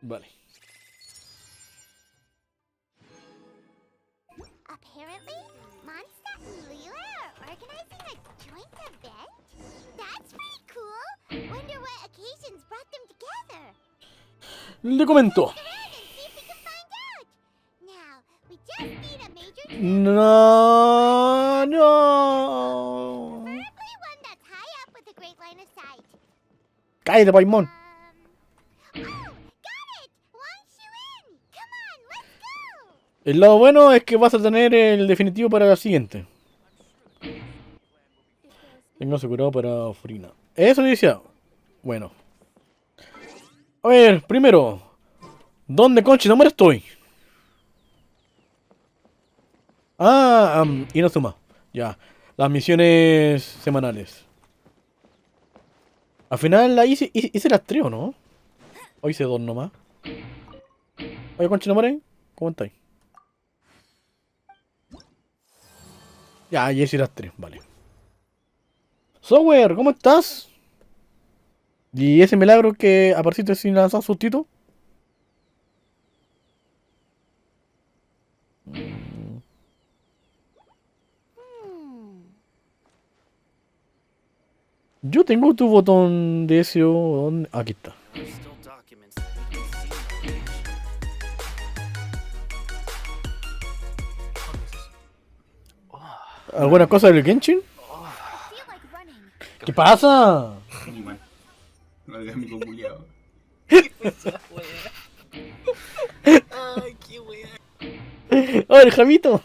Vale. Apparently, Mondstadt and Leela are organizing a joint event? That's pretty cool! Wonder what occasions brought them together. Le comento. Around and see if we can find out. Now, we just need a major No, no. preferably one that's high up with a great line of sight. Cállate, Paimon. Oh, got it! Wang Xuan! Come on, let's go! El lado bueno es que vas a tener el definitivo para la siguiente. Tengo asegurado para Furina. Eso dice. Bueno. A ver, primero. ¿Dónde concha no estoy? Ah, Inazuma. Ya. Las misiones semanales. Al final la hice las tres, ¿o no? O hice dos nomás. Oye, concha no, ¿cómo estáis? Ya hice las tres, vale. Software, ¿cómo estás? ¿Y ese milagro que apareciste sin lanzar sustito? Yo tengo tu botón de deseo. ¿Dónde? Aquí está. ¿Alguna cosa del Genshin? ¿Qué pasa? Igual. No digas mi culiado. Ay, qué wea. ¡Oh, el Javito!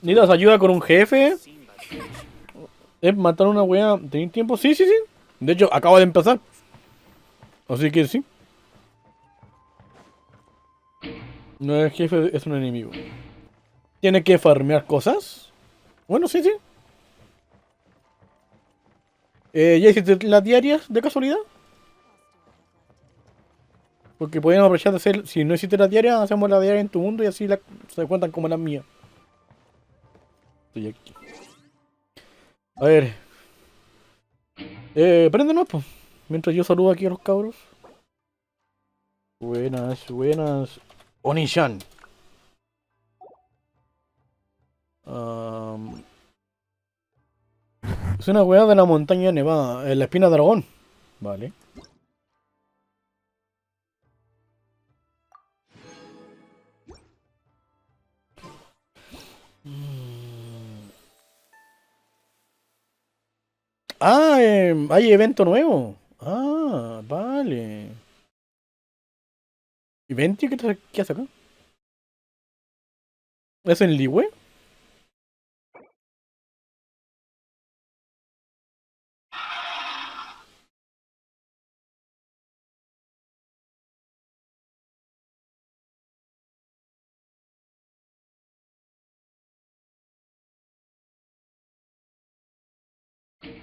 ¿Necesitas ayuda con un jefe? ¿Es matar a una wea? ¿Tenéis tiempo? Sí, sí, sí. De hecho, acabo de empezar. Así que sí. No es jefe, es un enemigo. ¿Tiene que farmear cosas? Bueno, sí, sí. ¿Ya hiciste las diarias de casualidad? Porque podríamos aprovechar de hacer, si no hiciste las diarias, hacemos la diaria en tu mundo y así se cuentan como las mías. Estoy aquí. A ver. Préndenos, pues. Mientras yo saludo aquí a los cabros. Buenas, buenas. Onishan. Es una weá de la montaña nevada. La espina de dragón. Vale. Ah, hay evento nuevo. Ah, vale. ¿Evento? ¿Qué hace acá? ¿Es en Liwe?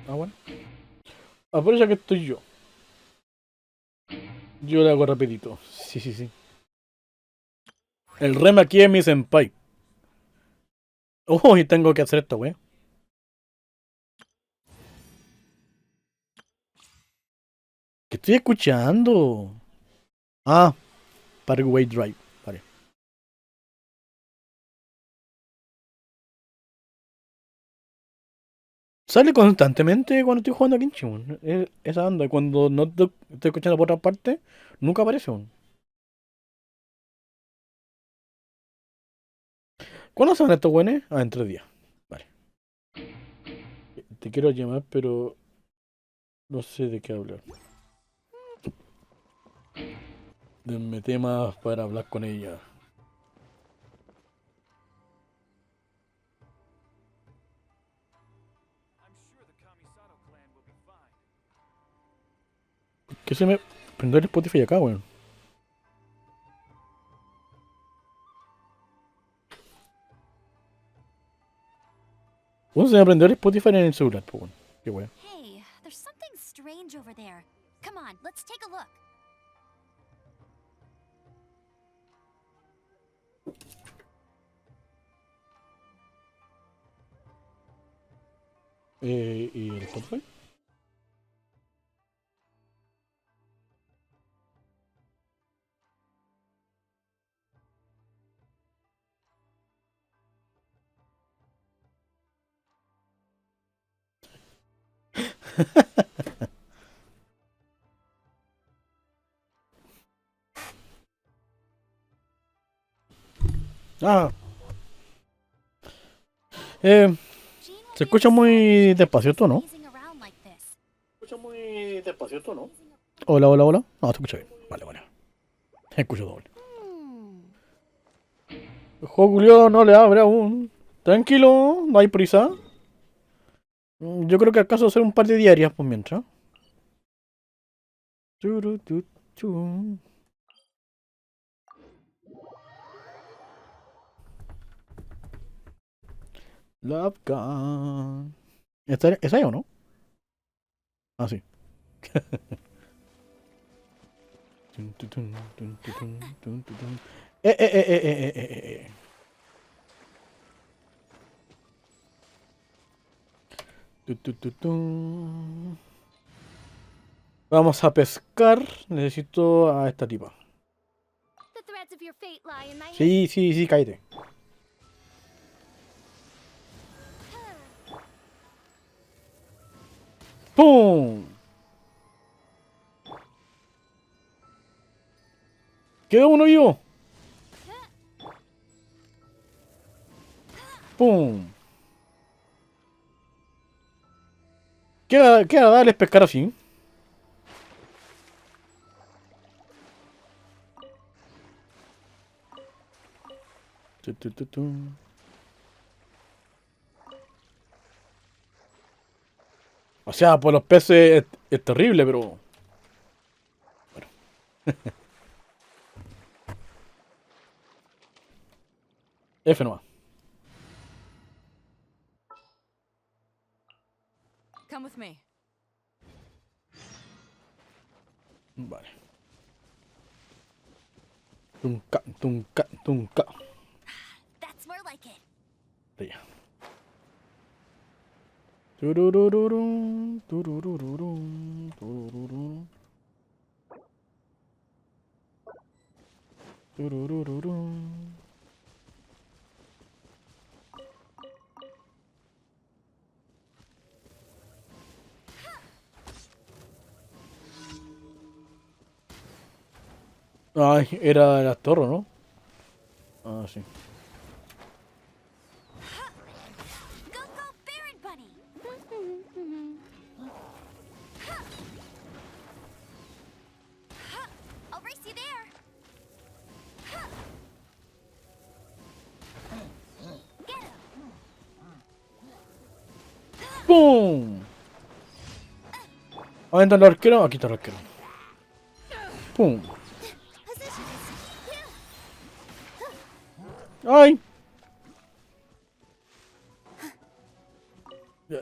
Ah, bueno. Aprovecha que estoy yo. Yo le hago rapidito. Sí, sí, sí. El rem aquí es mi senpai. Oh, y tengo que hacer esto, wey. ¿Qué estoy escuchando? Ah, Parkway Drive. Vale. Sale constantemente cuando estoy jugando a Genshin. Esa anda. Cuando no estoy escuchando por otra parte, nunca aparece. Weón. ¿Cuándo son estos weones? Ah, en 3 días. Vale. Te quiero llamar, pero no sé de qué hablar. Denme temas para hablar con ella. ¿Qué se me prendió el Spotify acá, weón? ¿Cómo se me prendió el Spotify en el celular, pues, weón? Qué weón. Hey, there's something strange over there. Come on, let's take a look. ¿Y el Spotify? Ah, eh, se escucha muy despacio esto, ¿no? Se escucha muy despacio esto, ¿no? Hola, hola, hola. No, se escucha bien. Vale, vale. Escucho doble. El juego culiao no le abre aún. Tranquilo, no hay prisa. Yo creo que acaso hacer un par de diarias por mientras. Churu, tu, chu. Love Gun. ¿Es ahí o no? Ah, sí. Tun, tu, tun, tun, tu, tun, tun, tu, tun. Eh, eh, eh, eh, eh, eh, eh, eh. Tu, tu, tu, tun. Vamos a pescar. Necesito a esta tipa. The threads of your fate lie in my hand. Sí, sí, sí, cállate. ¡Pum! Quedó uno vivo. ¡Pum! Queda darles pescar así. Tu, tu, tu, tu. O sea, por los peces es terrible, pero... F nomás. Come with me. Vale. Tunca, tunca, tunca. That's more like it. Ya. Turururum, turururum, turururum. Turururum. Ay, era el Astorro, ¿no? Ah, sí. Go, go, Baron Bunny. I'll race you there. Get him. ¡Pum! ¿Dónde está el arquero? Aquí está el arquero. ¡Pum! ¡Ay!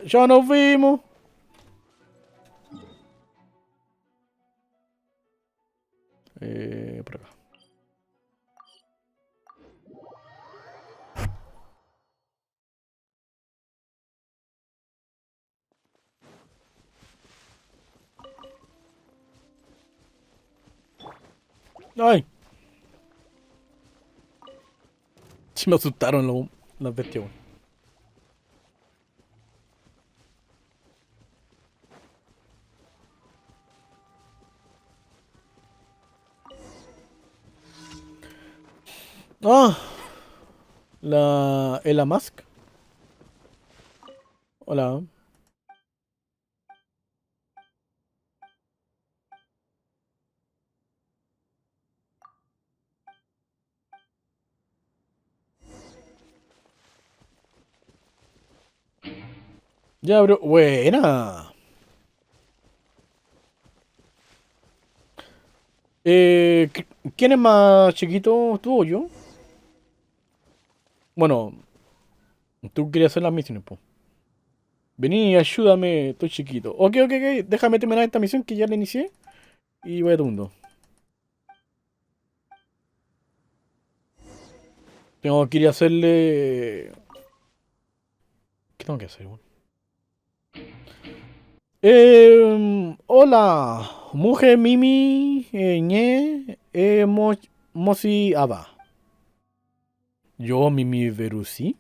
Ya nos vimos. Por acá. ¡Ay! Sí me asustaron las bestias, weón. ¡Ah! La Mask. Hola. Ya, bro. Buena. ¿Quién es más chiquito? ¿Tú o yo? Bueno, tú querías hacer las misiones, po. Vení, ayúdame, estoy chiquito. Ok, ok, ok. Déjame terminar esta misión que ya la inicié. Y voy a tu mundo. Tengo que ir a hacerle... ¿Qué tengo que hacer, weón? Hola, mujer Mimi, ñe, mosi aba. Yo Mimi Verusi.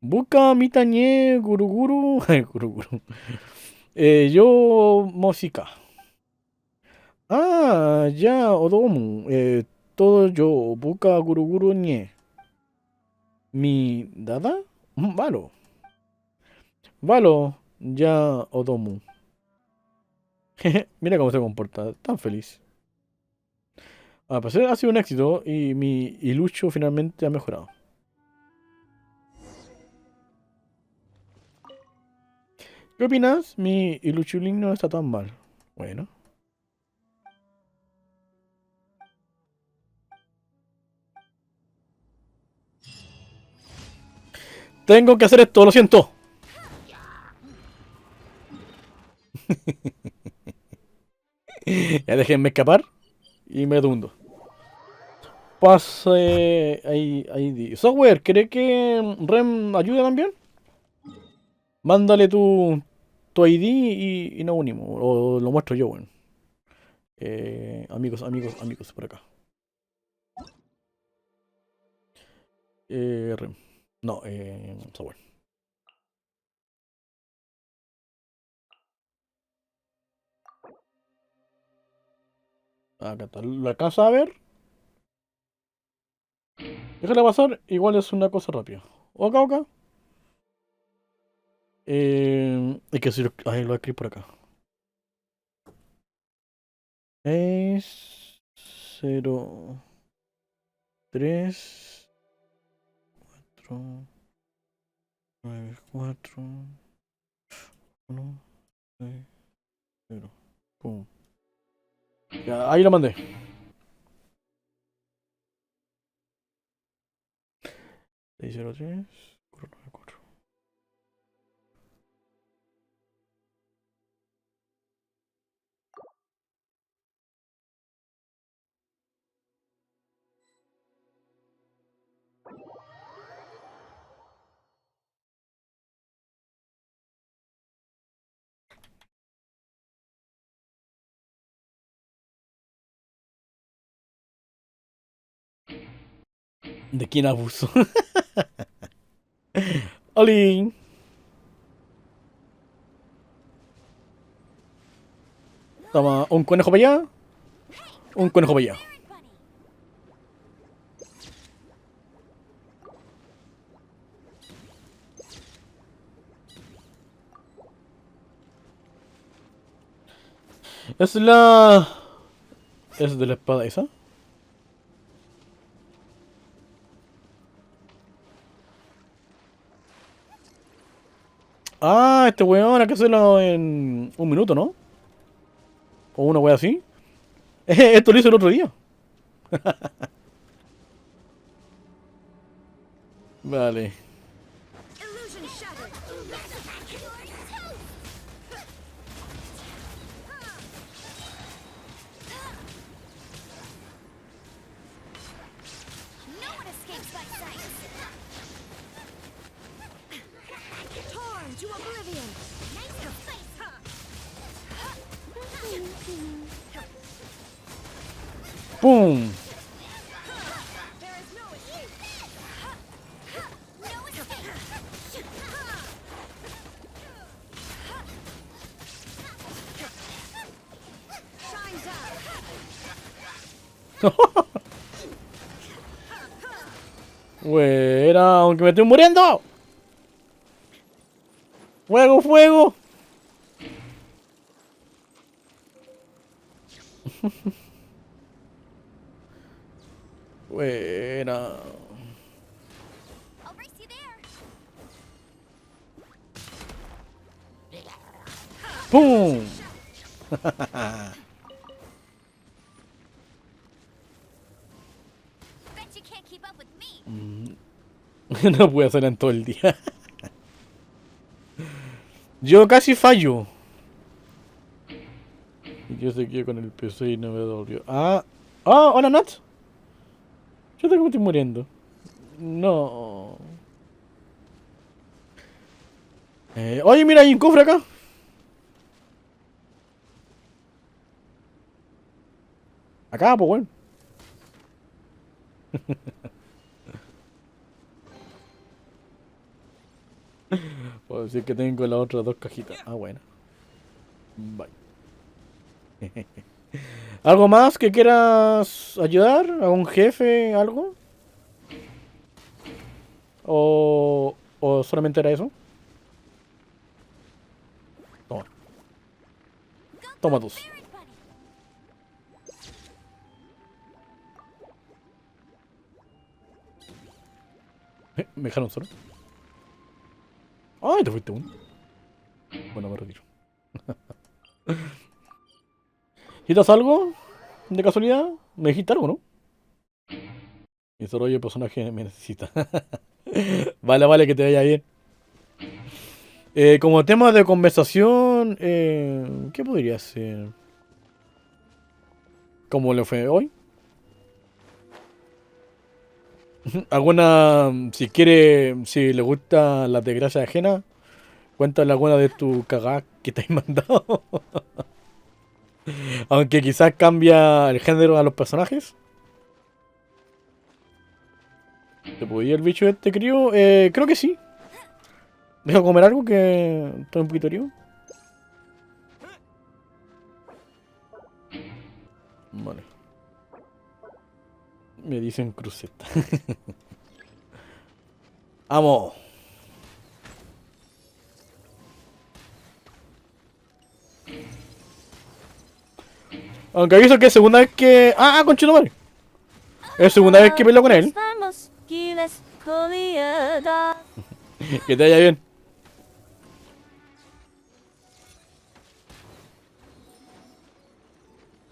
Busca mita ñe guruguru. Guruguru. Yo, música. Ah, ya, Odomu. Todo yo, buka guruguru nie. Mi, dada? Valo. Valo, ya, Odomu. Mira cómo se comporta, tan feliz. Ah, pues ha sido un éxito y mi ilucho finalmente ha mejorado. ¿Qué opinas? Mi iluchulín no está tan mal. Bueno. Tengo que hacer esto, lo siento. Ya déjenme escapar y me tundo. Pase. Ahí. Software, ¿cree que Rem ayude también? Mándale tu ID y nos unimos. O lo muestro yo, bueno. Amigos, por acá. Rem. No, software. Acá está. ¿Lo alcanza a ver? Déjala pasar, igual es una cosa rápida. Ok. Hay que decir. Ahí lo voy a escribir por acá. Es 0, 3, 4, 9, 4, 1, 6, 0. Pum. Ya, ahí lo mandé. 603, 494. ¿De quién abuso? ¡Oli! Toma, un conejo para allá, un conejo para allá. Errand bunny. Es la. Es de la espada esa. Ah, este weón hay que hacerlo en un minuto, ¿no? O una wea así. Esto lo hice el otro día. Vale. Illusion shattered. No one escapes my sight. Torn to oblivion. Nice to face, huh? ¡Pum! There is no escape. No escape. Shine down. Buena, aunque me estoy muriendo. ¡Fuego! Buena. I'll race you there. ¡Pum! Bet you can't keep up with me. No puedo hacer en todo el día. Yo casi fallo. Y yo sé que con el PC y no me dolió. Hola Nat. Yo tengo que me estoy muriendo. No. Oye, mira, hay un cofre acá. Acá, pues bueno. Puedo decir que tengo las otras dos cajitas. Ah, bueno. Bye. ¿Algo más que quieras ayudar? ¿Algún jefe? ¿Algo? ¿O solamente era eso? Toma. Toma tus. ¿Me dejaron solo? ¡Ay, te fuiste uno! Bueno, me retiro. ¿Necesitas algo? ¿De casualidad? ¿Me dijiste algo, no? Mi desarrollo de personaje me necesita. Vale, vale, que te vaya bien. Como tema de conversación, ¿qué podría ser? ¿Cómo le fue hoy? ¿Alguna, si quiere, si le gusta la desgracia ajena, cuéntale alguna de tus cagadas que te has mandado? Aunque quizás cambia el género a los personajes. ¿Te podía el bicho este crío? Creo que sí. Deja comer algo que estoy un poquito herido. Vale. Me dicen cruceta. ¡Vamos! Aunque aviso que es segunda vez que... ¡Ah, conchito madre! Es segunda vez que peleo con él. Que te vaya bien.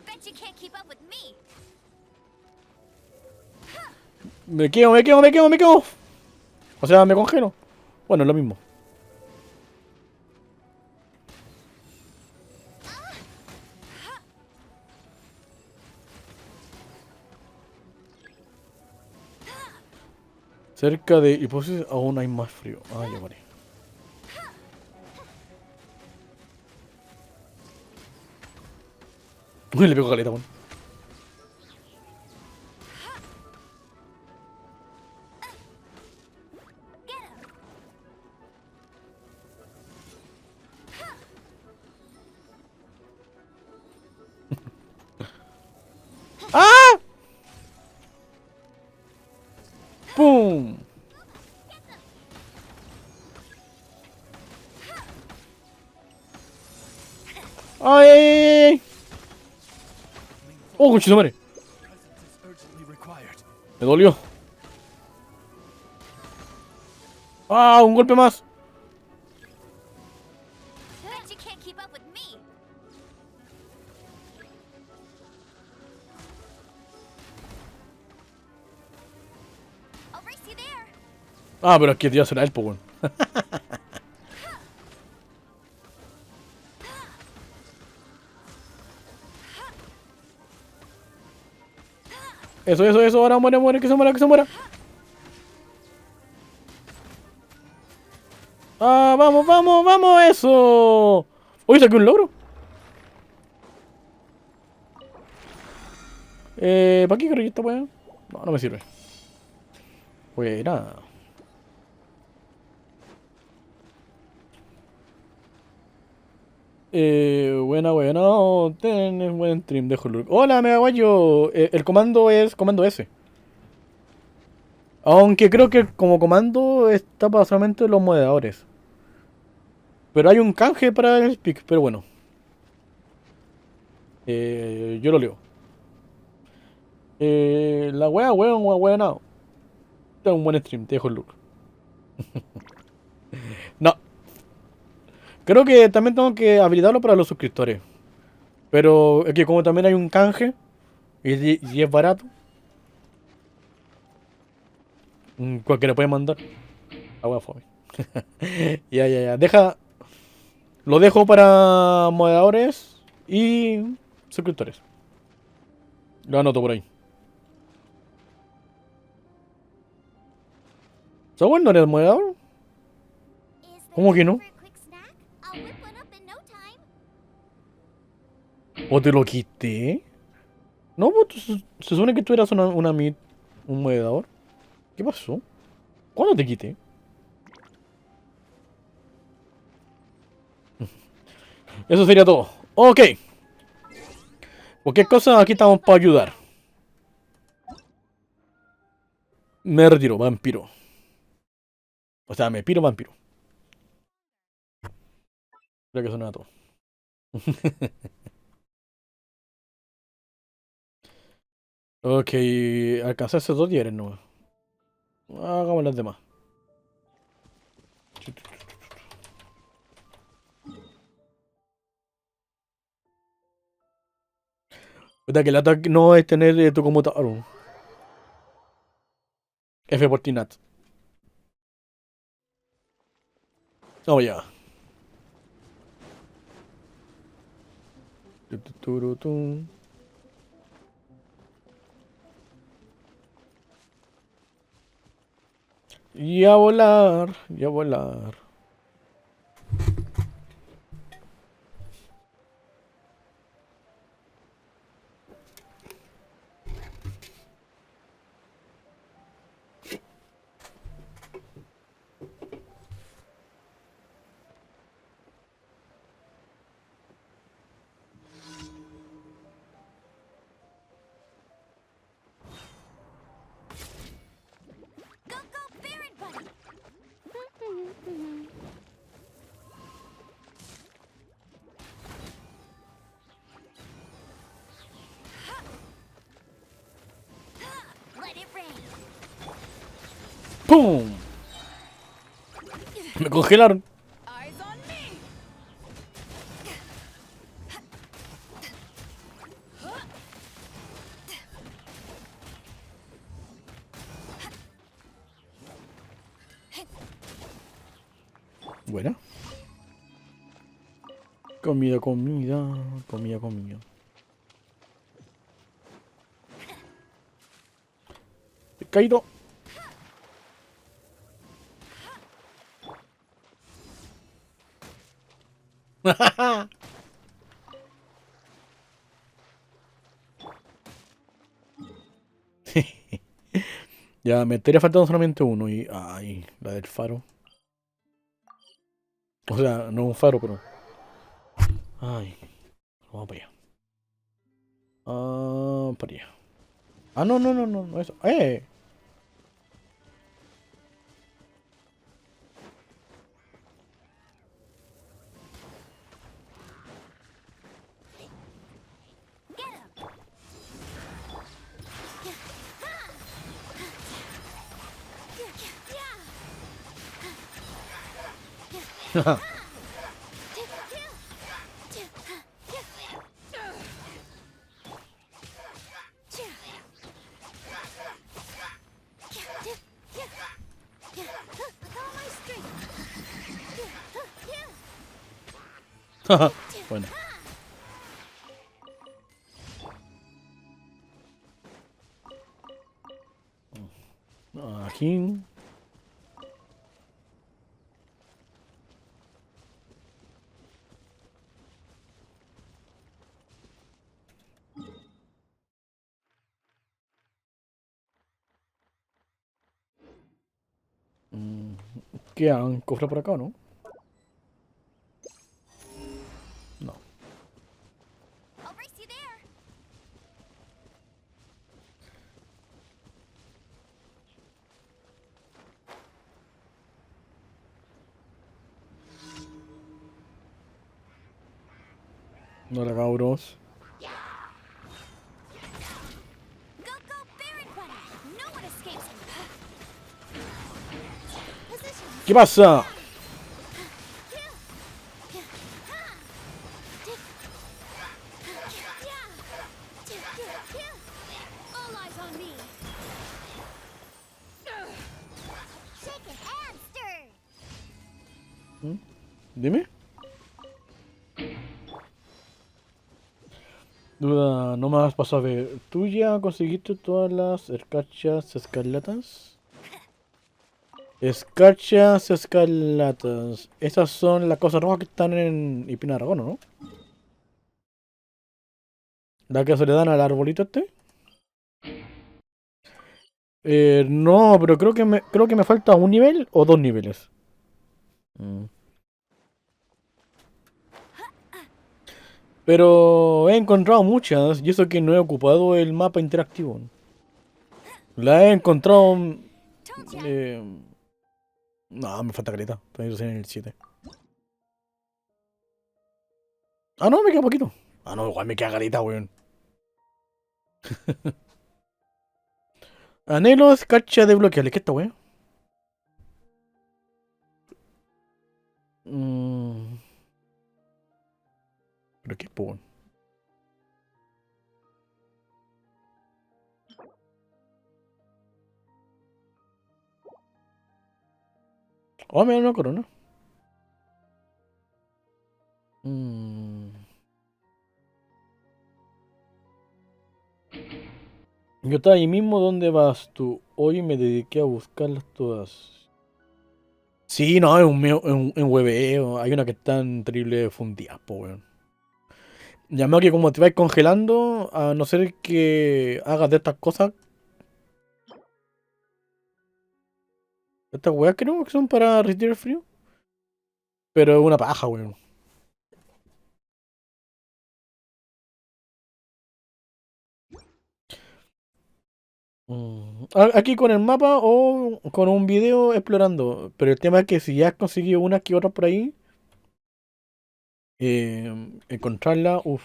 Bet you can't keep up with me. Me quedo. O sea, me congelo. Bueno, es lo mismo. Cerca de hipótesis aún hay más frío. Ah, ya vale. Uy, le pego caleta, weón. ¡Ah! ¡Pum! ¡Ay, ay, ay, ay! ¡Oh, conchito madre! Me dolió. ¡Ah, un golpe más! Bet you can't keep up with me. I'll race you there. Ah, pero es que te iba a hacer a él, po, weón. Eso, ahora muere, que se muera. Ah, vamos, eso. Uy, saqué un logro. ¿Para qué creo que esta weá? No, no me sirve. Buena. Buena. Oh, tenés buen stream, dejo el... Hola, mega guayo. El comando es comando S. Aunque creo que como comando está para solamente los moderadores. Pero hay un canje para el speak, pero bueno. Yo lo leo. La wea, weón, no. Tengo un buen stream, te dejo el look. No. Creo que también tengo que habilitarlo para los suscriptores. Pero es que como también hay un canje y es barato, cualquiera puede mandar. La wea fome. Ya. Lo dejo para moderadores y suscriptores. Lo anoto por ahí. ¿Samuel no eres moderador? Is there ¿Cómo que time no? for a quick snack? I'll whip one up in no time. ¿O te lo quité? No, pues se supone que tú eras un moderador. ¿Qué pasó? ¿Cuándo te quité? Eso sería todo. Ok. Cualquier cosa, aquí estamos para ayudar. Me retiro, vampiro. O sea, me piro vampiro. Creo que suena a todo. Ok, alcancé esos 2 diarios, no. Hagamos las demás. Puta, que el ataque no es tener tu computador. F por Tinat. Oh, ya. Tu. Y a volar, y a volar. Go, go, Baron Bunny! Let it rain! ¡Pum! Me congelaron. Eyes on me! Buena. Comida, comida, comida, comida. He caído. Ya, me estaría faltando solamente uno y... Ay, la del faro. O sea, no un faro, pero... Ay, vamos para allá. Ah, para allá. Ah, no, no, no, no, no, eso. Get him! Bueno. Aquí. Mm, ¿Qué han cofre por acá o no? No. I'll race you there! No la cabros. Go, go, Baron Bunny! No one escapes me! Position! ¿Qué pasa? All eyes on me! Shaken and stirred. Dime. Duda, no me has pasado a ver. ¿Tú ya conseguiste todas las escarchas escarlatas? Escarchas escarlatas. Esas son las cosas rojas que están en Ipina Aragón, ¿no? ¿La que se le dan al arbolito este? No, pero creo que me falta un nivel o 2 niveles. Pero he encontrado muchas, y eso que no he ocupado el mapa interactivo. La he encontrado. Told ya. No, me falta caleta. Todavía estoy en el 7. Ah, no, me queda poquito. Ah, no, igual me queda caleta, weón. Anhelos, cacha de bloqueables. ¿Qué está, weón? Mm, ¿Pero qué, po, weón? Oh, mira, una corona. Mm. Yo estaba ahí mismo, ¿dónde vas tú? Hoy me dediqué a buscarlas todas. Sí, no, es un hueveo. Hay una que está en terrible fundida, po, weón. Llamado que como te vais congelando, a no ser que hagas de estas cosas, estas weas creo que son para resistir el frío. Pero es una paja, weón. Aquí con el mapa o con un video explorando. Pero el tema es que si ya has conseguido unas que otras por ahí, encontrarla, uff.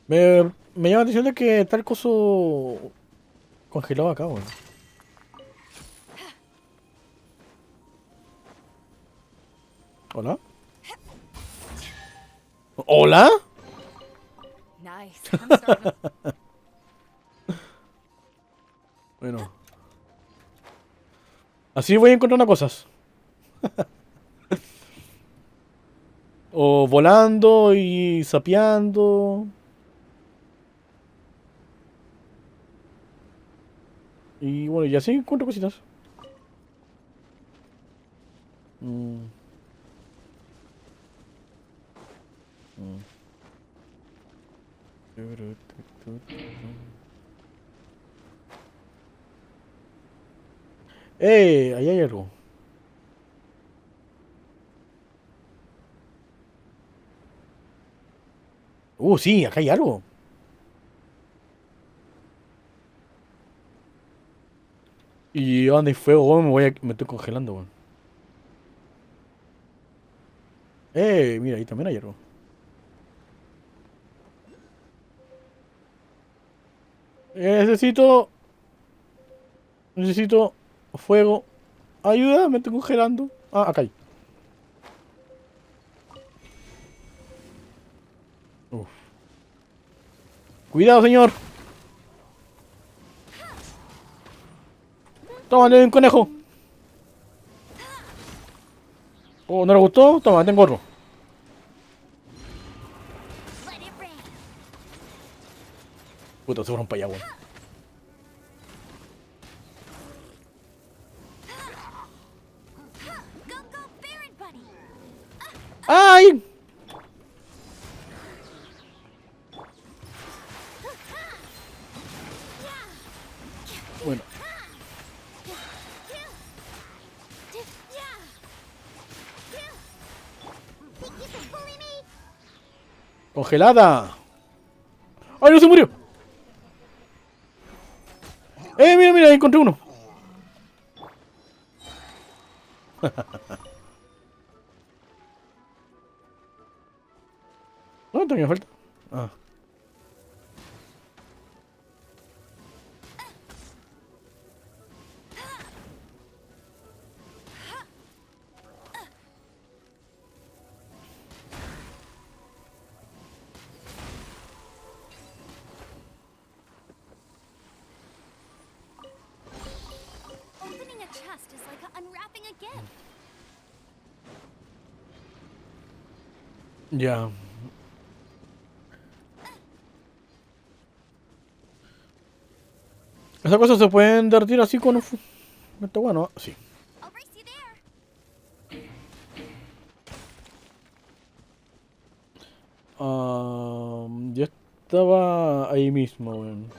Me llama la atención de que está el coso congelado acá, weón. ¿Hola? ¿Hola? Nice. I'm starting. Bueno, así voy encontrando cosas. O volando y sapeando. Y bueno, y así encuentro cositas. Mm, mm. Ahí hay algo. Sí, acá hay algo. Y donde hay fuego, weón, me estoy congelando, weón. Mira, ahí también hay algo. Necesito. Necesito fuego. Ayuda, me estoy congelando. Ah, acá hay. Uf. Cuidado, señor. Tómale un conejo. Oh, ¿no le gustó? Toma, tengo otro. Let it rain. Puta, se fueron para allá, weón. Go, go, Baron Buddy. ¡Ay! Bueno, Think you can bully me? congelada. ¡Ay, no se murió! Mira, mira, encontré uno. ¿Dónde todavía me falta? Ah. Opening a chest is like unwrapping a gift. Ya. Esas cosas se pueden derretir así con un... Está bueno, sí. I'll race you there. Ya estaba ahí mismo, weón.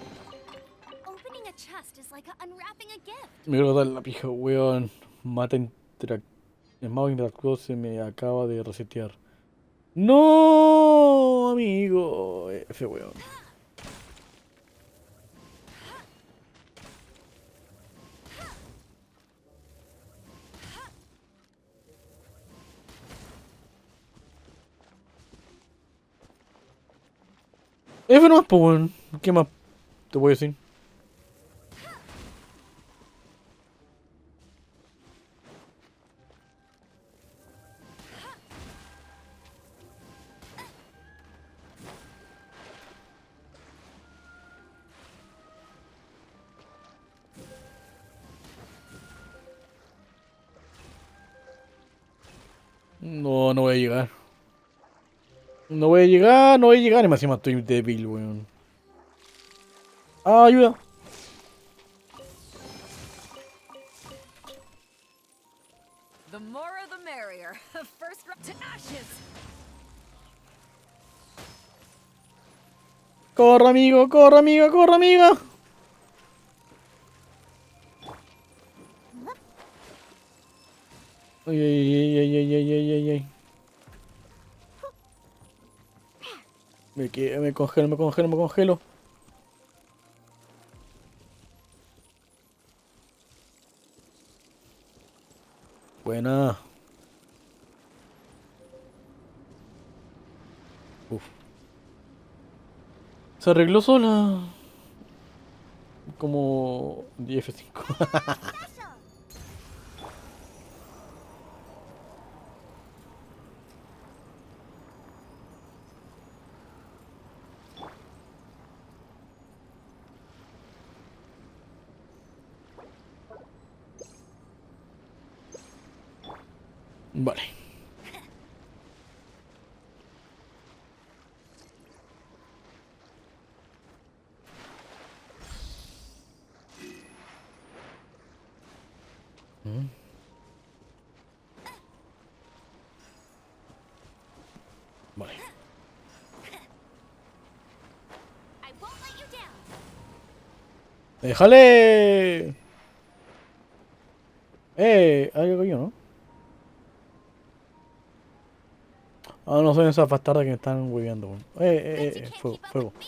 Opening a chest is like like unwrapping a gift. Me voy a dar la pija, weón. Mata el mouse interactuó se me acaba de resetear. No, amigo. F, weón. F nomás, pues, weón. ¿Qué más te voy a decir? No, no voy a llegar. No voy a llegar, no voy a llegar. Y más encima estoy débil, weón. Ah, ayuda. The more the merrier. First to ashes. Corre, amigo, corre, amiga, corre, amiga. Ay, ay, ay, ay, ay, ay, ay, ay. Me congelo, me congelo, me congelo. Buena. Uf. Se arregló sola. Como 10 F5. Special. Vale. Mm. Vale. I won't let you down. ¡Déjale! Hay algo yo, ¿no? Ah, no son esas bastardas que me están hueveando, weón. Bet you can't Fuego, keep up fuego. with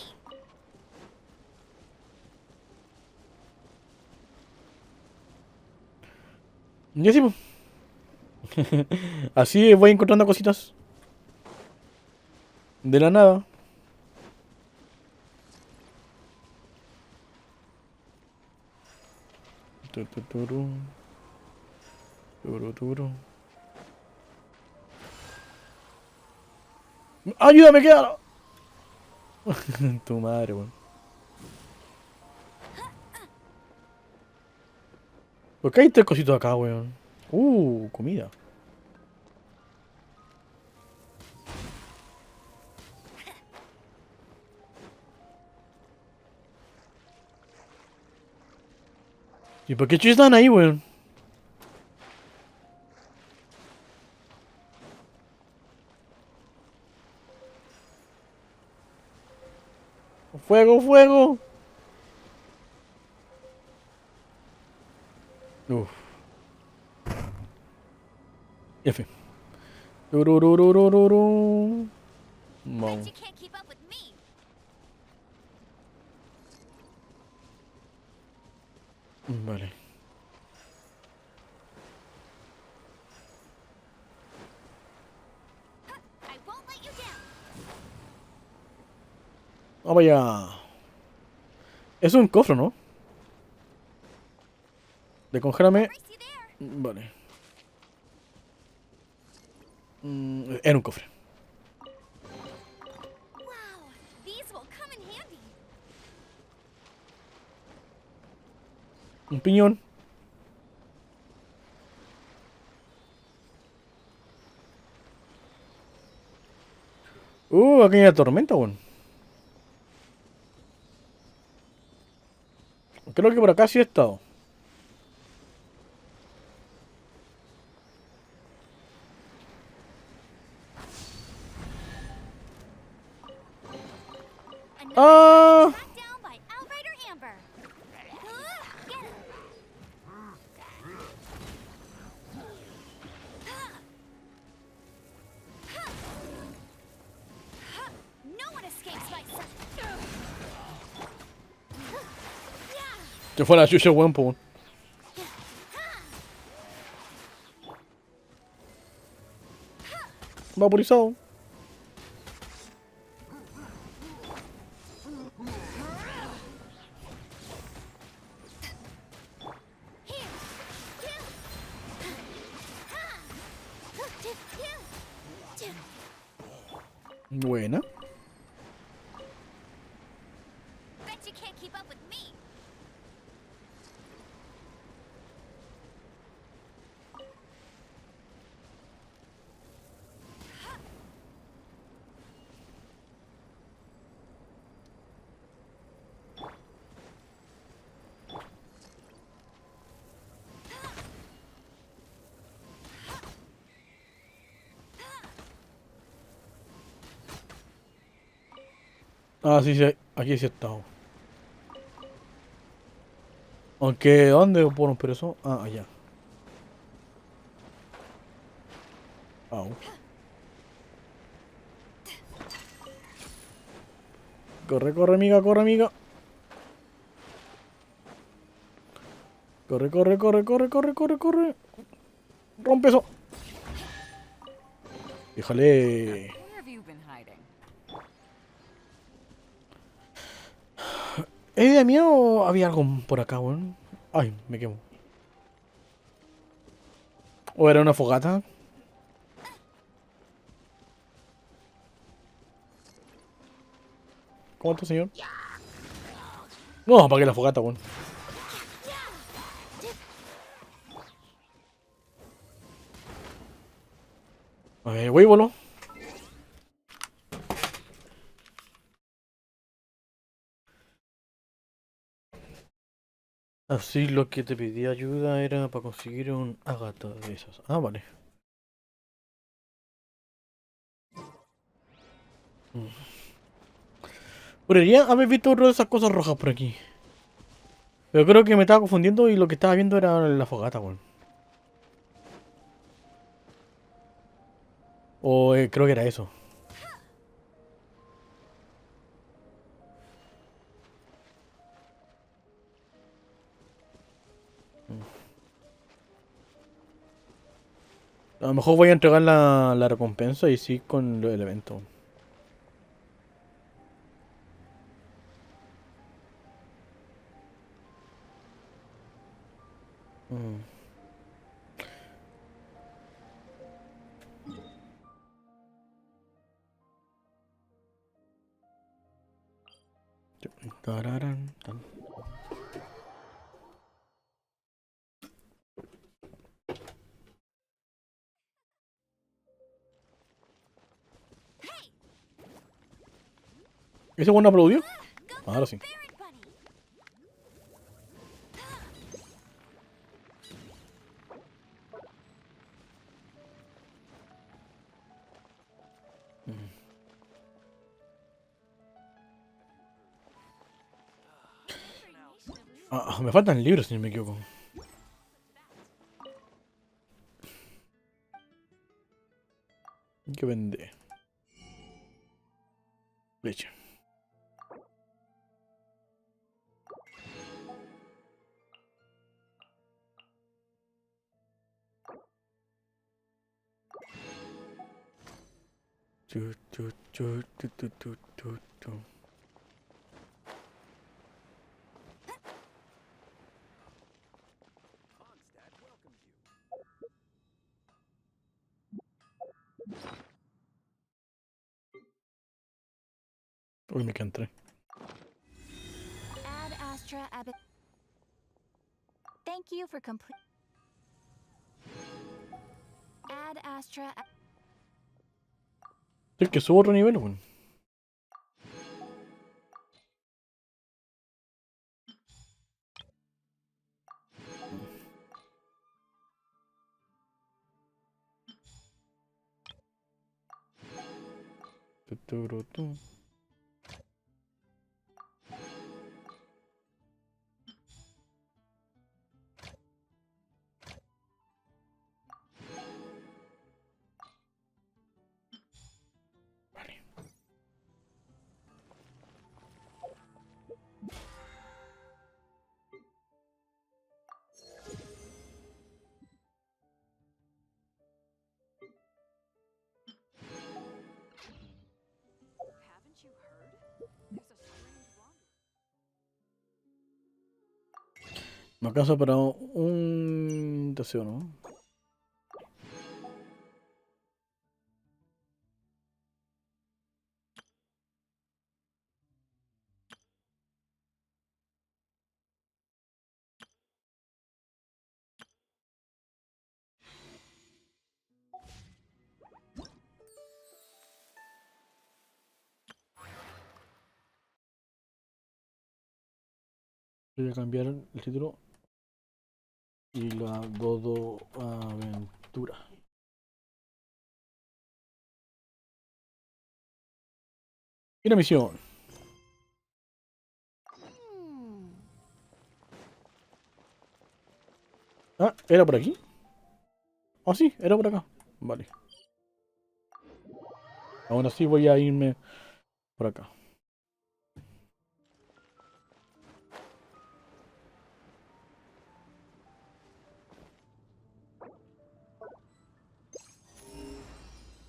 me. Ya sí, po. Así voy encontrando cositas. De la nada. Turu. Turu, turu. ¡Ayúdame, queda! Tu madre, weón. ¿Por qué hay tres cositos acá, weón? Comida. ¿Y por qué chicos están ahí, weón? ¡Fuego, fuego! Uf. F. Tururururururu. Vamos. Bet you can't keep up with me. Vale. I won't let you down. Vamos allá. Es un cofre, ¿no? Descongélame. Brace you there. Vale. Era un cofre. Wow, these will come in handy. Un piñón. Aquí hay una tormenta, weón. Creo que por acá sí he estado. Another Ah. tracked down by Outrider Amber. Get him. Se fue a la chucha, weón, po, weón. Vaporizado. Buena. Bet you can't keep up with me. Ah, sí, sí, aquí sí estamos. Aunque, ¿dónde ponen pero eso? Ah, allá. Au. Corre, corre, amiga, corre, amiga. Corre, corre, corre, corre, corre, corre, corre. Rompe eso. Déjale. Where have you been hiding? ¿Es de mí o había algo por acá, weón? Ay, me quemo. ¿O era una fogata? ¿Cómo está, señor? No, para que la fogata, weón. A ver, huevolo. Así lo que te pedí ayuda era para conseguir un ágata de esas. Ah, vale. Podría haber visto otro de esas cosas rojas por aquí. Pero creo que me estaba confundiendo y lo que estaba viendo era la fogata, weón. O creo que era eso. A lo mejor voy a entregar la recompensa y sí con el evento. Mm. Tararán, tan. ¿Ese bueno aplaudió? Go for Ahora sí. Spirit Bunny. Ah, me faltan libros si no me equivoco. ¿Qué vende? Leche. Tu, tu, tu, tu, tu, tu, tu, tu. Uy, me entré. Ad Astra Abbot. Thank you for complete. Ad Astra. Es que subo otro nivel, weón. Tu, tu, ru, tu. Vale. Me alcanza para un deseo, ¿no? Voy a cambiar el título y la Dodo Aventura. Y la misión. Ah, ¿era por aquí? Ah, sí, era por acá. Vale. Aún así voy a irme por acá.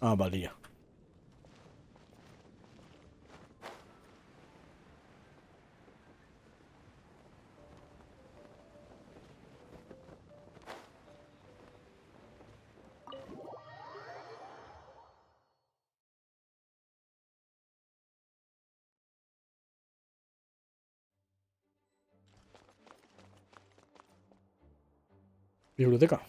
Ah, vale, ya. Biblioteca.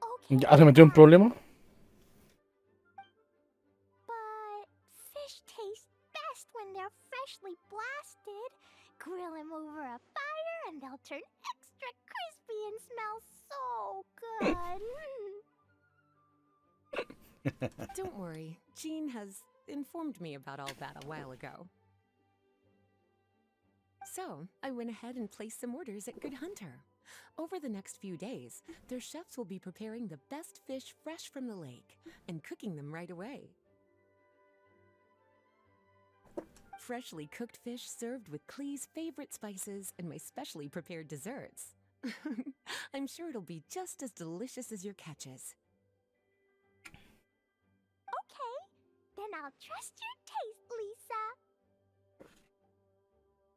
Okay, ¿Ya se metió en problema? but fish taste best when they're freshly blasted. Grill them over a fire and they'll turn extra crispy and smell so good. Don't worry, Jean has informed me about all that a while ago. So, I went ahead and placed some orders at Good Hunter. Over the next few days, their chefs will be preparing the best fish fresh from the lake and cooking them right away. Freshly cooked fish served with Klee's favorite spices and my specially prepared desserts. I'm sure it'll be just as delicious as your catches. Okay, then I'll trust your taste, Lisa.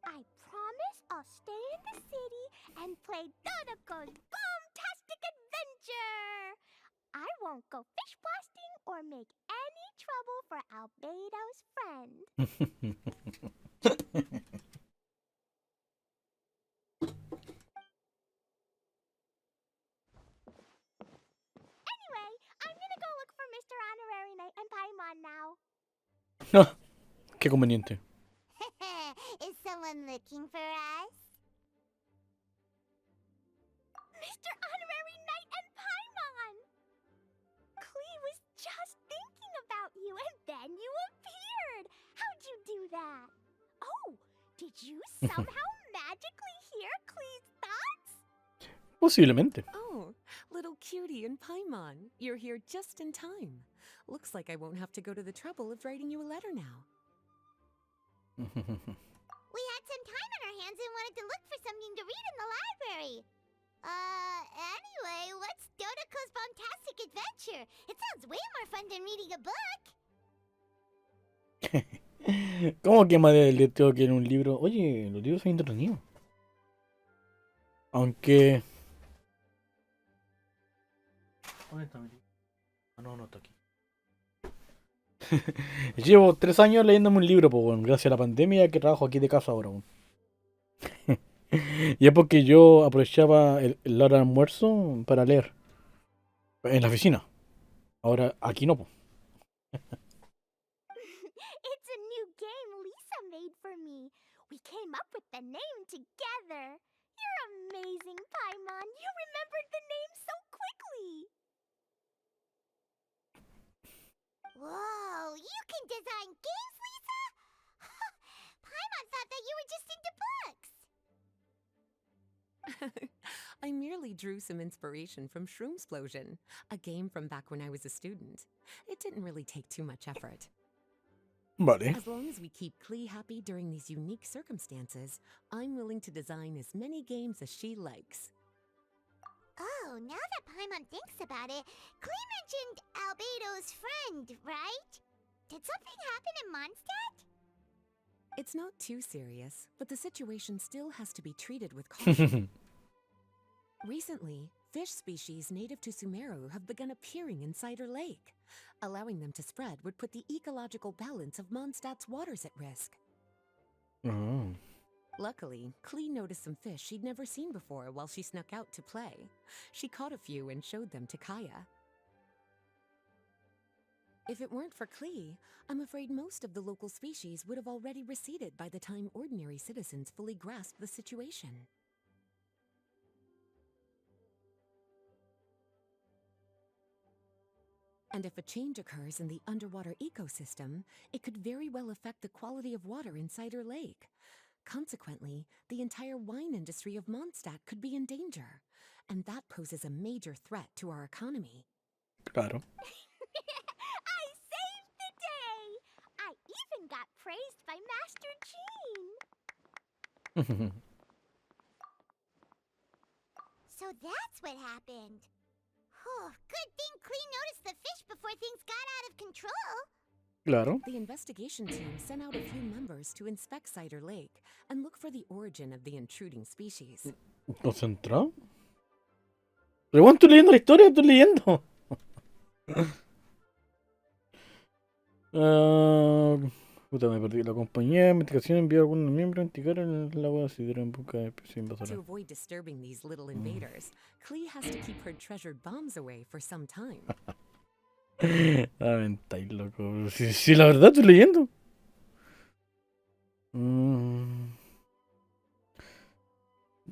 I promise I'll stay in the city and play Dodoco's boom-tastic adventure. I won't go fish blasting or make any trouble for Albedo's friend. Anyway, I'm gonna go look for Mr. Honorary Knight and Paimon now. Ah, qué conveniente. Is someone looking for us? Mr. Honorary Knight and Paimon! Klee was just thinking about you and then you appeared! How'd you do that? Oh, did you somehow magically hear Klee's thoughts? Posiblemente. Oh, little cutie and Paimon, you're here just in time. Looks like I won't have to go to the trouble of writing you a letter now. We had some time on our hands and wanted to look for something to read in the library. Anyway, what's Dodoco's Bombastic Adventure? It sounds way more fun than reading a book. ¿Cómo que más de leteo que en un libro? Oye, los libros son entretenidos. Aunque... ¿Dónde está mi libro? Ah, no, no está aquí. Llevo 3 años leyéndome un libro, pues, bueno, gracias a la pandemia que trabajo aquí de casa ahora. Bueno. Y es porque yo aprovechaba la hora de almuerzo para leer en la oficina. Ahora aquí no, pues. It's a new game Lisa made for me. We came up with the name together. You're amazing, Paimon. You remembered the name so quickly. Whoa, you can design games, Lisa? Paimon thought that you were just into books. I merely drew some inspiration from Shroomsplosion, a game from back when I was a student. It didn't really take too much effort. Vale. As long as we keep Klee happy during these unique circumstances, I'm willing to design as many games as she likes. Oh, now that Paimon thinks about it, Klee mentioned Albedo's friend, end, right? Did something happen in Mondstadt? It's not too serious, but the situation still has to be treated with caution. Recently, fish species native to Sumeru have begun appearing in Cider Lake. Allowing them to spread would put the ecological balance of Mondstadt's waters at risk. Oh. Luckily, Klee noticed some fish she'd never seen before while she snuck out to play. She caught a few and showed them to Kaya. If it weren't for Klee, I'm afraid most of the local species would have already receded by the time ordinary citizens fully grasped the situation. And if a change occurs in the underwater ecosystem, it could very well affect the quality of water in Cider Lake. Consequently, the entire wine industry of Mondstadt could be in danger, and that poses a major threat to our economy. Claro. I saved the day! I even got praised by Master Jean! So that's what happened. Good thing Klee noticed the fish before things got out of control. Claro. The investigation team sent out a few members to inspect Cider Lake and look for the origin of the intruding species. ¿Concentrado? Pero bueno, estoy leyendo la historia, estoy leyendo. Puta, me perdí. La compañía de investigación envió a algunos miembros a investigar el agua si dieron en busca de especies To invasoras. avoid disturbing these little invaders, Klee has to keep her treasured bombs away for some time. Ah, mentáis, loco. Sí, la verdad estoy leyendo.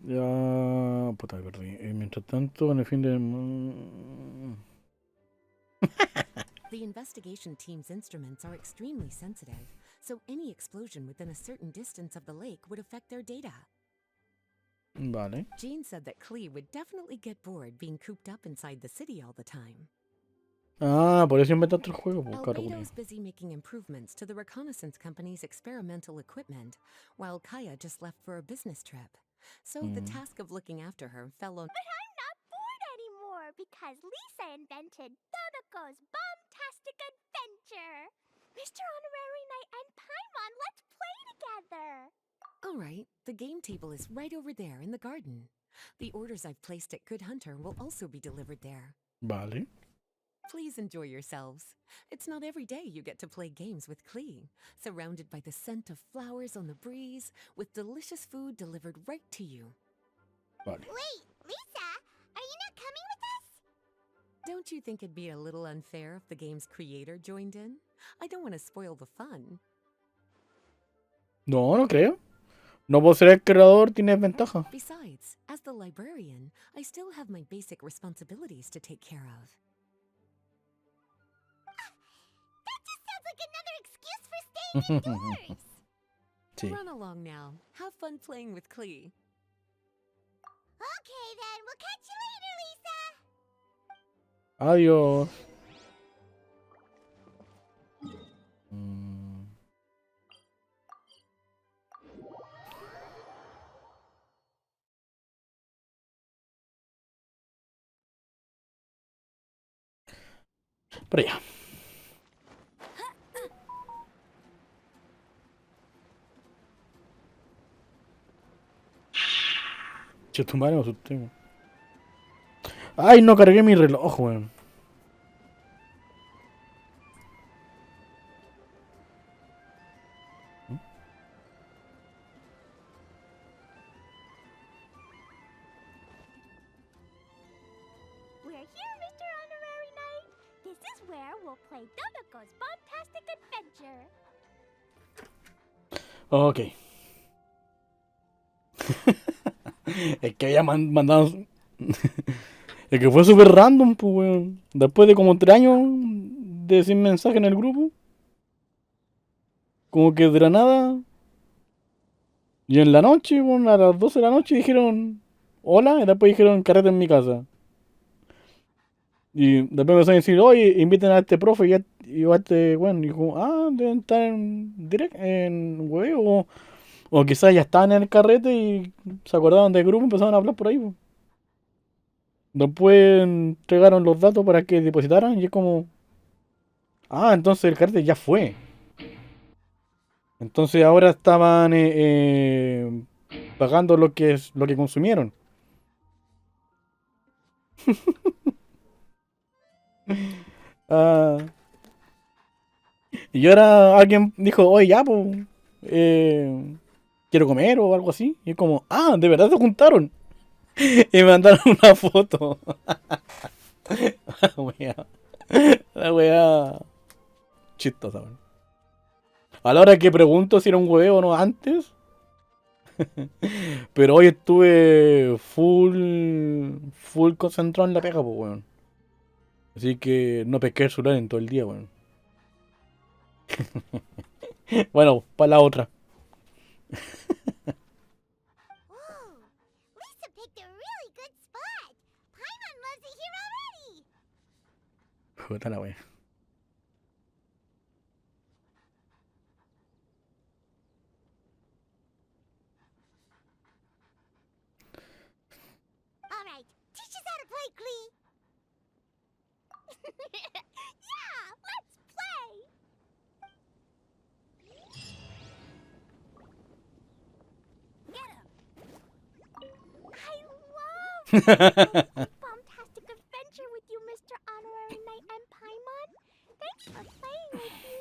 Ya. Puta, me perdí. Mientras tanto, con el fin de. The investigation team's instruments are extremely sensitive, so any explosion within a certain distance of the lake would affect their data. Vale. Jean said that Klee would definitely get bored being cooped up inside the city all the time. Ah, por eso inventaste el juego, pues, claro, Albedo's busy making improvements to the reconnaissance company's experimental equipment, while Kaya just left for a business trip. So the task of looking after her fell on. But I'm not bored anymore because Lisa invented Dodoko's Bombtastic Adventure! Mr. Honorary Knight and Paimon, let's play together! All right, the game table is right over there in the garden. The orders I've placed at Good Hunter will also be delivered there. Vale. Please enjoy yourselves. It's not every day you get to play games with Klee, surrounded by the scent of flowers on the breeze, with delicious food delivered right to you. Vale. Wait, Lisa, are you not coming with us? Don't you think it'd be a little unfair if the game's creator joined in? I don't want to spoil the fun. No, no creo. No por ser el creador tienes ventaja. Besides, as the librarian, I still have my basic responsibilities to take care of. That just sounds like another excuse for staying indoors! Sí. Run along now. Have fun playing with Klee. Okay then, we'll catch you later, Lisa! Adiós. Por allá. Che, tu madre me asusté, weón. Ay, no cargué mi reloj, weón. We're here, Mr. Honorary Knight. This is where we'll play Dodoko's Bombtastic Adventure. Ok. Es que había mandado. Es que fue súper random, pues, weón. Después de como 3 años de sin mensaje en el grupo. Como que de la nada. Y en la noche, bueno, a las 12 de la noche dijeron hola. Y después dijeron carrete en mi casa. Y después me empezaron a decir, oye, inviten a este profe y a este, bueno. Y dijo, deben estar en direct, en web o quizás ya estaban en el carrete y se acordaban del grupo y empezaron a hablar por ahí, po. Después entregaron los datos para que depositaran y es como. Ah, entonces el carrete ya fue. Entonces ahora estaban pagando lo que consumieron. Ah, y ahora alguien dijo, oye, ya, pues, quiero comer o algo así. Y es como, ah, de verdad se juntaron. Y me mandaron una foto. La wea, la wea chistosa, weón. A la hora que pregunto si era un huevo o no antes, pero hoy estuve full concentrado en la pega, pues, weón. Así que no pesqué el celular en todo el día, weón. Bueno, para la otra. Ooh, Lisa picked a really good spot. Paimon loves it here already. Puta la wea. All right, teach us how to play, Klee. Yeah, let's play. Get him. I love a bombastic adventure with you, Mr. Honorary Knight and Paimon. Thanks for playing with me.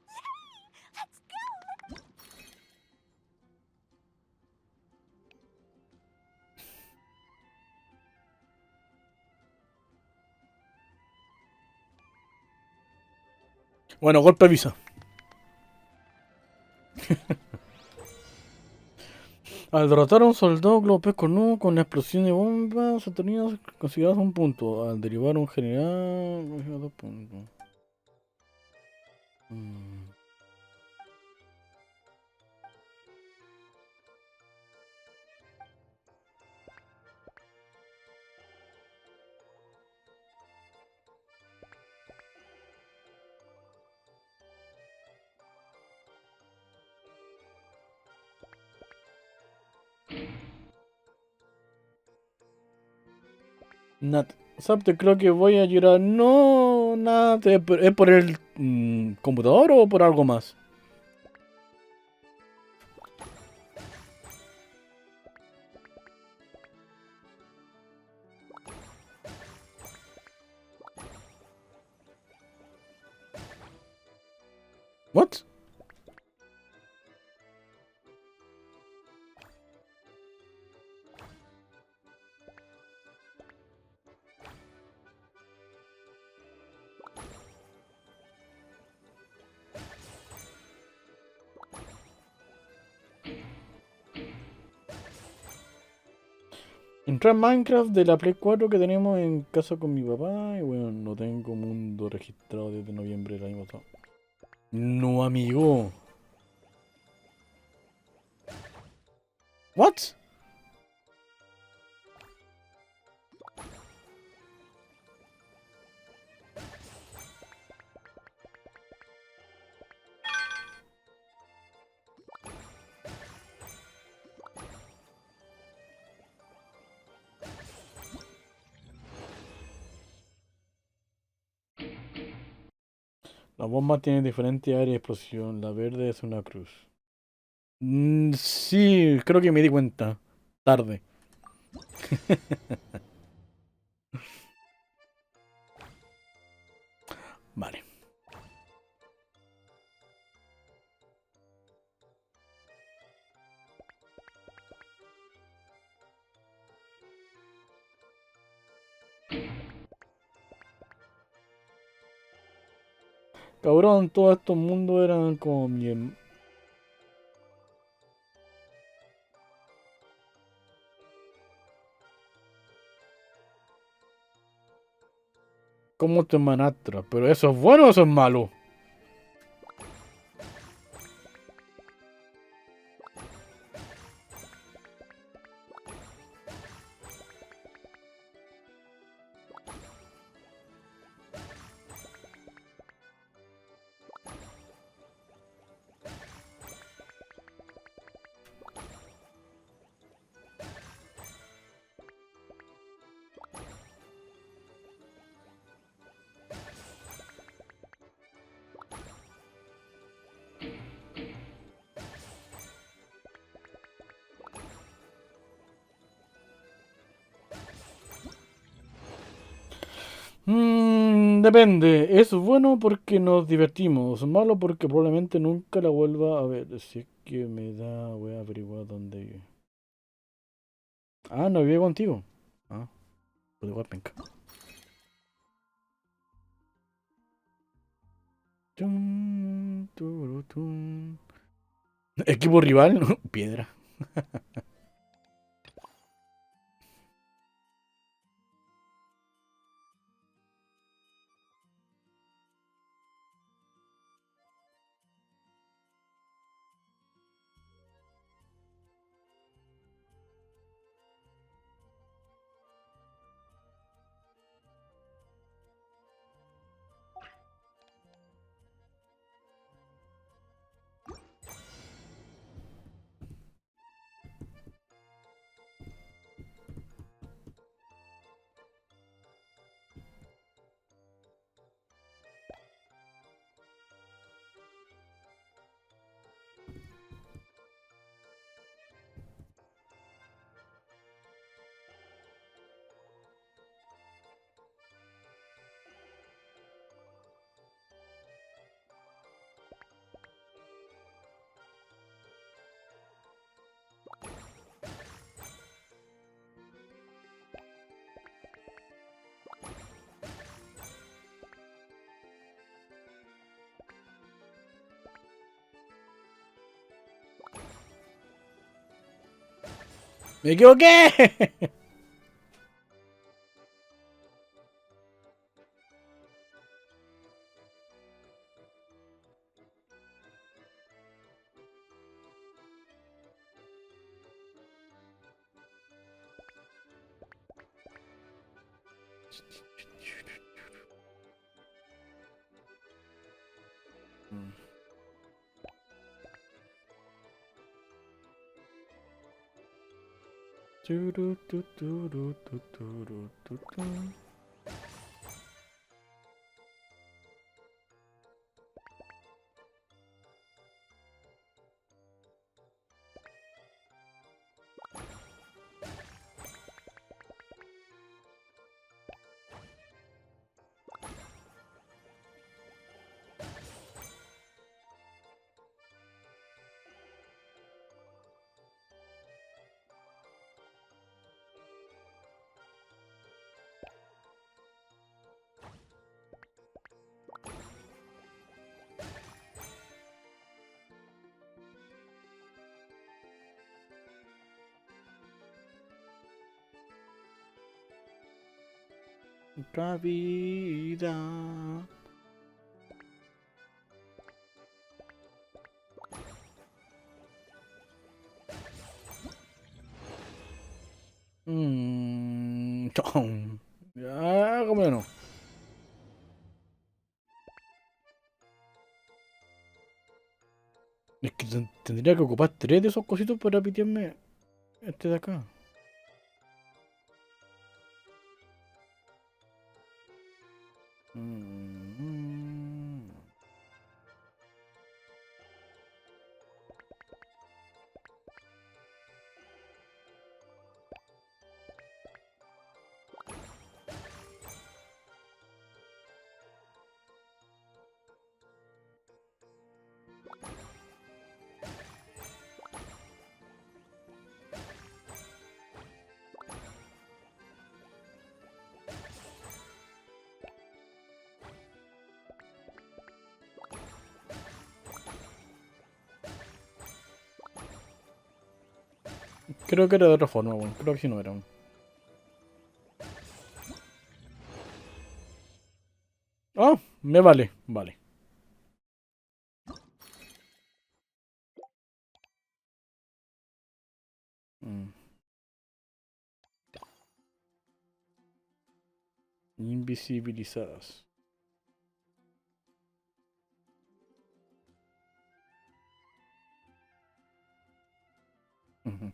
Yay! Let's go! Bueno, golpe avisa. Al derrotar a un soldado globes cornudo con la explosión de bombas, se tenía considerado un punto. Al derivar un general, considerado 2 puntos. Mm. Nat. Zapto, creo que voy a llorar. No, Nat. ¿Es por el computador o por algo más? ¿What? Entré en Minecraft de la Play 4 que tenemos en casa con mi papá y bueno, no tengo mundo registrado desde noviembre del año pasado. No, amigo. ¿What? La bomba tiene diferentes áreas de explosión. La verde es una cruz. Sí, creo que me di cuenta. Tarde. Vale. Cabrón, todos estos mundos eran como mi... Como tu hermanastra. ¿Pero eso es bueno o eso es malo? Depende. Es bueno porque nos divertimos. Malo porque probablemente nunca la vuelva a ver. Si es que me da. Voy a averiguar dónde vive. Ah, no vive contigo. Ah, pues igual penca. Tun, turu, tun. Equipo rival, piedra. ¡Me equivoqué! Turu, tu, turu, tu, turu, tu, tu. Otra vida. Chon. Ya, como que no. Es que tendría que ocupar tres de esos cositos para pitearme este de acá. Mm. Creo que era de otra forma, bueno. Creo que sí no era. Ah, me vale, vale. Mm. Invisibilizadas. Ujú.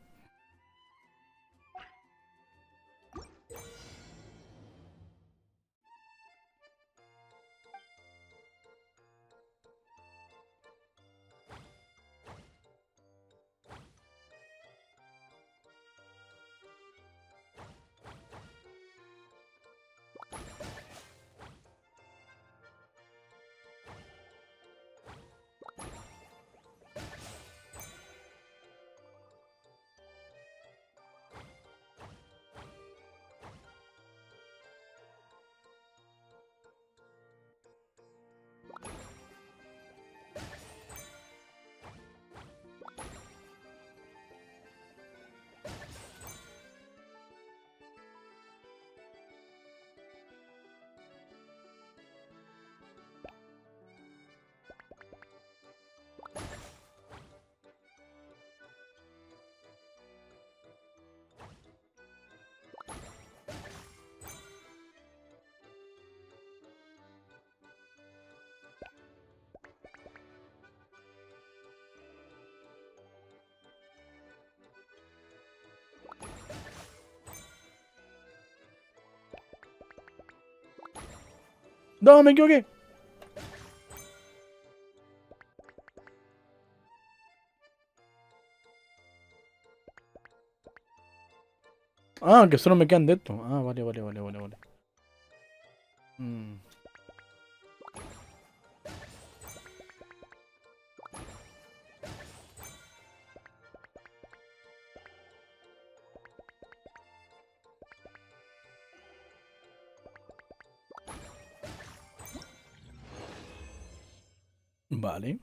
No, me equivoqué. Ah, que solo me quedan de esto. Ah, vale. Mm. Vale.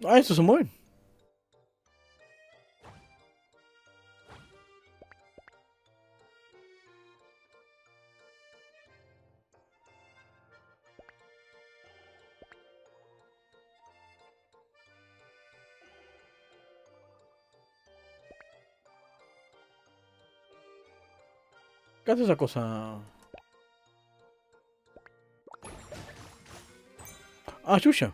Ah, eso se mueve. ¿Qué hace esa cosa? Ah, chucha.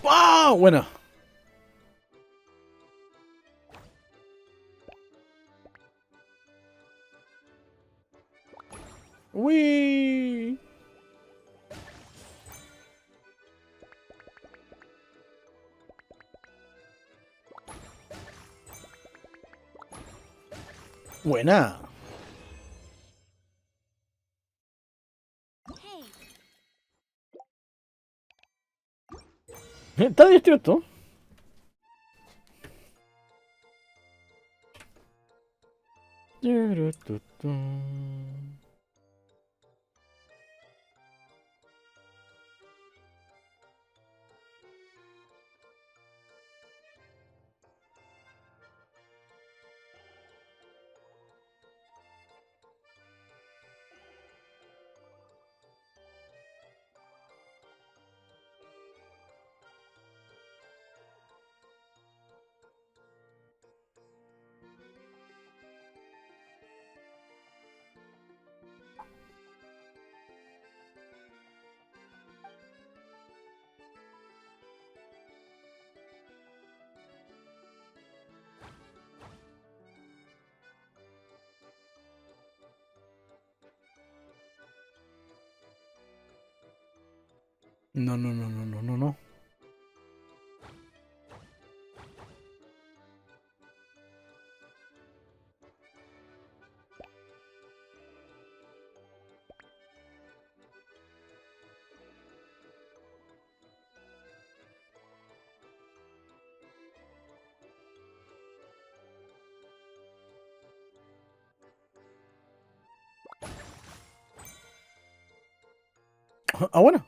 ¡Ah! Buena. Uy. Buena. Hey, Está divertido esto. No. Ah, bueno.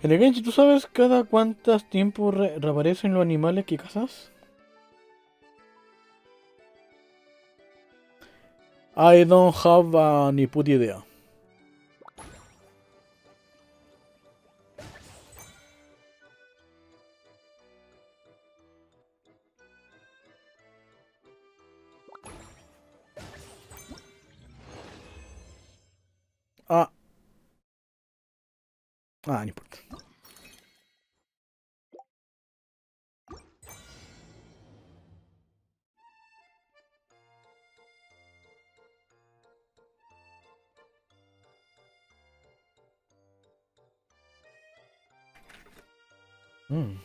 En el Genshin, ¿tú sabes cada cuántos tiempos reaparecen los animales que cazas? I don't have ni puta idea. Ah, no importa. Mm.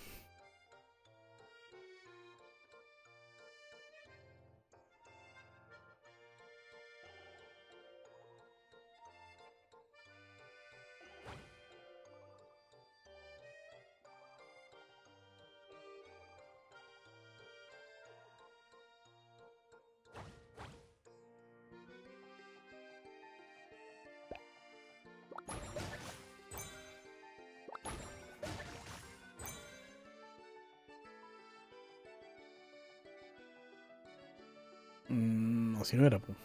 Así no era, pues.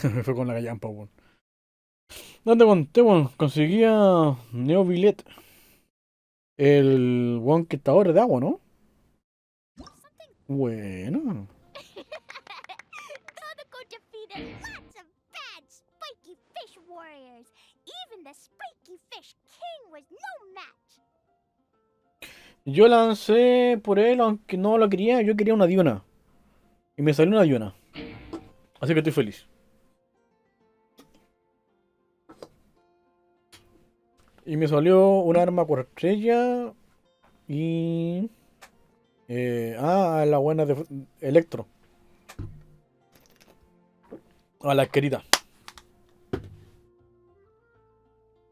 Me fue con la gallampa, weón. No te conté, weón. Conseguía Neo Billet. El weón que está ahora de agua, ¿no? Bueno. Dodoco defeated lots of bad spiky fish warriors. Even the spiky fish king was no match. Yo lancé por él, aunque no lo quería. Yo quería una Diona. Y me salió una Diona. Así que estoy feliz. Y me salió un arma 4 estrellas. Y... la buena de Electro. A la querida.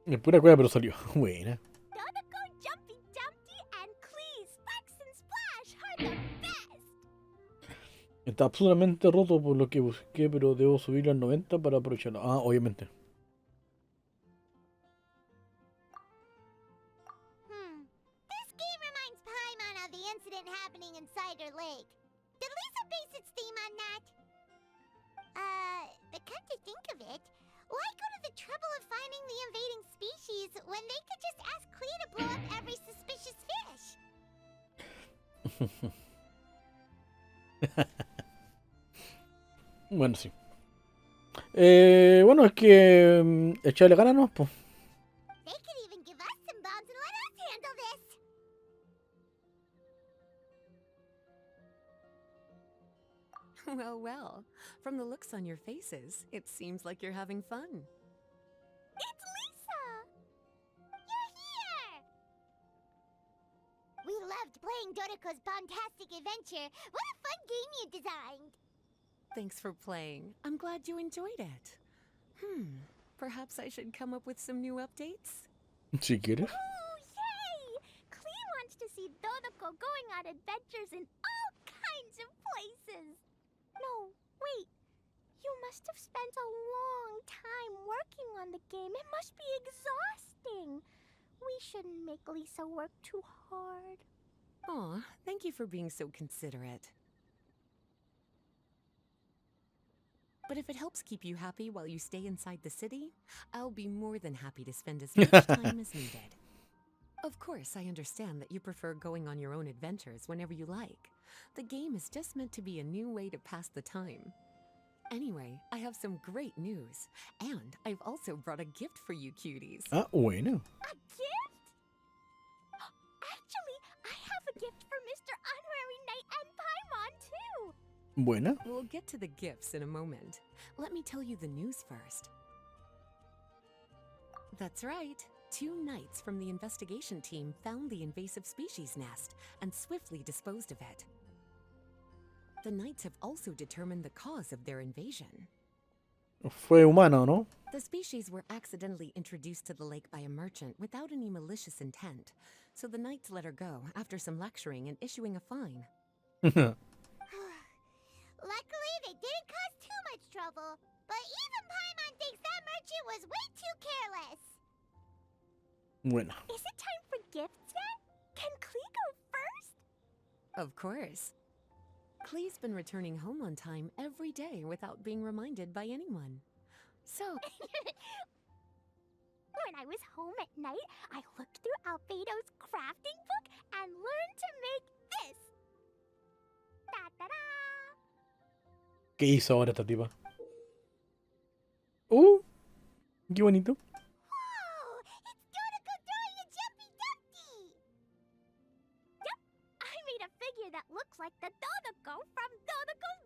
Es pura cueva, pero salió. Buena. Dodoco, Jumpy Dumpty, and Clee, Sparks and Splash are the best. Está absolutamente roto por lo que busqué, pero debo subirlo al 90 para aprovecharlo. Ah, obviamente. This game reminds Paimon of the incident happening in Cider Lake. Did Lisa base its theme on that? But come to think of it, why go to the trouble of finding the invading species when they could just ask Clee to blow up every suspicious fish? Bueno, sí. Bueno, es que echarle ganas, ¿no? Pues. They could even give us some bombs and let us handle this. Well, well. From the looks on your faces, it seems like you're having fun. It's Lisa! You're here! We loved playing Dodoco's bombastic adventure. What a fun game you designed! Thanks for playing. I'm glad you enjoyed it. Perhaps I should come up with some new updates? Si quieres. Ooh, yay! Clee wants to see Dodoco going on adventures in all kinds of places. No, wait. You must have spent a long time working on the game. It must be exhausting. We shouldn't make Lisa work too hard. Aw, thank you for being so considerate. But if it helps keep you happy while you stay inside the city, I'll be more than happy to spend as much time as needed. Of course, I understand that you prefer going on your own adventures whenever you like. The game is just meant to be a new way to pass the time. Anyway, I have some great news. And I've also brought a gift for you cuties. Ah, bueno. A gift? Actually, I have a gift for Mr. Honorary Knight and Paimon, too. Buena. We'll get to the gifts in a moment. Let me tell you the news first. That's right. 2 knights from the investigation team found the invasive species nest and swiftly disposed of it. The knights have also determined the cause of their invasion. Fue humano, ¿no? The species were accidentally introduced to the lake by a merchant without any malicious intent, so the knights let her go after some lecturing and issuing a fine. Luckily, they didn't cause too much trouble. But even Paimon thinks that merchant was way too careless. Bueno. Is it time for gifts yet? Can Clee go first? Of course. Clee's been returning home on time every day without being reminded by anyone. So, When I was home at night, I looked through Albedo's crafting book and learned to make this. Ta-da-da! ¿Qué hizo ahora esta tipa? Qué bonito. Whoa! It's Dodoco throwing a jumpy dumpty! Yep, I made a figure that looks like the Dodoco from Dodoco's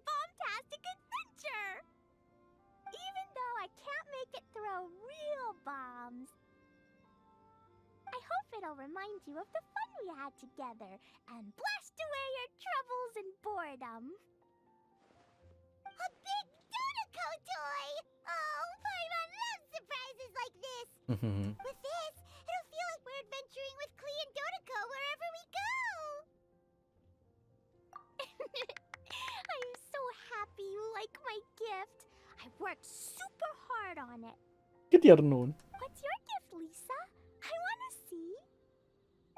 it'll remind you of the fun we had together and blast away your troubles and boredom. A big Dodoko toy! Oh, Paimon loves surprises like this! With this, it'll feel like we're adventuring with Klee and Dodoko wherever we go! I'm so happy you like my gift. I worked super hard on it. Qué tierno. What's your gift, Lisa? I want to see.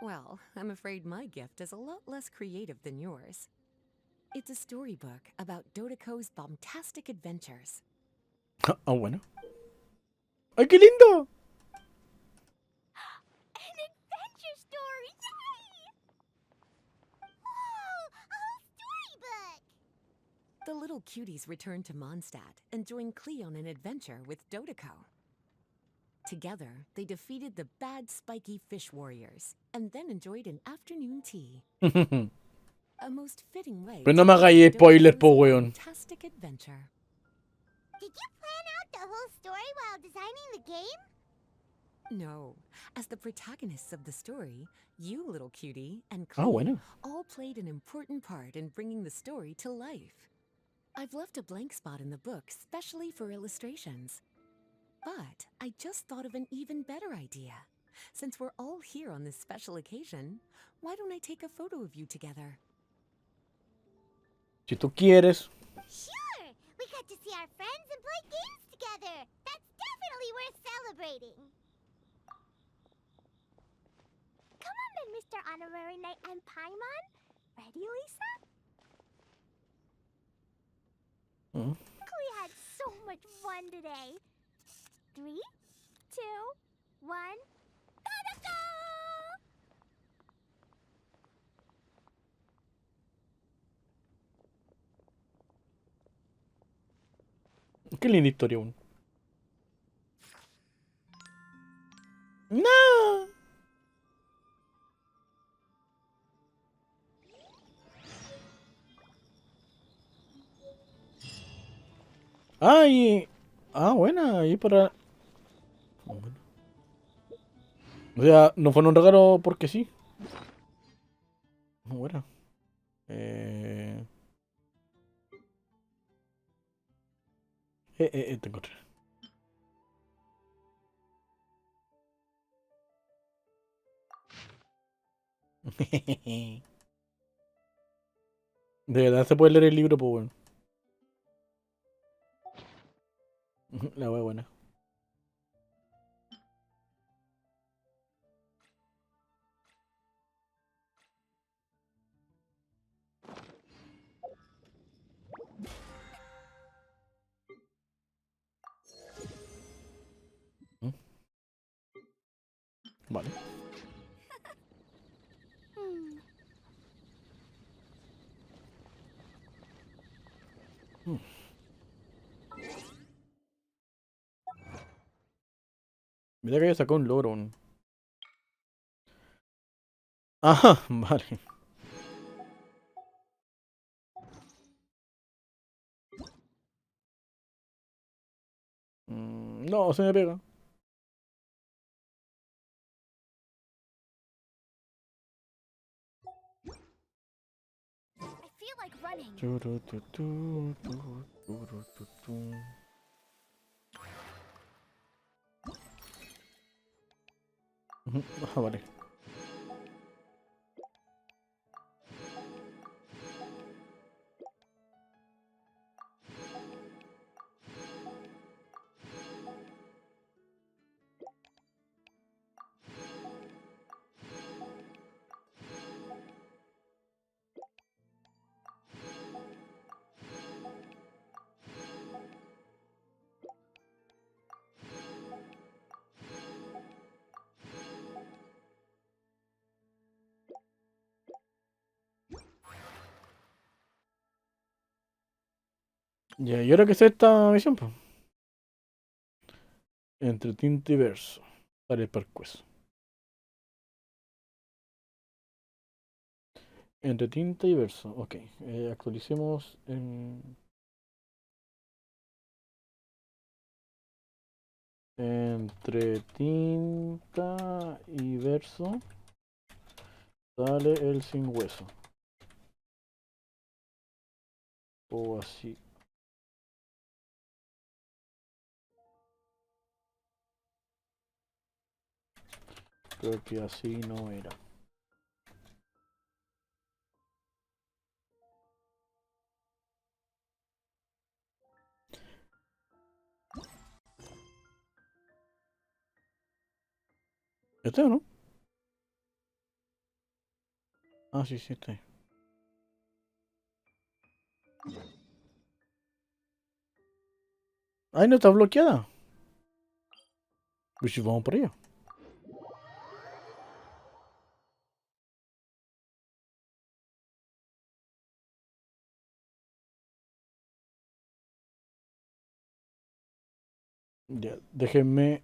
Well, I'm afraid my gift is a lot less creative than yours. It's a storybook about Dodoko's bombastic adventures. Ah, bueno. ¡Ay, qué lindo! An adventure story! Yay! Whoa! A whole storybook! The little cuties return to Mondstadt and join Klee on an adventure with Dodoko. Together, they defeated the bad spiky fish warriors and then enjoyed an afternoon tea. A most fitting way Pero no me to hagáis end spoiler, Dodoko's po, weón. fantastic adventure. Did you plan out the whole story while designing the game? No, as the protagonists of the story, you, little cutie, and Ah, Klee bueno. all played an important part in bringing the story to life. I've left a blank spot in the book specially for illustrations. But I just thought of an even better idea. Since we're all here on this special occasion, why don't I take a photo of you together? Si tú quieres. Sure! We got to see our friends and play games together! That's definitely worth celebrating! Come on then, Mr. Honorary Knight and Paimon. Ready, Lisa? Klee had so much fun today. 3, 2, 1, Dodoko! Qué linda historia, weón. No. Ay. Ah, buena. Ahí para. Oh, bueno. O sea, no fue un regalo porque sí. Bueno. Te encontré. De verdad se puede leer el libro, pues bueno. La wea buena. Vale. Mira que haya sacado un logro. Ajá, vale. No, se me pega. I feel like running. Ah, vale. Ya, ¿y ahora qué es esta misión, pues? Entre tinta y verso. Para el percueso. Entre tinta y verso. Ok. Actualicemos en. Entre tinta y verso sale el sin hueso. O así. Creo que así no era. ¿Este o no? Ah, sí, sí, este. Ay, no está bloqueada. Pues sí, vamos por ella. Ya, déjenme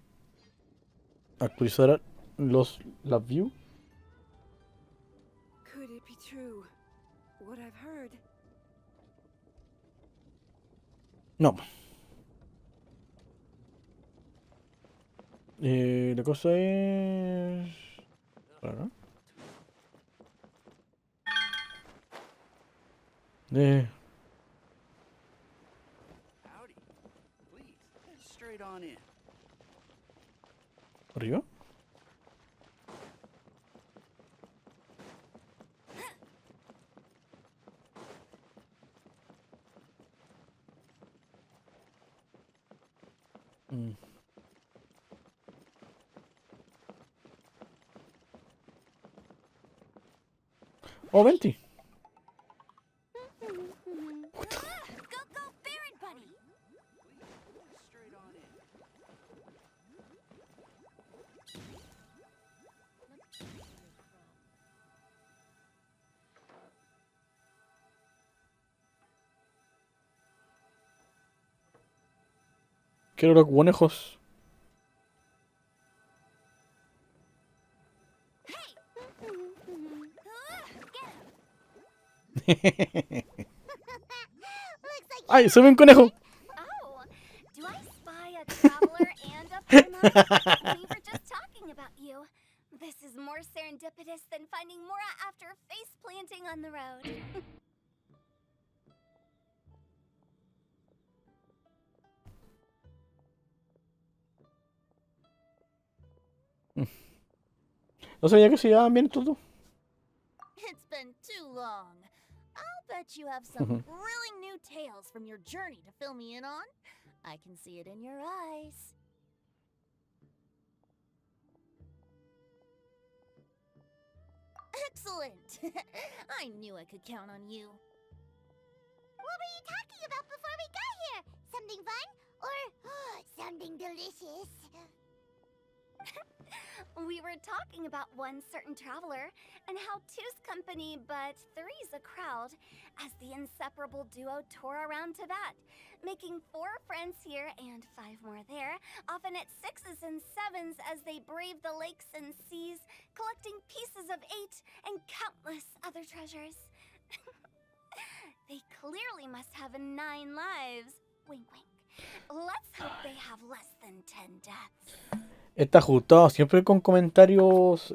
actualizar las views. Could it be true? What I've heard. No. La cosa es... Claro. Howdy. Please, head straight on in. ¿Arriba? Mm. Oh, 20. Go, Baron Bunny! Please, head straight on in. Quiero los conejos. Looks like ¡Ay, se ve un conejo! Oh, do I spy a traveler and a Paimon? We were just talking about you. This is more serendipitous than finding Mora after face planting on the road. No sabía que se llevaban bien estos dos. It's been too long. I'll bet you have some thrilling new tales from your journey to fill me in on. I can see it in your eyes. Excellent! I knew I could count on you. What were you talking about before we got here? Something fun? Or something delicious? We were talking about one certain traveler and how two's company but three's a crowd as the inseparable duo tour around Tibet, making 4 friends here and 5 more there, often at 6s and 7s as they brave the lakes and seas, collecting pieces of 8 and countless other treasures. They clearly must have 9 lives. Wink, wink. Let's hope they have less than 10 deaths. Está ajustado siempre con comentarios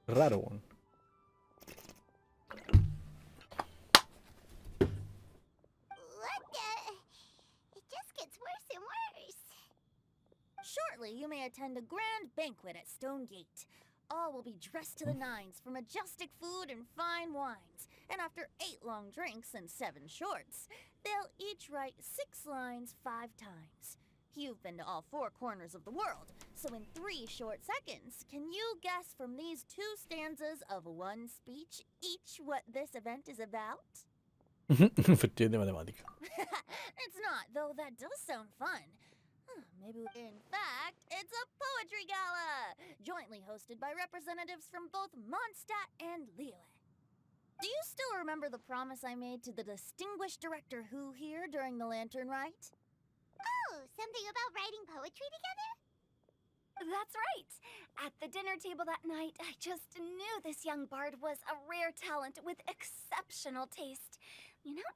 raros. Weón. It just gets worse and worse. Shortly, you may attend a grand banquet at Stonegate. All will be dressed to the nines for majestic food and fine wines. And after 8 long drinks and 7 shorts, they'll each write 6 lines 5 times. You've been to all 4 corners of the world, so in 3 short seconds, can you guess from these 2 stanzas of one speech each what this event is about? Efectivamente de matemática. It's not, though that does sound fun. Maybe, in fact, it's a poetry gala, jointly hosted by representatives from both Mondstadt and Liyue. Do you still remember the promise I made to the distinguished Director Who here during the Lantern Rite? Oh, something about writing poetry together? That's right. At the dinner table that night, I just knew this young bard was a rare talent with exceptional taste. You know,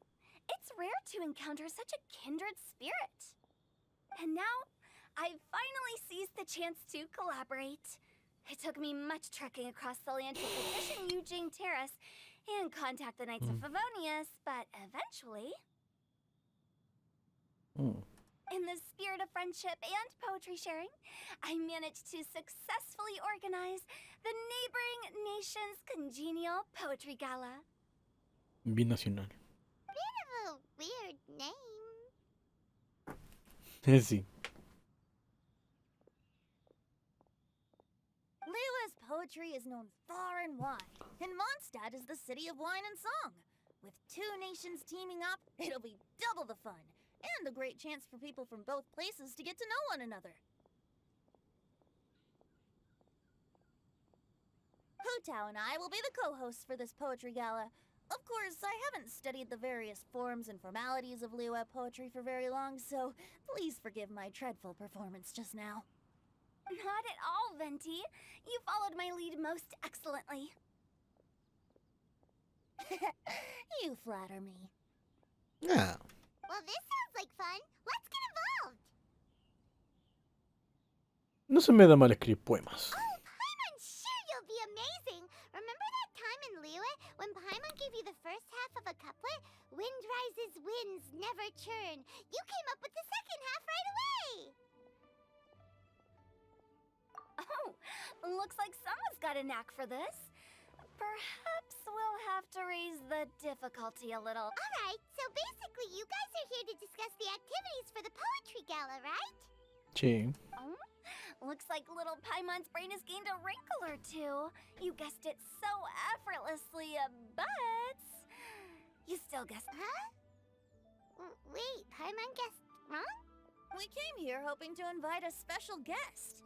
it's rare to encounter such a kindred spirit. And now, I finally seized the chance to collaborate. It took me much trekking across the land to petition Eugene Terrace and contact the Knights of Favonius, but eventually, in the spirit of friendship and poetry sharing, I managed to successfully organize the neighboring nation's congenial poetry gala. Binacional. Bit of a weird name. Sí. Liyue's poetry is known far and wide, and Mondstadt is the city of wine and song. With two nations teaming up, it'll be double the fun, and a great chance for people from both places to get to know one another. Hu-Tao and I will be the co-hosts for this poetry gala. Of course, I haven't studied the various forms and formalities of Liyue poetry for very long, so please forgive my dreadful performance just now. Not at all, Venti. You followed my lead most excellently. You flatter me. Ah. Well, this sounds like fun. Let's get involved. No se me da mal escribir poemas. Oh, Paimon, sure you'll be amazing. Remember that time in Liyue when Paimon gave you the first half of a couplet? Wind rises, winds never churn. You came up with the second half right away. Oh, looks like someone's got a knack for this. Perhaps we'll have to raise the difficulty a little. All right, so basically you guys are here to discuss the activities for the poetry gala, right? Sí. Oh, looks like little Paimon's brain has gained a wrinkle or two. You guessed it so effortlessly, but you still guessed. Huh? Wait, Paimon guessed wrong? We came here hoping to invite a special guest.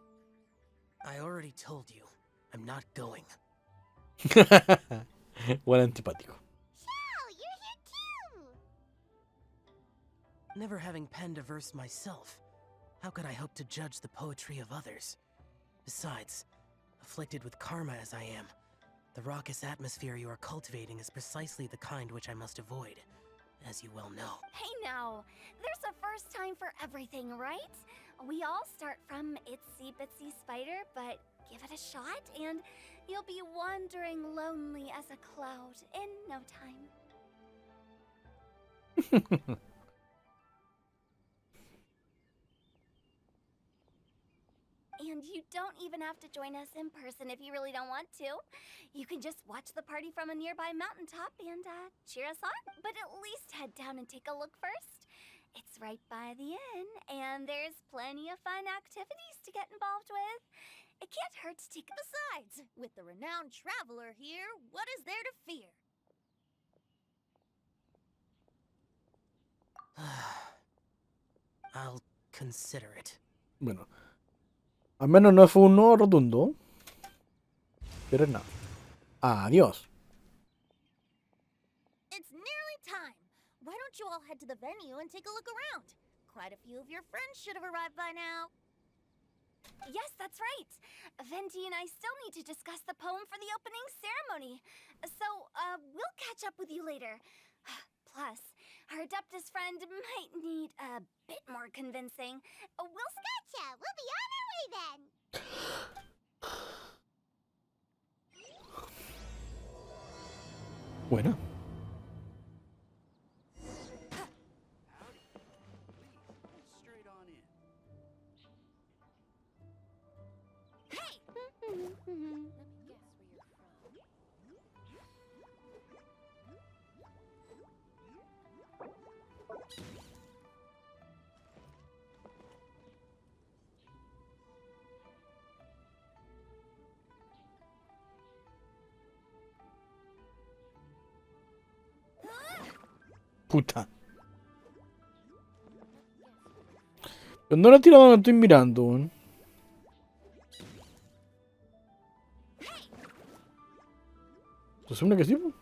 I already told you, I'm not going. Buen antipático. Xiao, you're here too! Never having penned a verse myself, how could I hope to judge the poetry of others? Besides, afflicted with karma as I am, the raucous atmosphere you are cultivating is precisely the kind which I must avoid, as you well know. Hey now, there's a first time for everything, right? We all start from itsy bitsy spider, but give it a shot and you'll be wandering lonely as a cloud in no time. And you don't even have to join us in person if you really don't want to. You can just watch the party from a nearby mountaintop and cheer us on. But at least head down and take a look first. It's right by the inn, and there's plenty of fun activities to get involved with. It can't hurt to take... Besides, with the renowned traveler here, what is there to fear? I'll consider it. Bueno. Al menos no fue un no rotundo. Pero es nada. Adiós. It's nearly time. Why don't you all head to the venue and take a look around? Quite a few of your friends should have arrived by now. Yes, that's right. Venti and I still need to discuss the poem for the opening ceremony. So, we'll catch up with you later. Plus, our Adeptus friend might need a bit more convincing. We'll gotcha. We'll be on our way then. Bueno. Howdy. Please, head straight on in. Hey! Let me guess where you're from. Puta. Pero no la he tirado donde estoy mirando, weón. ¿Se supone que sí, po?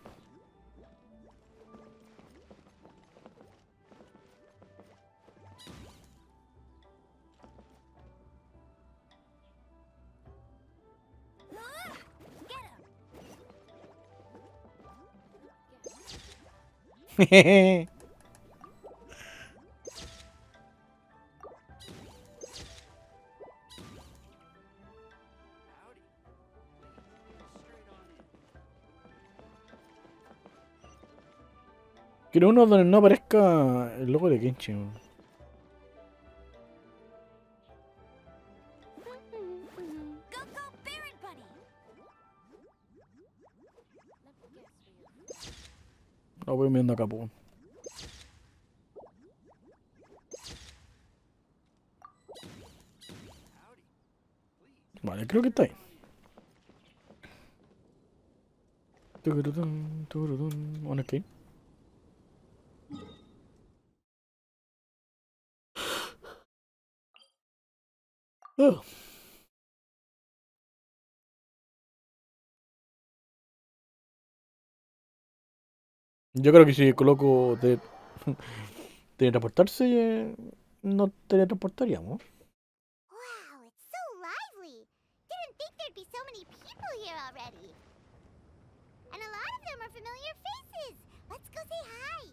Quiero uno donde no aparezca el logo de Genshin. Weón. Go, go, Baron Buddy! No voy mirando acá, po. Weón. Vale, creo que está ahí. Tururún, tururún. ¿Dónde es que hay? Ah. Yo creo que si coloco de teletransportarse, no teletransportaríamos. Wow, it's so lively! Didn't think there'd be so many people here already. And a lot of them are familiar faces. Let's go say hi.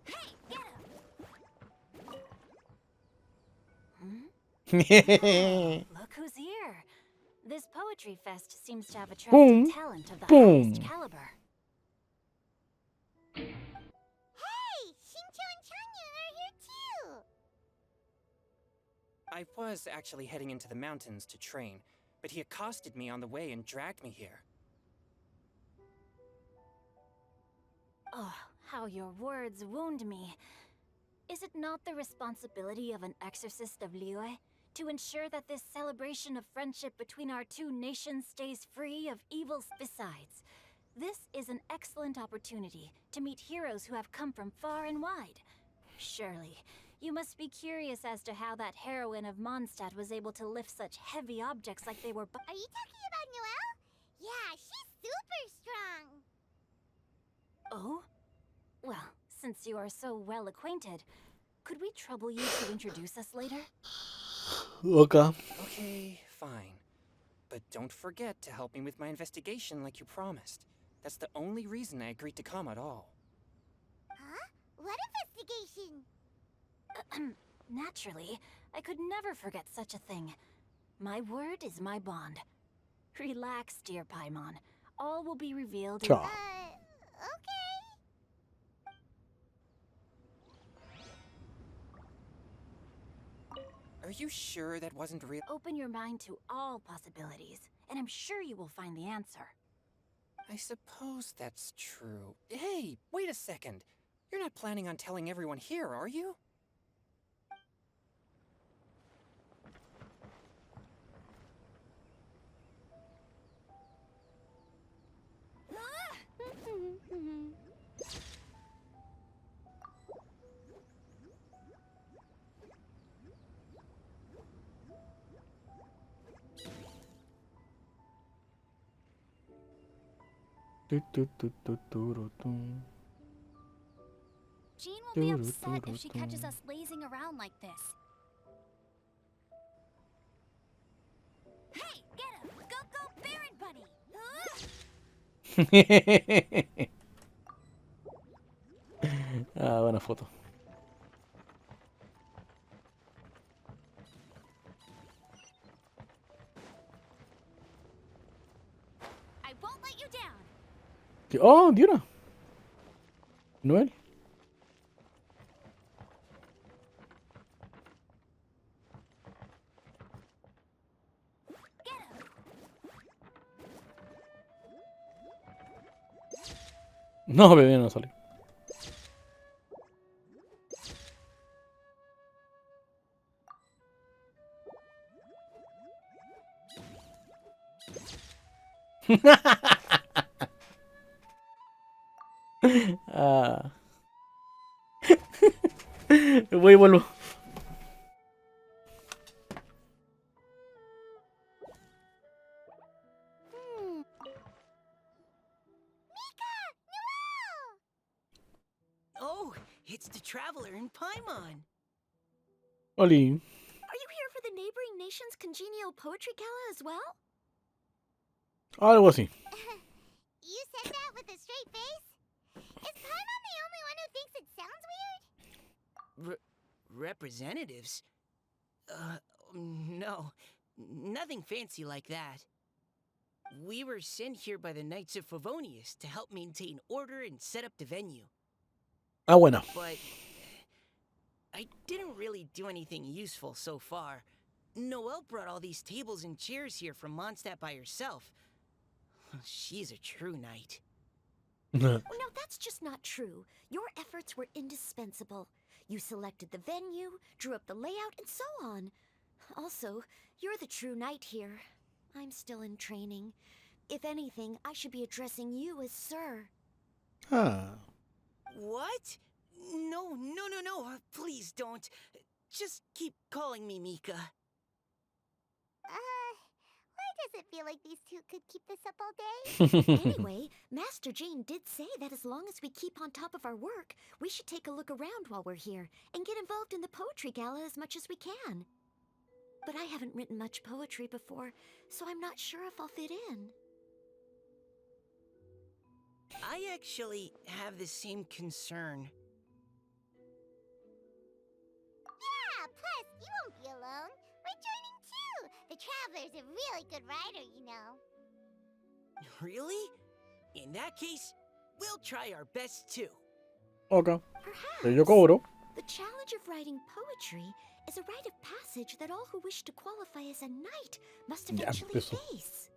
Hey, get him! Look who's here. This poetry fest seems to have attracted Boom. talent of the Boom. highest caliber. Hey, Shincho and Chanya are here too. I was actually heading into the mountains to train, but he accosted me on the way and dragged me here. Oh, how your words wound me. Is it not the responsibility of an exorcist of Liyue to ensure that this celebration of friendship between our two nations stays free of evils? Besides, this is an excellent opportunity to meet heroes who have come from far and wide. Surely, you must be curious as to how that heroine of Mondstadt was able to lift such heavy objects like they were Are you talking about Noelle? Yeah, she's super strong. Oh? Well, since you are so well acquainted, could we trouble you to introduce us later? Okay. Okay, fine. But don't forget to help me with my investigation like you promised. That's the only reason I agreed to come at all. Huh? What investigation? Naturally, I could never forget such a thing. My word is my bond. Relax, dear Paimon. All will be revealed in... Cha. Okay. Are you sure that wasn't real? Open your mind to all possibilities, and I'm sure you will find the answer. I suppose that's true. Hey, wait a second. You're not planning on telling everyone here, are you? Tu, tu, tu, tu, turu, tum. Jean will be upset if she catches us lazing around like this. Hey, get him! Go, go, Baron Buddy! Ah, buena foto. I won't let you down. Oh, Diana. Noel. Get him! No, bebé, no sale. Ah. Voy y vuelvo. Mika! Noelle! Oh, it's the traveler in Paimon. Oli. Are you here for the neighboring nation's congenial poetry gala as well? Algo así. You said that with a straight face? Is Paimon the only one who thinks it sounds weird? Representatives? No. Nothing fancy like that. We were sent here by the Knights of Favonius to help maintain order and set up the venue. Ah, bueno. But I didn't really do anything useful so far. Noelle brought all these tables and chairs here from Mondstadt by herself. She's a true knight. Oh, no, that's just not true. Your efforts were indispensable. You selected the venue, drew up the layout, and so on. Also, you're the true knight here. I'm still in training. If anything, I should be addressing you as sir. Ah. What? No. Please don't. Just keep calling me Mika. Why does it feel like these two could keep this up all day? Anyway, Master Jane did say that as long as we keep on top of our work, we should take a look around while we're here and get involved in the poetry gala as much as we can. But I haven't written much poetry before, so I'm not sure if I'll fit in. I actually have the same concern. Yeah, plus, you won't be alone. We're joining too. The Traveler's a really good writer, you know. Really? In that case, we'll try our best too. Ok. Perhaps. Yo cobro. The challenge of writing poetry is a rite of passage that all who wish to qualify as a knight must Ya eventually empezó. face.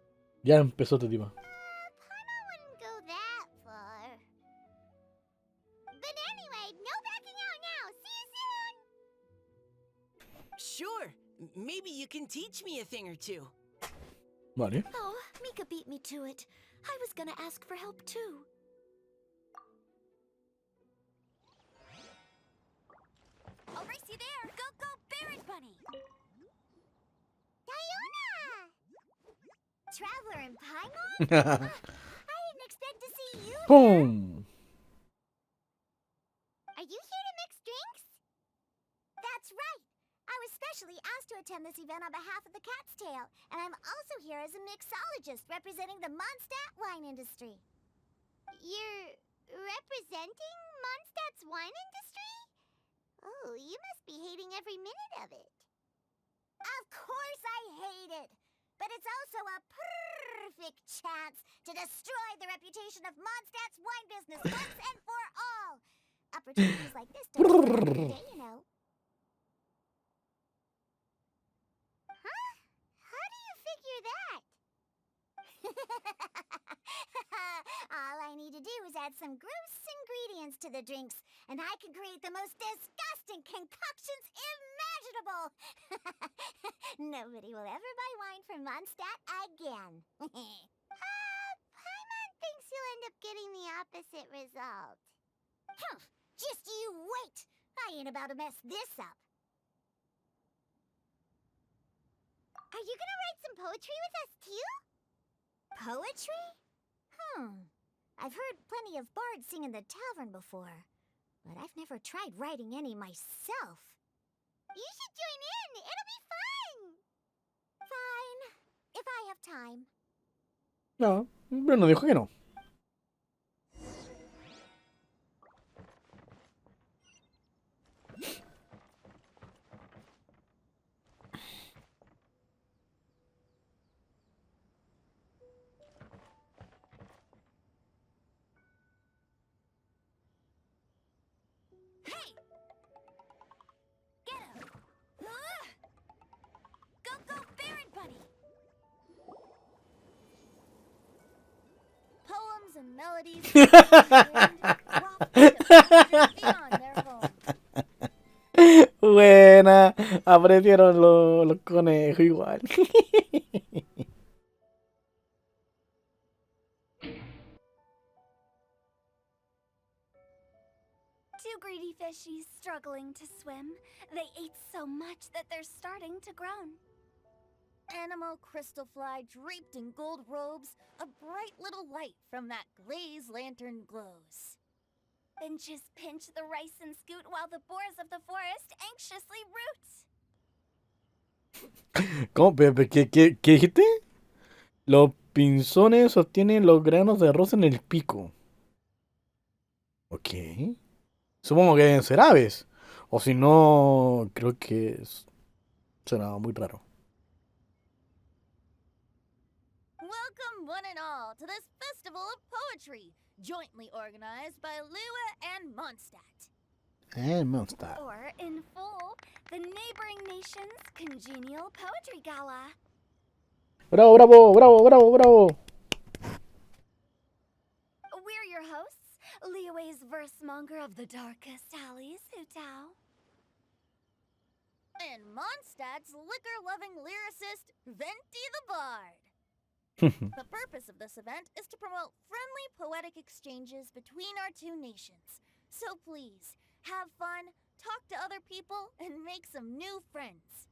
Ya empezó este tema. Paimon wouldn't go that far. But anyway, no backing out now. See you soon. Sure, maybe you can teach me a thing or two. Vale. Oh, Mika beat me to it. I was gonna ask for help too. I'll race you there. Go, Baron Bunny. Diona! Traveler and Paimon? I didn't expect to see you. Boom. Are you here to mix drinks? That's right. I was specially asked to attend this event on behalf of the Cat's Tail, and I'm also here as a mixologist representing the Mondstadt wine industry. You're representing Mondstadt's wine industry? Oh, you must be hating every minute of it. Of course I hate it! But it's also a perfect chance to destroy the reputation of Mondstadt's wine business once and for all! Opportunities like this don't happen every day, you know. Huh? How do you figure that? All I need to do is add some gross ingredients to the drinks, and I can create the most disgusting concoctions imaginable! Nobody will ever buy wine from Mondstadt again. Paimon thinks you'll end up getting the opposite result. Humph! Just you wait! I ain't about to mess this up. Are you gonna write some poetry with us too? Poetry? I've heard plenty of bards sing in the tavern before, but I've never tried writing any myself. You should join in! It'll be fun! Fine, if I have time. No, pero no dijo que no. Hey! Get him! Go, Baron Bunny! Poems and melodies beyond their home. Buena. Aparecieron los conejos igual. Two greedy fishies struggling to swim. They ate so much that they're starting to groan. Animal crystal fly draped in gold robes, a bright little light from that glazed lantern glows. Benches pinch the rice and scoot while the boars of the forest anxiously root. ¿Cómo? ¿Qué dijiste? Los pinzones sostienen los granos de arroz en el pico. Ok. Supongo que deben ser aves. O si no, creo que suena muy raro. one and all, to this festival of poetry, jointly organized by Lua and Mondstadt. Monster. Or, in full, the neighboring nation's congenial poetry gala. Bravo, bravo, bravo, bravo, bravo. We're your hosts, Liyue's verse-monger of the darkest alleys, Hutao. And Mondstadt's liquor-loving lyricist, Venti the Bard. The purpose of this event is to promote friendly poetic exchanges between our two nations. So please, have fun, talk to other people, and make some new friends.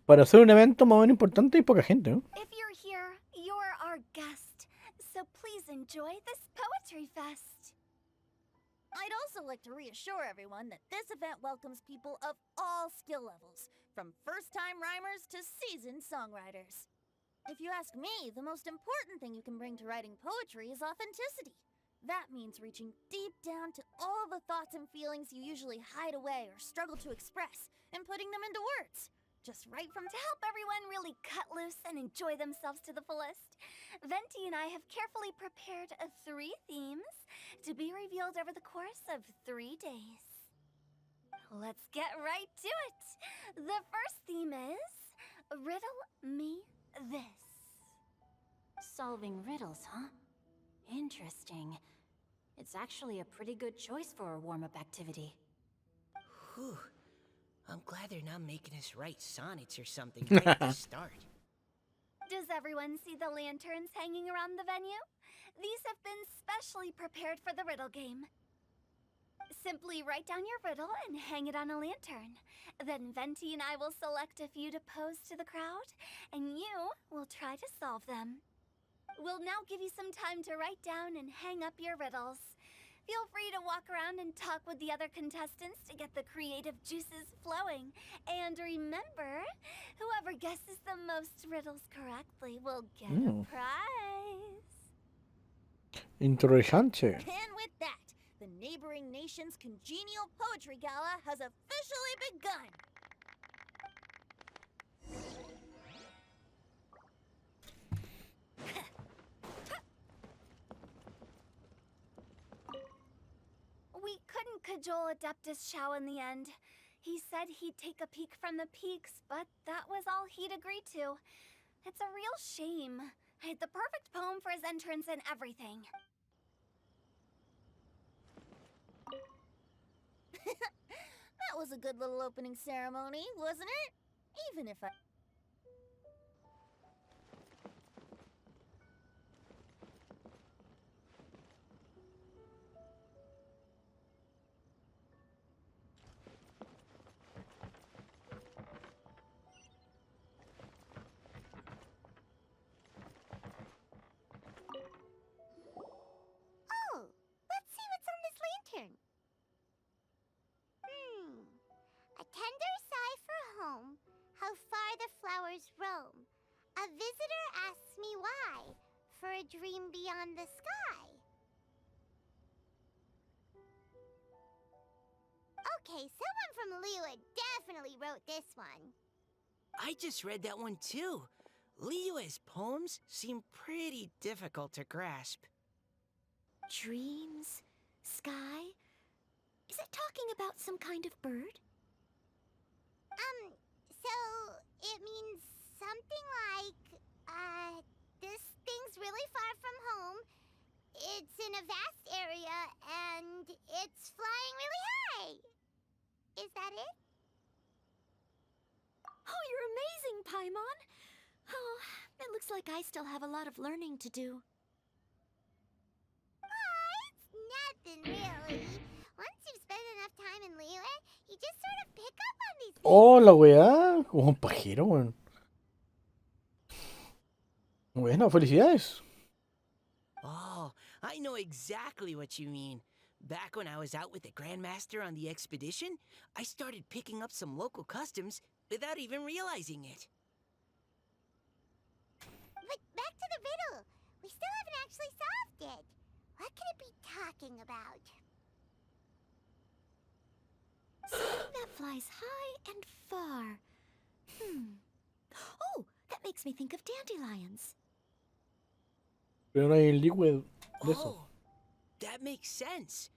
Para hacer un evento más o menos importante hay poca gente, ¿no? If you're here, you're our guest. So please enjoy this poetry fest. I'd also like to reassure everyone that this event welcomes people of all skill levels, from first-time rhymers to seasoned songwriters. If you ask me, the most important thing you can bring to writing poetry is authenticity. That means reaching deep down to all the thoughts and feelings you usually hide away or struggle to express, and putting them into words. Just right from To help everyone really cut loose and enjoy themselves to the fullest, Venti and I have carefully prepared 3 themes to be revealed over the course of 3 days. Let's get right to it. The first theme is Riddle Me This. Solving riddles, huh? Interesting. It's actually a pretty good choice for a warm-up activity. Whew. I'm glad they're not making us write sonnets or something right at the start. Does everyone see the lanterns hanging around the venue? These have been specially prepared for the riddle game. Simply write down your riddle and hang it on a lantern. Then Venti and I will select a few to pose to the crowd, and you will try to solve them. We'll now give you some time to write down and hang up your riddles. Feel free to walk around and talk with the other contestants to get the creative juices flowing. And remember, whoever guesses the most riddles correctly will get a prize. Interesante. And with that, the neighboring nation's congenial poetry gala has officially begun. We couldn't cajole Adeptus Shao in the end. He said he'd take a peek from the peaks, but that was all he'd agree to. It's a real shame. I had the perfect poem for his entrance and everything. That was a good little opening ceremony, wasn't it? Even if I... Oh, let's see what's on this lantern. A tender sigh for home, how far the flowers roam. A visitor asks me why, for a dream beyond the sky. Okay, someone from Liyue definitely wrote this one. I just read that one too. Liyue's poems seem pretty difficult to grasp. Dreams? Sky? Is it talking about some kind of bird? So it means something like, this thing's really far from home. It's in a vast area, and it's flying really high. Is that it? Oh, you're amazing, Paimon! Oh, it looks like I still have a lot of learning to do. It's nothing really. Once you've spent enough time in Liyue, you just sort of pick up on these things. Oh, la weá. Como un pajero, weón. Bueno, felicidades. Oh, I know exactly what you mean. Back when I was out with the Grandmaster on the expedition, I started picking up some local customs without even realizing it. But back to the riddle. We still haven't actually solved it. What could it be talking about? Something that flies high and far. Oh, makes me think of dandelions. Pero no hay Liyue de eso. Oh, that makes sense.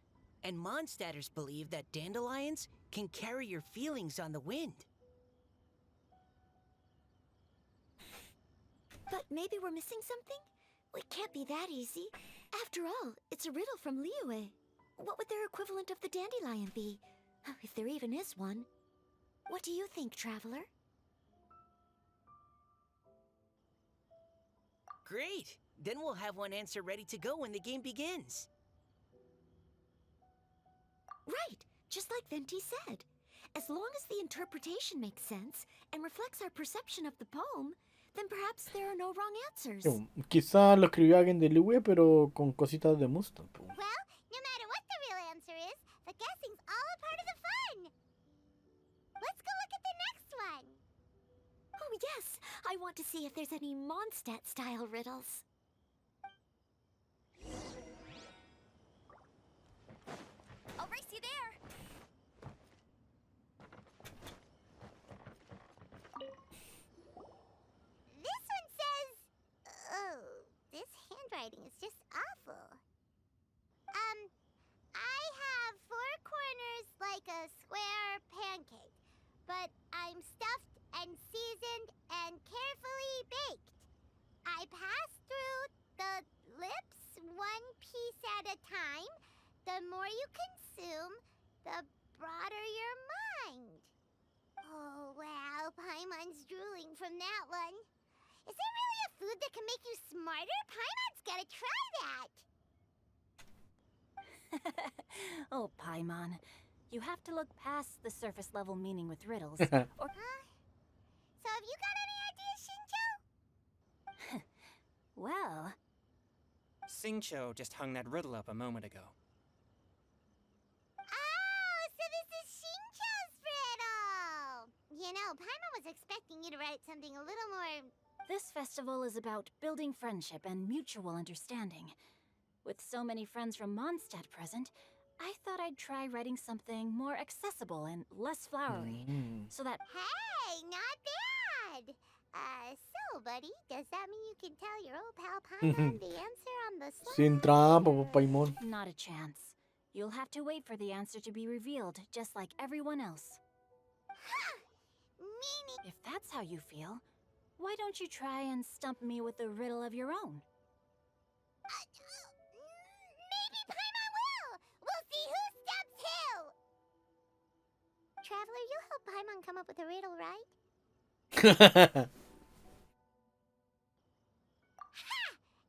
And Mondstadters believe that dandelions can carry your feelings on the wind. But maybe we're missing something? It can't be that easy. After all, it's a riddle from Liyue. What would their equivalent of the dandelion be? If there even is one. What do you think, Traveler? Great! Then we'll have one answer ready to go when the game begins. Right, just like Venti said. As long as the interpretation makes sense and reflects our perception of the poem, then perhaps there are no wrong answers. Quizá lo escribió alguien de Liyue, pero con cositas de Mustang. Well, no matter what the real answer is, the guessing's all a part of the fun. Let's go look at the next one. Oh yes, I want to see if there's any Mondstadt-style riddles. I'll race you there. This one says... Oh, this handwriting is just awful. I have 4 corners like a square pancake, but I'm stuffed and seasoned and carefully baked. I pass through the lips 1 piece at a time. The more you consume, the broader your mind. Oh, wow, Paimon's drooling from that one. Is there really a food that can make you smarter? Paimon's gotta try that! Oh, Paimon. You have to look past the surface level meaning with riddles. Huh? So have you got any ideas, Shinjo? Well, Xingqiu just hung that riddle up a moment ago. Oh, so this is Shinjo's riddle! You know, Paimon was expecting you to write something a little more... this festival is about building friendship and mutual understanding. With so many friends from Mondstadt present, I thought I'd try writing something more accessible and less flowery, so that... Hey, not bad! So, buddy, does that mean you can tell your old pal Paimon the answer on the slide? Sin trampa, pues, Paimon. Not a chance. You'll have to wait for the answer to be revealed, just like everyone else. Meaning... If that's how you feel, why don't you try and stump me with a riddle of your own? maybe Paimon will! We'll see who stumps who! Traveler, you help Paimon come up with a riddle, right? Ha!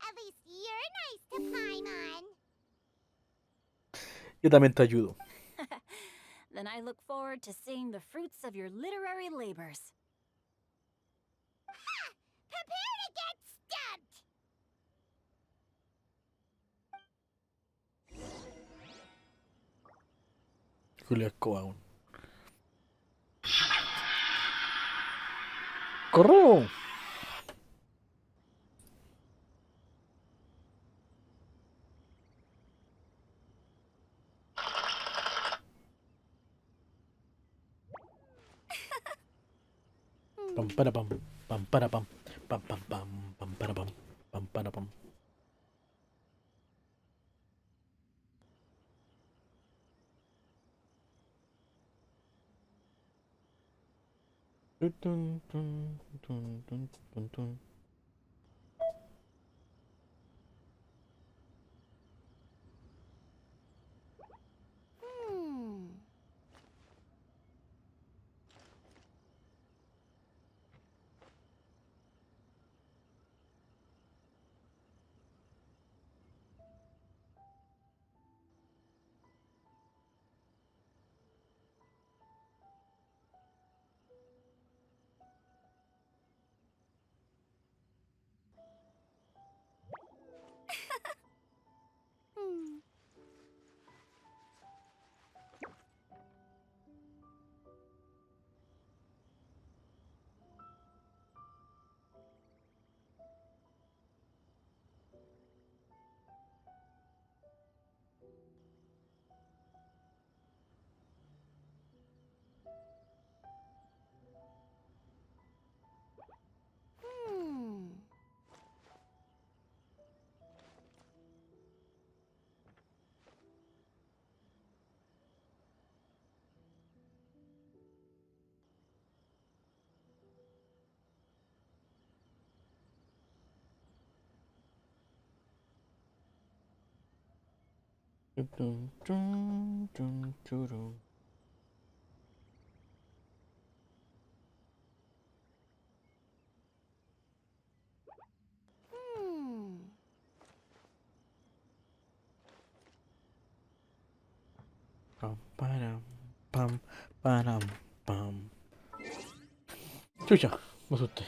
At least you're nice to Paimon. Yo también te ayudo. Then I look forward to seeing the fruits of your literary labors. Ha! Prepare to get stumped! Julio Escobar. Correo. Pam para pam para pam pam pam pam para pam para pam. Dun, dun, dun, dun, dun, dun. Pam, param, pam, param, pam. Chucha, me asusté.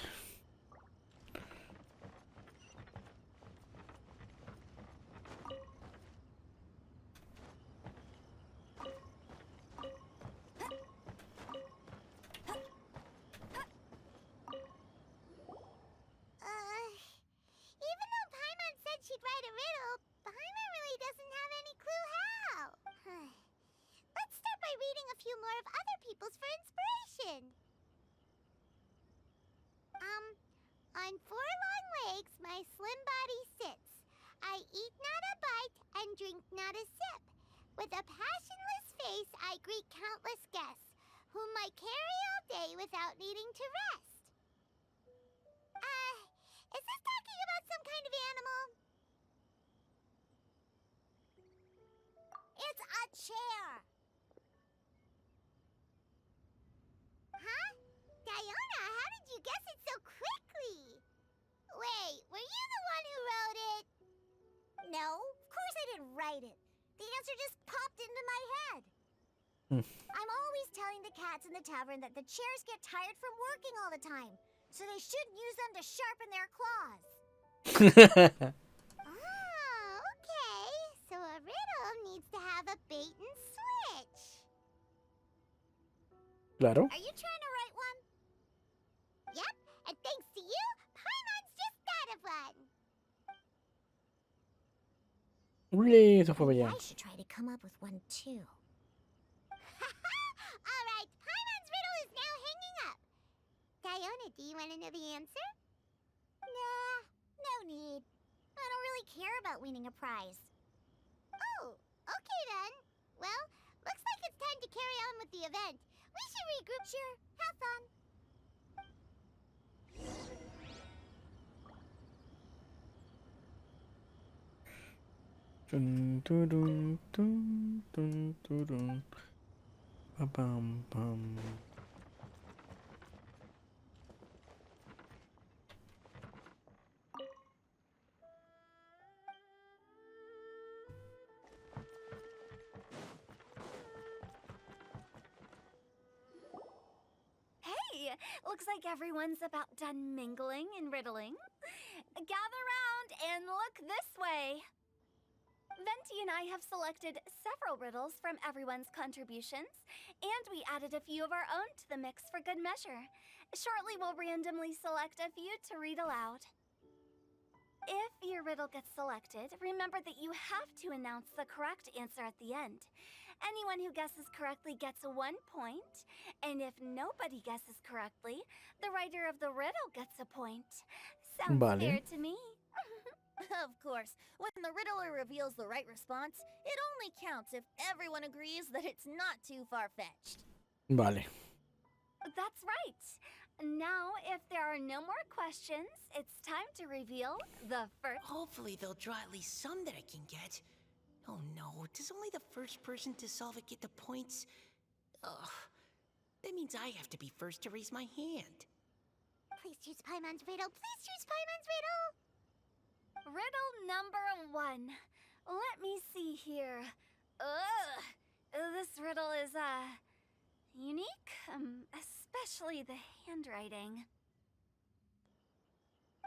Even though Paimon said she'd write a riddle, Paimon really doesn't have any clue how. Let's start by reading a few more of other people's for inspiration. On four long legs, my slim body sits. I eat not a bite and drink not a sip. With a passionless face, I greet countless guests, whom I carry all day without needing to rest. Is this talking about some kind of animal? It's a chair. Huh? Diona, how did you guess it so quickly? Wait, were you the one who wrote it? No, of course I didn't write it. The answer just popped into my head. I'm always telling the cats in the tavern that the chairs get tired from working all the time, so they shouldn't use them to sharpen their claws. Oh, okay. So a riddle needs to have a bait and switch. Claro. Are you trying to write one? Yep, and thanks to you, Paimon's just thought of one. Se fue para allá. I should try to come up with one too. All right, Paimon's riddle is now hanging up. Diona, do you want to know the answer? Nah, no need. I don't really care about winning a prize. Oh, okay then. Well, looks like it's time to carry on with the event. We should regroup. Sure, have fun. Dun, dun, dun, dun, dun, dun, dun. Pam, pam, pam. Hey, looks like everyone's about done mingling and riddling. Gather round and look this way. Venti and I have selected several riddles from everyone's contributions, and we added a few of our own to the mix for good measure. Shortly, we'll randomly select a few to read aloud. If your riddle gets selected, remember that you have to announce the correct answer at the end. Anyone who guesses correctly gets 1 point, and if nobody guesses correctly, the writer of the riddle gets a point. Sounds fair to me. Of course, when the riddler reveals the right response, it only counts if everyone agrees that it's not too far-fetched. Vale. That's right. Now, if there are no more questions, it's time to reveal the first... Hopefully they'll draw at least some that I can get. Oh no, does only the first person to solve it get the points? Ugh. That means I have to be first to raise my hand. Please choose Paimon's riddle. Please choose Paimon's riddle. Riddle number 1. Let me see here. This riddle is, unique, especially the handwriting.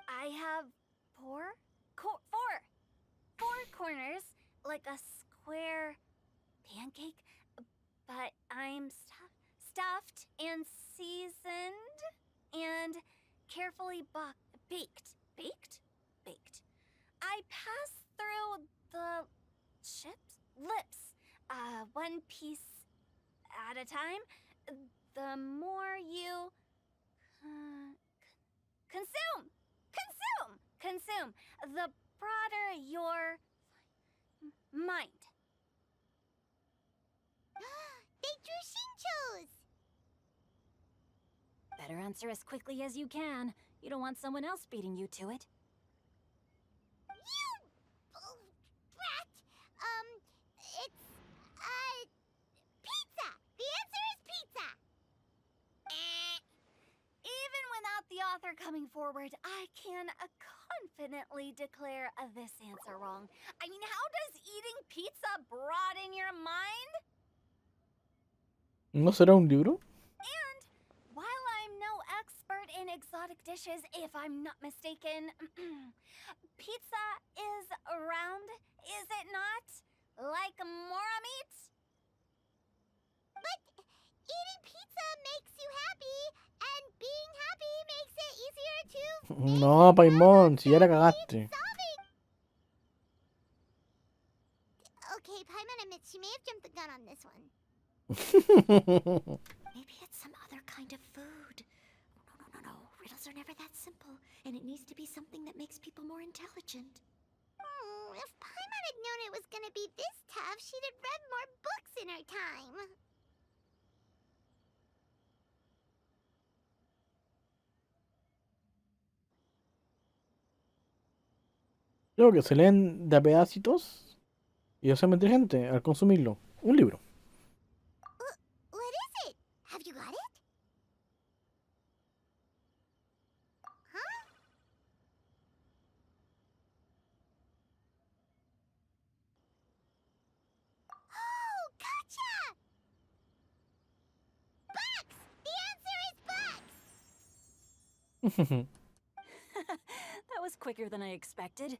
I have four corners, like a square pancake, but I'm stuffed and seasoned and carefully baked. I pass through the lips, one piece at a time. The more you consume, the broader your mind. They drew Shinchos! Better answer as quickly as you can. You don't want someone else beating you to it. You brat! author coming forward, I can confidently declare this answer wrong. I mean, how does eating pizza broaden your mind? ¿No será un libro? And while I'm no expert in exotic dishes, if I'm not mistaken, pizza is round, is it not? Like mora meat? But eating pizza makes you happy, and being happy makes it easier to No, Paimon, si ya la cagaste. solving. Okay, Paimon admits she may have jumped the gun on this one. Maybe it's some other kind of food. No. Riddles are never that simple, and it needs to be something that makes people more intelligent. If Paimon had known it was gonna be this tough, she'd have read more books in her time. Creo que se leen de a pedacitos y hacen inteligente al consumirlo. Un libro. What is it? Have you got it? Huh? Oh, gotcha! Books! The answer is books! That was quicker than I expected.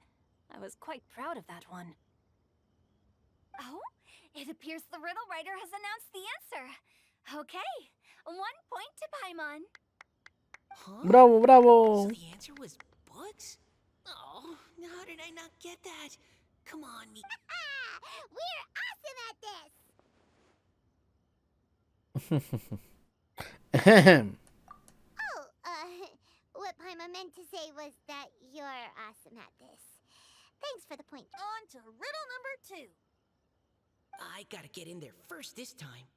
I was quite proud of that one. Oh, it appears the riddle writer has announced the answer. Okay, 1 point to Paimon. Huh? Bravo, bravo. So the answer was books? Oh, how did I not get that? Come on, me. We're awesome at this! Ahem. Oh, what Paimon meant to say was that you're awesome at this. Thanks for the point. On to riddle number 2. I gotta get in there first this time.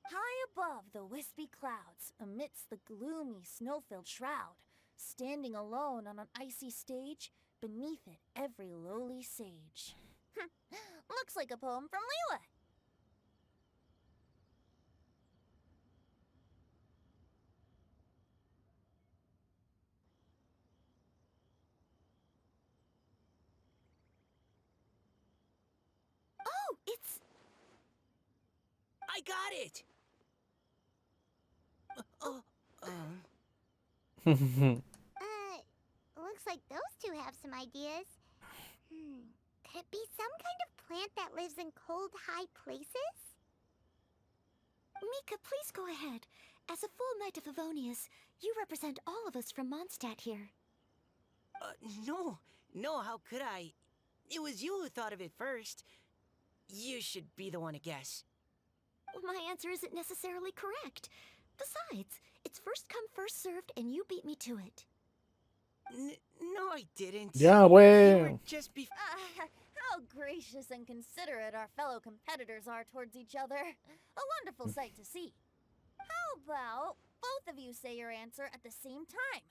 High above the wispy clouds, amidst the gloomy snow-filled shroud, standing alone on an icy stage, beneath it every lowly sage. Looks like a poem from Leela. Oh, it's... I got it! Looks like those two have some ideas. Could it be some kind of plant that lives in cold, high places? Mika, please go ahead. As a full Knight of Favonius, you represent all of us from Mondstadt here. No, how could I? It was you who thought of it first. You should be the one to guess. Well, my answer isn't necessarily correct. Besides, it's first come, first served, and you beat me to it. No, I didn't. Ya, You bueno. were just How gracious and considerate our fellow competitors are towards each other. A wonderful sight to see. How about both of you say your answer at the same time?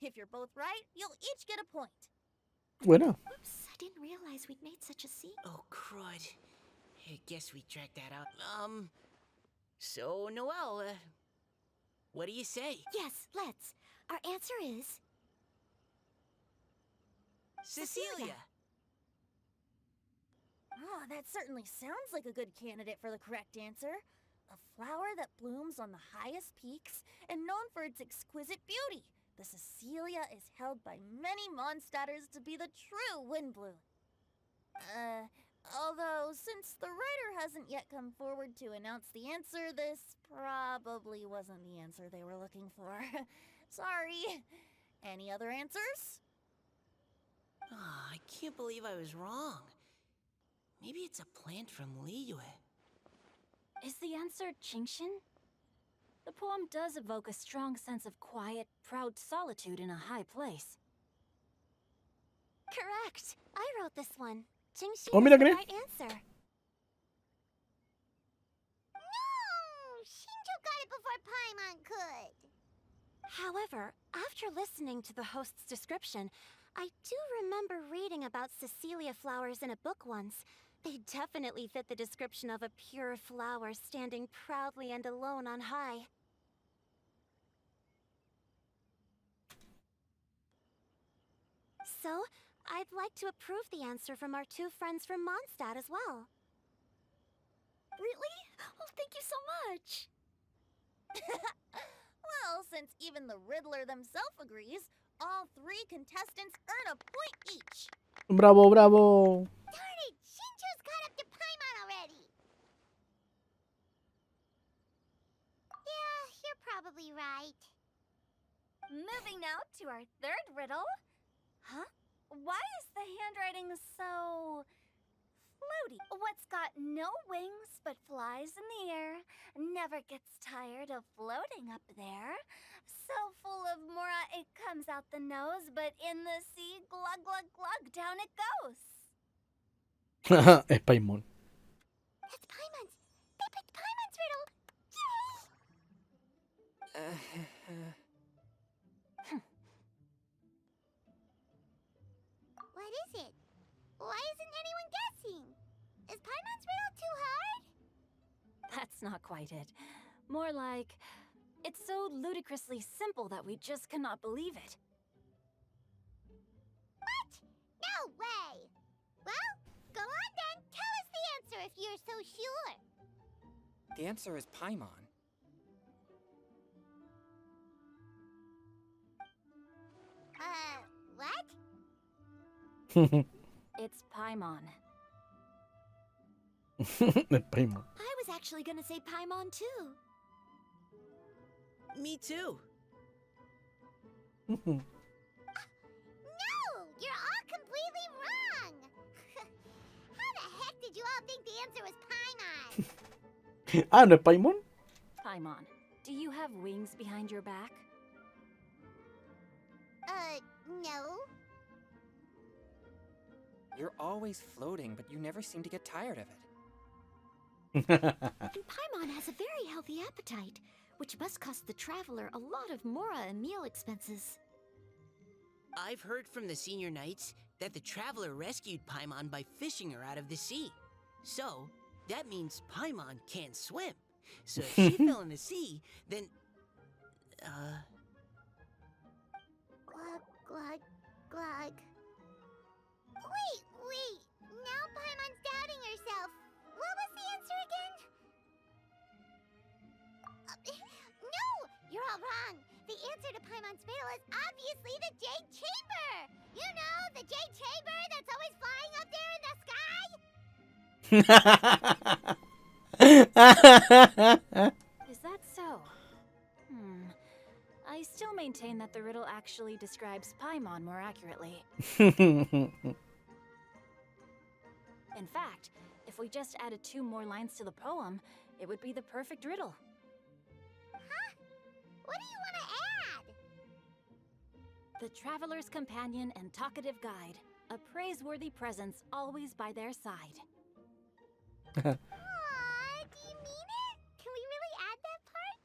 If you're both right, you'll each get a point. Bueno. Oops, I didn't realize we'd made such a scene. Oh, crud. I guess we dragged that out. So, Noelle, what do you say? Yes, let's. Our answer is... Cecilia! Oh, that certainly sounds like a good candidate for the correct answer. A flower that blooms on the highest peaks and known for its exquisite beauty. The Cecilia is held by many Mondstadters to be the true windbloom. Although, since the writer hasn't yet come forward to announce the answer, this probably wasn't the answer they were looking for. Sorry. Any other answers? Oh, I can't believe I was wrong. Maybe it's a plant from Liyue. Is the answer Genshin? The poem does evoke a strong sense of quiet, proud solitude in a high place. Correct. I wrote this one. Jingxi Oh, is mira the que- right answer. No! Shinjo got it before Paimon could. However, after listening to the host's description, I do remember reading about Cecilia flowers in a book once. They definitely fit the description of a pure flower standing proudly and alone on high. Also, I'd like to approve the answer from our two friends from Mondstadt as well. Really? Oh, thank you so much. Well, since even the Riddler themselves agrees, all 3 contestants earn a point each. Bravo, bravo. Darn it! Shinjo's caught up to Paimon already! Yeah, you're probably right. Moving now to our third riddle. Huh? Why is the handwriting so floaty? What's got no wings but flies in the air, never gets tired of floating up there, so full of mora it comes out the nose, but in the sea, glug glug glug, down it goes. Es Paimon. That's Paimon's! They picked Paimon's riddle! What is it? Why isn't anyone guessing? Is Paimon's riddle too hard? That's not quite it. More like, it's so ludicrously simple that we just cannot believe it. What? No way! Well, go on then. Tell us the answer if you're so sure. The answer is Paimon. What? It's Paimon. Es Paimon. I was actually gonna say Paimon too. Me too. No! You're all completely wrong! How the heck did you all think the answer was Paimon? Ah, ¿no es Paimon? Paimon, do you have wings behind your back? No. You're always floating, but you never seem to get tired of it. Paimon has a very healthy appetite, which must cost the traveler a lot of mora and meal expenses. I've heard from the senior knights that the traveler rescued Paimon by fishing her out of the sea. So, that means Paimon can't swim. So if she fell in the sea, then... Glug, glug, glug. Wait. Now Paimon's doubting herself. What was the answer again? No! You're all wrong. The answer to Paimon's riddle is obviously the Jade Chamber! You know, the Jade Chamber that's always flying up there in the sky? Is that so? I still maintain that the riddle actually describes Paimon more accurately. In fact, if we just added 2 more lines to the poem, it would be the perfect riddle. Huh? What do you want to add? The traveler's companion and talkative guide, a praiseworthy presence always by their side. Aw, do you mean it? Can we really add that part?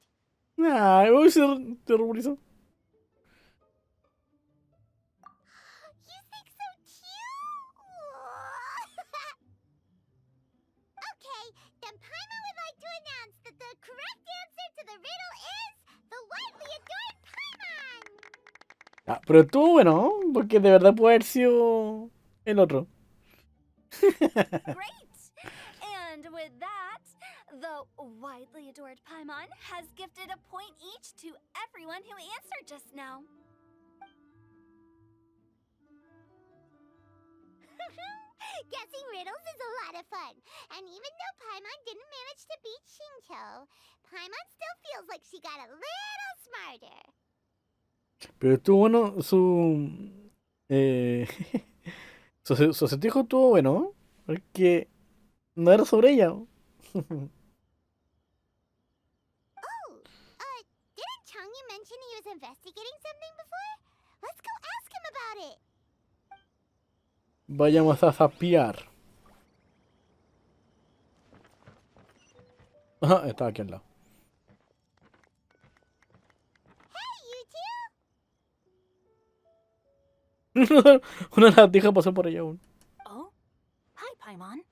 Ay, voy a ser terrorizado. You think so cute? Okay, then Paimon would like to announce that the correct answer to the riddle is the widely adored Paimon. Ah, pero estuvo bueno, porque de verdad puede haber sido el otro. Great! And with that, the widely adored Paimon has gifted a point each to everyone who answered just now. Guessing riddles is a lot of fun. And even though Paimon didn't manage to beat Shinjo, Paimon still feels like she got a little smarter. Pero estuvo bueno su... su acertijo estuvo bueno, porque no era sobre ella. Didn't Changyu mention he was investigating something before? Let's go ask him about it. Vayamos a zapear. Ajá, estaba aquí al lado. Una lagartija pasó por allá aún. Oh? Hi, Paimon.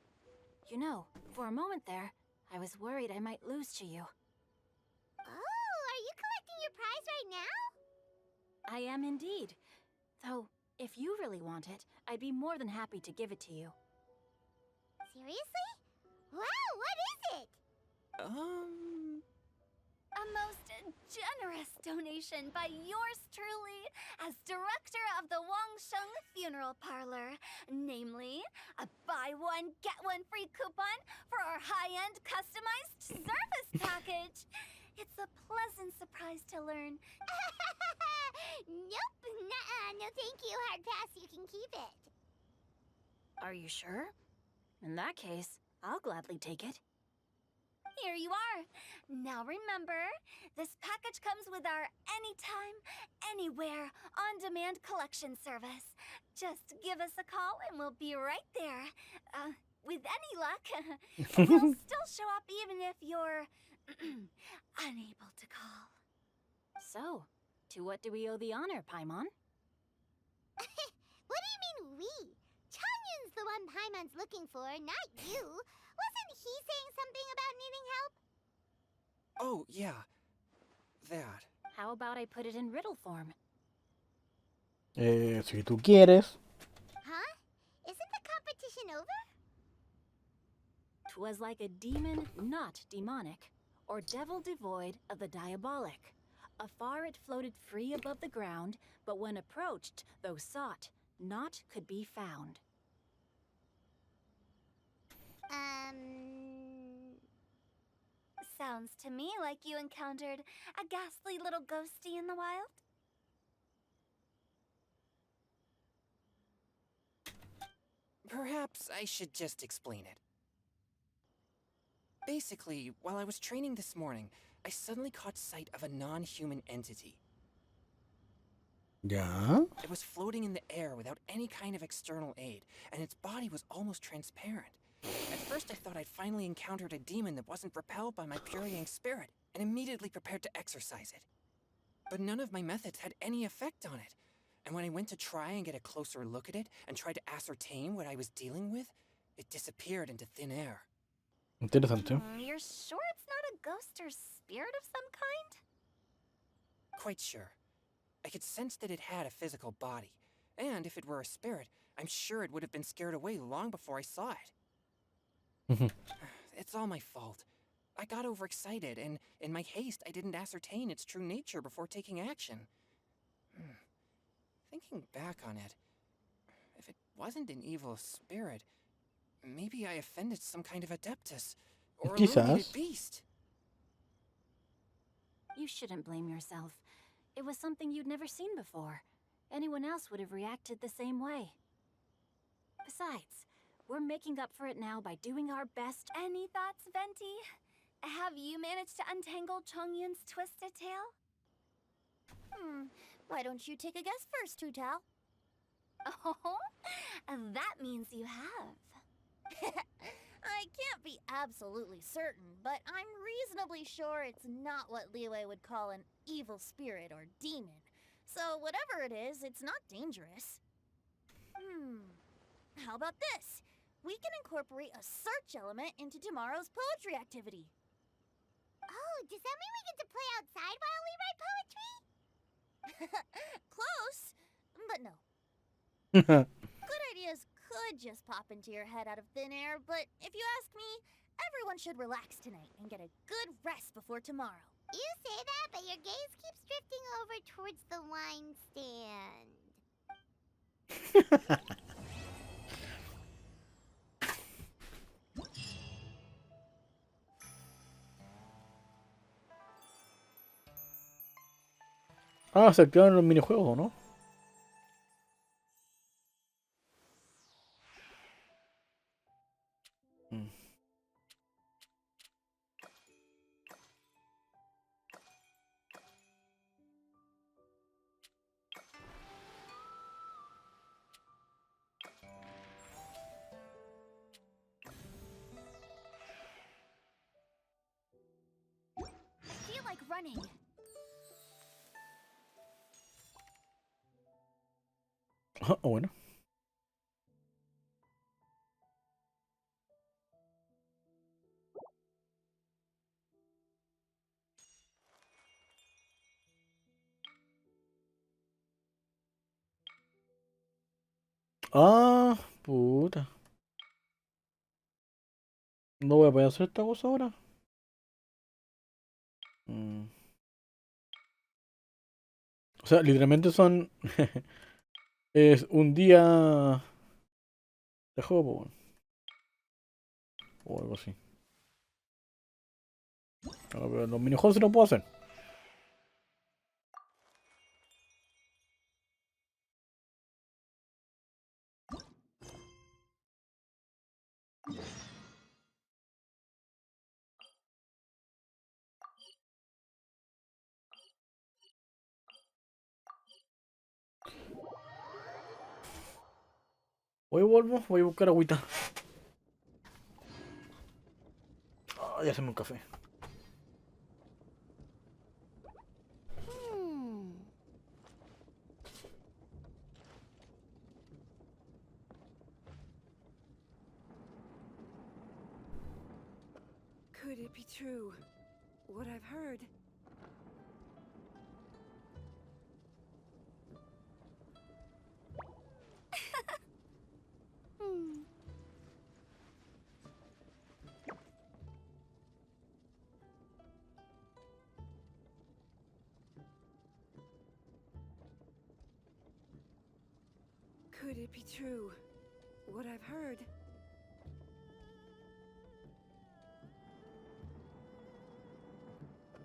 You know, for a moment there, I was worried I might lose to you. Oh, are you collecting your prize right now? I am indeed. Though, If you really want it, I'd be more than happy to give it to you. Seriously? Wow, what is it? A most generous donation by yours truly as director of the Wangsheng Funeral Parlor. Namely, a buy one, get one free coupon for our high-end customized service package. It's a pleasant surprise to learn. Nope, nuh-uh, no thank you, hard pass, you can keep it. Are you sure? In that case, I'll gladly take it. Here you are. Now remember, this package comes with our anytime, anywhere, on-demand collection service. Just give us a call and we'll be right there. With any luck, we'll still show up even if you're unable to call. So, to what do we owe the honor, Paimon? What do you mean we? Changyun's the one Paimon's looking for, not you. Wasn't he saying something about needing help? Oh, yeah. That. How about I put it in riddle form? Si tú quieres. Huh? Isn't the competition over? 'Twas like a demon not demonic, or devil devoid of the diabolic. Afar it floated free above the ground, but when approached, though sought, naught could be found. Sounds to me like you encountered a ghastly little ghosty in the wild. Perhaps I should just explain it. Basically, while I was training this morning, I suddenly caught sight of a non-human entity. Yeah? It was floating in the air without any kind of external aid, and its body was almost transparent. At first I thought I'd finally encountered a demon that wasn't repelled by my purifying spirit, and immediately prepared to exorcise it. But none of my methods had any effect on it, and when I went to try and get a closer look at it and tried to ascertain what I was dealing with, it disappeared into thin air. Interesante. You're sure it's not a ghost or spirit of some kind? Quite sure. I could sense that it had a physical body, and if it were a spirit, I'm sure it would have been scared away long before I saw it. It's all my fault. I got overexcited, and in my haste, I didn't ascertain its true nature before taking action. Thinking back on it, if it wasn't an evil spirit, maybe I offended some kind of adeptus, or a illuminated beast. You shouldn't blame yourself. It was something you'd never seen before. Anyone else would have reacted the same way. Besides, we're making up for it now by doing our best. Any thoughts, Venti? Have you managed to untangle Chongyun's twisted tail? Why don't you take a guess first, Tutao? Oh, that means you have. I can't be absolutely certain, but I'm reasonably sure it's not what Liyue would call an evil spirit or demon. So whatever it is, it's not dangerous. How about this? We can incorporate a search element into tomorrow's poetry activity. Oh, does that mean we get to play outside while we write poetry? Close, but no. Good ideas could just pop into your head out of thin air, but if you ask me, everyone should relax tonight and get a good rest before tomorrow. You say that, but your gaze keeps drifting over towards the wine stand. Ah, se activaron los minijuegos, ¿no? I feel like running. Ah, bueno. Ah, puta. No voy a poder hacer esta cosa ahora. Mm. O sea, literalmente son. Es un día de juego, po, weón. O algo así. No, pero los minijuegos sí los puedo hacer. Hoy vuelvo, voy a buscar agüita. Ah, ya hacemos un café. Hmm. Could it be true? What I've heard? Hmm. Could it be true? What I've heard?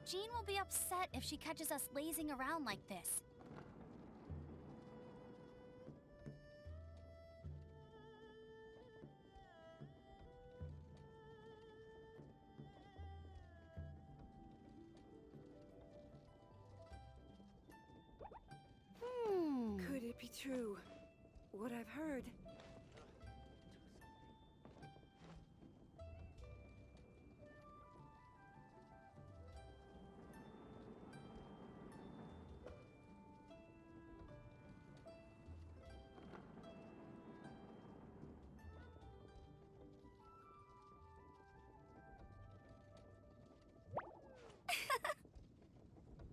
Jean will be upset if she catches us lazing around like this. Hmm. Could it be true? What I've heard?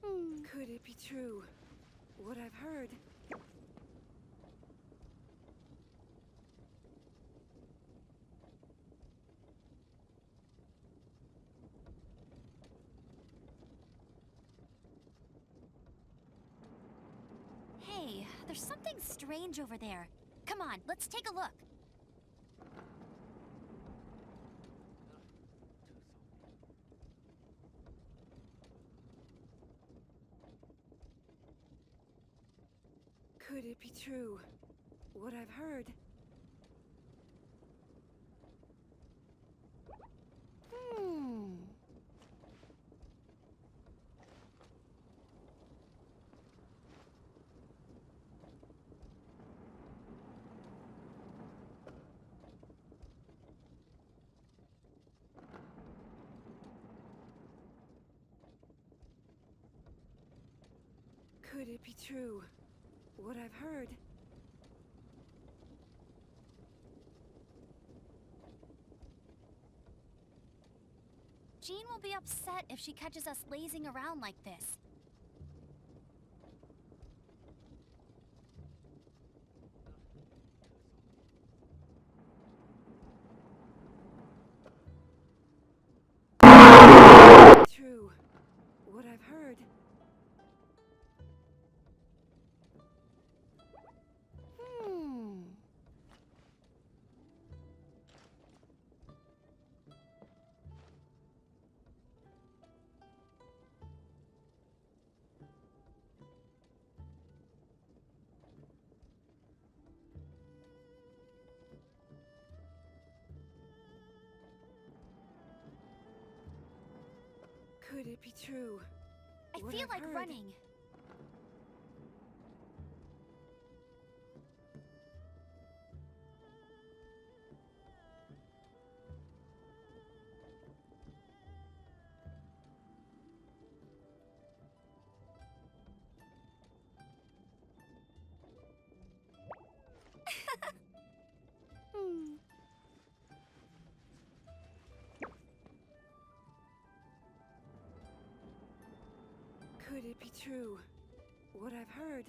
Hmm. Could it be true? What I've heard? Hey, there's something strange over there. Come on, let's take a look. Could it be true? What I've heard? Hmm. Could it be true? What I've heard? Jean will be upset if she catches us lazing around like this. True. What I've heard? Hmm. Could it be true? I What feel I've like heard? running. Hmm. Could it be true? What I've heard?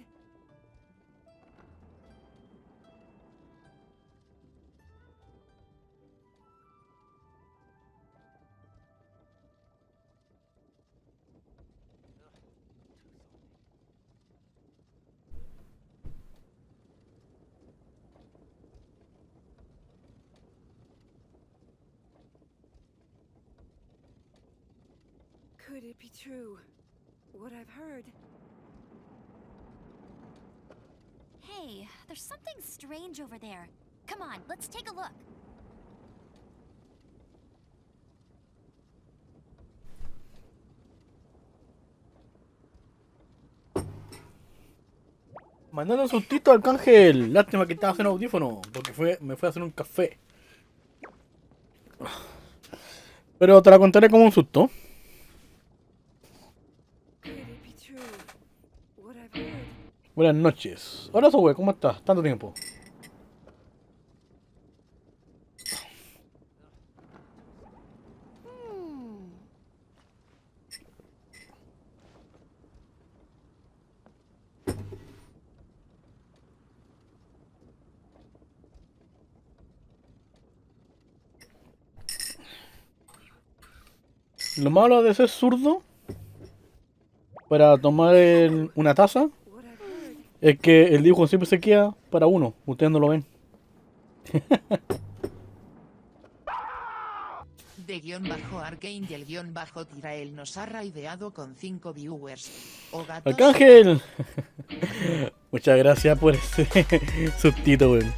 Could it be true? What I've heard. Hey, there's something strange over there. Come on, let's take a look. Mandando un sustito al Arcángel. Lástima que estaba haciendo audífono, porque me fue a hacer un café. Pero te la contaré como un susto. Buenas noches. Hola, Zoe, ¿cómo estás? Tanto tiempo. Lo malo de ser zurdo para tomar una taza es que el dibujo siempre se queda para uno. Ustedes no lo ven. De guión bajo Arcane y el guión bajo Tirael nos ha raideado con 5 viewers. O gatos. ¡Arcángel! Muchas gracias por ese sustito, weón.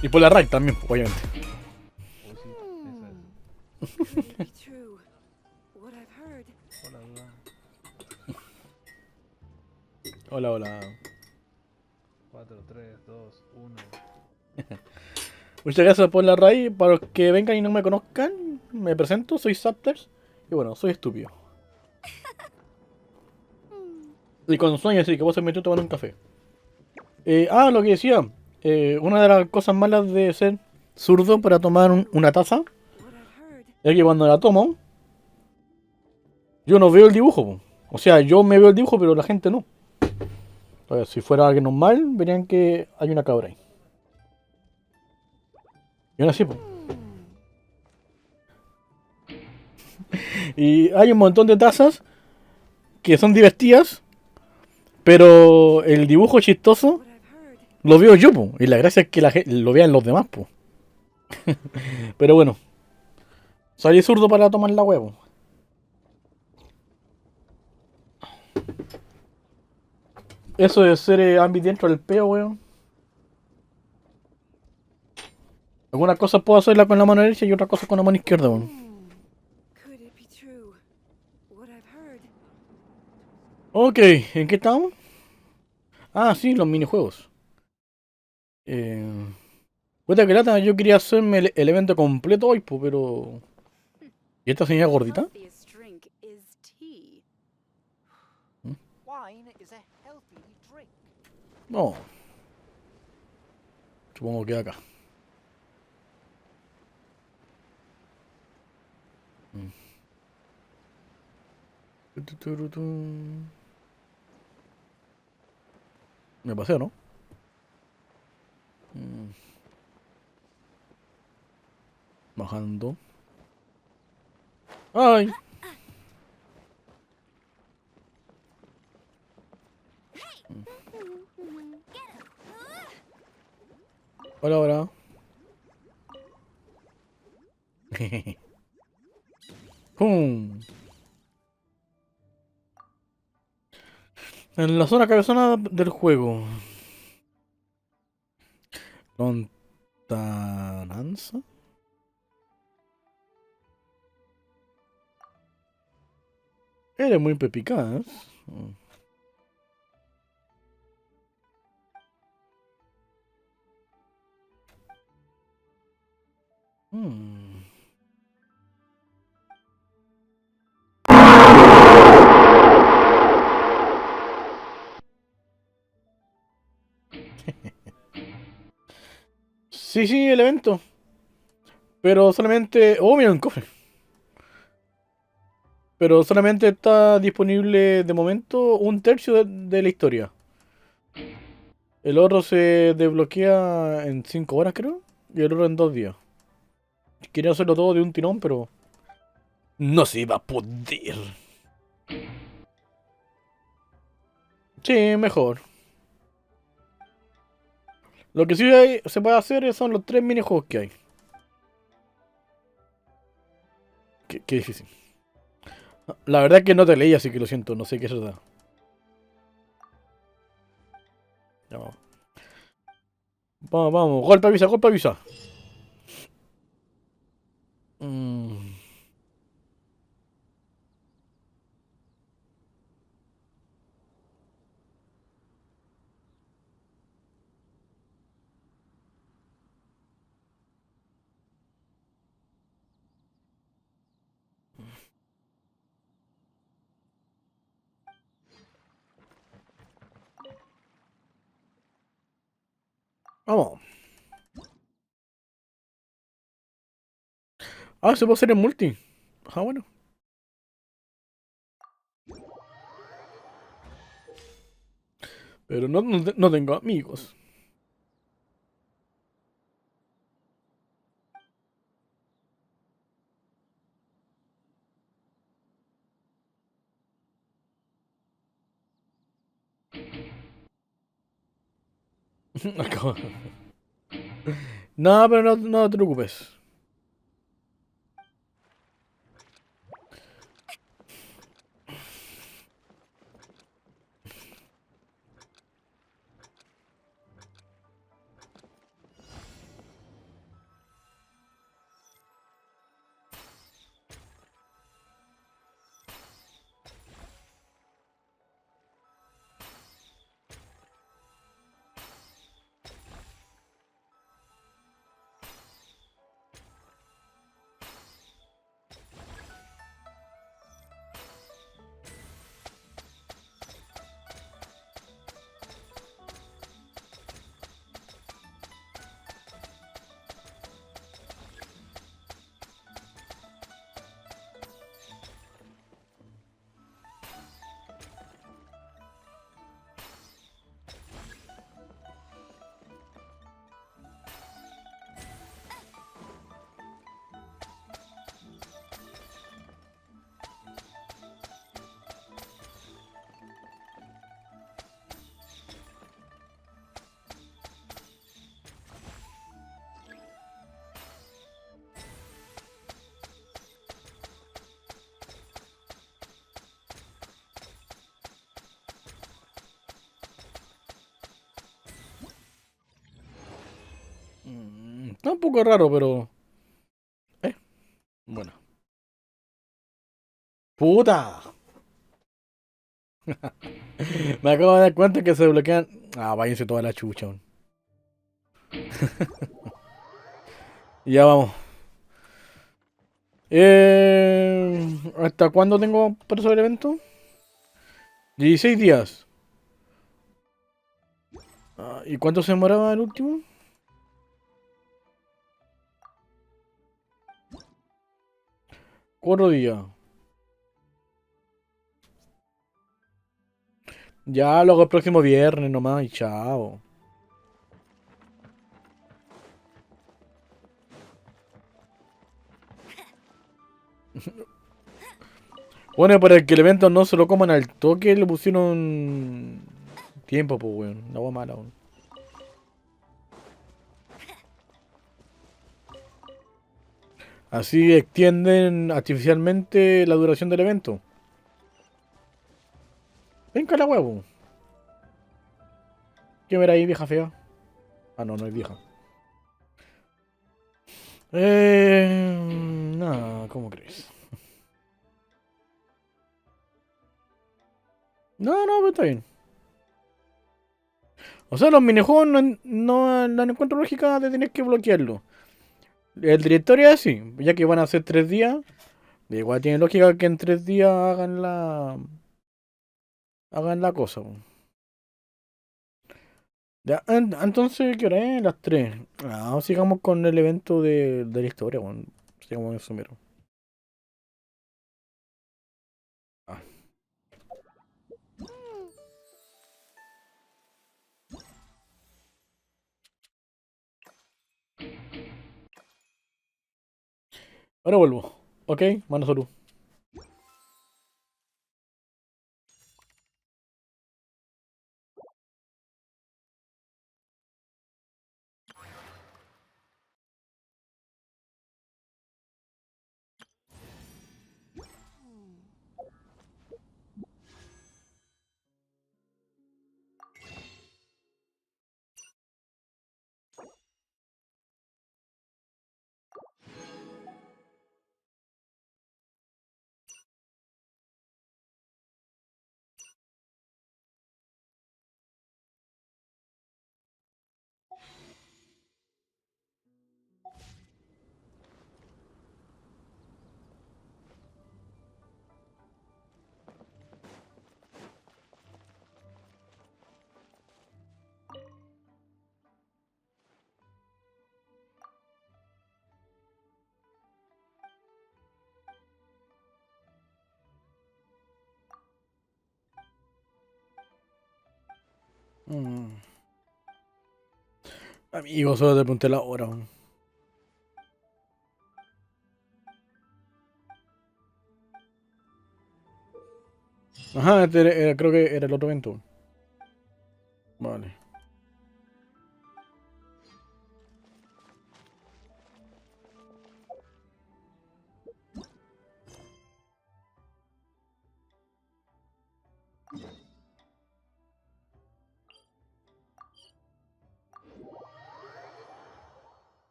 Y por la raid también, obviamente. Hola, hola. 4, 3, 2, 1. Muchas gracias por la raid. Para los que vengan y no me conozcan, me presento, soy ZapTersZ. Y bueno, soy estúpido. Y con sueño, así que vos se metió a tomar un café. Lo que decía. Una de las cosas malas de ser zurdo para tomar una taza es que cuando la tomo, yo no veo el dibujo, po. O sea, yo me veo el dibujo, pero la gente no. Entonces, si fuera alguien normal, verían que hay una cabra ahí. Y aún así, po. Y hay un montón de tazas que son divertidas, pero el dibujo chistoso lo veo yo, po. Y la gracia es que lo vean los demás, po. Pero bueno, salí zurdo para tomar la huevo. Eso de ser ambidiestro del peo, weón. Algunas cosas puedo hacerla con la mano derecha y otras cosas con la mano izquierda, weón. Ok, ¿en qué estamos? Ah, sí, los minijuegos. Puta que lata, yo quería hacerme el evento completo hoy, pues, pero... ¿Y esta señora gordita? No. Supongo que acá. Me paseo, ¿no? Bajando. ¡Ay! Hola, hola. ¡Pum! En la zona cabezona del juego. Lontananza. Eres muy pepicaz. Sí, sí, el evento. Pero solamente... Oh, mira un cofre. Pero solamente está disponible de momento un tercio de la historia. El otro se desbloquea en 5 horas, creo. Y el otro en 2 días. Quería hacerlo todo de un tirón, pero... no se iba a poder. Sí, mejor. Lo que sí se puede hacer son los 3 minijuegos que hay. Qué difícil. La verdad es que no te leí, así que lo siento, no sé qué es verdad. No. Vamos, vamos, golpe avisa, golpe avisa. Mm, vamos. Ah, se puede hacer en multi. Ah, bueno. Pero no tengo amigos. Acabo- No, pero no te preocupes. Está un poco raro, pero... Bueno. ¡Puta! Me acabo de dar cuenta que se bloquean... Ah, váyanse toda la chucha. Weón. Ya vamos. ¿Hasta cuándo tengo para hacer el evento? 16 días. Ah, ¿y cuánto se demoraba el último? 4 días. Ya lo hago el próximo viernes nomás y chao. Bueno, para que el evento no se lo coman al toque, le pusieron tiempo, pues, weón. La agua mala, weón. Así extienden artificialmente la duración del evento. Venga la huevo. ¿Qué ver ahí, vieja fea? Ah, no, no es vieja. No, ¿cómo crees? No, no, pero está bien. O sea, los minijuegos no encuentro lógica de tener que bloquearlo. El directorio es así, ya que van a ser 3 días. Igual tiene lógica que en 3 días hagan la cosa. Po. Ya, entonces, ¿qué hora es? Las 3. Ah, sigamos con el evento de la historia, bueno. Sigamos en Sumeru. Ah. Ahora vuelvo. Ok, mano salud. Amigo, solo te pregunté la hora. Ajá, creo que era el otro evento. Vale.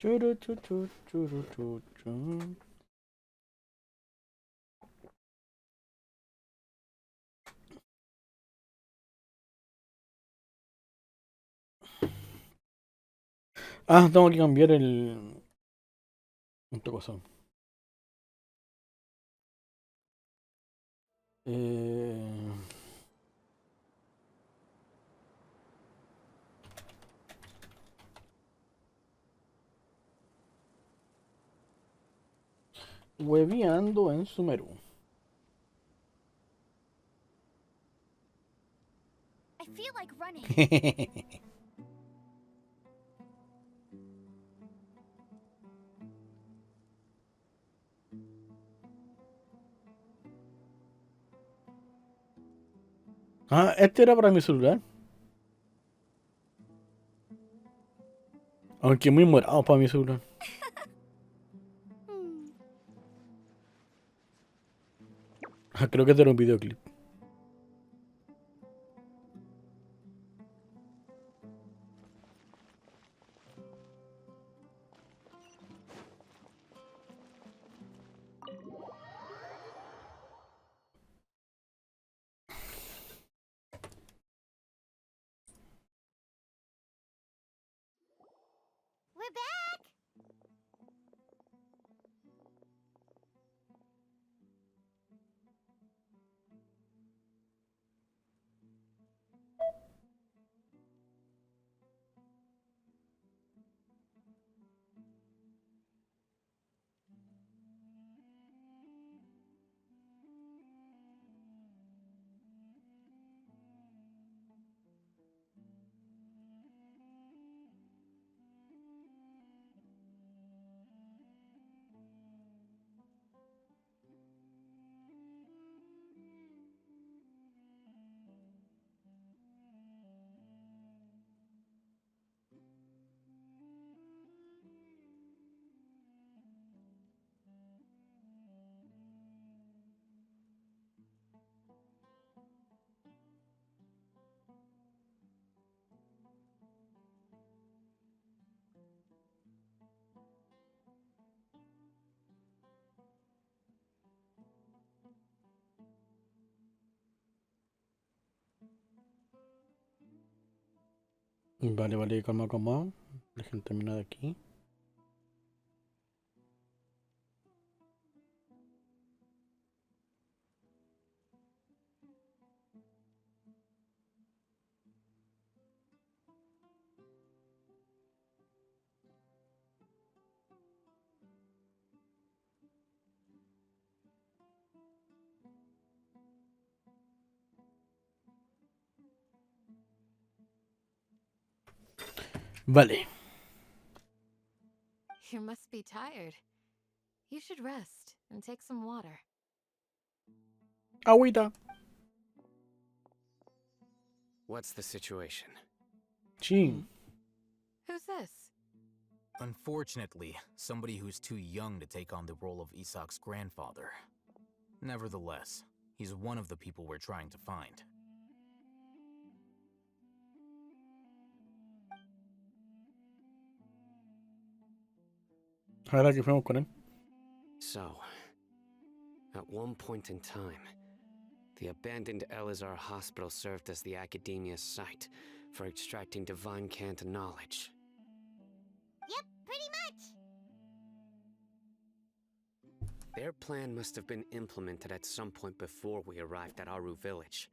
Churu, chu, chu, churu, chu, chu. Ah, tengo que cambiar el... Otra cosa. Eh... Hueveando en Sumeru. I feel like running. Ah, este era para mi celular. Aunque muy morado para mi celular. Ah, creo que este era un videoclip. We're back! Vale, vale, calma, calma. Dejen terminar de aquí. Vale. You must be tired. You should rest and take some water. Agüita. What's the situation? Chin. Who's this? Unfortunately, somebody who's too young to take on the role of Isak's grandfather. Nevertheless, he's one of the people we're trying to find. Ahora que fuimos con él. So, at one point in time, the abandoned Elazar hospital served as the academia's site for extracting divine cant knowledge. Yep, pretty much. Their plan must have been implemented at some point before we arrived at Aru village,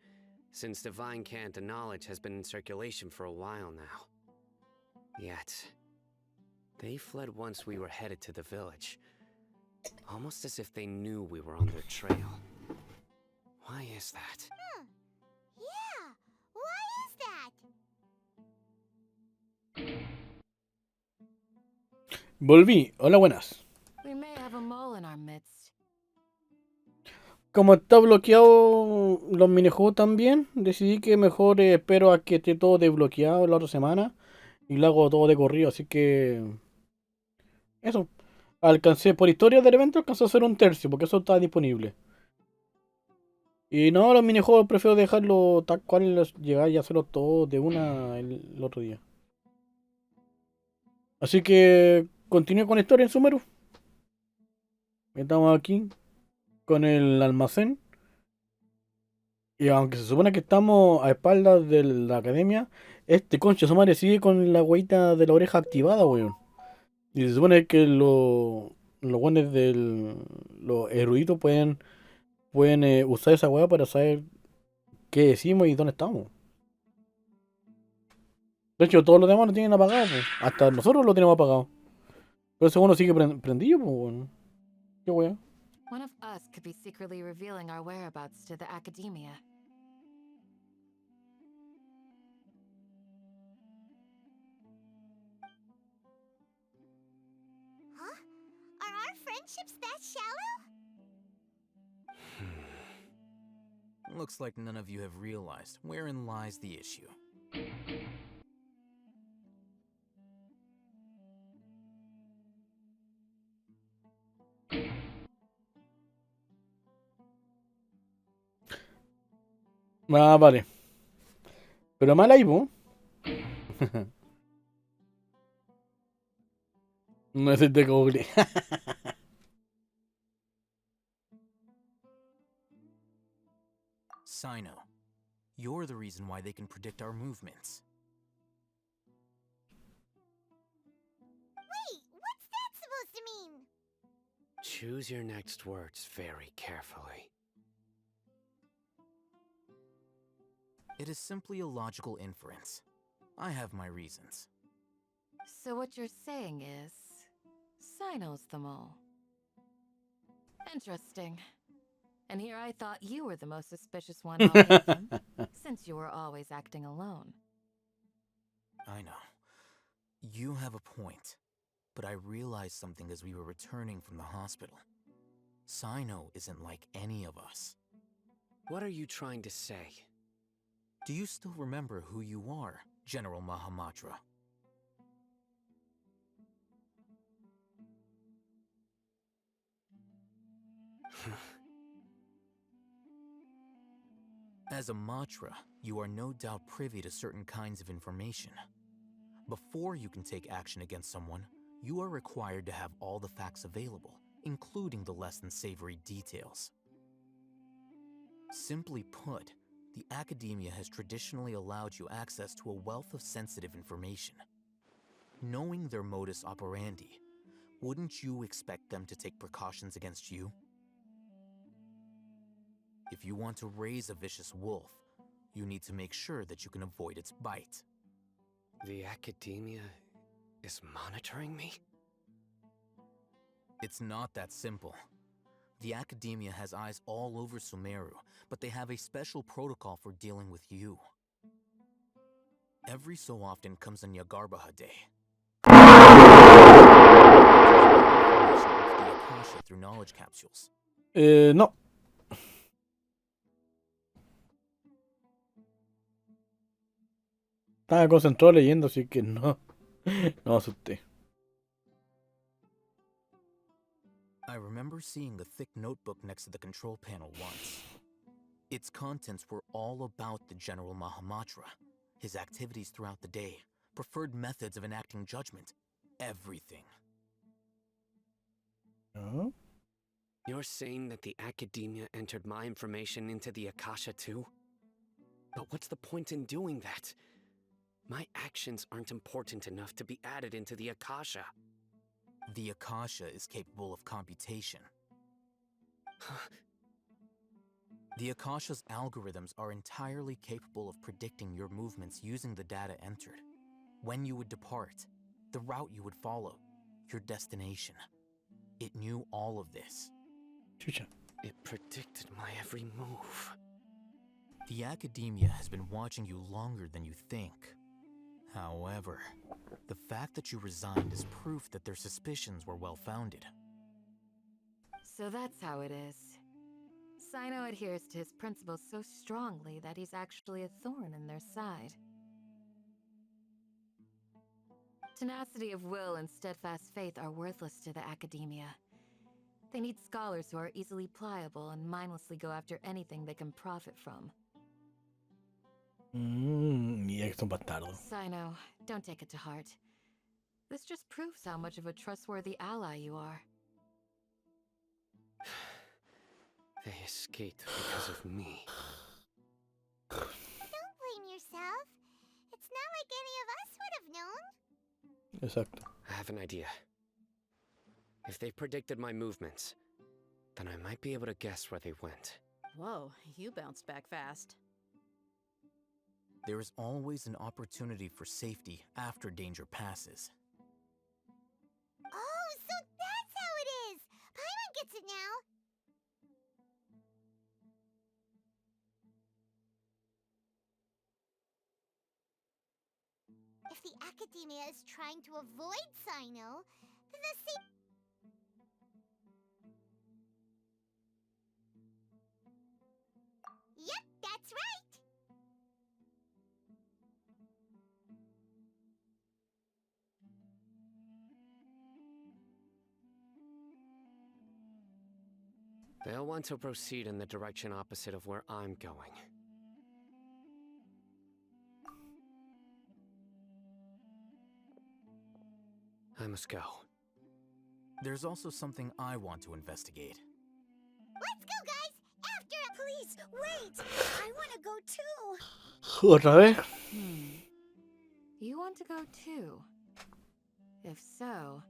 since divine cant knowledge has been in circulation for a while now. Yet, they fled once we were headed to the village, almost as if they knew we were on their trail. Why is that? Yeah, why is that? Volví. Hola, buenas. We may have a mole in our midst. Como está bloqueado los minijuegos también, decidí que mejor espero a que esté todo desbloqueado la otra semana y lo hago todo de corrido, así que eso. Alcancé por historia del evento, alcancé a hacer un tercio, porque eso está disponible. Y no, los minijuegos prefiero dejarlo tal cual, llegar y hacerlos todos de una el otro día. Así que continué con historia en Sumeru. Estamos aquí con el almacén. Y aunque se supone que estamos a espaldas de la academia, este concha su madre sigue con la hueita de la oreja activada, weón. Y se supone que los buenos los eruditos pueden usar esa weá para saber qué decimos y dónde estamos. De hecho, todos los demás lo tienen apagado, pues. Hasta nosotros lo tenemos apagado. Pero ese uno sigue prendido, pues, weón. Qué weá. One of us could be secretly revealing our whereabouts to the academia. Huh? Are our friendships that shallow? Looks like none of you have realized wherein lies the issue. Ah, vale. Pero mal ahí, po. No es el de Google. Sino, you're the reason why they can predict our movements. Wait, what's that supposed to mean? Choose your next words very carefully. It is simply a logical inference. I have my reasons. So what you're saying is, Sino's the mole. Interesting. And here I thought you were the most suspicious one all of them, since you were always acting alone. I know. You have a point. But I realized something as we were returning from the hospital. Sino isn't like any of us. What are you trying to say? Do you still remember who you are, General Mahamatra? As a Matra, you are no doubt privy to certain kinds of information. Before you can take action against someone, you are required to have all the facts available, including the less than savory details. Simply put, the academia has traditionally allowed you access to a wealth of sensitive information. Knowing their modus operandi, wouldn't you expect them to take precautions against you? If you want to raise a vicious wolf, you need to make sure that you can avoid its bite. The academia is monitoring me? It's not that simple. The academia has eyes all over Sumeru, but they have a special protocol for dealing with you. Every so often comes a Nyagarbaha day. The Akasha through knowledge capsules. No. Estaba concentrado leyendo, así que no. No me asusté. I remember seeing a thick notebook next to the control panel once. Its contents were all about the General Mahamatra, his activities throughout the day, preferred methods of enacting judgment, everything. Huh? You're saying that the academia entered my information into the Akasha too? But what's the point in doing that? My actions aren't important enough to be added into the Akasha. The Akasha is capable of computation. The Akasha's algorithms are entirely capable of predicting your movements using the data entered. When you would depart, the route you would follow, your destination. It knew all of this. Chucha. It predicted my every move. The academia has been watching you longer than you think. However, The fact that you resigned is proof that their suspicions were well-founded. So that's how it is. Sino adheres to his principles so strongly that he's actually a thorn in their side. Tenacity of will and steadfast faith are worthless to the academia. They need scholars who are easily pliable and mindlessly go after anything they can profit from. Y es un bastardo. Sino, don't take it to heart. This just proves how much of a trustworthy ally you are. They escaped because of me. Don't blame yourself. It's not like any of us would have known. Exacto. I have an idea. If they predicted my movements, then I might be able to guess where they went. Whoa, you bounced back fast. There is always an opportunity for safety after danger passes. Oh, so that's how it is! Paimon gets it now! If the academia is trying to avoid Sino, then the same... Yep, that's right! They'll want to proceed in the direction opposite of where I'm going. I must go. There's also something I want to investigate. Let's go, guys! After... Please, wait! I want to go too! ¿Otra vez? You want to go too? If so,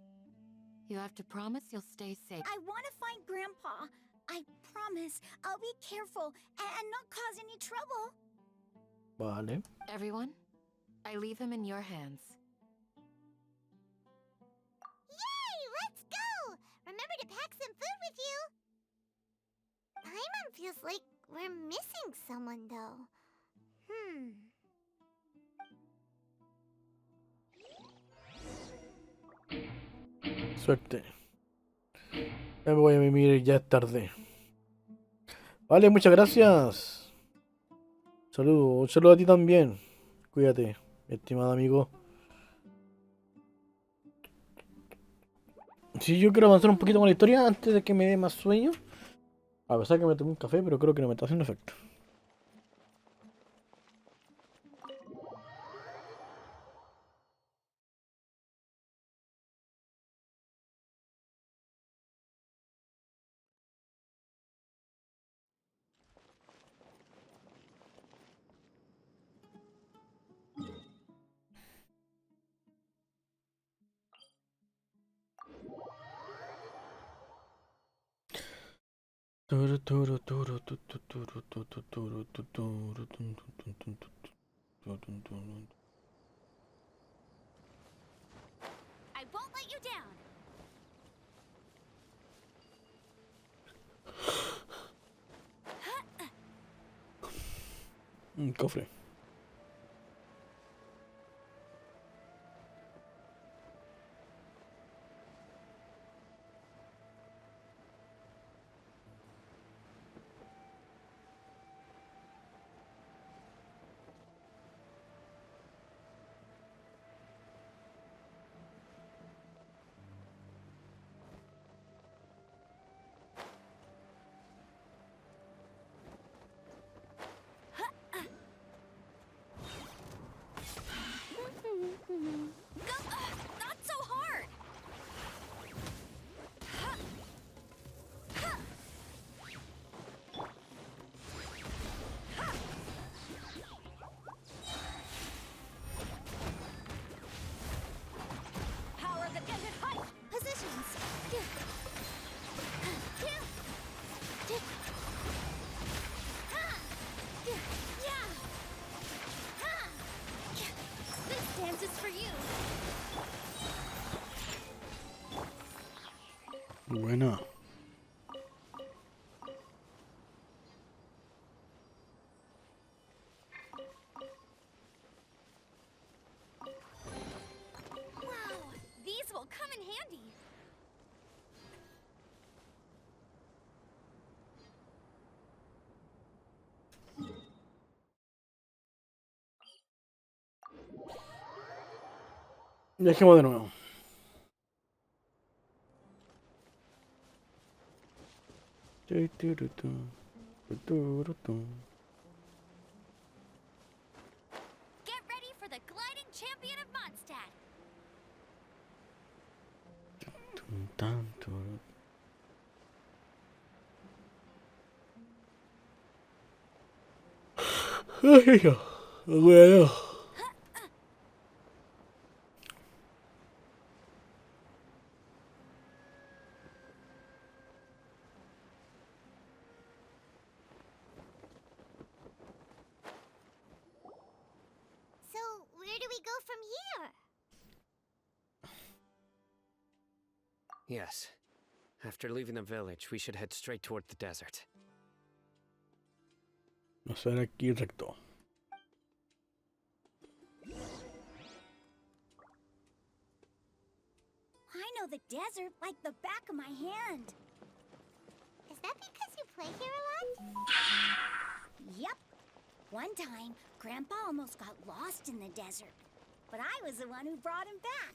you have to promise you'll stay safe. I want to find Grandpa. I promise I'll be careful and not cause any trouble. Vale. Everyone, I leave him in your hands. Yay! Let's go! Remember to pack some food with you! Paimon feels like we're missing someone, though. Suerte. Ya me voy a mimir, ya es tarde. Vale, muchas gracias. Un saludo a ti también. Cuídate, mi estimado amigo. Sí, yo quiero avanzar un poquito con la historia antes de que me dé más sueño. A pesar que me tomé un café, pero creo que no me está haciendo efecto. I won't let you down. Un cofre. Not so hard. Power the desert height. Positions. This dance is for you. Buena. Viajemos de nuevo. Get ready for the gliding champion of Mondstadt. Ay, bueno. So, where do we go from here? Yes. After leaving the village, we should head straight toward the desert. Vamos a ver aquí recto. I know the desert like the back of my hand. Is that because you play here a lot? Yep. One time, Grandpa almost got lost in the desert, but I was the one who brought him back.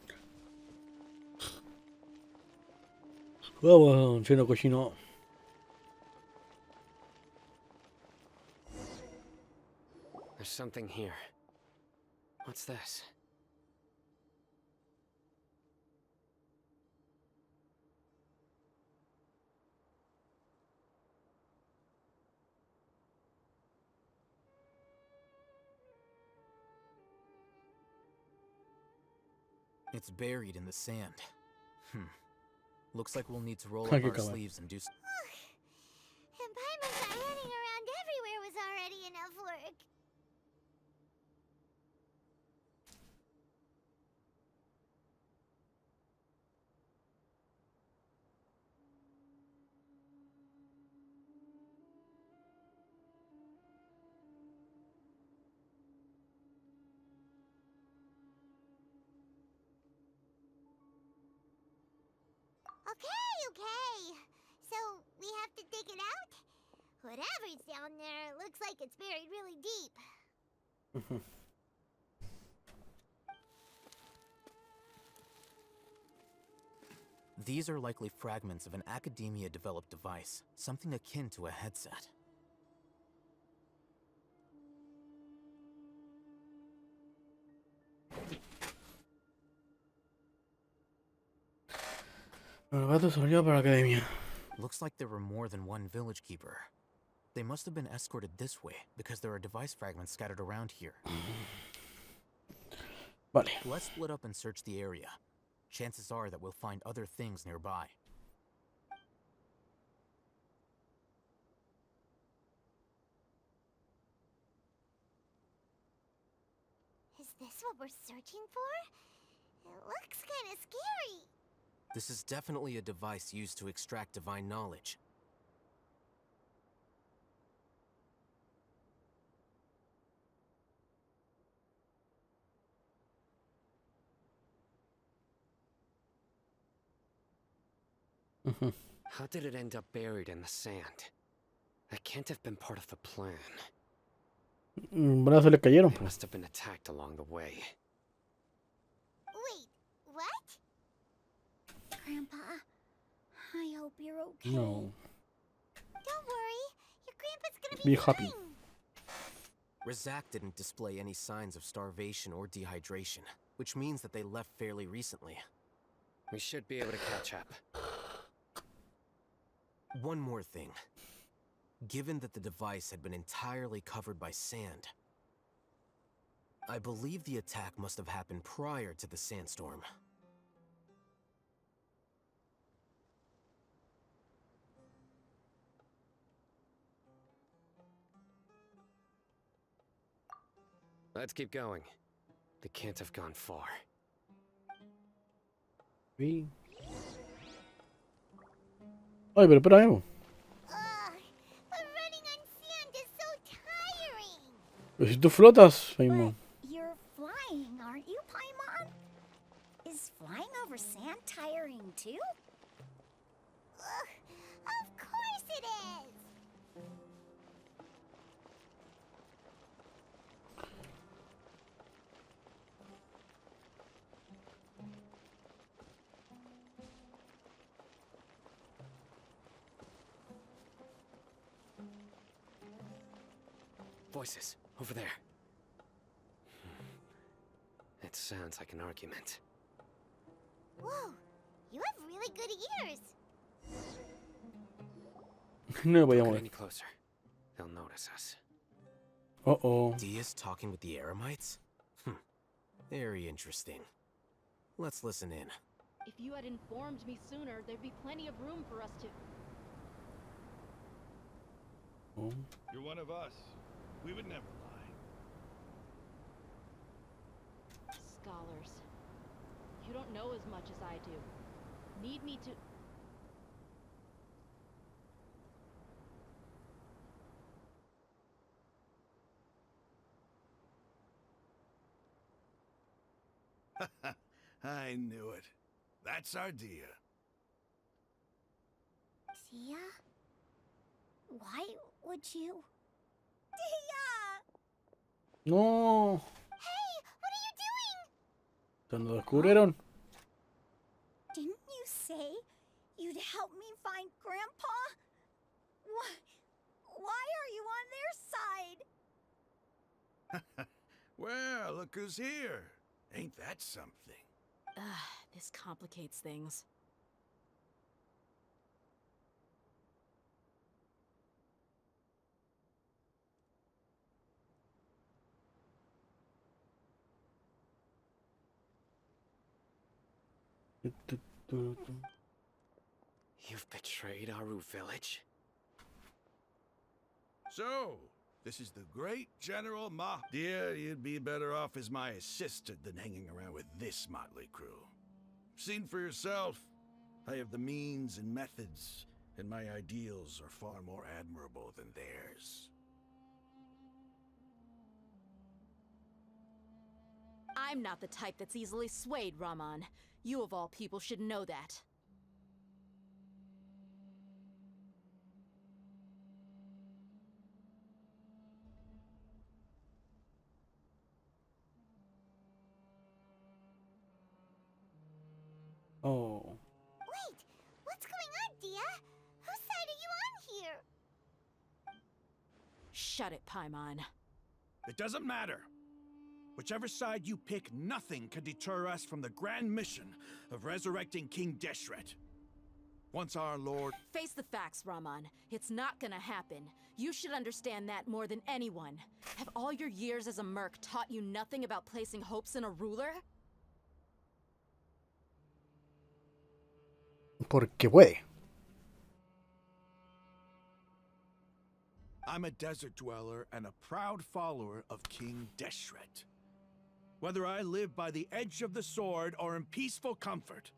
Vamos, chino cochino. There's something here. What's this? It's buried in the sand. Looks like we'll need to roll Ay, up qué our cabrón. sleeves and do And Paimon thought running around everywhere was already enough work. Okay. So, we have to dig it out? Whatever's down there looks like it's buried really deep. These are likely fragments of an academia-developed device, something akin to a headset. Gato salió para la academia. Looks like there were more than one village keeper. They must have been escorted this way, because there are device fragments scattered around here. Vale. Let's split up and search the area. Chances are that we'll find other things nearby. Is this what we're searching for? It looks kind of scary. This is definitely a device used to extract divine knowledge. How did it end up buried in the sand? That can't have been part of the plan. Brazos le cayeron. It must have been attacked along the way. Wait, what? Grandpa, I hope you're okay. No. Don't worry. Your grandpa's gonna Be be happy. fine. Rizak didn't display any signs of starvation or dehydration, which means that they left fairly recently. We should be able to catch up. One more thing. Given that the device had been entirely covered by sand, I believe the attack must have happened prior to the sandstorm. Let's keep going. They can't have gone far. Sí. Ay, pero espera, But running on sand is so tiring. pero si tú flotas, Faimon. You're flying, aren't you, Paimon? Is flying over sand tiring too? Of course it is. voices over there. It sounds like an argument. Whoa, you have really good ears. No Don't vayamos. get any closer. They'll notice us. Uh-oh. Dia's talking with the Eremites? Very interesting. Let's listen in. If you had informed me sooner, there'd be plenty of room for us to... Oh. You're one of us. We would never lie. Scholars. You don't know as much as I do. Need me to... I knew it. That's our Dia. Dia? Why would you? Dia! No. Hey, what are you doing? ¿Se nos descubrieron? Didn't you say you'd help me find Grandpa? Why are you on their side? Well, look who's here. Ain't that something? This complicates things. You've betrayed Aru village? So, this is the great General Ma. Dear, you'd be better off as my assistant than hanging around with this motley crew. Seen for yourself, I have the means and methods, and my ideals are far more admirable than theirs. I'm not the type that's easily swayed, Raman. You of all people should know that. Oh. Wait, what's going on, Dia? Whose side are you on here? Shut it, Paimon. It doesn't matter. Whichever side you pick, nothing can deter us from the grand mission of resurrecting King Deshret. Once our lord... Face the facts, Raman. It's not gonna happen. You should understand that more than anyone. Have all your years as a merc taught you nothing about placing hopes in a ruler? Porque puede. I'm a desert dweller and a proud follower of King Deshret. Whether I live by the edge of the sword or in peaceful comfort,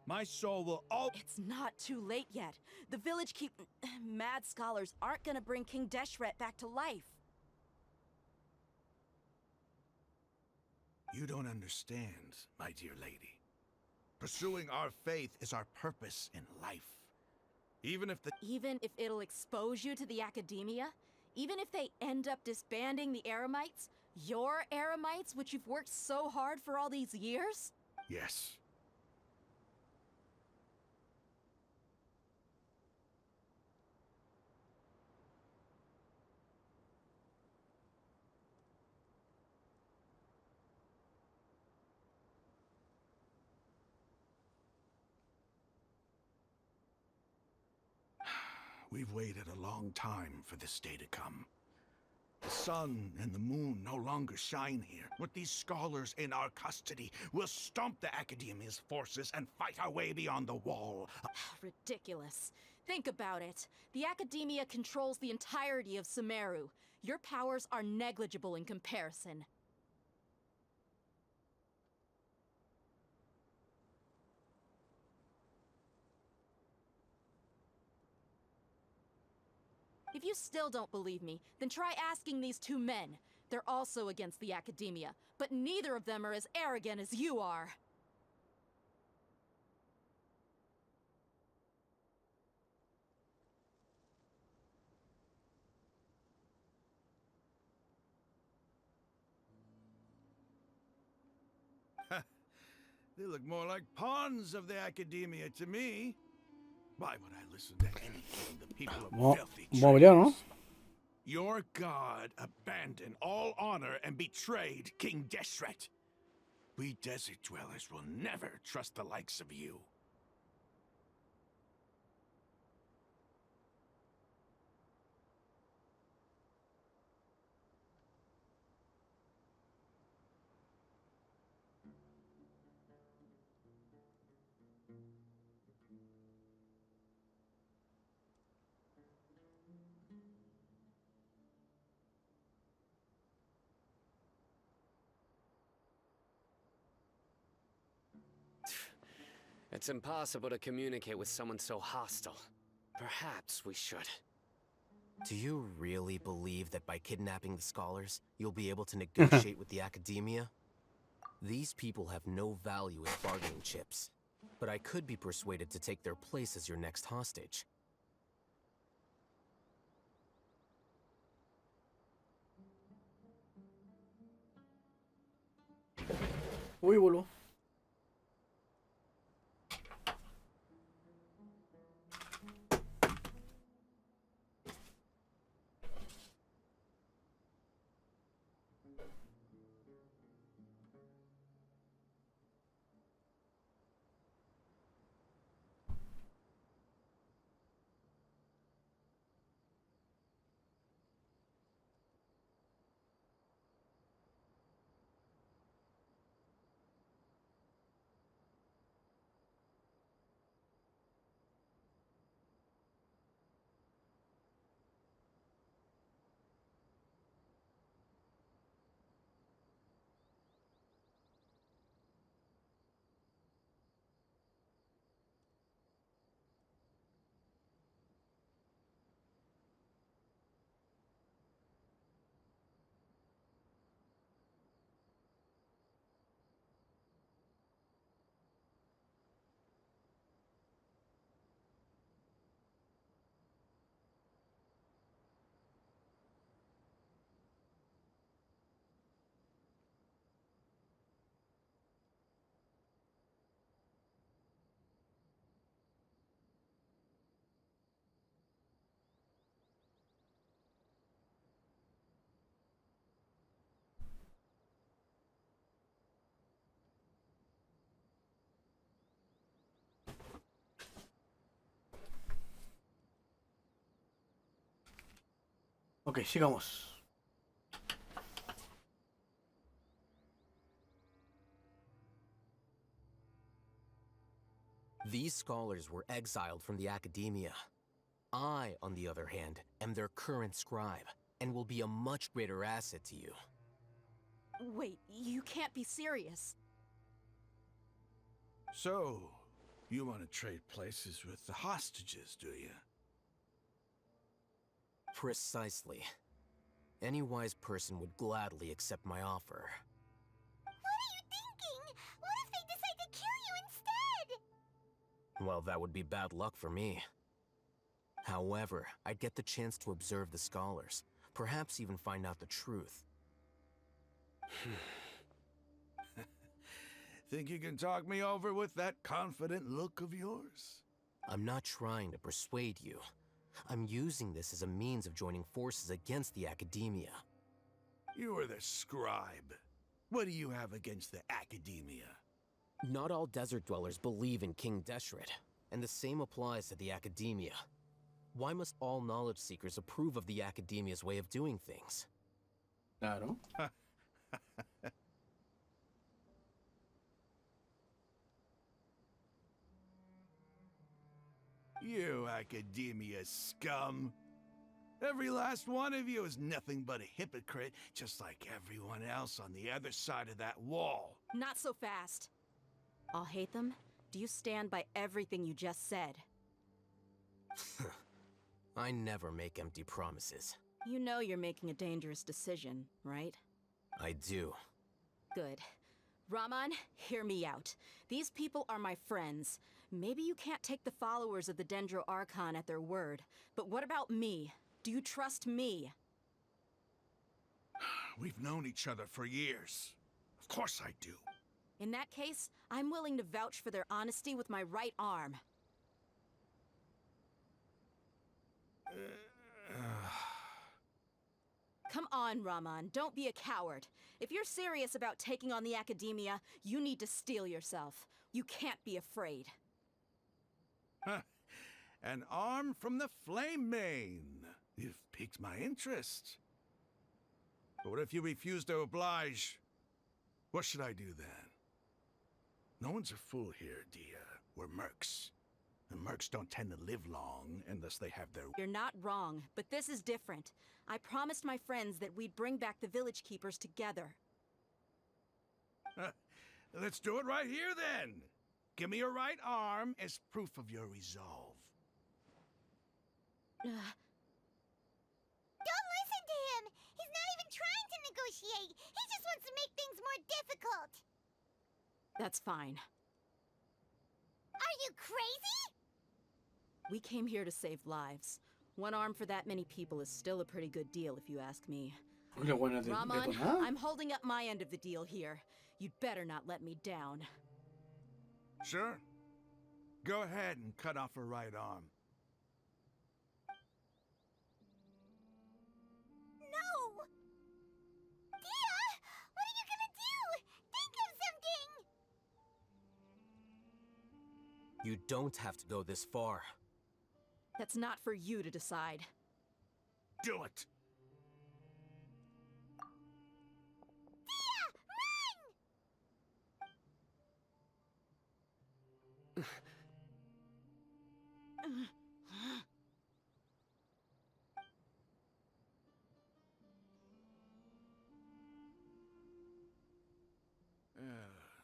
my soul will all... It's not too late yet. The village mad scholars aren't gonna bring King Deshret back to life. You don't understand, my dear lady. Pursuing our faith is our purpose in life. Even if it'll expose you to the academia? Even if they end up disbanding the Eremites? Your Eremites, which you've worked so hard for all these years? Yes. We've waited a long time for this day to come. The sun and the moon no longer shine here. With these scholars in our custody, we'll stomp the Academia's forces and fight our way beyond the wall. Ridiculous. Think about it. The Academia controls the entirety of Sumeru. Your powers are negligible in comparison. If you still don't believe me, then try asking these two men. They're also against the Academia, but neither of them are as arrogant as you are. They look more like pawns of the Academia to me. Why would I listen to anything the people of filthy Vamos a pelear, ¿no? Your god abandoned all honor and betrayed King Deshret. We desert dwellers will never trust the likes of you. It's impossible to communicate with someone so hostile. Perhaps we should. Do you really believe that by kidnapping the scholars, you'll be able to negotiate with the academia? These people have no value as bargaining chips, but I could be persuaded to take their place as your next hostage. Uy, boludo. Ok, sigamos. These scholars were exiled from the academia. I, on the other hand, am their current scribe, and will be a much greater asset to you. Wait, you can't be serious. So, you want to trade places with the hostages, do you? Precisely. Any wise person would gladly accept my offer. What are you thinking? What if they decide to kill you instead? Well, that would be bad luck for me. However, I'd get the chance to observe the scholars, perhaps even find out the truth. Think you can talk me over with that confident look of yours? I'm not trying to persuade you. I'm using this as a means of joining forces against the academia. You are the scribe. What do you have against the academia? Not all desert dwellers believe in King Deshret, and the same applies to the academia. Why must all knowledge seekers approve of the academia's way of doing things? Claro. You academia scum. Every last one of you is nothing but a hypocrite, just like everyone else on the other side of that wall. Not so fast. I'll hate them. Do you stand by everything you just said? I never make empty promises. You know you're making a dangerous decision, right? I do. Good. Raman, hear me out. These people are my friends. Maybe you can't take the followers of the Dendro Archon at their word, but what about me? Do you trust me? We've known each other for years. Of course I do. In that case, I'm willing to vouch for their honesty with my right arm. Come on, Raman, don't be a coward. If you're serious about taking on the academia, you need to steel yourself. You can't be afraid. An arm from the Flame Mane. You've piqued my interest. But what if you refuse to oblige? What should I do then? No one's a fool here, Dia. We're mercs. And mercs don't tend to live long unless they have their... You're not wrong, but this is different. I promised my friends that we'd bring back the village keepers together. Let's do it right here then. Give me your right arm as proof of your resolve. Don't listen to him! He's not even trying to negotiate! He just wants to make things more difficult! That's fine. Are you crazy? We came here to save lives. One arm for that many people is still a pretty good deal, if you ask me. Raman, I'm holding up my end of the deal here. You'd better not let me down. Sure. Go ahead and cut off her right arm. No! Dia! What are you gonna do? Think of something! You don't have to go this far. That's not for you to decide. Do it!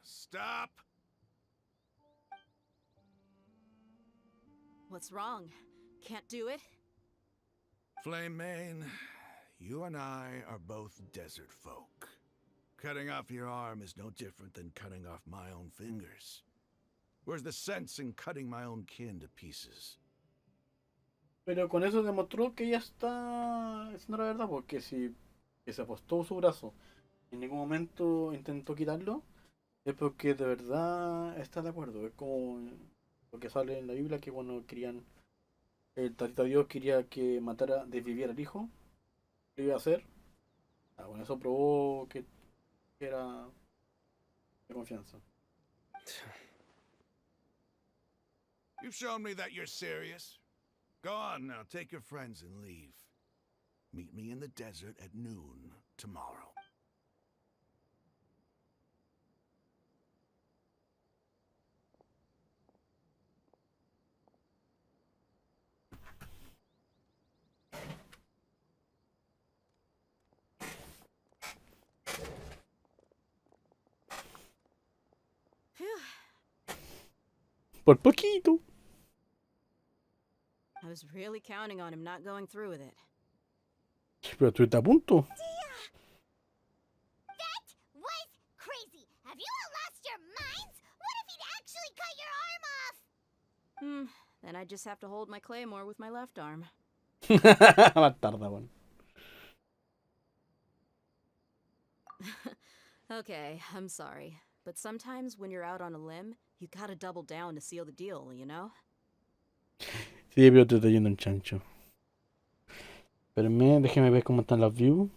Stop! What's wrong? Can't do it? Flame Mane, you and I are both desert folk. Cutting off your arm is no different than cutting off my own fingers. Where's the sense in cutting my own kin to pieces? Pero con eso demostró que ella está diciendo la verdad, porque si se apostó su brazo en ningún momento intentó quitarlo, es porque de verdad está de acuerdo. Es como lo que sale en la Biblia, que cuando querían, el tatita Dios quería que matara, desviviera al hijo, lo iba a hacer. Con eso probó que era de confianza. You've shown me that you're serious. Go on now, take your friends and leave. Meet me in the desert at noon tomorrow. Por poquito. I was really counting on him not going through with it. Pero tú estás a punto. That was crazy! Have you all lost your minds? What if he'd actually cut your arm off? Then I just have to hold my claymore with my left arm. Bastarda, bueno. Okay, I'm sorry. But sometimes when you're out on a limb, you gotta double down to seal the deal, you know? Sí, pero te estoy yendo un chancho. Espérenme, déjeme ver cómo están las views.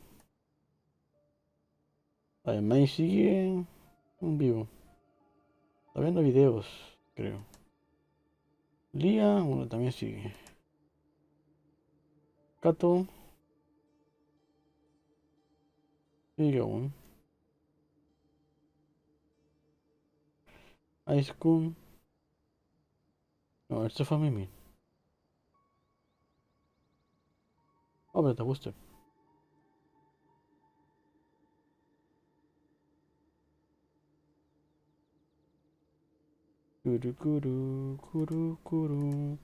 Además, ahí sigue un vivo. Está viendo videos, creo. Lía, uno también sigue. Kato. Sigue aún. Ice Kun. No, este fue a Mimi. Oh, pero te gusta. Kuru kuru kuru kuru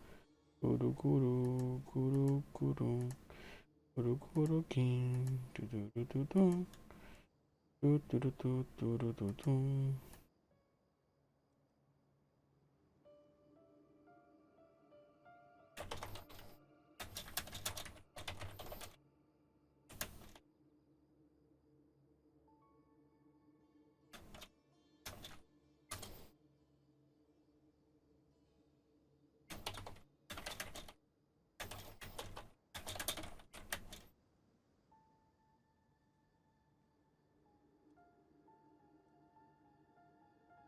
kuru kuru kuru kuru kuru kuru king tu tu tu tu tu tu tu tu tu tu tu.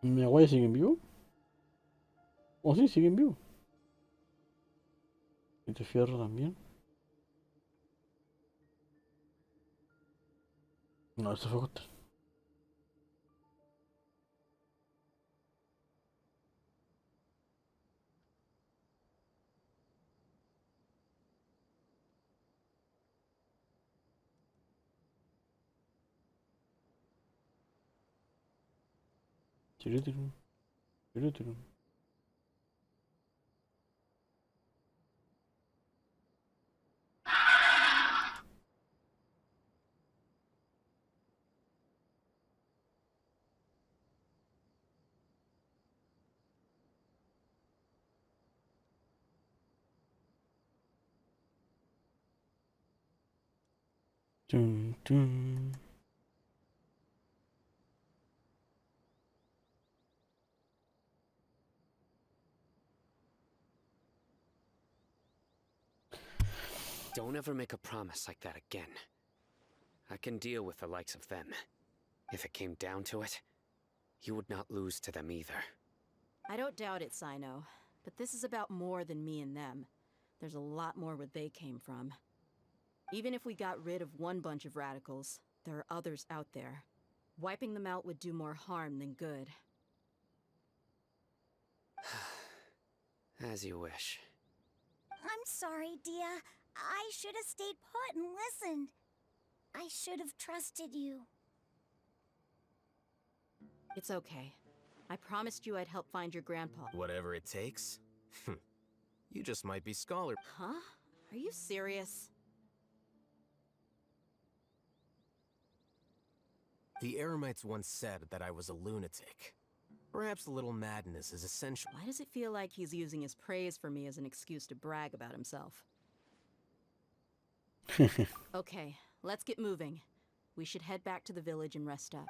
¿Mi aguay sigue en vivo? ¿O sí, sigue en vivo? ¿Y te fierro también? No, eso fue justo. Chirutiru, chirutiru. Tun, tun. Don't ever make a promise like that again. I can deal with the likes of them. If it came down to it, you would not lose to them either. I don't doubt it, Sino. But this is about more than me and them. There's a lot more where they came from. Even if we got rid of one bunch of radicals, there are others out there. Wiping them out would do more harm than good. As you wish. I'm sorry, Dia. I should have stayed put and listened. I should have trusted you. It's okay. I promised you I'd help find your grandpa. Whatever it takes? You just might be scholar. Huh? Are you serious? The Eremites once said that I was a lunatic. Perhaps a little madness is essential. Why does it feel like he's using his praise for me as an excuse to brag about himself? Okay, let's get moving. We should head back to the village and rest up.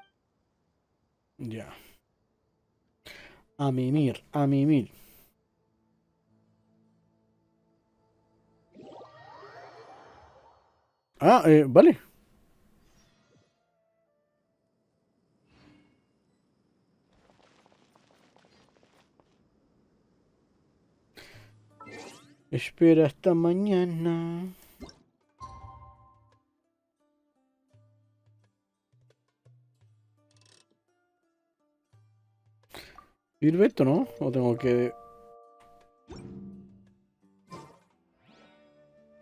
Ya. A mimir, a mimir. Ah, vale. Espera hasta mañana. ¿Sirve esto, no? ¿O tengo que...?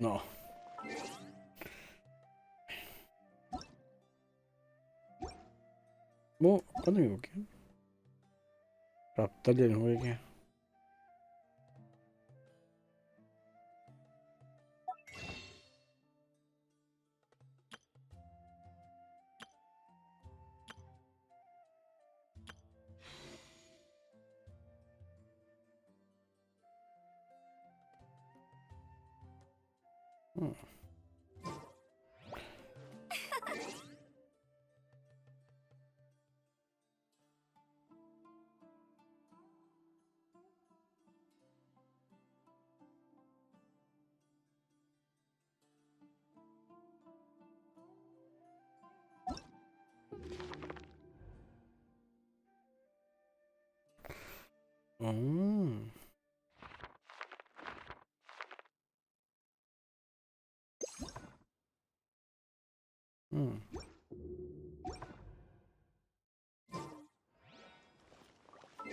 No. ¿Cuándo me equivoqué? Raptar de nuevo que...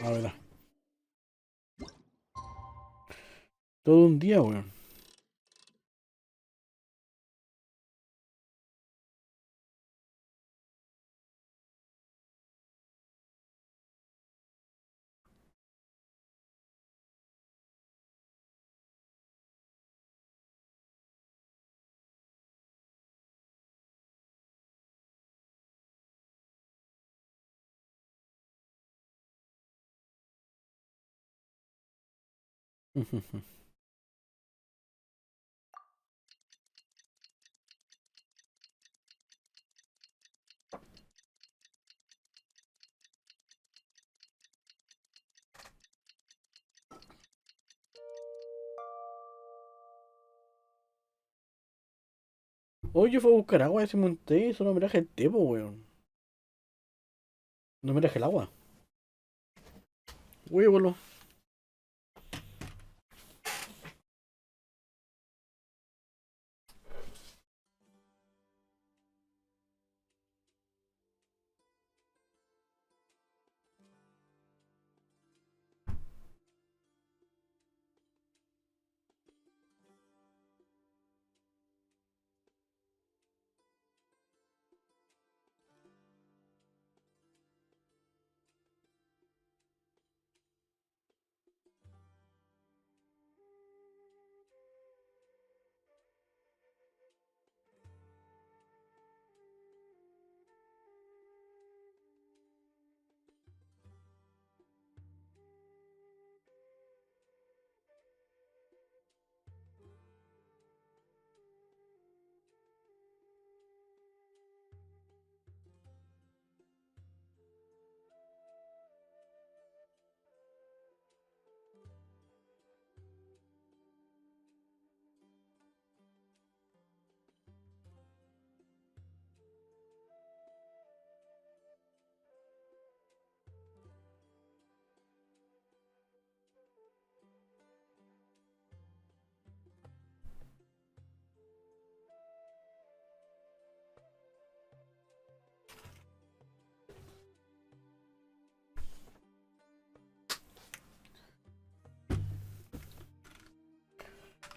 A ver. Todo un día, weón. Oye, fue a buscar agua ese monte, eso no me traje el té, po, weón. No me traje el agua. Huevolo.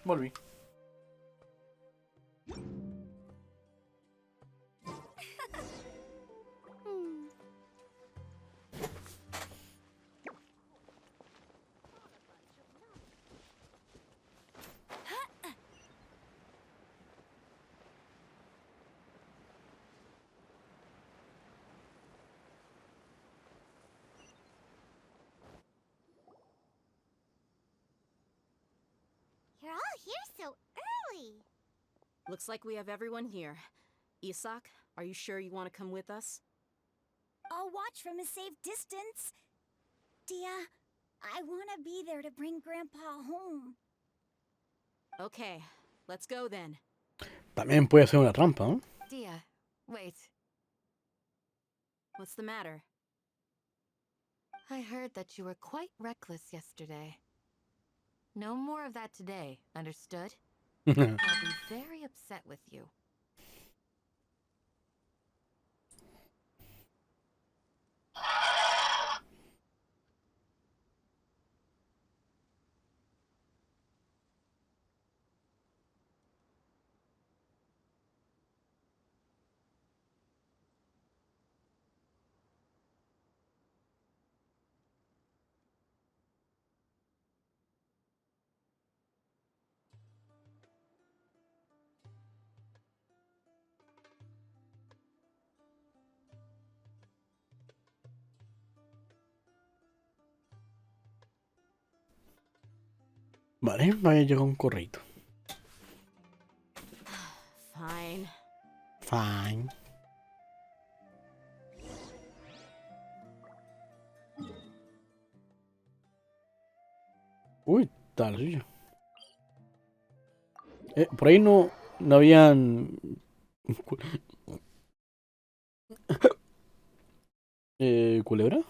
Volví. You're all here so early. Looks like we have everyone here. Isak, are you sure you want to come with us? I'll watch from a safe distance. Dia, I want to be there to bring Grandpa home. Okay, let's go then. También puede ser una trampa, ¿no? Dia, wait. What's the matter? I heard that you were quite reckless yesterday. No more of that today, understood? I'll be very upset with you. Vale, vaya llegó un correito. Fine. Fine. Uy, tal suyo. Por ahí no habían culebra.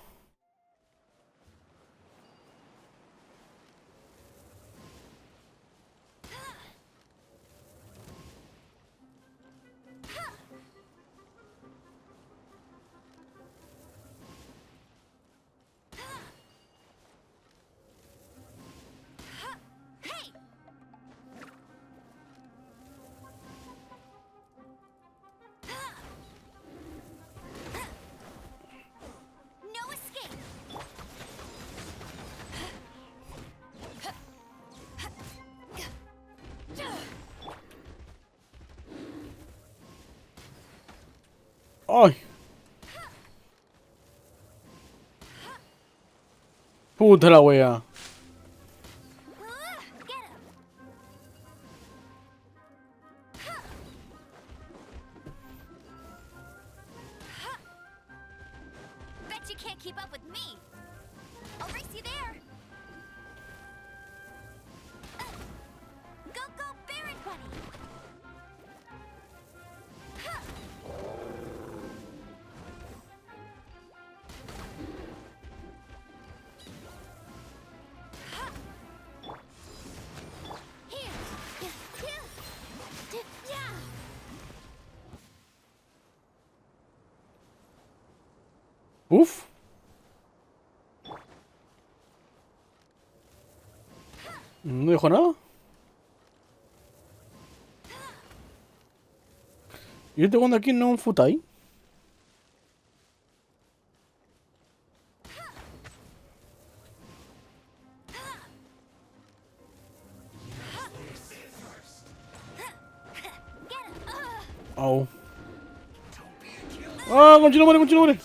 ¡Ay! Puta la wea. Bet you can't keep up with me. I'll race you there. Go, go, Baron Bunny. Uf. No dijo nada. ¿Y este cuando aquí no es un futai? Oh. ¡Ah! ¡Continué, continué!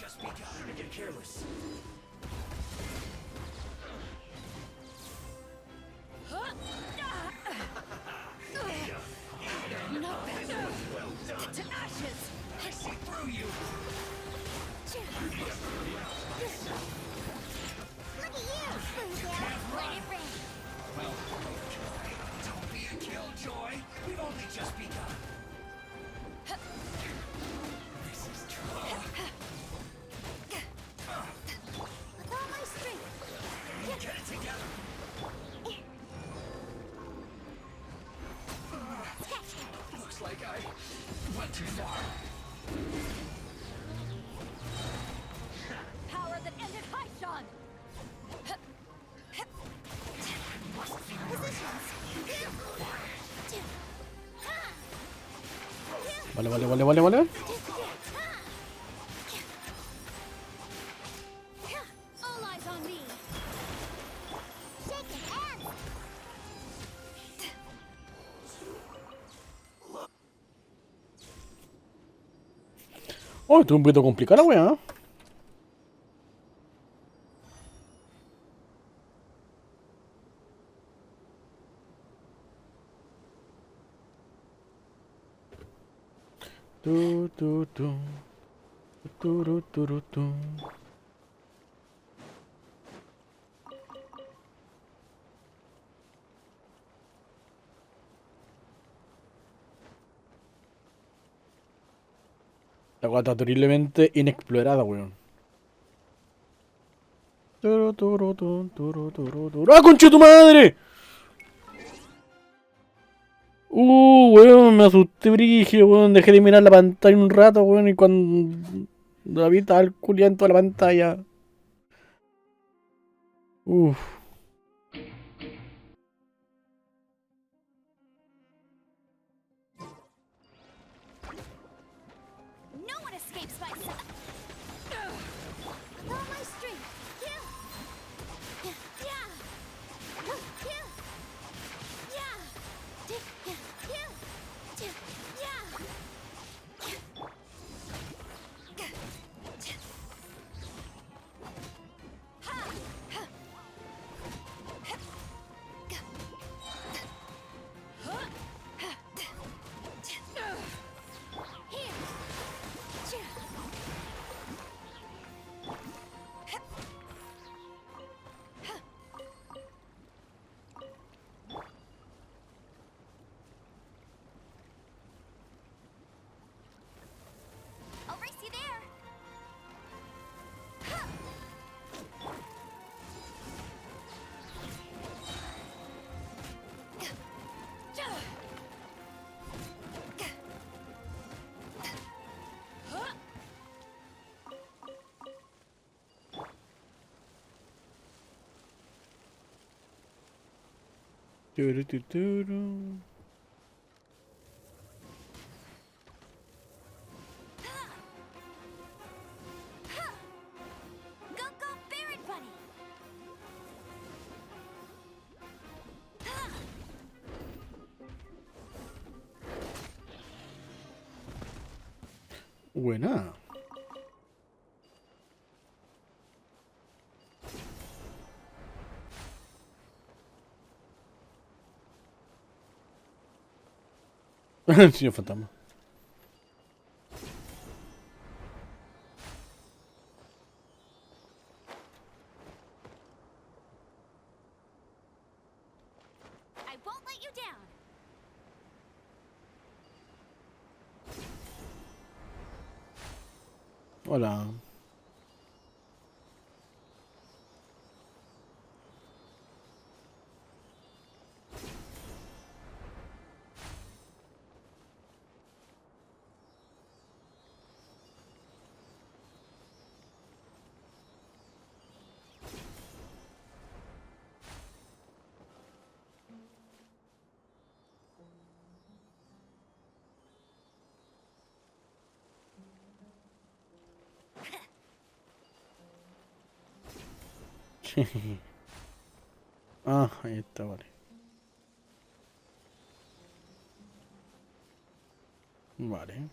Vale. Oh, esto es un poquito complicado, weá. Tu. Tu. La weá está terriblemente inexplorada, weón. ¡Ah, concha tu madre! Weón, me asusté brígido, weón. Dejé de mirar la pantalla un rato, weón. Y cuando la vi estaba el culiado en toda la pantalla. Uf. No one escapes my sight. With all my strength. I'll race you there. Buena. Señor fantasma. I won't let you down. Hola. Ah, ahí está, vale. Vale.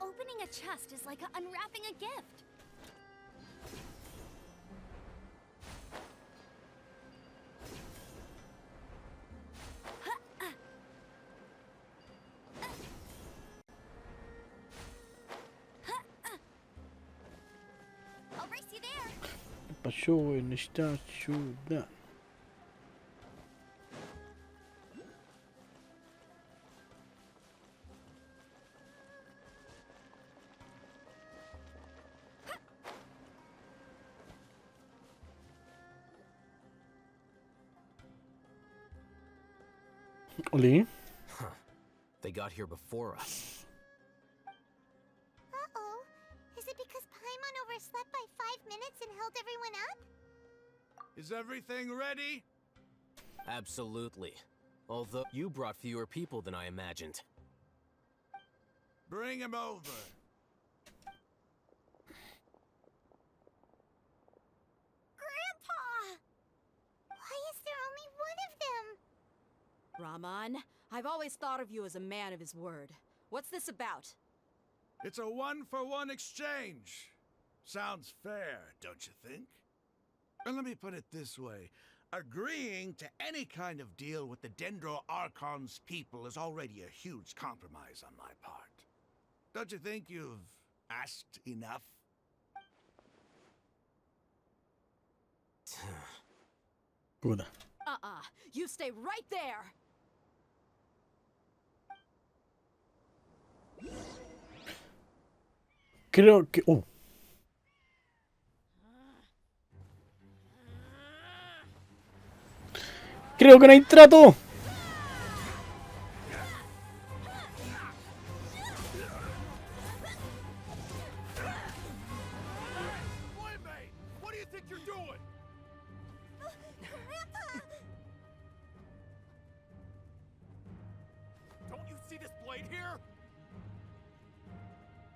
Opening a chest is like unwrapping a gift. I'll race you there. ¿Qué pasó en esta ciudad? Oli. Huh. They got here before us. Uh-oh. Is it because Paimon overslept by 5 minutes and held everyone up? Is everything ready? Absolutely. Although you brought fewer people than I imagined. Bring him over. Grandpa! Why is there only one of them? Raman, I've always thought of you as a man of his word. What's this about? It's a 1-for-1 exchange. Sounds fair, don't you think? And let me put it this way. Agreeing to any kind of deal with the Dendro Archon's people is already a huge compromise on my part. Don't you think you've asked enough? Puta. You stay right there! Creo que... Oh. Creo que no hay trato. What do you think you're doing? Don't you see this blade here?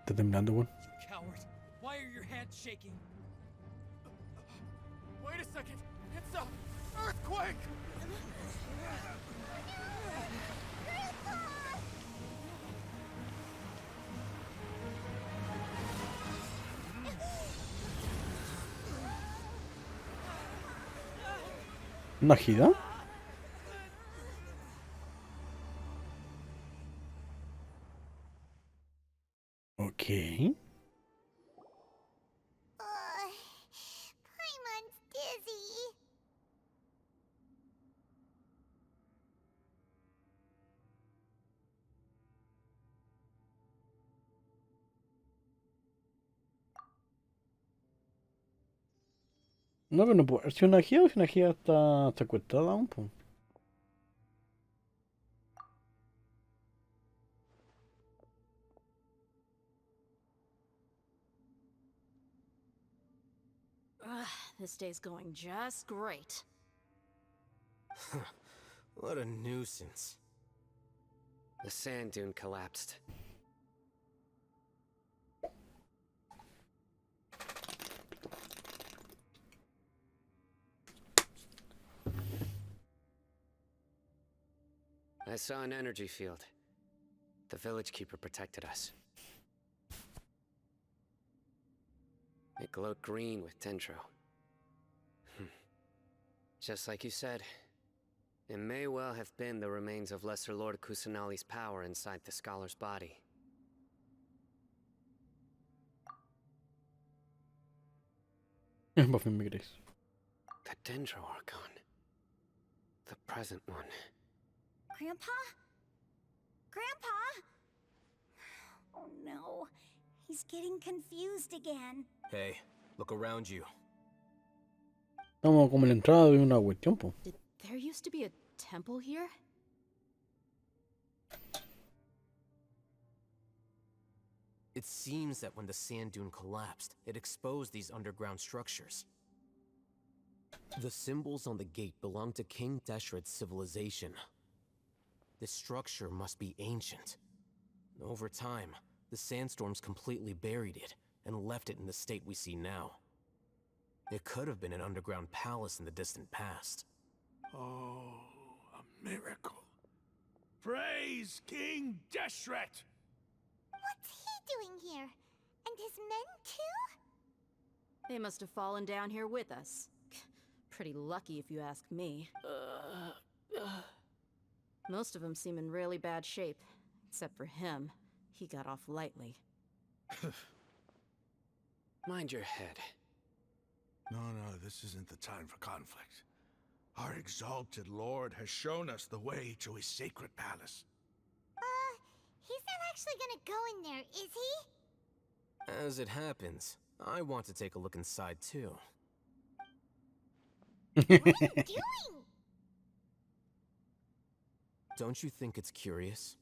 Está temblando, weón. You coward. Why are your hands shaking? Wait a second. It's a earthquake. ¿Una gira? Ok. Paimon's dizzy. No, pero no puedo ver si una gira o si una gira está secuestrada aún, pues. This day's going just great. What a nuisance. The sand dune collapsed. I saw an energy field. The village keeper protected us. It glowed green with dendro. Just like you said, it may well have been the remains of Lesser Lord Kusanali's power inside the scholar's body. Por fin me crees. The Dendro Archon. The present one. Grandpa? Grandpa? Oh no. He's getting confused again. Hey, look around you. Estamos como en la entrada de una cuestión, po. There used to be a temple here? It seems that when the sand dune collapsed, it exposed these underground structures. The symbols on the gate belong to King Deshret's civilization. This structure must be ancient. Over time, the sandstorms completely buried it and left it in the state we see now. It could have been an underground palace in the distant past. Oh, a miracle. Praise King Deshret! What's he doing here? And his men too? They must have fallen down here with us. Pretty lucky if you ask me. Most of them seem in really bad shape. Except for him. He got off lightly. Mind your head. No, this isn't the time for conflict. Our exalted lord has shown us the way to his sacred palace. He's not actually gonna go in there, is he? As it happens, I want to take a look inside too. What are you doing? Don't you think it's curious?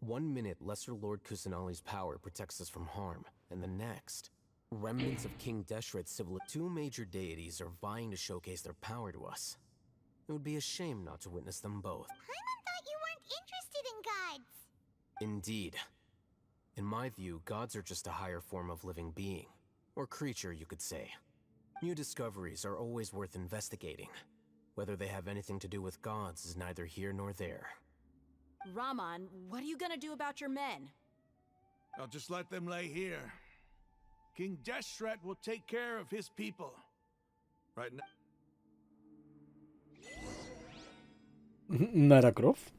1 minute, Lesser Lord Kusanali's power protects us from harm, and the next, remnants of King Deshret's civilization. 2 major deities are vying to showcase their power to us. It would be a shame not to witness them both. Paimon thought you weren't interested in gods. Indeed. In my view, gods are just a higher form of living being. Or creature, you could say. New discoveries are always worth investigating. Whether they have anything to do with gods is neither here nor there. Raman, what are you gonna do about your men? I'll just let them lay here. King Deshret will take care of his people. Right now. Nara Croft.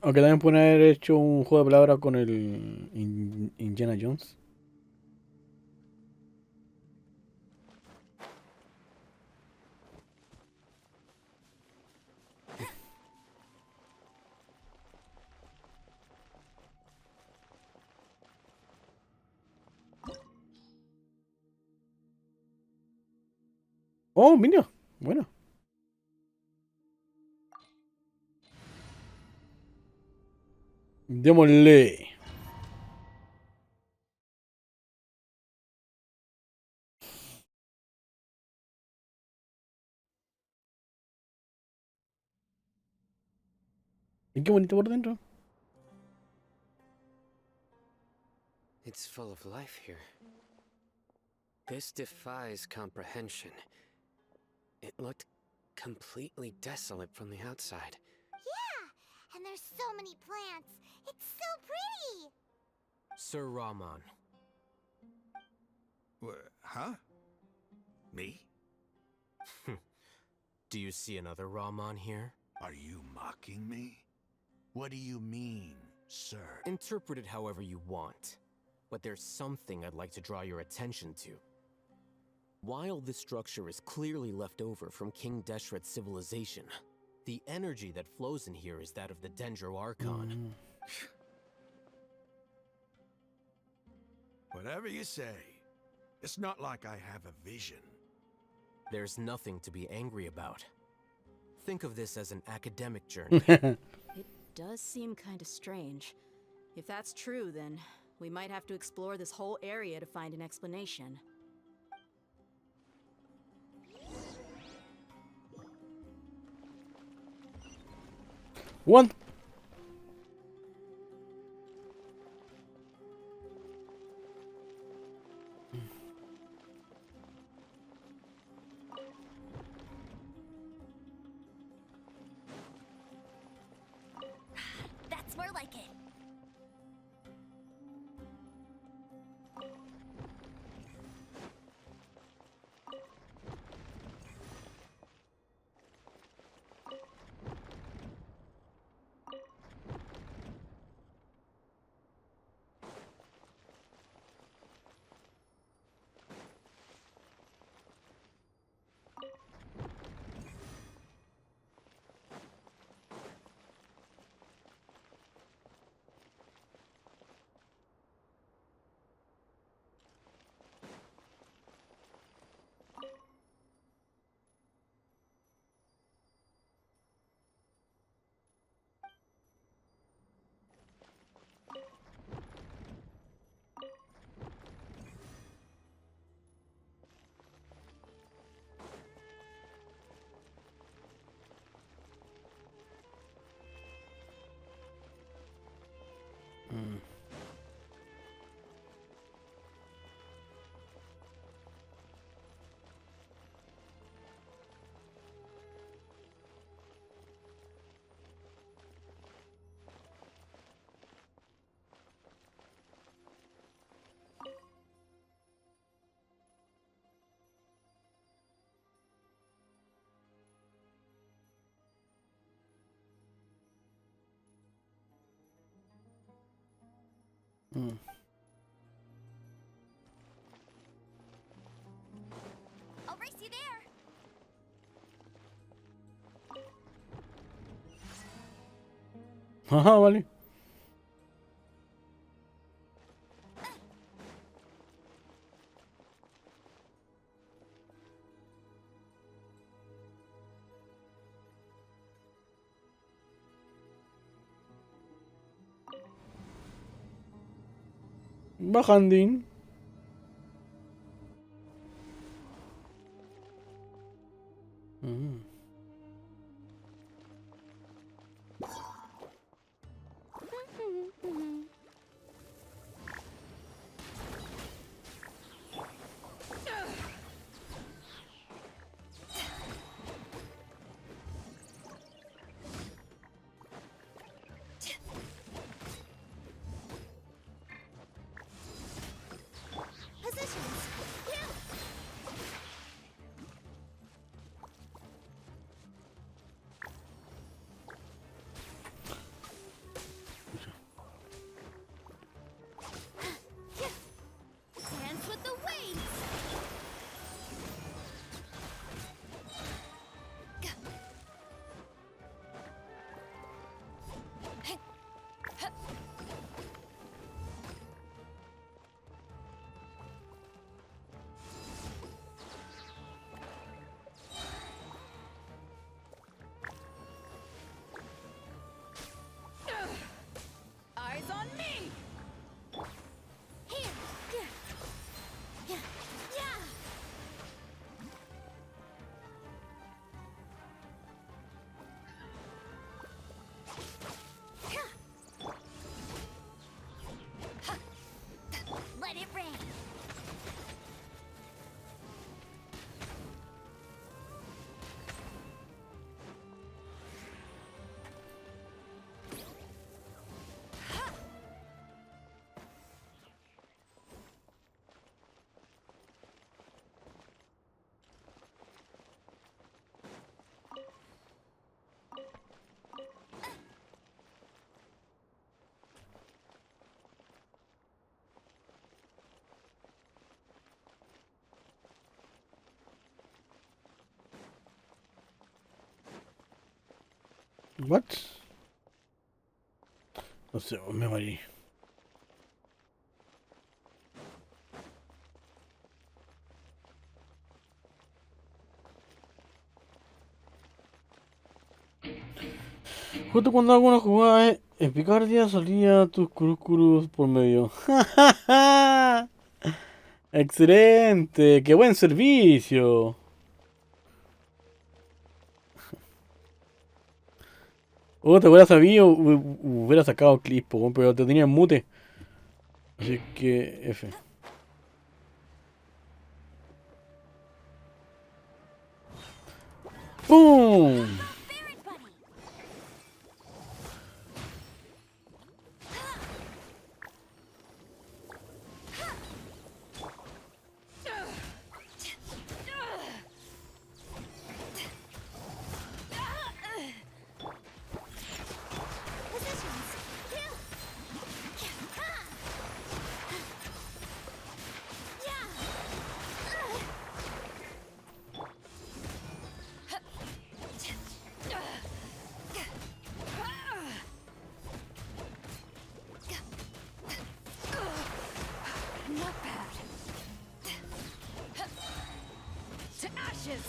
Aunque también pueden haber hecho un juego de palabras con el Indiana Jones. Oh, mira, bueno. Démosle. Y qué bonito por dentro. It's full of life here. This defies comprehension. It looked completely desolate from the outside. Yeah, and there's so many plants. It's so pretty. Sir Raman. Huh? Me? Do you see another Raman here? Are you mocking me? What do you mean, sir? Interpret it however you want. But there's something I'd like to draw your attention to. While this structure is clearly left over from King Deshret's civilization, the energy that flows in here is that of the Dendro Archon. Whatever you say. It's not like I have a vision. There's nothing to be angry about. Think of this as an academic journey. It does seem kind of strange. If that's true, then we might have to explore this whole area to find an explanation. One. That's more like it. Mm. I'll race you there. Ajá, vale. Bajandín. Mm. Positions. Yeah. Dance with the waves. Eyes on me. Here. Yeah. Yeah. Let it rain. What? No sé, me morí. Justo cuando hago una jugada en Picardia salía tus curúscuros por medio. ¡Excelente! ¡Qué buen servicio! Te hubiera sabido, hubiera sacado clip, pero te tenía en mute. Así que F. ¡Pum! Not bad. To ashes.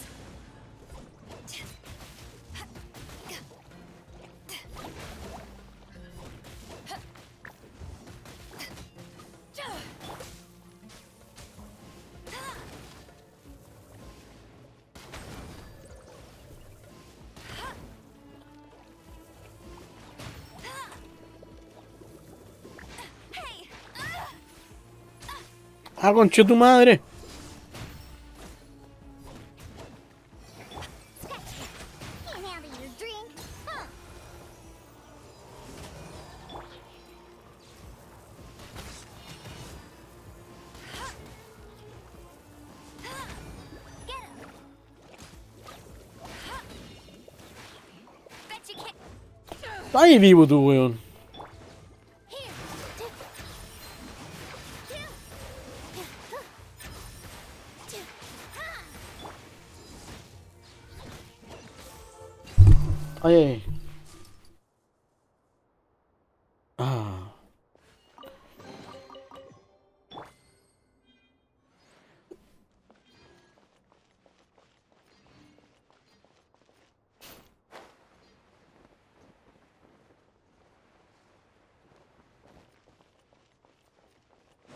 ¡Ah, conche tu madre! Can't handle your drink, huh? ¡Está ahí vivo tú, weón! Ay, ay. Ah.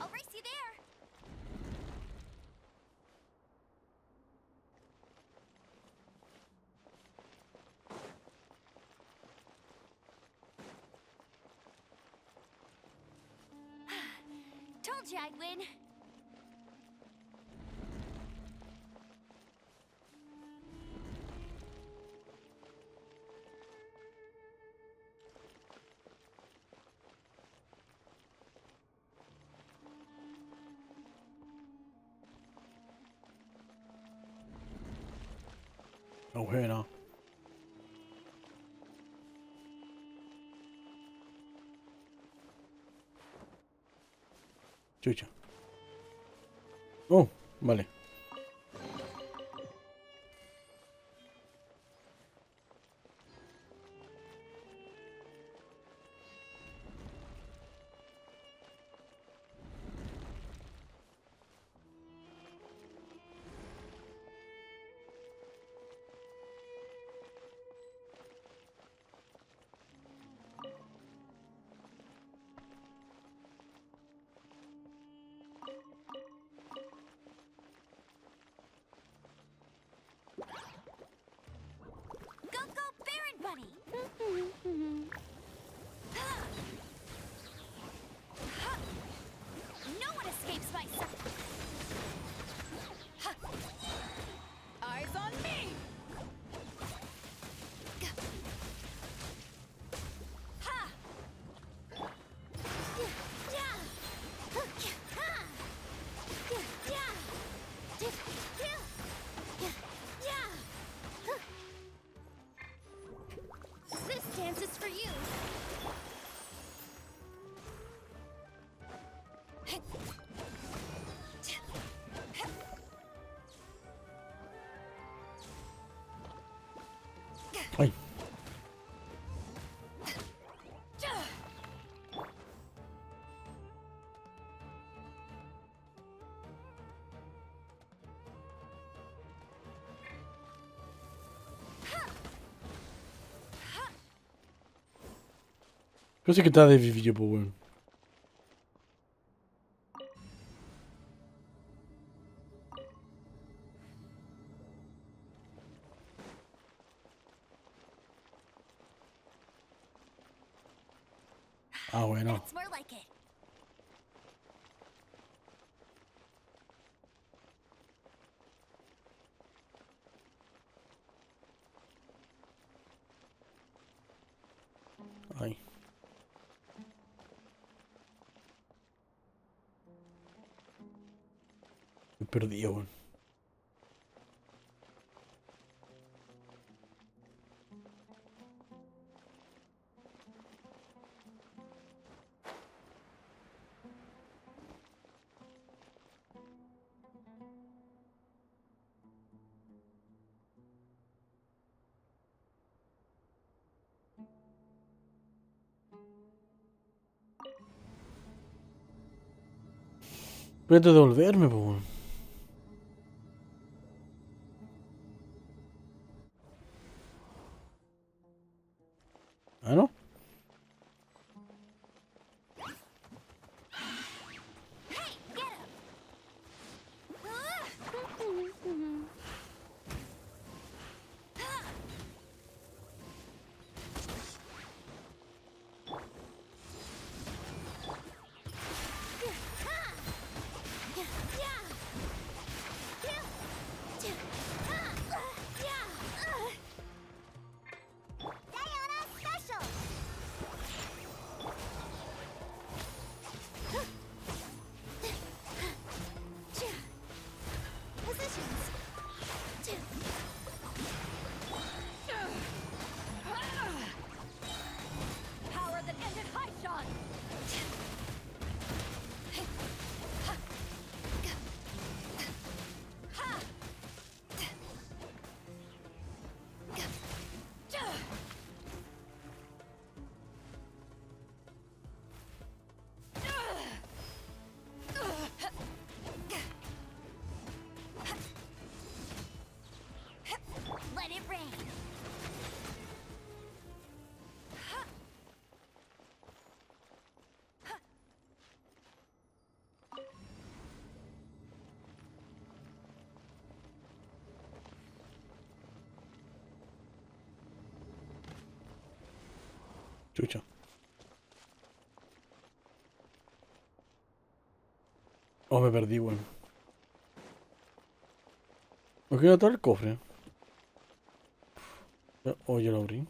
I'll race you there. Told you I'd win. Bueno. Chucha. Oh, vale. Go, go, Baron Bunny! No one escapes my sight! Eyes on me! This dance is for you. Ay. Così che date vi video poi. Ah, bueno. That's more like it. Ay. Me perdí, weón. Voy a devolverme, po, weón. ¿Ah, no? Diana Special! Chucha. Oh, me perdí, weón. ¿No quiero todo el cofre? Oh, yo lo abrí.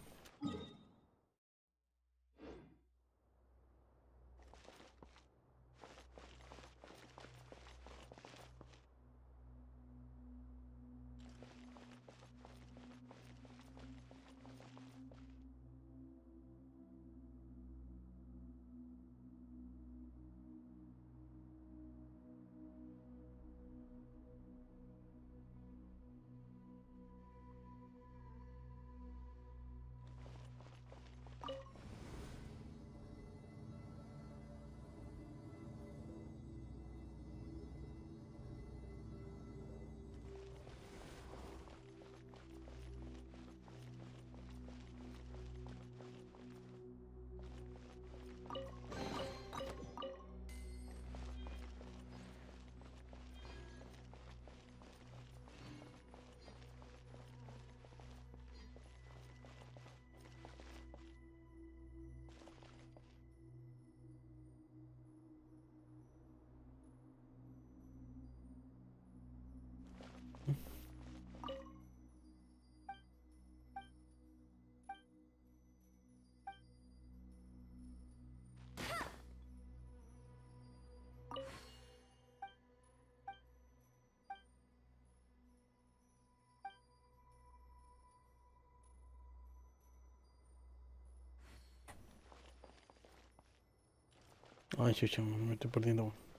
Ay, chucha, me estoy perdiendo, weón.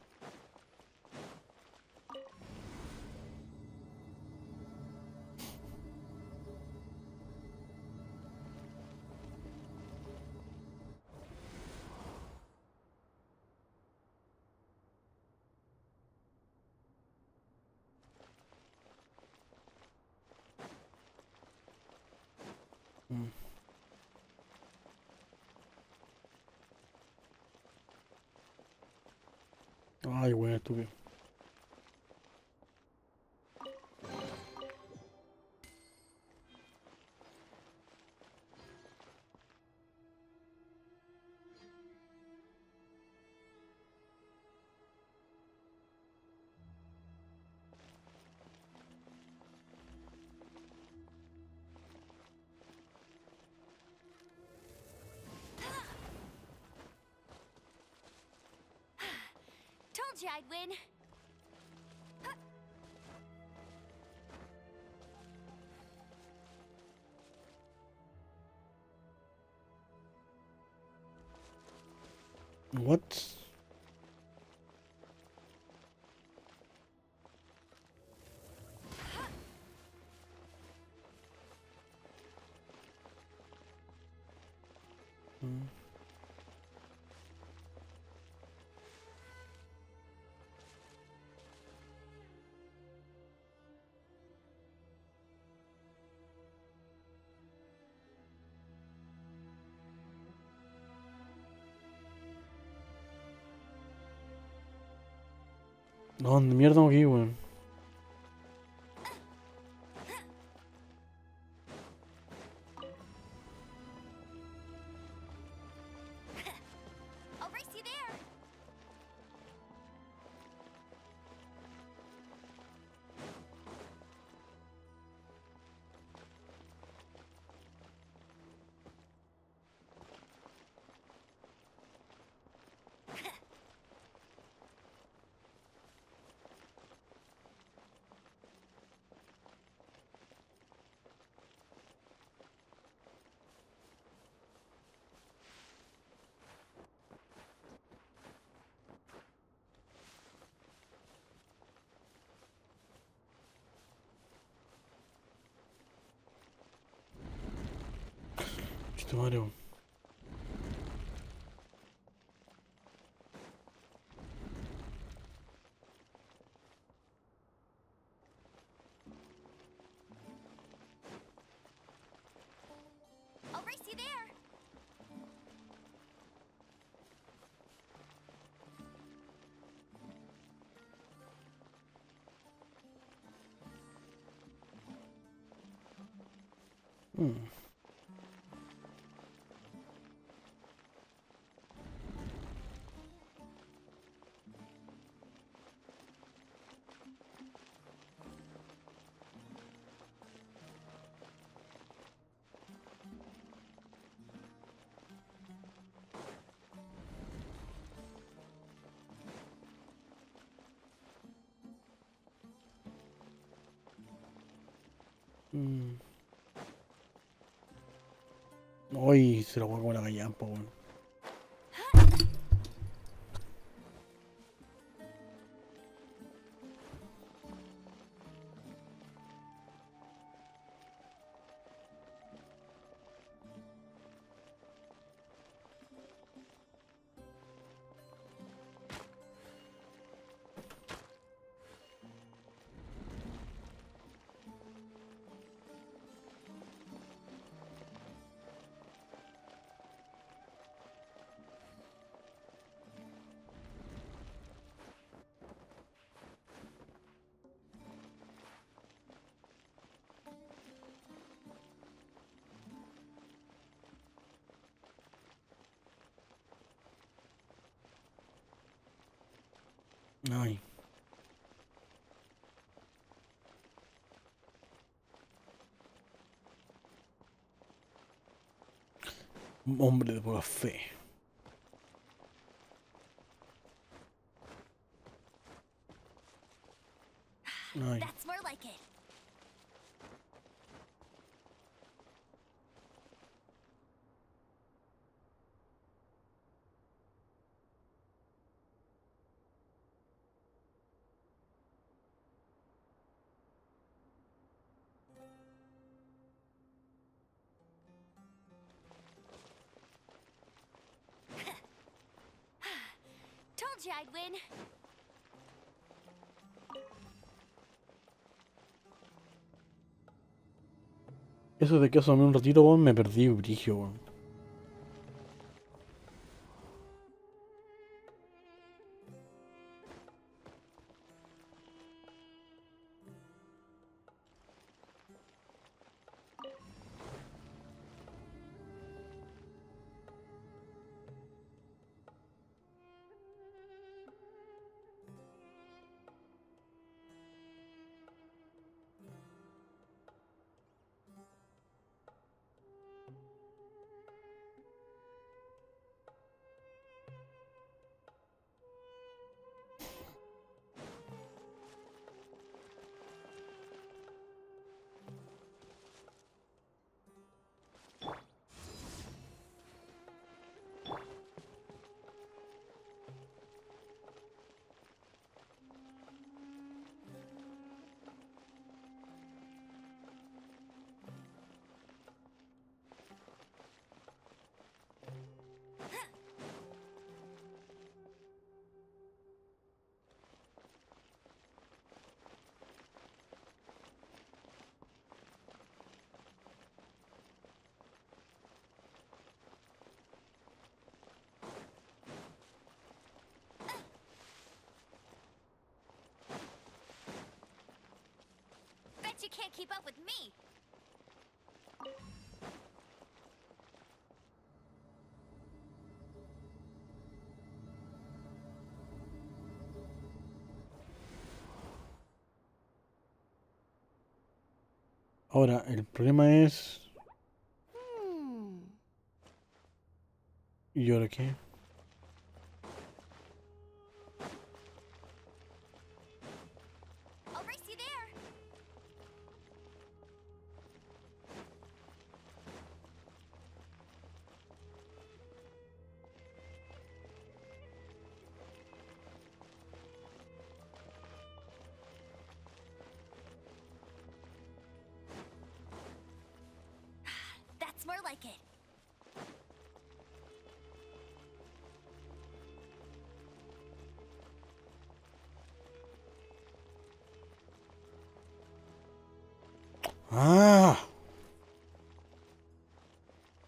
Ay, weón, estúpido. Told you I'd win. What? ¿Dónde mierda aquí, weón? I'll race you there. Chuta madre, weón. I'll race you there. Uy, se lo juego con la gallampa, weón. Ay. Hombre de poca fe. Ay. That's more like it. Told you I'd win. Eso de que asomé un ratito, weón, me perdí brigio, weón. Bet you can't keep up with me. Ahora, el problema es... ¿Y ahora qué? I'll race you there. That's more like it. ¡Ah!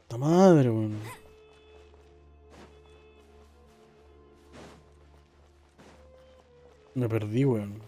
¡Ta madre, weón! Me perdí, weón.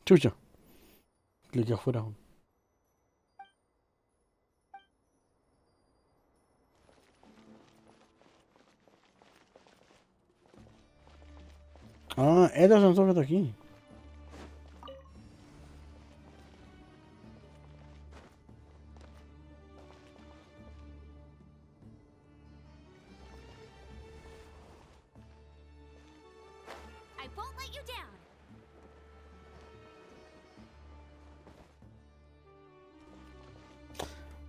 Chucha. Clique afuera. Ah, estos son solo aquí. I won't let you down.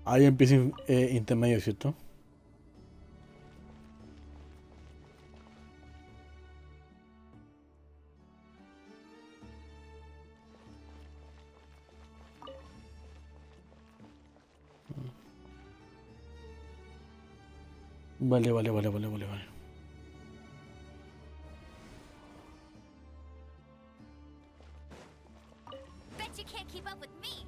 Ahí empieza intermedio, ¿cierto? Vale. Bet you can't keep up with me.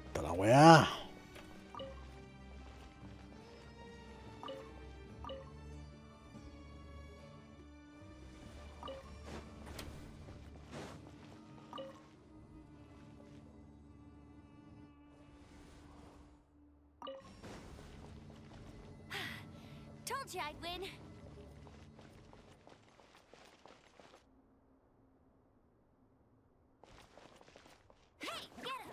Está la weá. Told you I'd win. Hey, get him!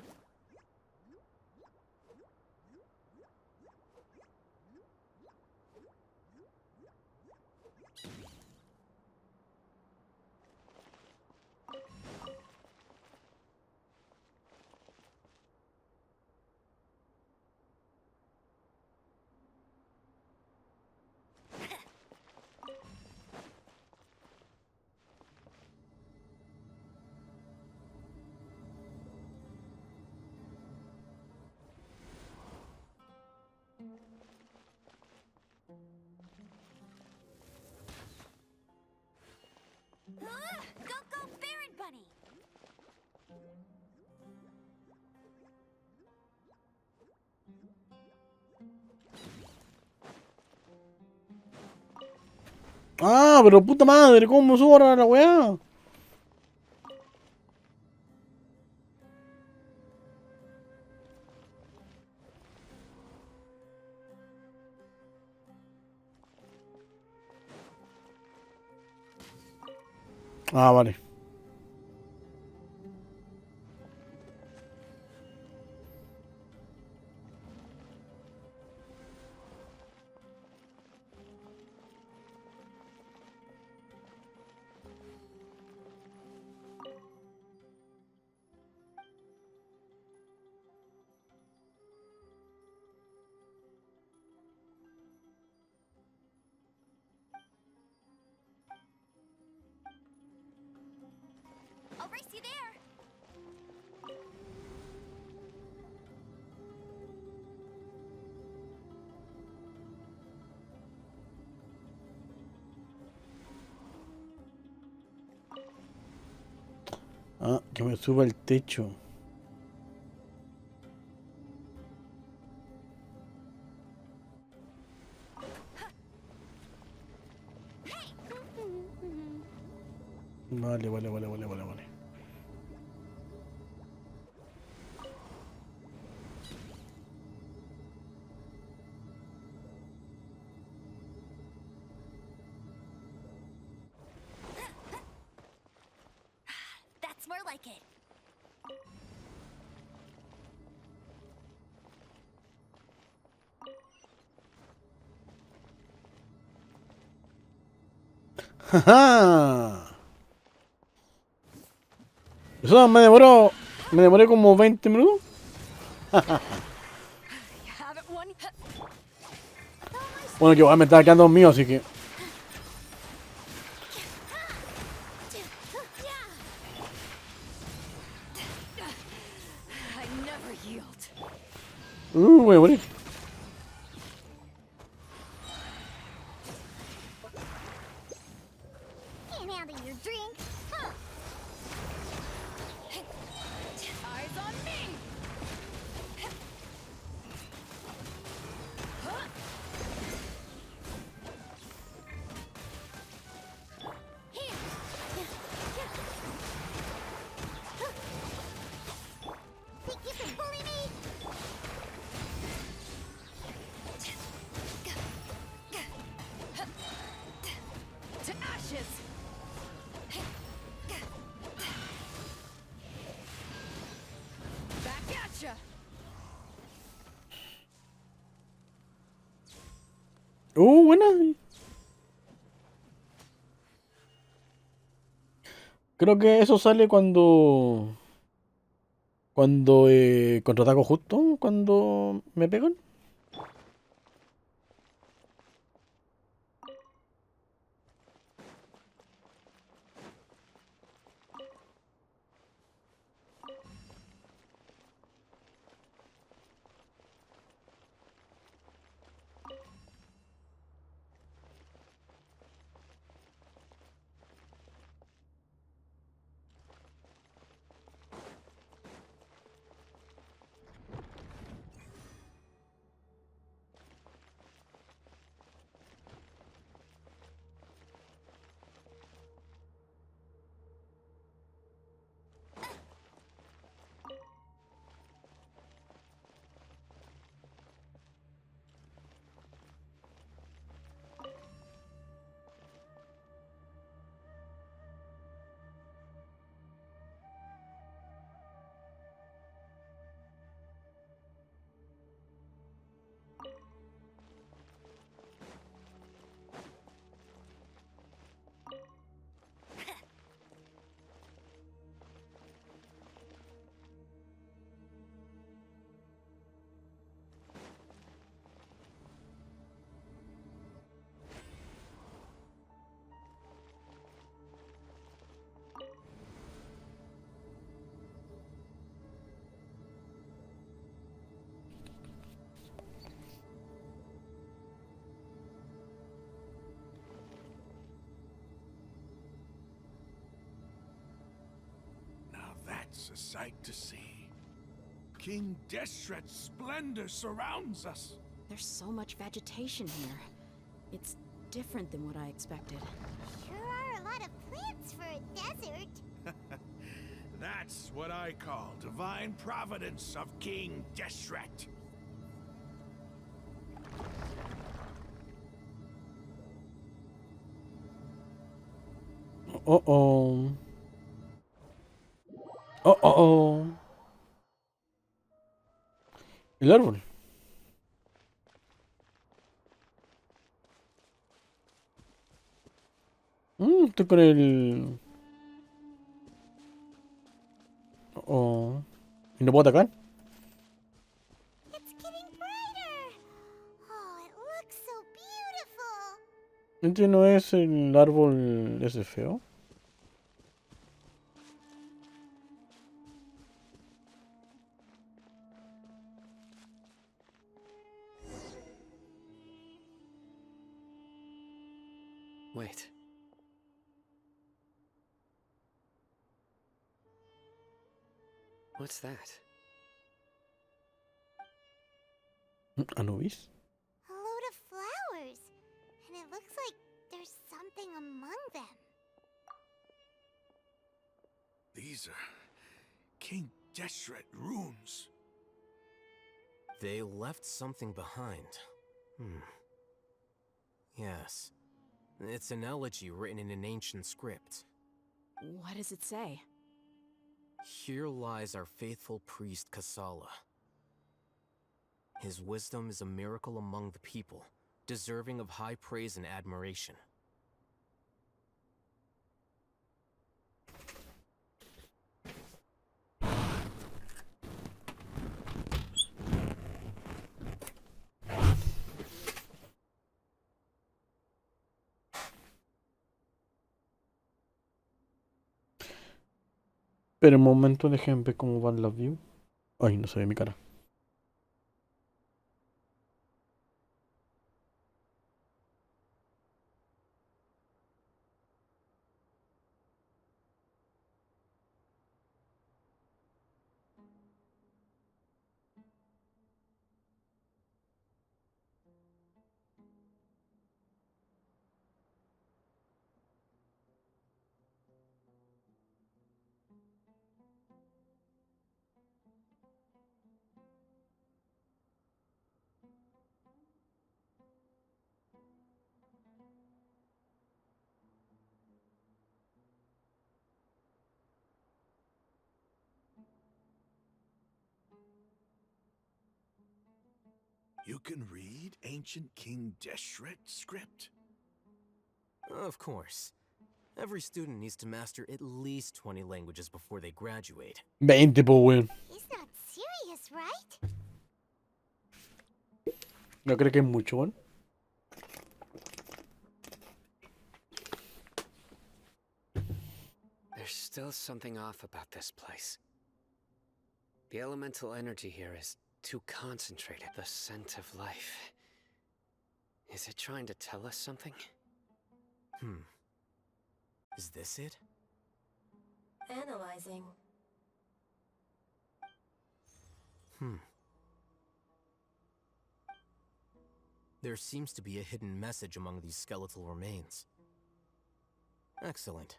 Go, Baron Bunny! Ah, pero puta madre, ¿cómo subo ahora la weá? Ah, vale. I'll race you there. Ah, que me suba el techo. Vale. That's more like it. ¡Jaja! Eso me demoré como 20 minutos. Bueno, que igual me estaba quedando mío, así que... voy a morir. Can't handle your drink. Huh. Eyes on me! Think you can bully me? To ashes! Back at ya! Buena. Creo que eso sale cuando contraataco justo cuando me pegan. That's a sight to see. King Deshret's splendor surrounds us. There's so much vegetation here. It's different than what I expected. Sure are a lot of plants for a desert. That's what I call divine providence of King Deshret. Uh-oh. Uh-oh. El árbol. Estoy con el... Oh. ¿Y no puedo atacar? It's getting brighter. Oh, it looks so beautiful. ¿Este no es el árbol ese feo? Wait. What's that? ¿Anubis? A load of flowers. And it looks like there's something among them. These are King Deshret runes. They left something behind. Yes. It's an elegy written in an ancient script. What does it say? Here lies our faithful priest Kasala. His wisdom is a miracle among the people, deserving of high praise and admiration. Pero un momento, dejen ver cómo van las views. Ay, no se ve mi cara. You can read ancient King Deshret script? Of course. Every student needs to master at least 20 languages before they graduate. 20, po, weón. He's not serious, right? ¿No creo que es mucho, weón? There's still something off about this place. The elemental energy here is too concentrated. The scent of life. Is it trying to tell us something? Is this it? Analyzing. There seems to be a hidden message among these skeletal remains. Excellent.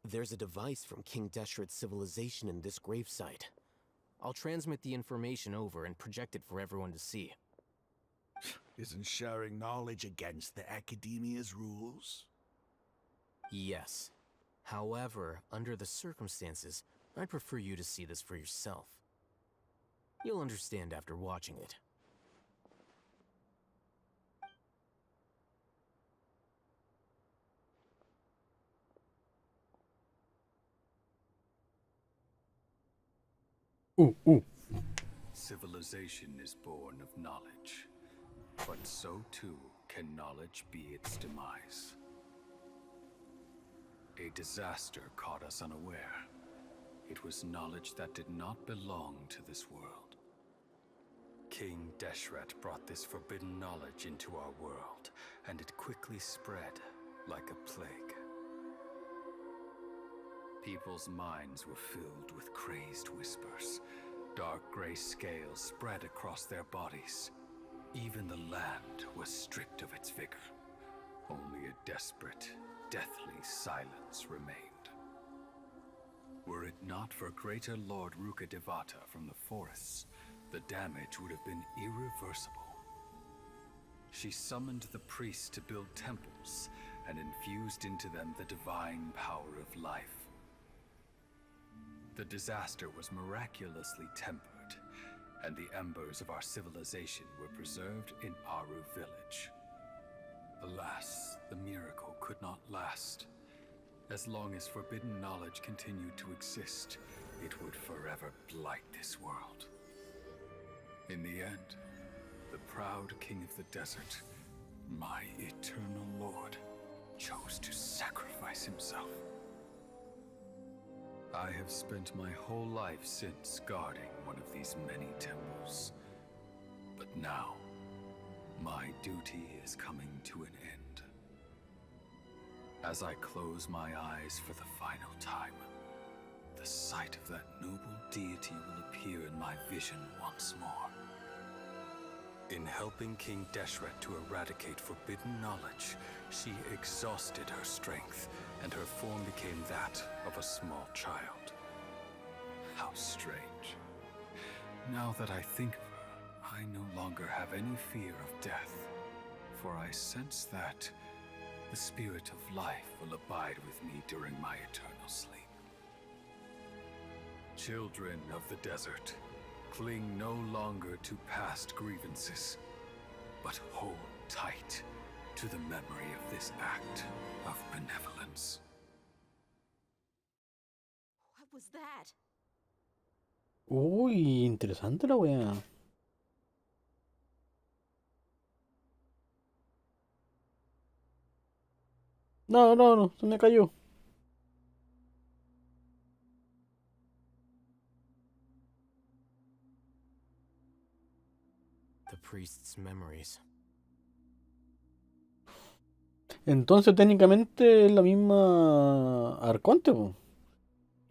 There's a device from King Deshret's civilization in this gravesite. I'll transmit the information over and project it for everyone to see. Isn't sharing knowledge against the Academia's rules? Yes. However, under the circumstances, I'd prefer you to see this for yourself. You'll understand after watching it. Civilization is born of knowledge, but so too can knowledge be its demise. A disaster caught us unaware. It was knowledge that did not belong to this world. King Deshret brought this forbidden knowledge into our world, and it quickly spread like a plague. People's minds were filled with crazed whispers. Dark gray scales spread across their bodies. Even the land was stripped of its vigor. Only a desperate, deathly silence remained. Were it not for Greater Lord Rukkhadevata from the forests, the damage would have been irreversible. She summoned the priests to build temples and infused into them the divine power of life. The disaster was miraculously tempered, and the embers of our civilization were preserved in Aru village. Alas, the miracle could not last. As long as forbidden knowledge continued to exist, it would forever blight this world. In the end, the proud king of the desert, my eternal lord, chose to sacrifice himself. I have spent my whole life since guarding one of these many temples. But now, my duty is coming to an end. As I close my eyes for the final time, the sight of that noble deity will appear in my vision once more. In helping King Deshret to eradicate forbidden knowledge, she exhausted her strength, and her form became that of a small child. How strange. Now that I think of her, I no longer have any fear of death, for I sense that the spirit of life will abide with me during my eternal sleep. Children of the desert, cling no longer to past grievances, but hold tight to the memory of this act of benevolence. What was that? Uy, interesante la wea. No, se me cayó. The priest's memories. Entonces técnicamente es la misma Arconte, po,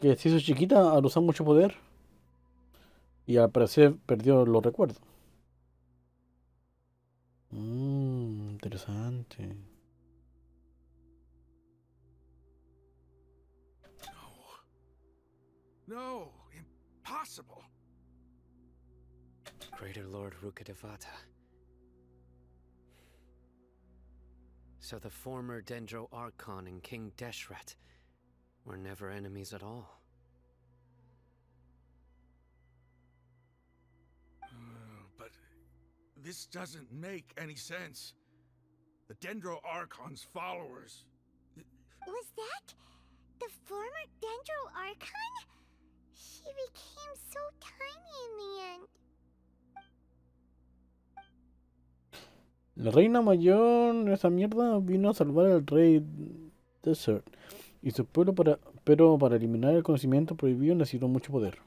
que se hizo chiquita al usar mucho poder y al parecer perdió los recuerdos. Interesante. No, impossible. Greater Lord Rukkhadevata. So the former Dendro Archon and King Deshret were never enemies at all. But This doesn't make any sense. The Dendro Archon's followers. Was that the former Dendro Archon? She became so tiny in the end. La reina mayor, esa mierda, vino a salvar al rey Desert y su pueblo pero para eliminar el conocimiento prohibido necesitó mucho poder.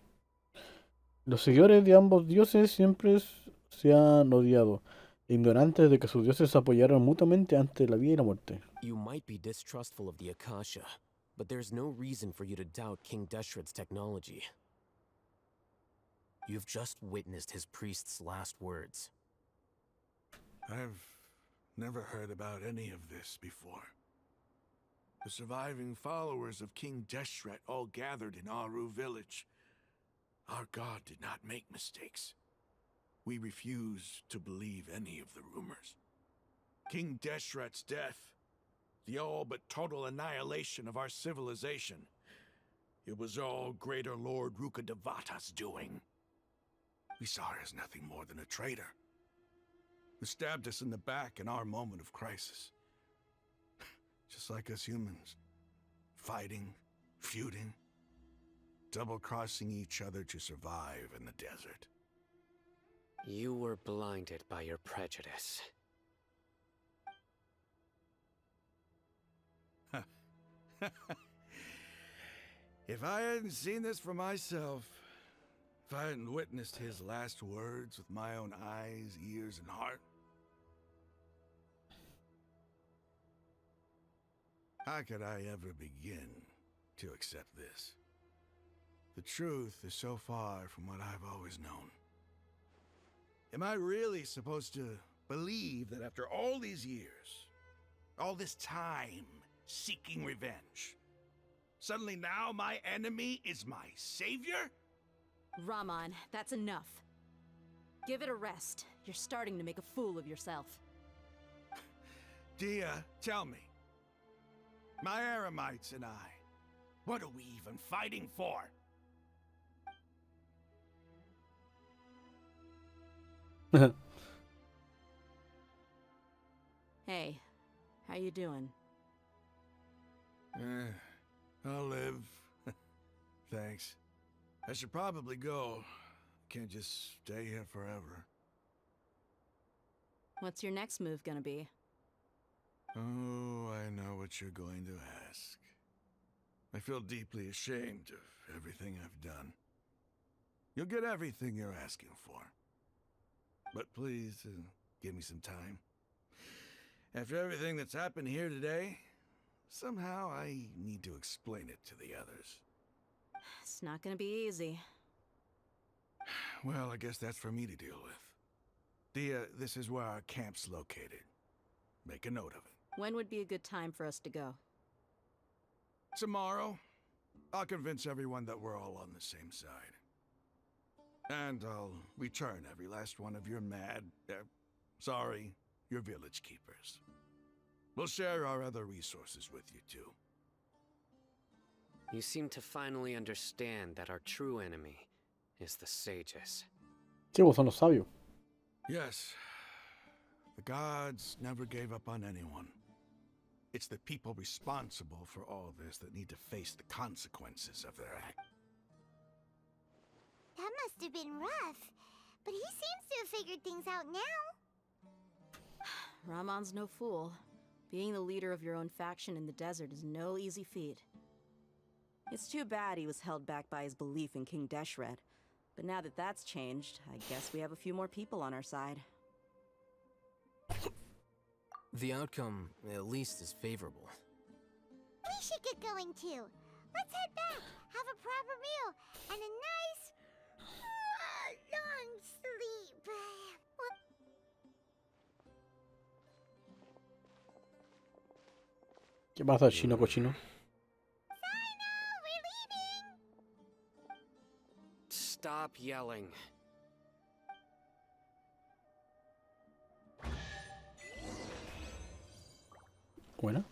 Los seguidores de ambos dioses siempre se han odiado, ignorantes de que sus dioses se apoyaron mutuamente ante la vida y la muerte. You might be distrustful of the Akasha, but there's no reason for you to doubt King Deshret's technology. You've just witnessed his priest's last words. I've never heard about any of this before. The surviving followers of King Deshret all gathered in Aru village. Our god did not make mistakes. We refuse to believe any of the rumors. King Deshret's death, the all but total annihilation of our civilization, it was all Greater Lord Rukkhadevata's doing. We saw her as nothing more than a traitor, who stabbed us in the back in our moment of crisis. Just like us humans. Fighting, feuding, double-crossing each other to survive in the desert. You were blinded by your prejudice. If I hadn't seen this for myself, if I hadn't witnessed his last words with my own eyes, ears, and heart, how could I ever begin to accept this? The truth is so far from what I've always known. Am I really supposed to believe that after all these years, all this time seeking revenge, suddenly now my enemy is my savior? Raman, that's enough. Give it a rest. You're starting to make a fool of yourself. Dia, tell me. My Eremites and I, what are we even fighting for? Hey, how you doing? I'll live. Thanks. I should probably go. Can't just stay here forever. What's your next move gonna be? Oh, I know what you're going to ask. I feel deeply ashamed of everything I've done. You'll get everything you're asking for. But please, give me some time. After everything that's happened here today, somehow I need to explain it to the others. It's not gonna be easy. Well, I guess that's for me to deal with. This is where our camp's located. Make a note of it. When would be a good time for us to go? Tomorrow. I'll convince everyone that we're all on the same side. And I'll return every last one of your your village keepers. We'll share our other resources with you too. You seem to finally understand that our true enemy is the sages. Sí, vos son los sabios. Yes. The gods never gave up on anyone. It's the people responsible for all this that need to face the consequences of their act. That must have been rough, but he seems to have figured things out now. Ramon's no fool. Being the leader of your own faction in the desert is no easy feat. It's too bad he was held back by his belief in King Deshret. But now that that's changed, I guess we have a few more people on our side. The outcome, at least, is favorable. We should get going too. Let's head back, have a proper meal, and a nice, long sleep. ¿Qué pasa, chino cochino? Stop yelling. Buena.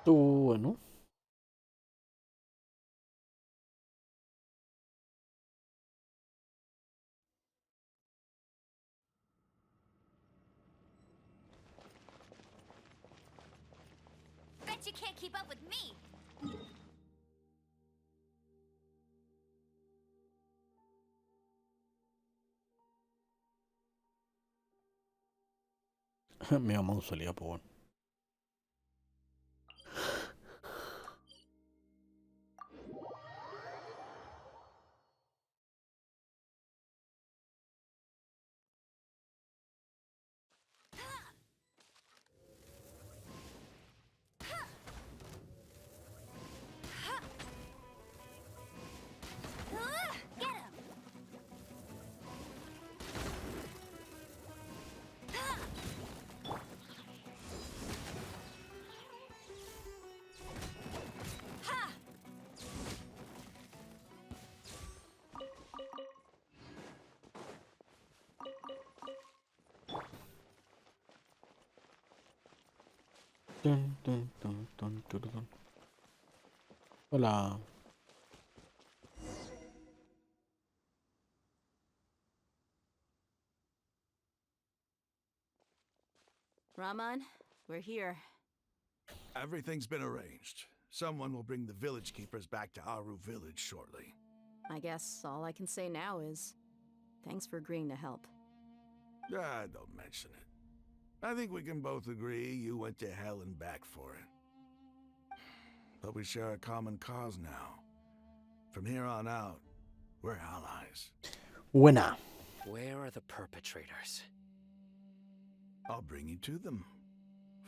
Bueno. Bet you can't keep up with me. Me llamo salida, pues bueno. Get him. Ha! Dun, dun, dun, dun, dun, dun. Hola. Raman, we're here. Everything's been arranged. Someone will bring the village keepers back to Aru village shortly. I guess all I can say now is thanks for agreeing to help. Ah, don't mention it. I think we can both agree you went to hell and back for it. But we share a common cause now. From here on out, we're allies. Buena. Where are the perpetrators? I'll bring you to them.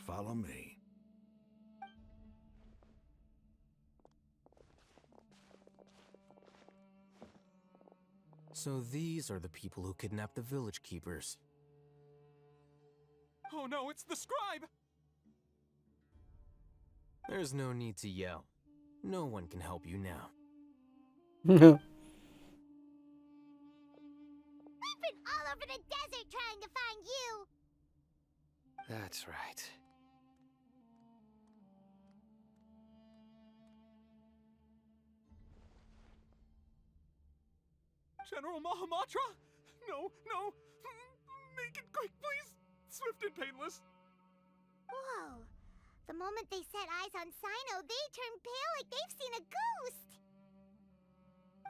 Follow me. So these are the people who kidnapped the village keepers. Oh no, it's the scribe! There's no need to yell. No one can help you now. We've been all over the desert trying to find you. That's right. General Mahamatra? No, no! Make it quick, please! Swift and painless! Whoa. The moment they set eyes on Sino, they turned pale like they've seen a ghost.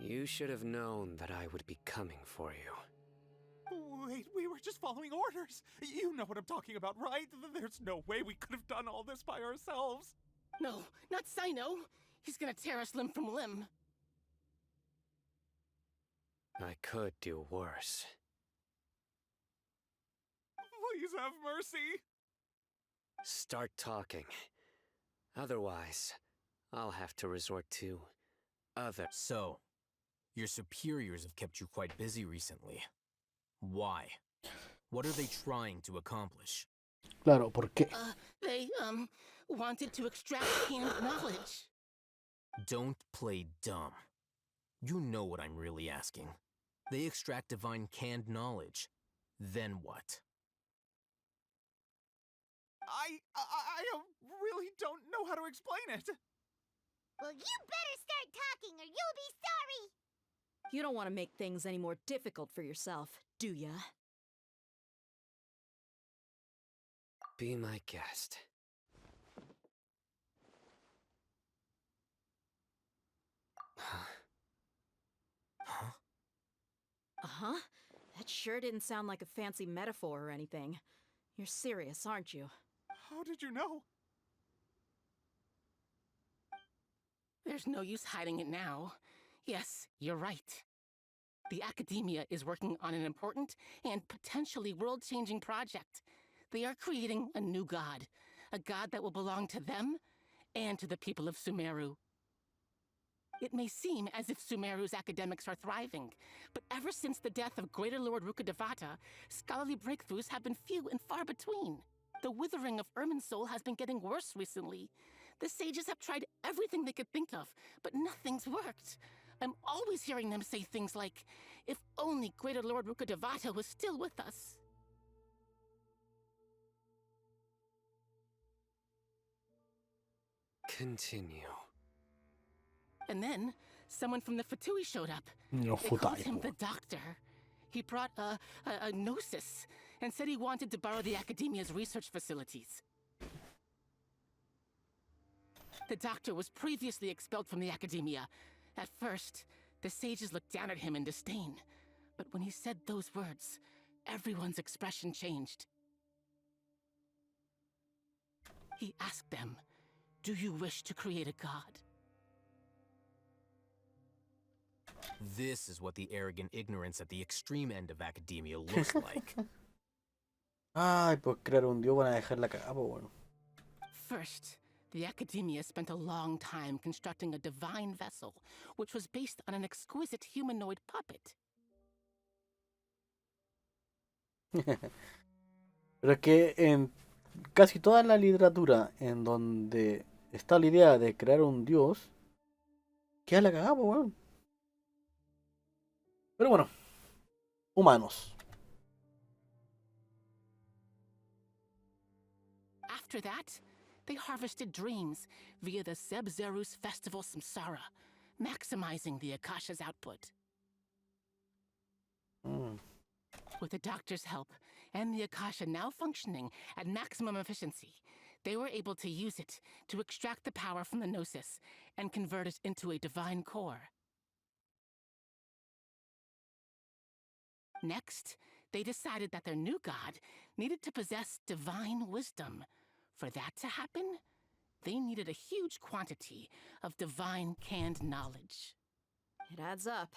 You should have known that I would be coming for you. Wait, we were just following orders! You know what I'm talking about, right? There's no way we could have done all this by ourselves! No, not Sino. He's gonna tear us limb from limb. I could do worse. Please have mercy! Start talking. Otherwise, I'll have to resort to other. So, your superiors have kept you quite busy recently. Why? What are they trying to accomplish? Claro, ¿por qué? They, wanted to extract canned knowledge. Don't play dumb. You know what I'm really asking. They extract divine canned knowledge. Then what? I really don't know how to explain it. Well, you better start talking or you'll be sorry. You don't want to make things any more difficult for yourself, do ya? Be my guest. Uh-huh. That sure didn't sound like a fancy metaphor or anything. You're serious, aren't you? How did you know? There's no use hiding it now. Yes, you're right. The Academia is working on an important and potentially world-changing project. They are creating a new god. A god that will belong to them and to the people of Sumeru. It may seem as if Sumeru's academics are thriving, but ever since the death of Greater Lord Rukkhadevata, scholarly breakthroughs have been few and far between. The withering of Irminsul has been getting worse recently. The sages have tried everything they could think of, but nothing's worked. I'm always hearing them say things like, if only Greater Lord Rukkhadevata was still with us. Continue. And then, someone from the Fatui showed up. No They called him Futaipo. the Doctor. He brought a gnosis and said he wanted to borrow the Academia's research facilities. The Doctor was previously expelled from the Academia. At first, the sages looked down at him in disdain. But when he said those words, everyone's expression changed. He asked them, "Do you wish to create a god?" This is what the arrogant ignorance at the extreme end of academia looks like. Ay, pues crear un dios van a dejar la cagada, pues bueno. First, the Academia spent a long time constructing a divine vessel, which was based on an exquisite humanoid puppet. Pero es que en casi toda la literatura en donde está la idea de crear un dios, queda la cagada, pues bueno. Pero bueno, humanos. After that, they harvested dreams via the Zeb-Zerus festival Samsara, maximizing the Akasha's output. With the Doctor's help, and the Akasha now functioning at maximum efficiency, they were able to use it to extract the power from the Gnosis and convert it into a divine core. Next, they decided that their new god needed to possess divine wisdom. For that to happen, they needed a huge quantity of divine canned knowledge. It adds up.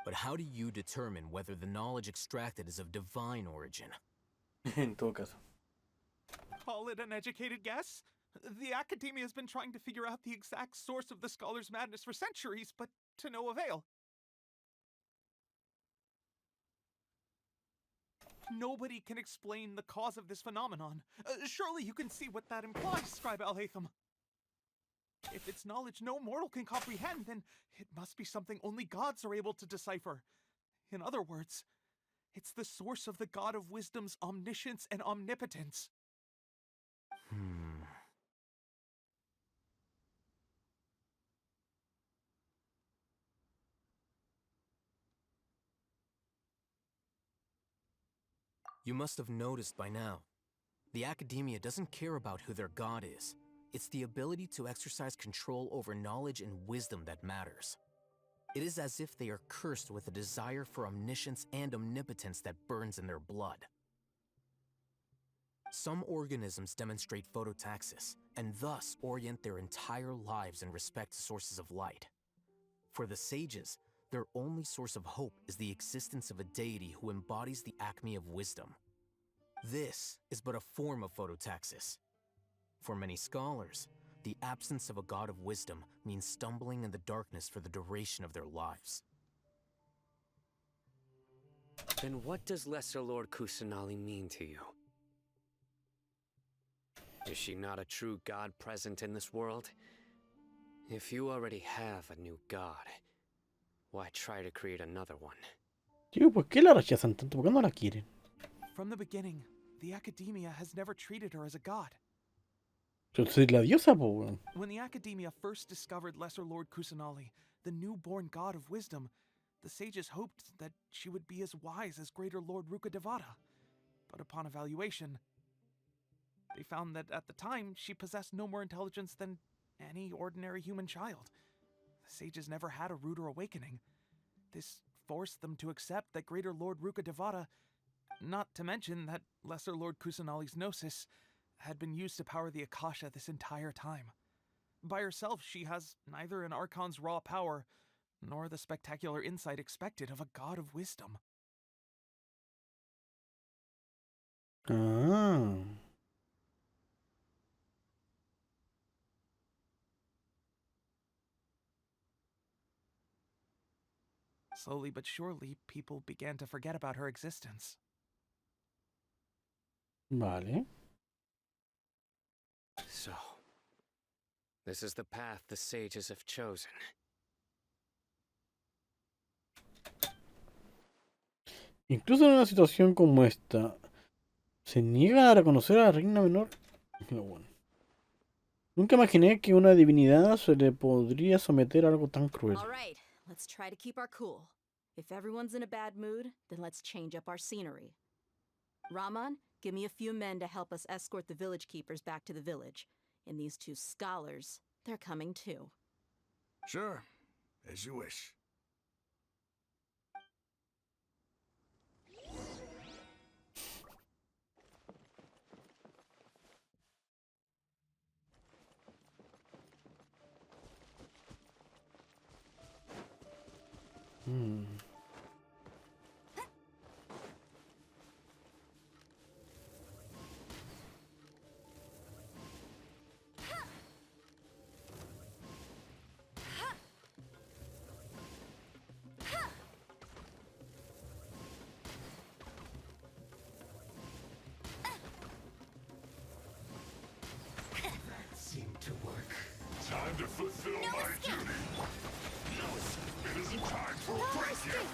But how do you determine whether the knowledge extracted is of divine origin? En todo caso. Call it an educated guess? The Academia has been trying to figure out the exact source of the scholar's madness for centuries, but to no avail. Nobody can explain the cause of this phenomenon. Surely you can see what that implies, Scribe Alhaitham. If it's knowledge no mortal can comprehend, then it must be something only gods are able to decipher. In other words, it's the source of the God of Wisdom's omniscience and omnipotence. You must have noticed by now. The Academia doesn't care about who their god is. It's the ability to exercise control over knowledge and wisdom that matters. It is as if they are cursed with a desire for omniscience and omnipotence that burns in their blood. Some organisms demonstrate phototaxis, and thus orient their entire lives in respect to sources of light. For the sages, their only source of hope is the existence of a deity who embodies the acme of wisdom. This is but a form of phototaxis. For many scholars, the absence of a god of wisdom means stumbling in the darkness for the duration of their lives. Then what does Lesser Lord Kusanali mean to you? Is she not a true god present in this world? If you already have a new god, why try to create another one? Tío, ¿por qué la rechazan tanto? ¿Por qué no la quieren? From the beginning, the Academia has never treated her as a god. Yo soy la diosa, po, weón. When the Academia first discovered Lesser Lord Kusanali, the newborn god of wisdom, the sages hoped that she would be as wise as Greater Lord Rukkhadevata. But upon evaluation, they found that at the time she possessed no more intelligence than any ordinary human child. The sages never had a ruder awakening. This forced them to accept that Greater Lord Rukkhadevata, not to mention that Lesser Lord Kusanali's gnosis, had been used to power the Akasha this entire time. By herself, she has neither an Archon's raw power, nor the spectacular insight expected of a god of wisdom. Ah. Slowly but surely, people began to forget about her existence. Vale. So, this is the path the sages have chosen. Incluso en una situación como esta, ¿se niega a reconocer a la reina menor? Lo bueno. Nunca imaginé que una divinidad se le podría someter a algo tan cruel. All right, let's try to keep our cool. If everyone's in a bad mood, then let's change up our scenery. Raman, give me a few men to help us escort the village keepers back to the village. And these two scholars, they're coming too. Sure, as you wish. Seemed to work. Time to fulfill my duty. No, it isn't time for a break yet.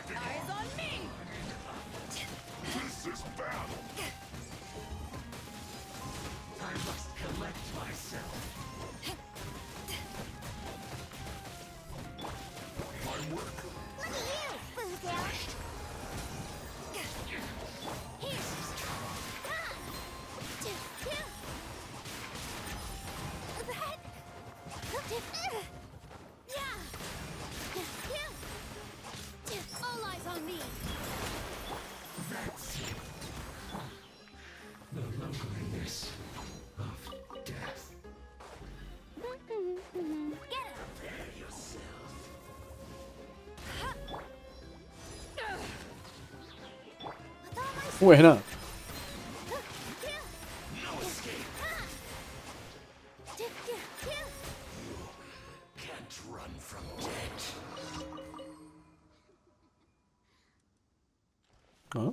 Eyes on me! This is battle. I must collect myself. My work. Look at you, Boozel. All eyes on me. That's it. The loneliness of death. Prepare yourself. Buena. No escape. Can't run from death. Huh?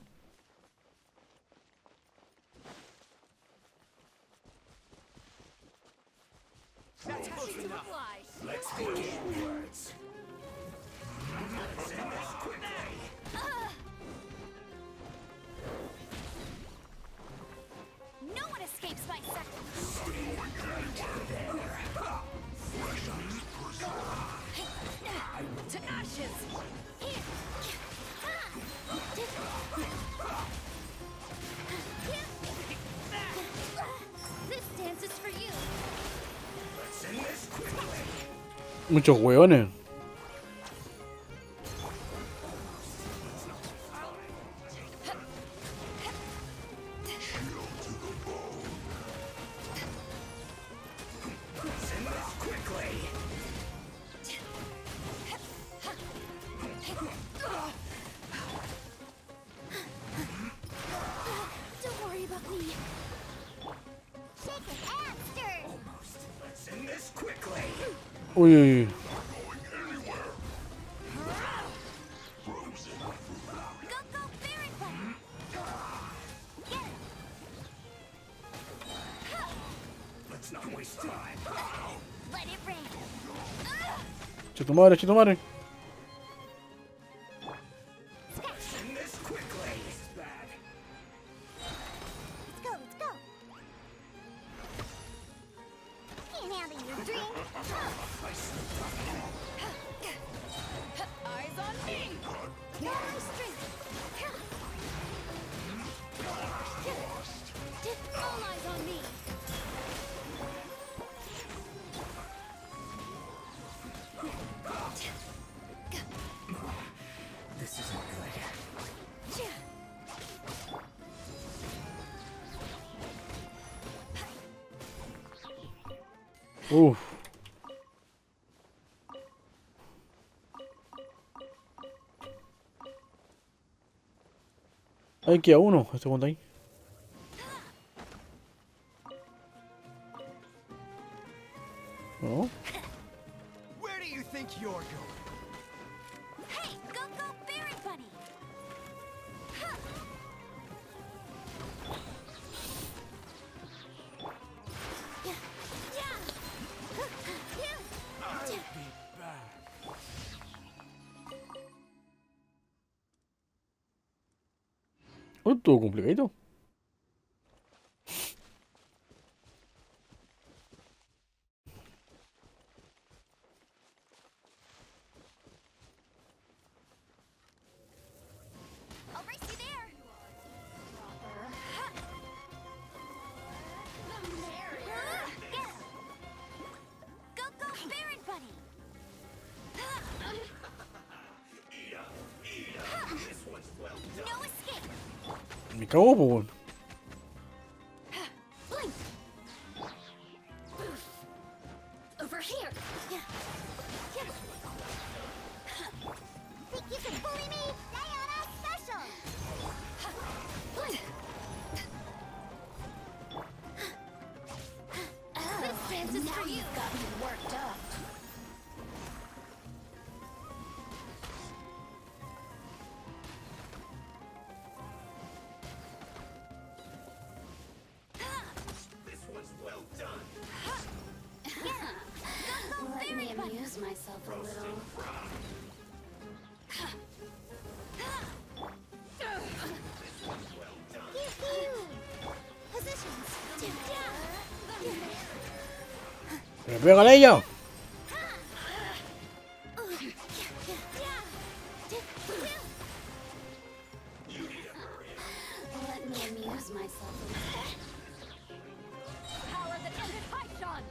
That's close enough. Let's begin. Words. Let's end this quickly. No one escapes my second. To ashes! This dance is for you. Let's end this quickly. Muchos hueones. Let's end this quickly. Don't worry about me. Shake it, Amster. Almost. Let's end this quickly. Uy, uy, uy. Go, Baron Button. Get it. Let's not waste time. Let it rain. Chito madre, chito madre. Let's end this quickly. This is bad. Let's go, let's go. Can't handle your drink. Eyes on me! No more strength. All eyes on me. This isn't good. Uf. Hay que a uno, este cuenta ahí. ¿No? Where do you think you're going? Hey, go, Baron Bunny. I'll be back. Oh, estuvo complicadito. I'll race you there. Go, go, Baron Bunny. No escape. Me cago, po, weón. Blink. Over here. Think you can bully me? Diana special. This dance is for you. Got me worked up. Let me amuse myself a little. Positions. ¡Pero pégale a ella! Let me amuse myself a little. Power that ended Python.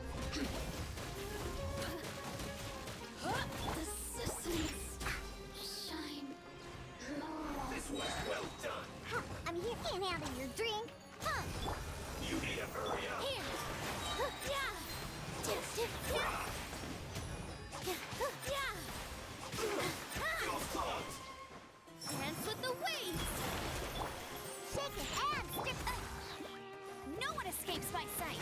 The systems shine. This was well done. I'm here. Can't handle your drink. Huh. You need to hurry up. Here. Yeah. Dance with the waves. Shake it and stick. No one escapes my sight.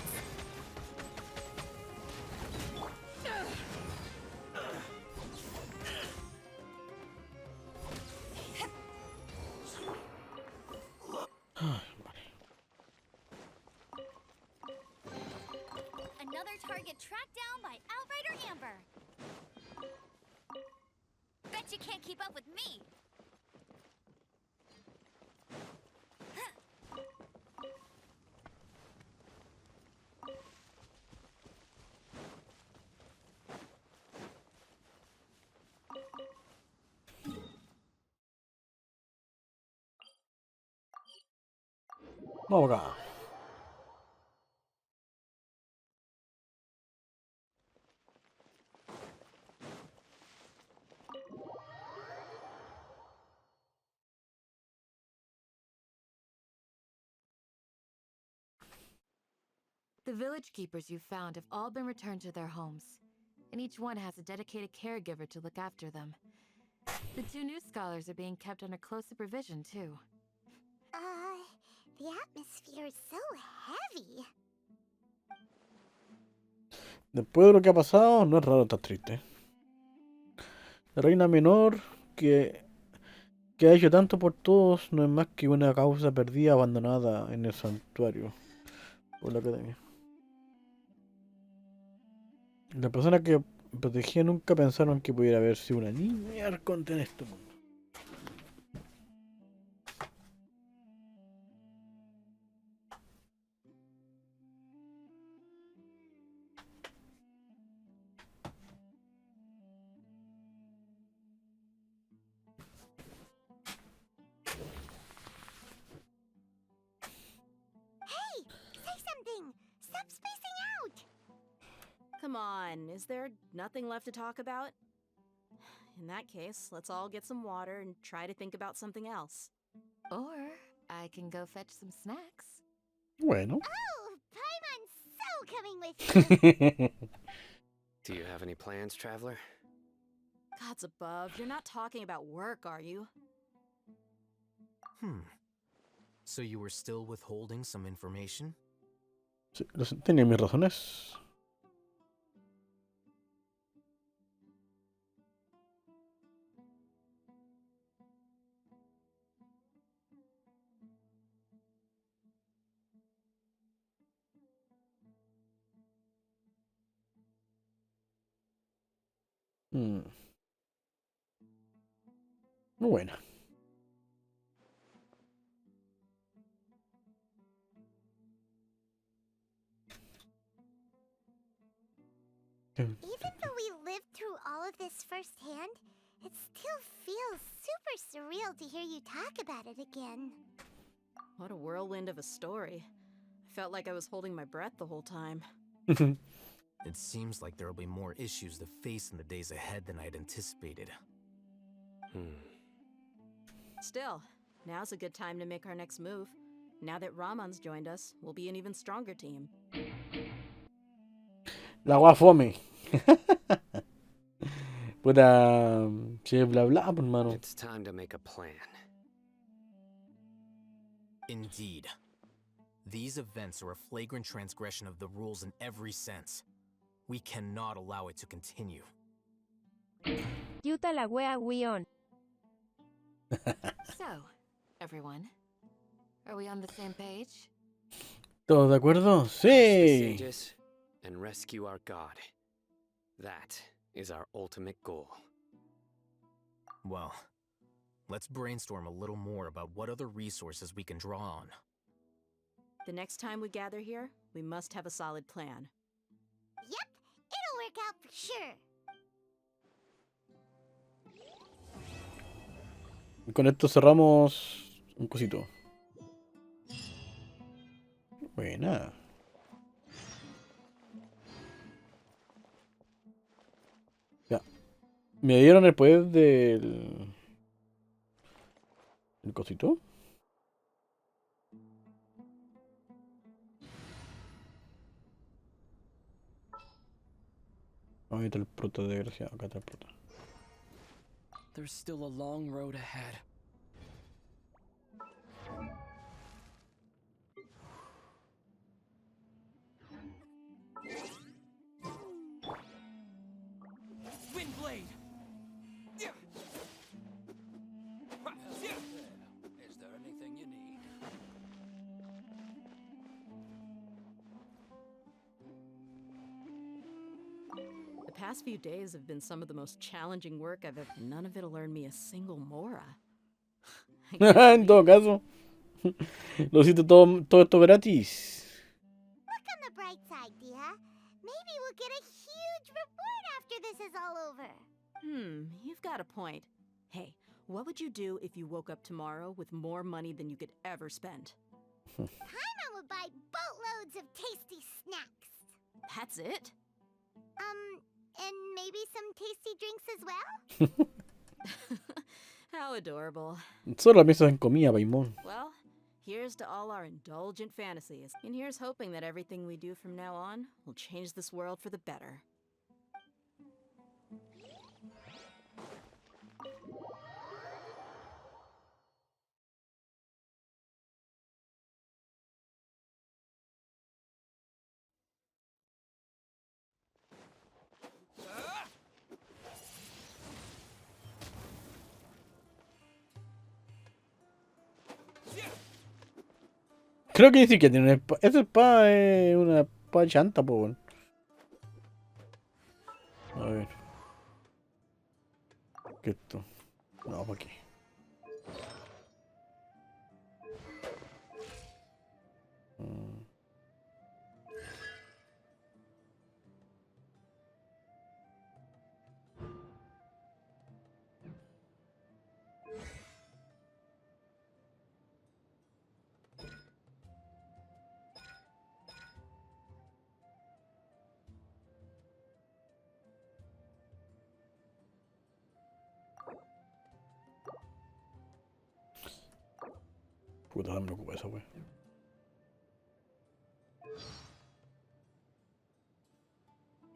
Another target tracked down by Outrider Amber. Bet you can't keep up with me. Vamos acá. The village keepers you found have all been returned to their homes, and each one has a dedicated caregiver to look after them. The 2 new scholars are being kept under close supervision, too. The atmosphere is so heavy. Después de lo que ha pasado, no es raro estar triste. La reina menor, que ha hecho tanto por todos, no es más que una causa perdida abandonada en el santuario o la academia. Las personas que protegía nunca pensaron que pudiera haber sido una niña arconte en este mundo. Hey, say something. Stop spacing out. Come on, is there nothing left to talk about? In that case, let's all get some water and try to think about something else. Or I can go fetch some snacks. Bueno. Oh, Paimon's so coming with you. Do you have any plans, traveler? Gods above, you're not talking about work, are you? So you were still withholding some information? Sí, tenía mis razones. Muy buena. Even though we lived through all of this firsthand, it still feels super surreal to hear you talk about it again. What a whirlwind of a story. I felt like I was holding my breath the whole time. It seems like there'll be more issues to face in the days ahead than I'd anticipated. Still, now's a good time to make our next move. Now that Ramon's joined us, we'll be an even stronger team. La agua fome. Puta. Sí, bla bla, pues, hermano. It's time to make a plan. Indeed. These events are a flagrant transgression of the rules in every sense. We cannot allow it to continue. Yuta la wea guion. So, everyone, are we on the same page? ¿Todos de acuerdo? Crush the Sí. sages and rescue our god. That is our ultimate goal. Well, let's brainstorm a little more about what other resources we can draw on. The next time we gather here, we must have a solid plan. Yep, it'll work out for sure. Y con esto cerramos un cosito. Buena. Ya. ¿Me dieron el poder del... ¿El cosito? Ahí está el prota, desgraciado. Acá está el prota. There's still a long road ahead. Windblade! Is there anything you need? The past few days have been some of the most challenging work I've ever. None of it'll earn me a single mora. En todo caso. Lo hiciste todo esto gratis. Look on the bright side, Dia. Maybe we'll get a huge reward after this is all over. You've got a point. Hey, what would you do if you woke up tomorrow with more money than you could ever spend? Paimon would buy boatloads of tasty snacks. That's it? And maybe some tasty drinks as well? How adorable. Solo piensas en comida, Paimon. Well, here's to all our indulgent fantasies. And here's hoping that everything we do from now on will change this world for the better. Creo que sí que tiene una espada. Esa espada es una espada chanta, po, weón. A ver. ¿Qué es esto? No, ¿para qué? Puta, me preocupa esa wea.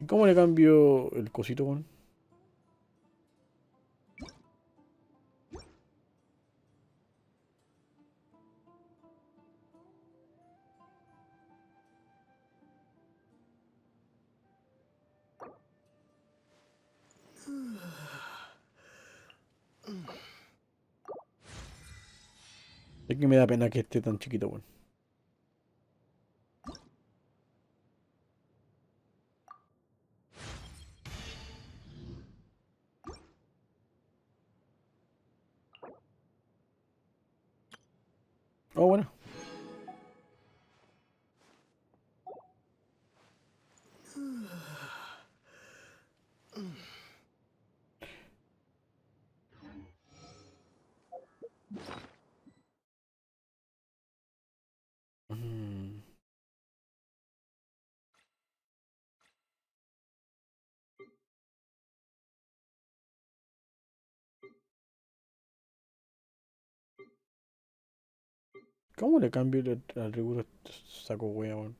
¿Y cómo le cambio el cosito, weón? Es que me da pena que esté tan chiquito, weón. Oh, bueno. ¿Cómo le cambio el atributo a este saco wea, weón?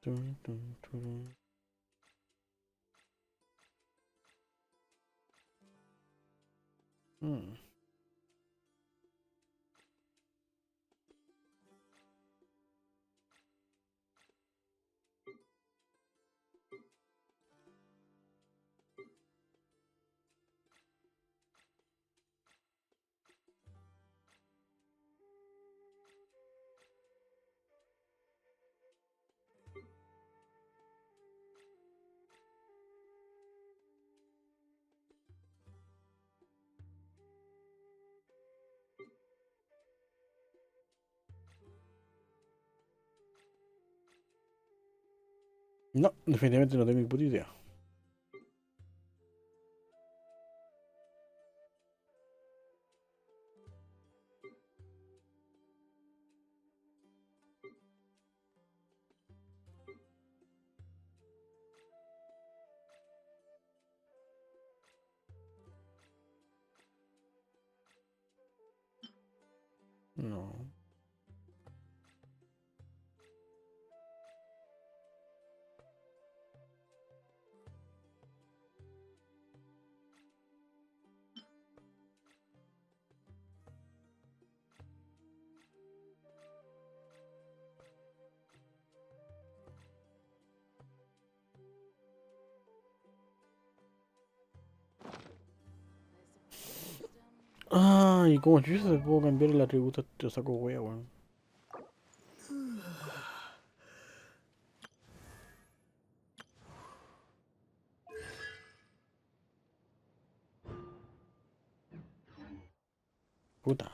Tun, tun, turun. Hmm. No, definitivamente no tengo ni puta idea. No. Ah, ¿y cómo yo se puedo cambiar el atributo a este saco wea, weón? Puta.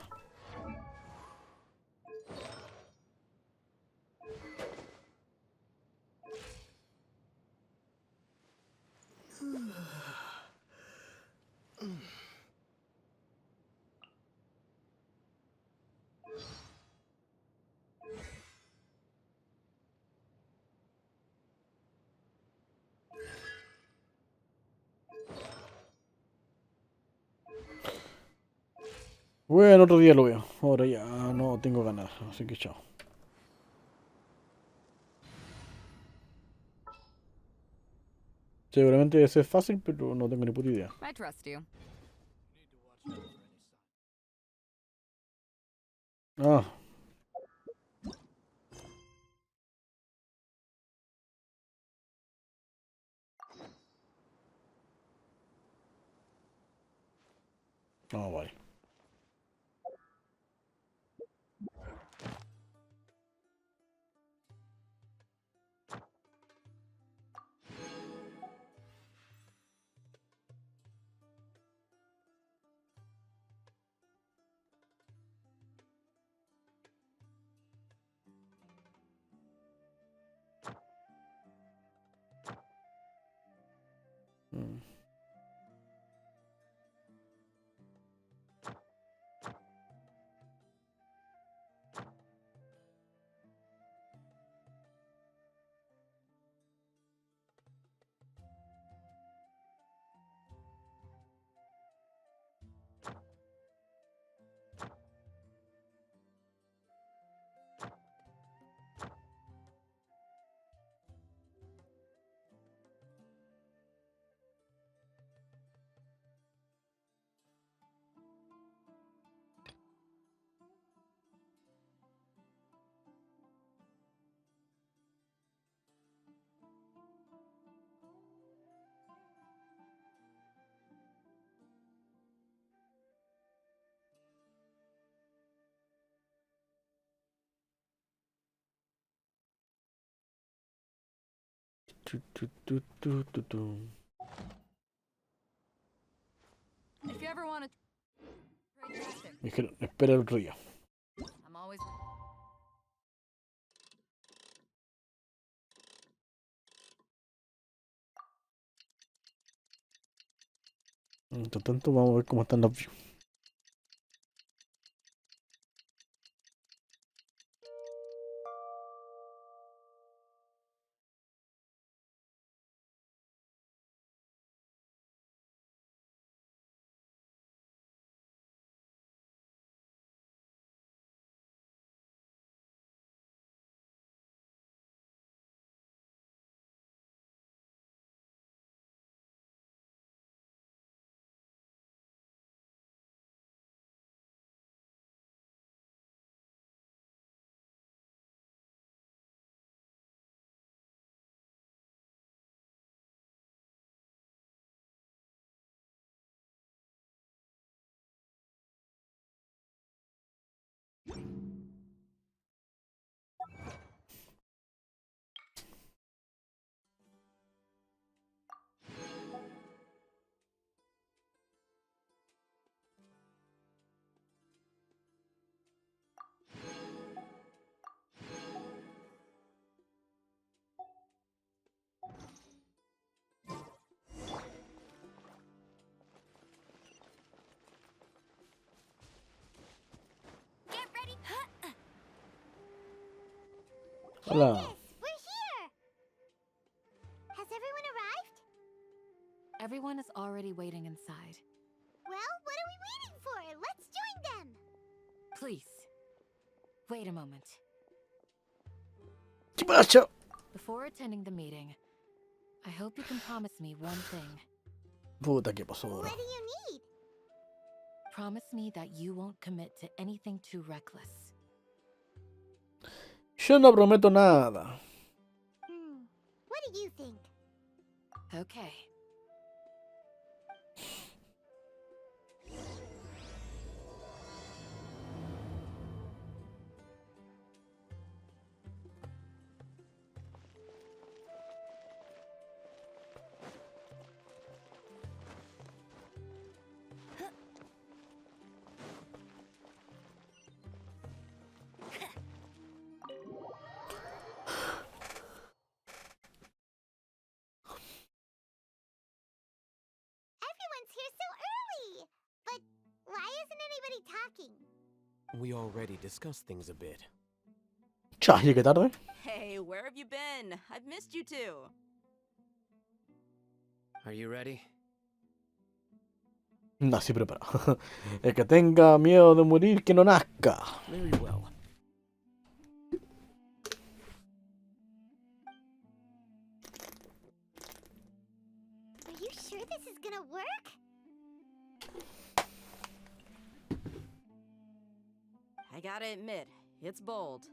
Bueno, otro día lo veo. Ahora ya no tengo ganas, así que chao. Seguramente ese es fácil, pero no tengo ni puta idea. I trust you. Ah. Ah, vale. Mm. Tu, tu, tu, tu, tu, tu. If you ever want to Me dijeron, espera el otro día. I'm always Mientras tanto, vamos a ver cómo están las views. Get ready. Hola. We're here! Has everyone arrived? Everyone is already waiting inside. Well, what are we waiting for? Let's join them! Please, wait a moment. ¿Qué pasa? Before attending the meeting, I hope you can promise me one thing. Puta, ¿qué pasó ahora? What do you need? Promise me that you won't commit to anything too reckless. Yo no prometo nada. What do you think? Okay. Everyone's here so early! But why isn't anybody talking? We already discussed things a bit. Cha, llegué tarde. Hey, where have you been? I've missed you too. Are you ready? Nací preparado. El que tenga miedo de morir, que no nazca. Very well. Are you sure this is gonna work? I gotta admit, it's bold.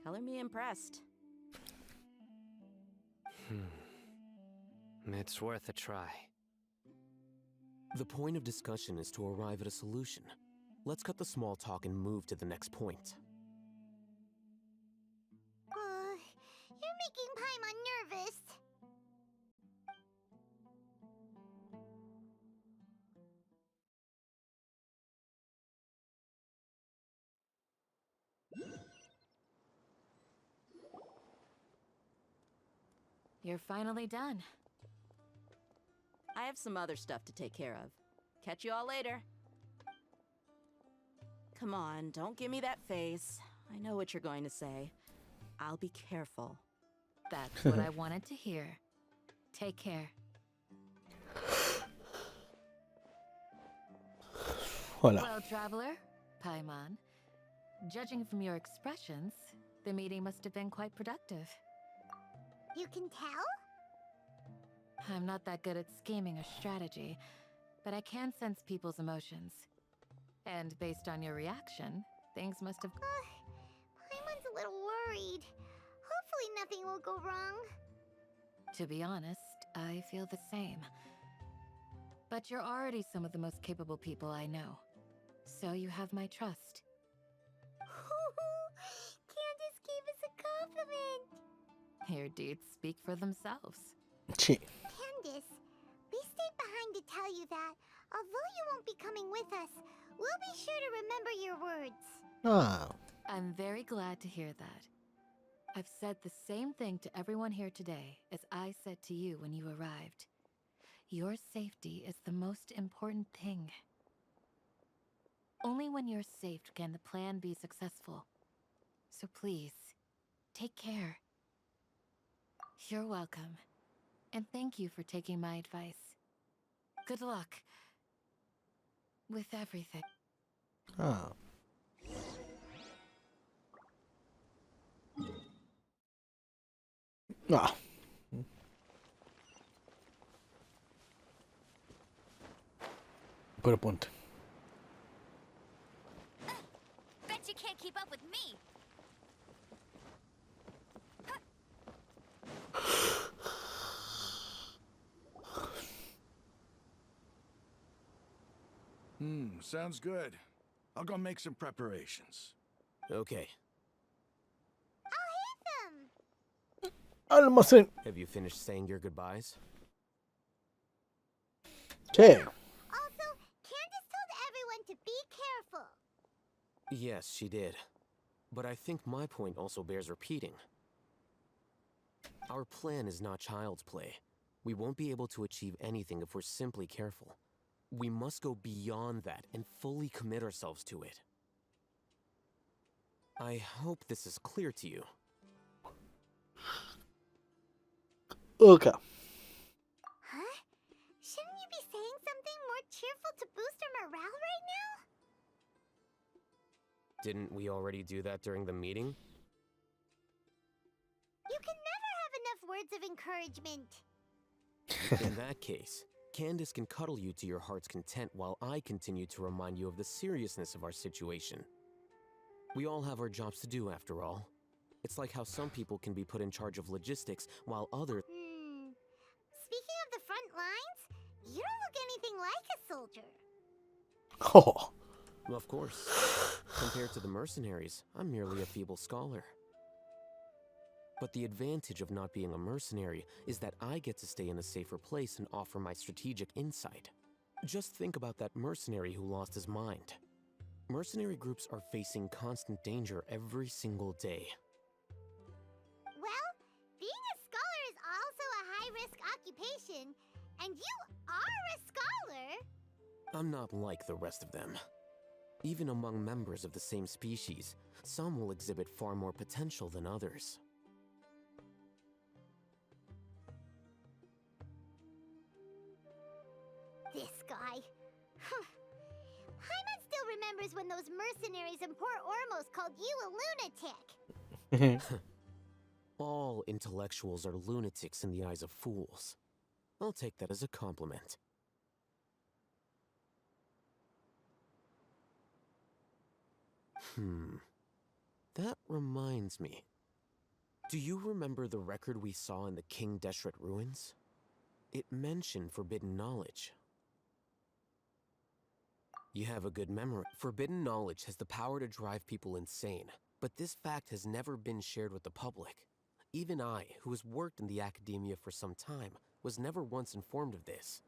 Color me impressed. It's worth a try. The point of discussion is to arrive at a solution. Let's cut the small talk and move to the next point. You're making Paimon nervous. You're finally done. I have some other stuff to take care of. Catch you all later. Come on, don't give me that face. I know what you're going to say. I'll be careful. That's what I wanted to hear. Take care. Hola. Well, traveler, Paimon, judging from your expressions, the meeting must have been quite productive. You can tell? I'm not that good at scheming or strategy, but I can sense people's emotions. And based on your reaction, things must have... Paimon's a little worried. Hopefully nothing will go wrong. To be honest, I feel the same. But you're already some of the most capable people I know. So you have my trust. Candace gave us a compliment. Your deeds speak for themselves. Sí. Candace, we stayed behind to tell you that, although you won't be coming with us, we'll be sure to remember your words. Ah. I'm very glad to hear that. I've said the same thing to everyone here today as I said to you when you arrived. Your safety is the most important thing. Only when you're safe can the plan be successful. So please, take care. You're welcome. And thank you for taking my advice. Good luck. With everything. Ah. Ah. Good point. Bet you can't keep up with me. Sounds good. I'll go make some preparations. Okay. Almacén. Have you finished saying your goodbyes? Okay. Also, Candace told everyone to be careful. Yes, she did. But I think my point also bears repeating. Our plan is not child's play. We won't be able to achieve anything if we're simply careful. We must go beyond that and fully commit ourselves to it. I hope this is clear to you. Okay. Huh? Shouldn't you be saying something more cheerful to boost our morale right now? Didn't we already do that during the meeting? You can never have enough words of encouragement. In that case, Candace can cuddle you to your heart's content while I continue to remind you of the seriousness of our situation. We all have our jobs to do, after all. It's like how some people can be put in charge of logistics, while others... Speaking of the front lines, you don't look anything like a soldier. Oh. Of course. Compared to the mercenaries, I'm merely a feeble scholar. But the advantage of not being a mercenary is that I get to stay in a safer place and offer my strategic insight. Just think about that mercenary who lost his mind. Mercenary groups are facing constant danger every single day. Well, being a scholar is also a high-risk occupation, and you are a scholar. I'm not like the rest of them. Even among members of the same species, some will exhibit far more potential than others. This guy. Hyman still remembers when those mercenaries in Port Ormos called you a lunatic. All intellectuals are lunatics in the eyes of fools. I'll take that as a compliment. That reminds me. Do you remember the record we saw in the King Deshret ruins? It mentioned forbidden knowledge. You have a good memory. Forbidden knowledge has the power to drive people insane, but this fact has never been shared with the public. Even I, who has worked in the academia for some time, was never once informed of this.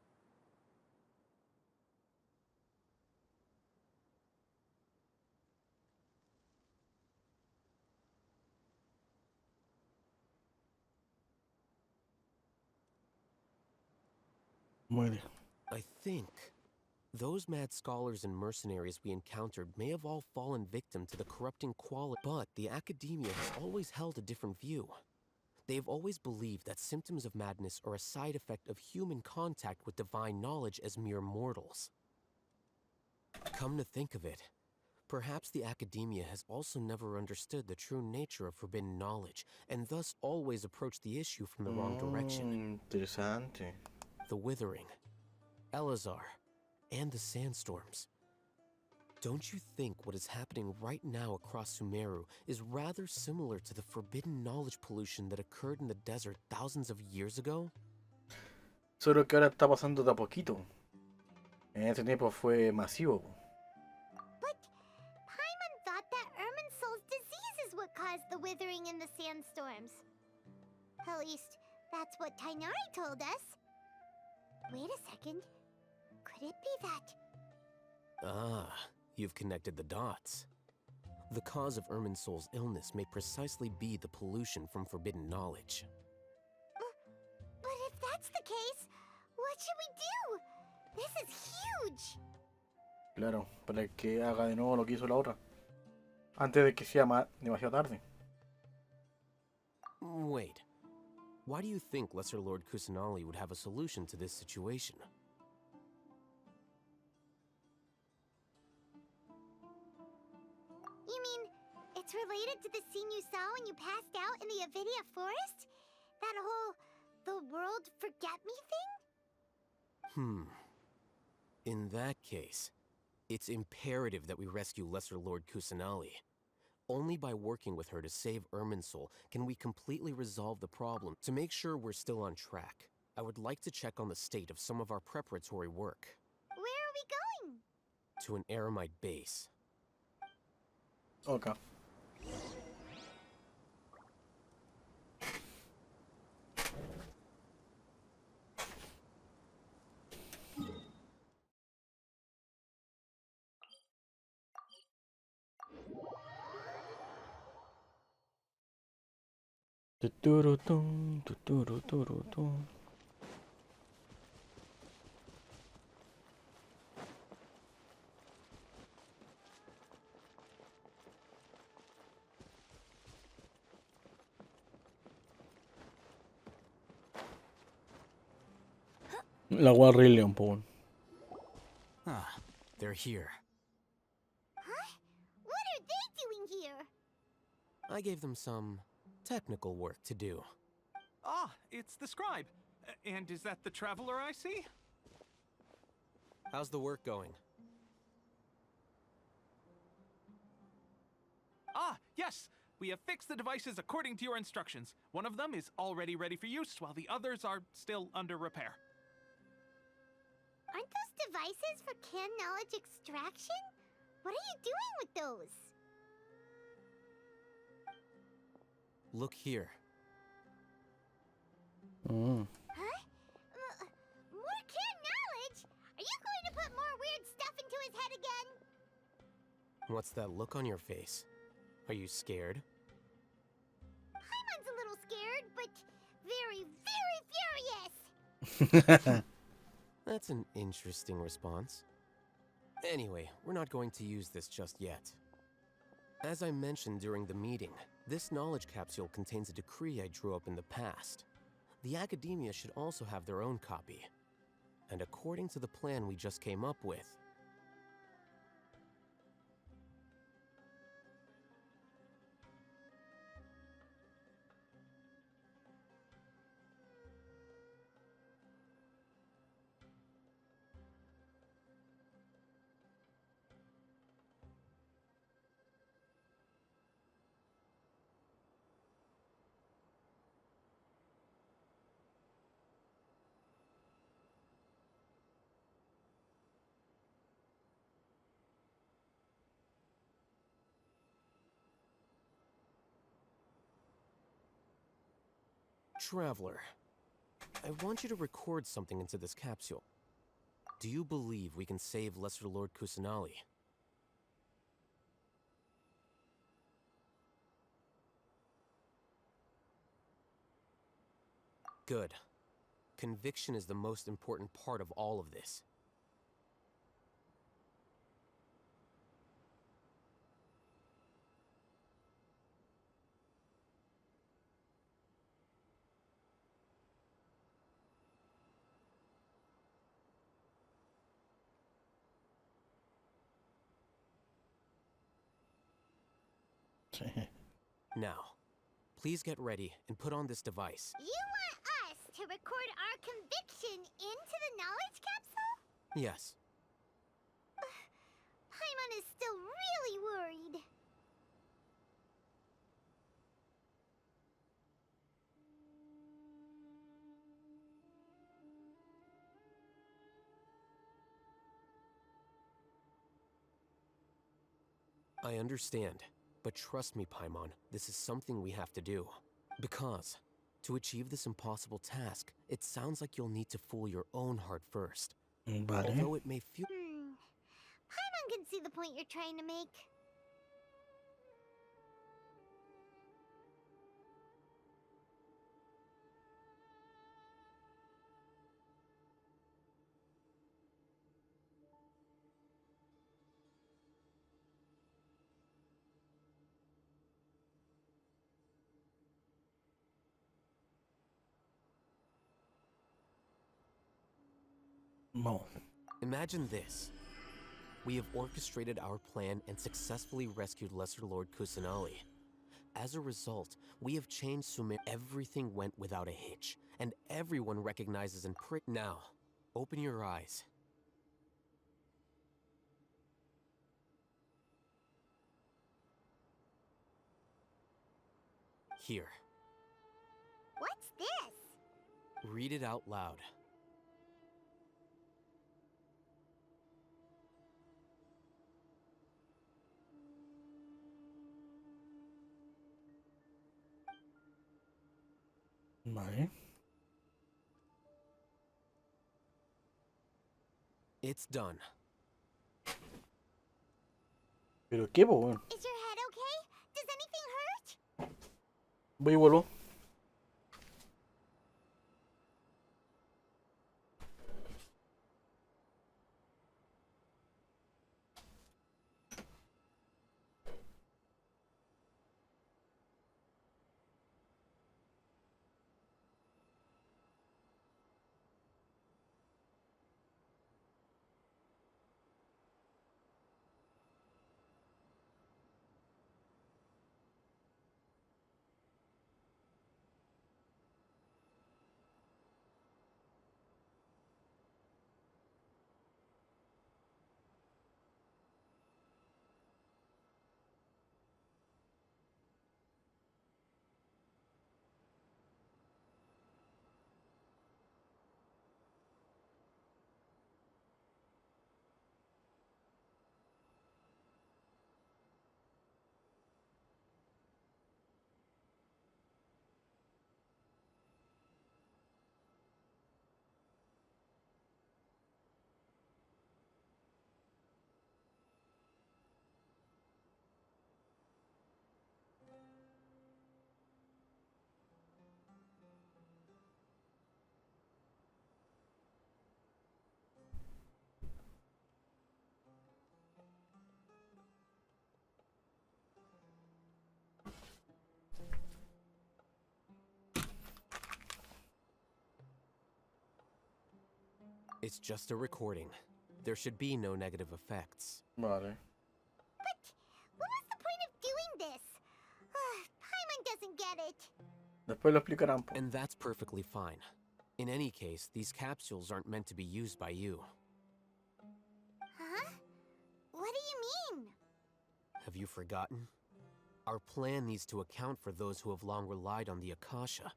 I think those mad scholars and mercenaries we encountered may have all fallen victim to the corrupting quality, but the academia has always held a different view. They have always believed that symptoms of madness are a side effect of human contact with divine knowledge as mere mortals. Come to think of it, perhaps the academia has also never understood the true nature of forbidden knowledge, and thus always approached the issue from the wrong direction. Interesante. The Withering, Elazar, and the sandstorms. Don't you think what is happening right now across Sumeru is rather similar to the forbidden knowledge pollution that occurred in the desert thousands of years ago? Solo que ahora está pasando de a poquito. En ese tiempo fue masivo. But Paimon thought that Irminsul's disease is what caused the withering and the sandstorms. At least, that's what Tainari told us. Wait a second. Could it be that... Ah, you've connected the dots. The cause of Irminsul's illness may precisely be the pollution from forbidden knowledge. But if that's the case, What should we do? This is huge. Claro, para que haga de nuevo lo que hizo la otra. Antes de que sea demasiado tarde. Wait. Why do you think Lesser Lord Kusanali would have a solution to this situation? You mean it's related to the scene you saw when you passed out in the Avidia forest? That whole the world forget me thing? In that case, it's imperative that we rescue Lesser Lord Kusanali. Only by working with her to save Irminsul can we completely resolve the problem. To make sure we're still on track, I would like to check on the state of some of our preparatory work. Where are we going? To an Eremite base. Okay. La wea Rey León, po. Ah, they're here. Huh? What are they doing here? I gave them some technical work to do. Ah, it's the scribe. And is that the traveler I see? How's the work going? Ah, yes! We have fixed the devices according to your instructions. One of them is already ready for use, while the others are still under repair. Aren't those devices for can knowledge extraction? What are you doing with those? Look here. Huh? More can knowledge? Are you going to put more weird stuff into his head again? What's that look on your face? Are you scared? Paimon's a little scared, but very, very furious. That's an interesting response. Anyway, we're not going to use this just yet. As I mentioned during the meeting, this knowledge capsule contains a decree I drew up in the past. The academia should also have their own copy. And according to the plan we just came up with, Traveler, I want you to record something into this capsule. Do you believe we can save Lesser Lord Kusanali? Good. Conviction is the most important part of all of this. Now, please get ready and put on this device. You want us to record our conviction into the knowledge capsule? Yes. Paimon is still really worried. I understand, but trust me, Paimon, this is something we have to do. Because, to achieve this impossible task, it sounds like you'll need to fool your own heart first. Although it may feel... Paimon can see the point you're trying to make. No. Imagine this. We have orchestrated our plan and successfully rescued Lesser Lord Kusanali. As a result, we have changed Sumeru. Everything went without a hitch, and everyone recognizes and Now, open your eyes. Here. What's this? Read it out loud. Vale. It's done. ¿Pero qué, po, weón? Is your head okay? Does anything hurt? Voy y vuelvo. It's just a recording. There should be no negative effects. Vale. But what was the point of doing this? Paimon doesn't get it. Después lo explicarán, po. And that's perfectly fine. In any case, these capsules aren't meant to be used by you. Huh? What do you mean? Have you forgotten? Our plan needs to account for those who have long relied on the Akasha.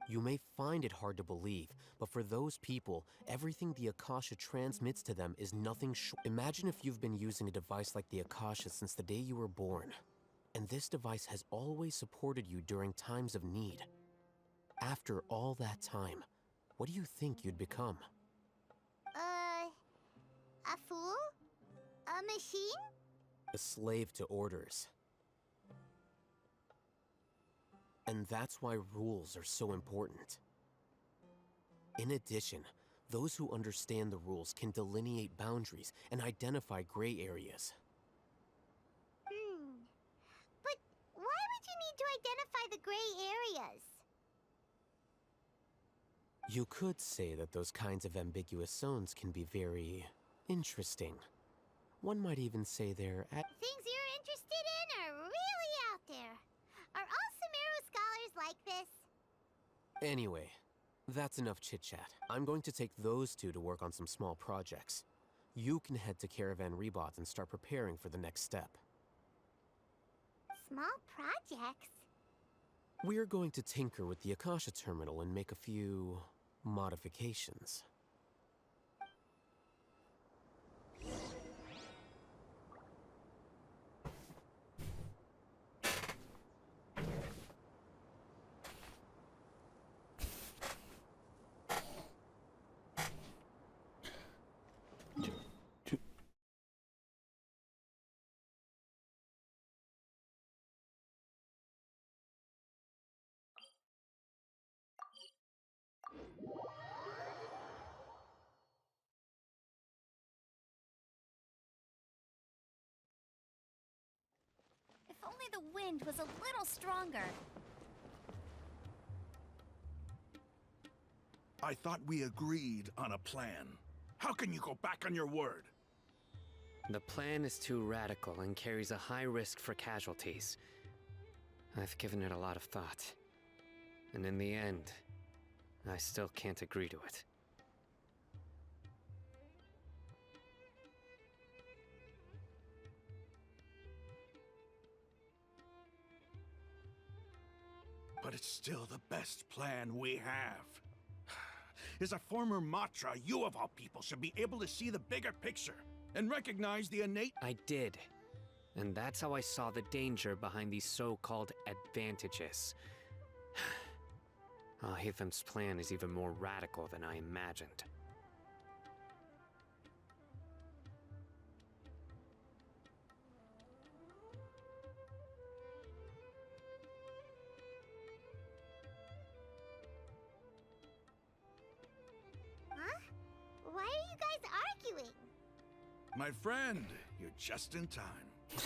You may find it hard to believe, but for those people, everything the Akasha transmits to them is nothing short. Imagine if you've been using a device like the Akasha since the day you were born, and this device has always supported you during times of need. After all that time, what do you think you'd become? A fool? A machine? A slave to orders. And that's why rules are so important. In addition, those who understand the rules can delineate boundaries and identify gray areas. But why would you need to identify the gray areas? You could say that those kinds of ambiguous zones can be very interesting. One might even say they're Things you're interested in are really out there. Are all Sumeru scholars like this? Anyway, that's enough chit-chat. I'm going to take those two to work on some small projects. You can head to Caravan Rebot and start preparing for the next step. Small projects? We're going to tinker with the Akasha terminal and make a few modifications. If only the wind was a little stronger. I thought we agreed on a plan. How can you go back on your word? The plan is too radical and carries a high risk for casualties. I've given it a lot of thought. And in the end, I still can't agree to it. But it's still the best plan we have. As a former Matra, you of all people should be able to see the bigger picture and recognize the innate— I did. And that's how I saw the danger behind these so-called advantages. Alhaitham's plan is even more radical than I imagined. Huh? Why are you guys arguing? My friend, you're just in time.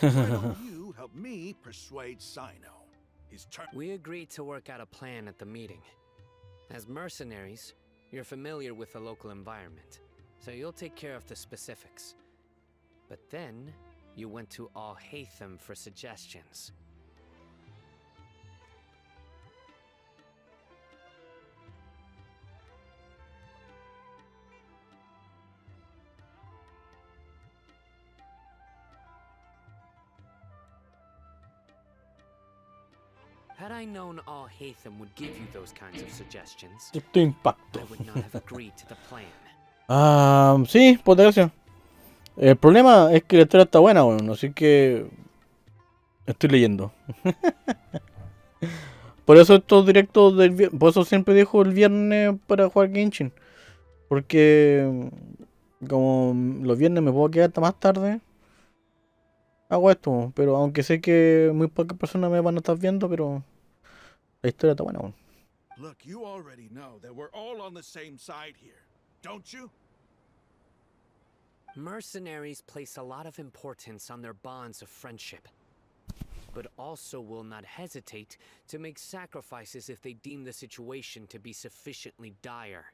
Why don't you help me persuade Sino? His turn. We agreed to work out a plan at the meeting. As mercenaries, you're familiar with the local environment, so you'll take care of the specifics. But then, you went to Alhaitham for suggestions. Had I known Alhaitham would give you those kinds of suggestions, Cierto impacto. I would not have agreed to the plan. Sí, por desgracia. El problema es que la historia está buena, bueno, así que estoy leyendo. Por eso estos directos por eso siempre dejo el viernes para jugar Genshin. Porque como los viernes me puedo quedar hasta más tarde, hago esto. Pero aunque sé que muy pocas personas me van a estar viendo, pero la historia está buena, bueno. Look, you already know that we're all on the same side here, don't you? Mercenaries place a lot of importance on their bonds of friendship, but also will not hesitate to make sacrifices if they deem the situation to be sufficiently dire.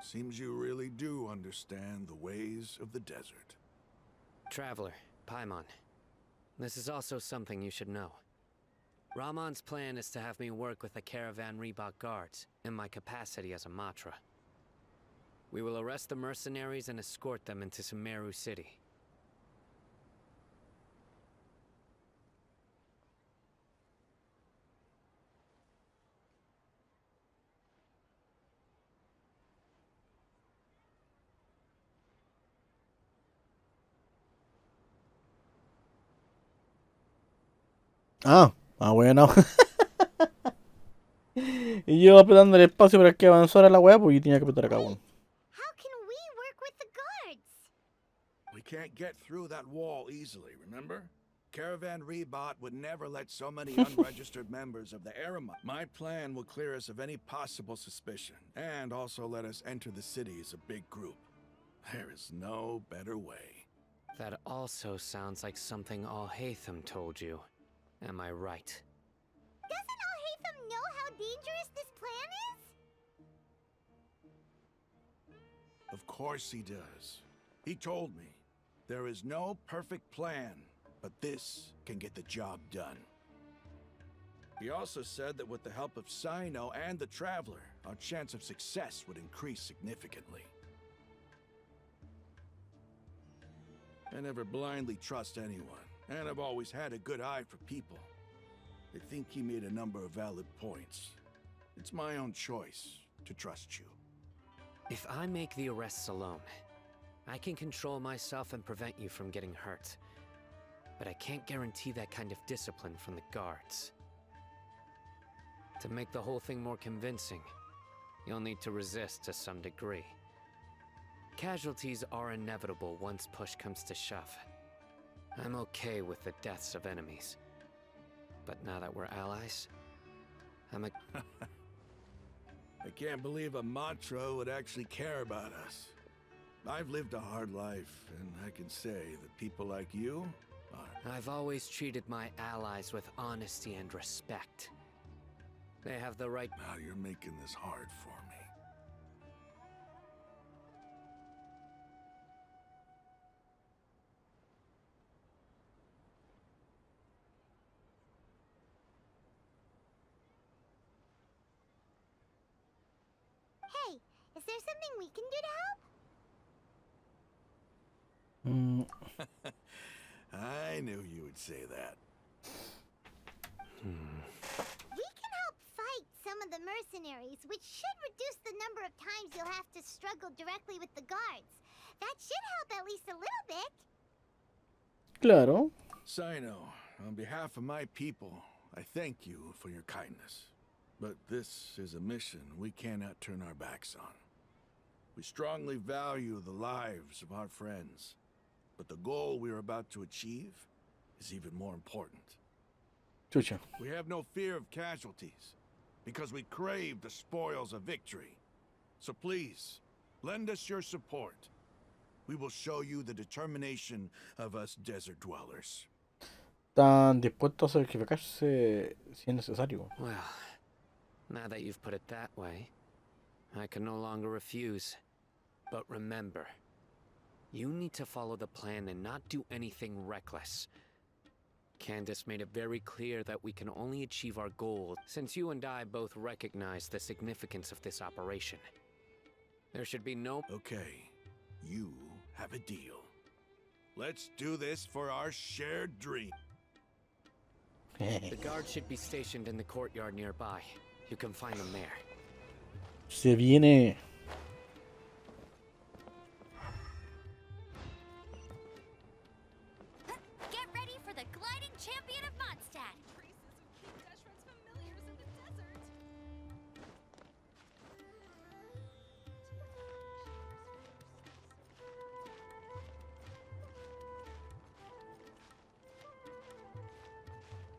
Seems you really do understand the ways of the desert. Traveler, Paimon, this is also something you should know. Ramon's plan is to have me work with the Caravan Reebok guards in my capacity as a Matra. We will arrest the mercenaries and escort them into Sumeru City. Bueno. Y yo apretando el espacio para que avanzara la weá, pues yo tenía que apretar acá, bueno. How can we work with the guards? We can't get through that wall easily, remember? Caravan Rebot would never let so many unregistered members of the Arima. My plan will clear us of any possible suspicion, and also let us enter the city as a big group. There is no better way. That also sounds like something Alhaitham told you. Am I right? Doesn't Alhaitham know how dangerous this plan is? Of course he does. He told me, there is no perfect plan, but this can get the job done. He also said that with the help of Sino and the Traveler, our chance of success would increase significantly. I never blindly trust anyone, and I've always had a good eye for people. I think he made a number of valid points. It's my own choice to trust you. If I make the arrests alone, I can control myself and prevent you from getting hurt. But I can't guarantee that kind of discipline from the guards. To make the whole thing more convincing, you'll need to resist to some degree. Casualties are inevitable once push comes to shove. I'm okay with the deaths of enemies. But now that we're allies, I can't believe a Matra would actually care about us. I've lived a hard life, and I can say that people like you are... I've always treated my allies with honesty and respect. They have the right. Now you're making this hard for me. Hey, is there something we can do to help? I knew you would say that. We can help fight some of the mercenaries, which should reduce the number of times you'll have to struggle directly with the guards. That should help at least a little bit. Claro. Sino, on behalf of my people, I thank you for your kindness. But this is a mission we cannot turn our backs on. We strongly value the lives of our friends, but the goal we are about to achieve is even more important. Chucha. We have no fear of casualties, because we crave the spoils of victory. So please, lend us your support. We will show you the determination of us desert dwellers. Están dispuestos a sacrificarse si es necesario. Well, now that you've put it that way, I can no longer refuse. But remember, you need to follow the plan and not do anything reckless. Candace made it very clear that we can only achieve our goal since you and I both recognize the significance of this operation. There should be no... Okay, you have a deal. Let's do this for our shared dream. The guard should be stationed in the courtyard nearby. You can find them there. Se viene. Get ready for the gliding champion of Mondstadt.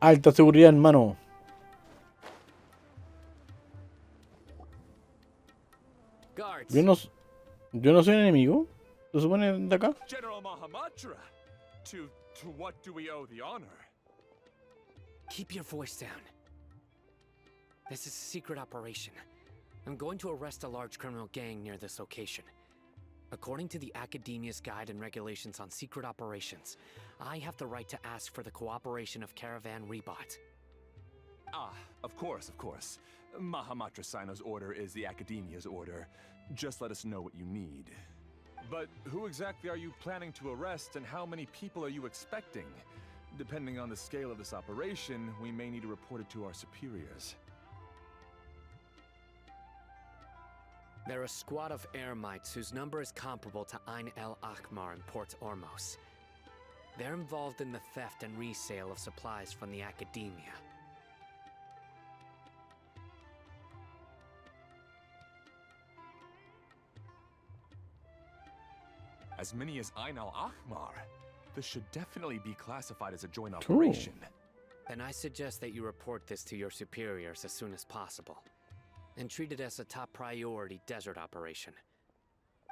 Alta seguridad, hermano. Yo no soy enemigo. ¿Se supone de acá? General Mahamatra, to what do we owe the honor? Keep your voice down. This is a secret operation. I'm going to arrest a large criminal gang near this location. According to the Academia's Guide and Regulations on Secret Operations, I have the right to ask for the cooperation of Caravan Rebot. Ah, of course, of course. Mahamatra Sino's order is the Academia's order. Just let us know what you need. But who exactly are you planning to arrest, and how many people are you expecting? Depending on the scale of this operation, we may need to report it to our superiors. They're a squad of Eremites whose number is comparable to Ain el Akhmar in Port Ormos. They're involved in the theft and resale of supplies from the Academia. As many as Ain el Akhmar? This should definitely be classified as a joint operation. Then I suggest that you report this to your superiors as soon as possible, and treat it as a top priority desert operation.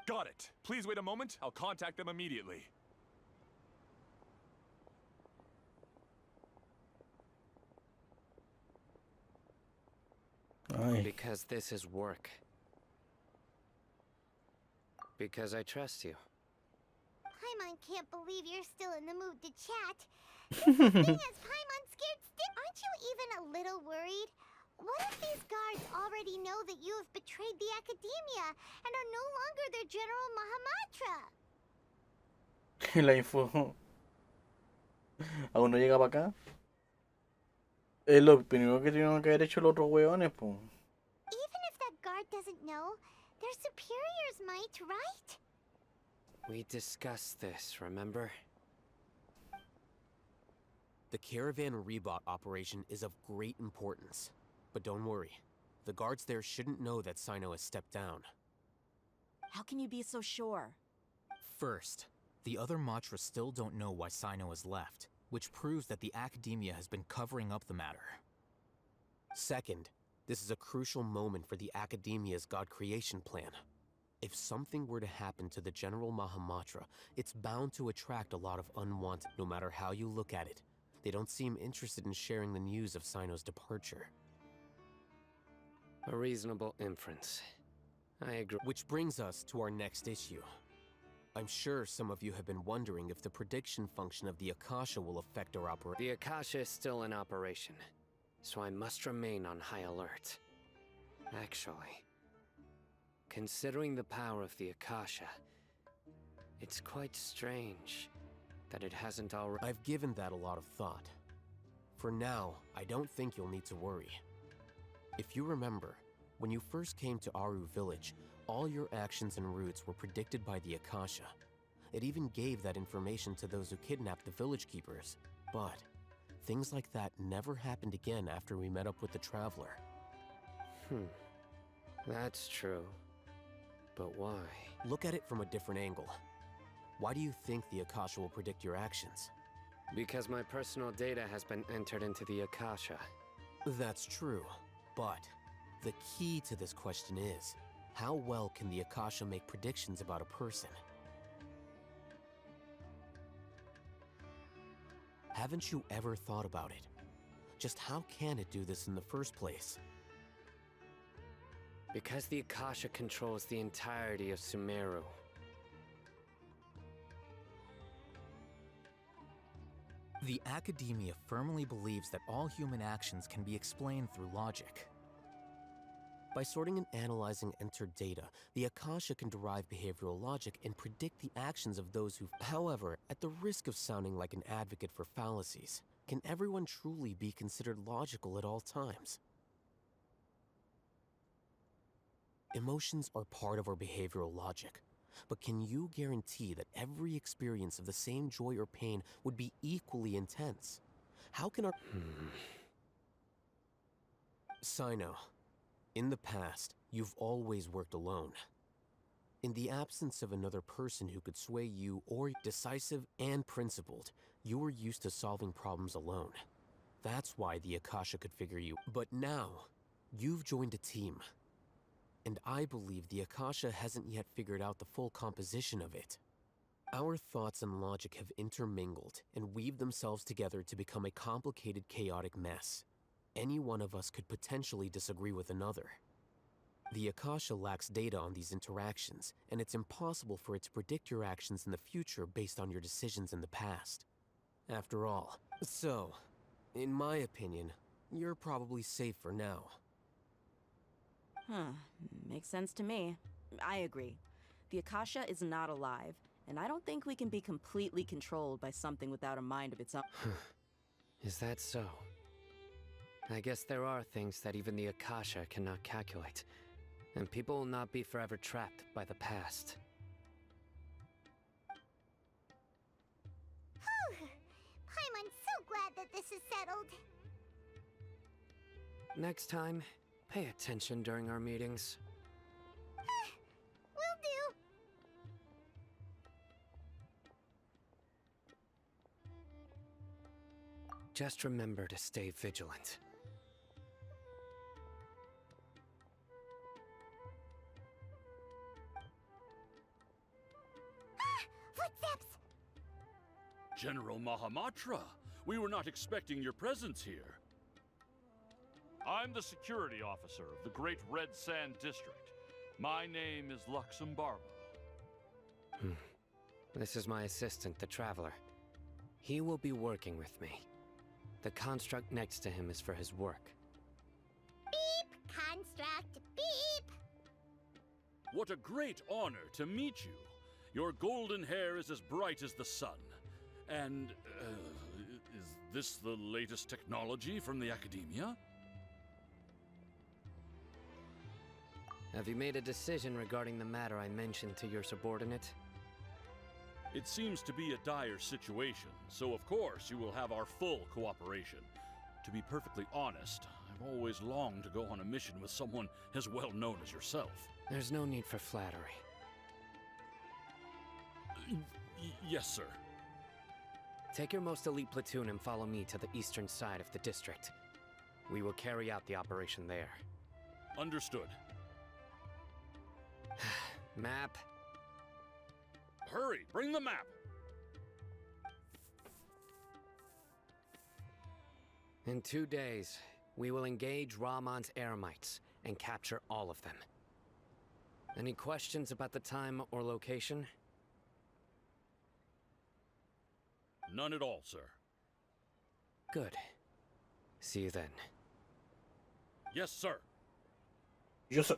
Got it. Please wait a moment. I'll contact them immediately. Because this is work. Because I trust you. Paimon can't believe you're still in the mood to chat. The thing is, Paimon's scared stiff. Aren't you even a little worried? What if these guards already know that you have betrayed the Academia and are no longer their General Mahamatra? La info aún no llega para acá. Es lo primero que tienen que haber hecho los otros hueones, po. Even if that guard doesn't know, their superiors might, right? We discussed this, remember? The Caravan Rebot operation is of great importance. But don't worry, the guards there shouldn't know that Sino has stepped down. How can you be so sure? First, the other Matra still don't know why Sino has left, which proves that the Academia has been covering up the matter. Second, this is a crucial moment for the Academia's God creation plan. If something were to happen to the General Mahamatra, it's bound to attract a lot of unwanted. No matter how you look at it, they don't seem interested in sharing the news of Sino's departure. A reasonable inference. I agree. Which brings us to our next issue. I'm sure some of you have been wondering if the prediction function of the Akasha will affect our operation. The Akasha is still in operation, so I must remain on high alert. Actually, considering the power of the Akasha, it's quite strange that it hasn't already... I've given that a lot of thought. For now, I don't think you'll need to worry. If you remember, when you first came to Aru Village, all your actions and routes were predicted by the Akasha. It even gave that information to those who kidnapped the village keepers. But things like that never happened again after we met up with the Traveler. That's true. But why? Look at it from a different angle. Why do you think the Akasha will predict your actions? Because my personal data has been entered into the Akasha. That's true, but the key to this question is, how well can the Akasha make predictions about a person? Haven't you ever thought about it? Just how can it do this in the first place? Because the Akasha controls the entirety of Sumeru. The Academia firmly believes that all human actions can be explained through logic. By sorting and analyzing entered data, the Akasha can derive behavioral logic and predict the actions of those who... However, at the risk of sounding like an advocate for fallacies, can everyone truly be considered logical at all times? Emotions are part of our behavioral logic, but can you guarantee that every experience of the same joy or pain would be equally intense? How can our... Sino, in the past, you've always worked alone. In the absence of another person who could sway you or decisive and principled, you were used to solving problems alone. That's why the Akasha could figure you. But now, you've joined a team. And I believe the Akasha hasn't yet figured out the full composition of it. Our thoughts and logic have intermingled and weaved themselves together to become a complicated, chaotic mess. Any one of us could potentially disagree with another. The Akasha lacks data on these interactions, and it's impossible for it to predict your actions in the future based on your decisions in the past. After all, so, in my opinion, you're probably safe for now. Makes sense to me. I agree. The Akasha is not alive, and I don't think we can be completely controlled by something without a mind of its own. Is that so? I guess there are things that even the Akasha cannot calculate, and people will not be forever trapped by the past. Paimon's so glad that this is settled. Next time, pay attention during our meetings. Will do. Just remember to stay vigilant. Footsteps! General Mahamatra, we were not expecting your presence here. I'm the security officer of the Great Red Sand District. My name is Luxembarbo. This is my assistant, the Traveler. He will be working with me. The construct next to him is for his work. Beep! Construct, beep! What a great honor to meet you. Your golden hair is as bright as the sun. And, is this the latest technology from the Academia? Have you made a decision regarding the matter I mentioned to your subordinate? It seems to be a dire situation, so of course you will have our full cooperation. To be perfectly honest, I've always longed to go on a mission with someone as well known as yourself. There's no need for flattery. Yes, sir. Take your most elite platoon and follow me to the eastern side of the district. We will carry out the operation there. Understood. Map. Hurry, bring the map! In 2 days, We will engage Rahman's Eremites and capture all of them. Any questions about the time or location? None at all, sir. Good. See you then. Yes, sir. Yes, sir.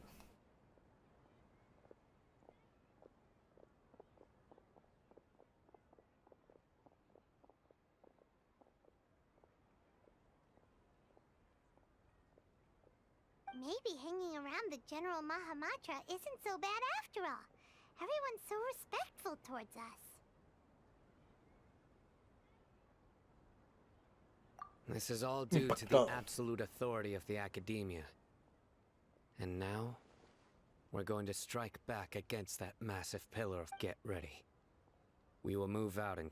Maybe hanging around the General Mahamatra isn't so bad after all. Everyone's so respectful towards us. This is all due to the absolute authority of the Academia. And now, we're going to strike back against that massive pillar of get ready. We will move out and...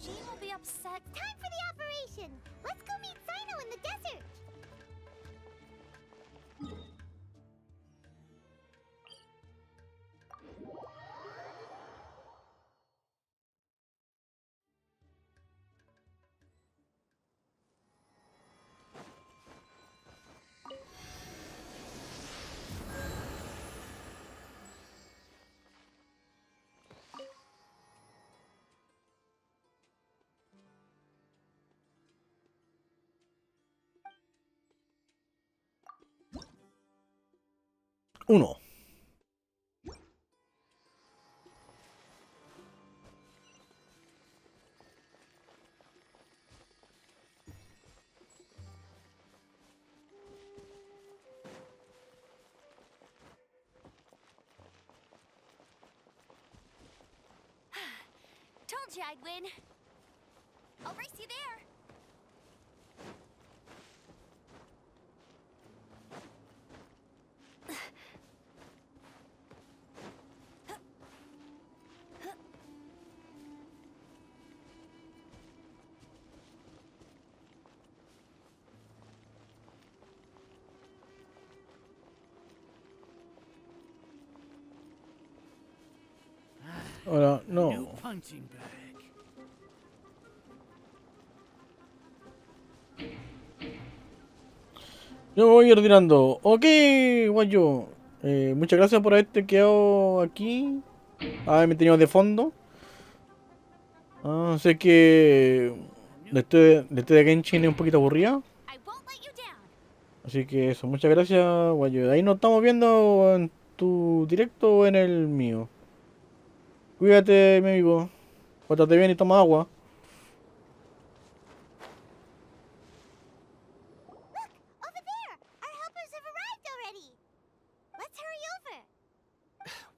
Jean will be upset. Time for the operation! Let's go meet Sino in the desert! Uno. Told you I'd win. I'll race you there. Ahora, no. New punching bag. Yo me voy retirando. Ok, guayo. Muchas gracias por haberte quedado aquí. Me tenido de fondo. Sé que la historia de Genshin es un poquito aburrida. Así que eso, muchas gracias, guayo. Ahí nos estamos viendo en tu directo o en el mío. Cuídate, mi amigo. Pórtate bien y toma agua.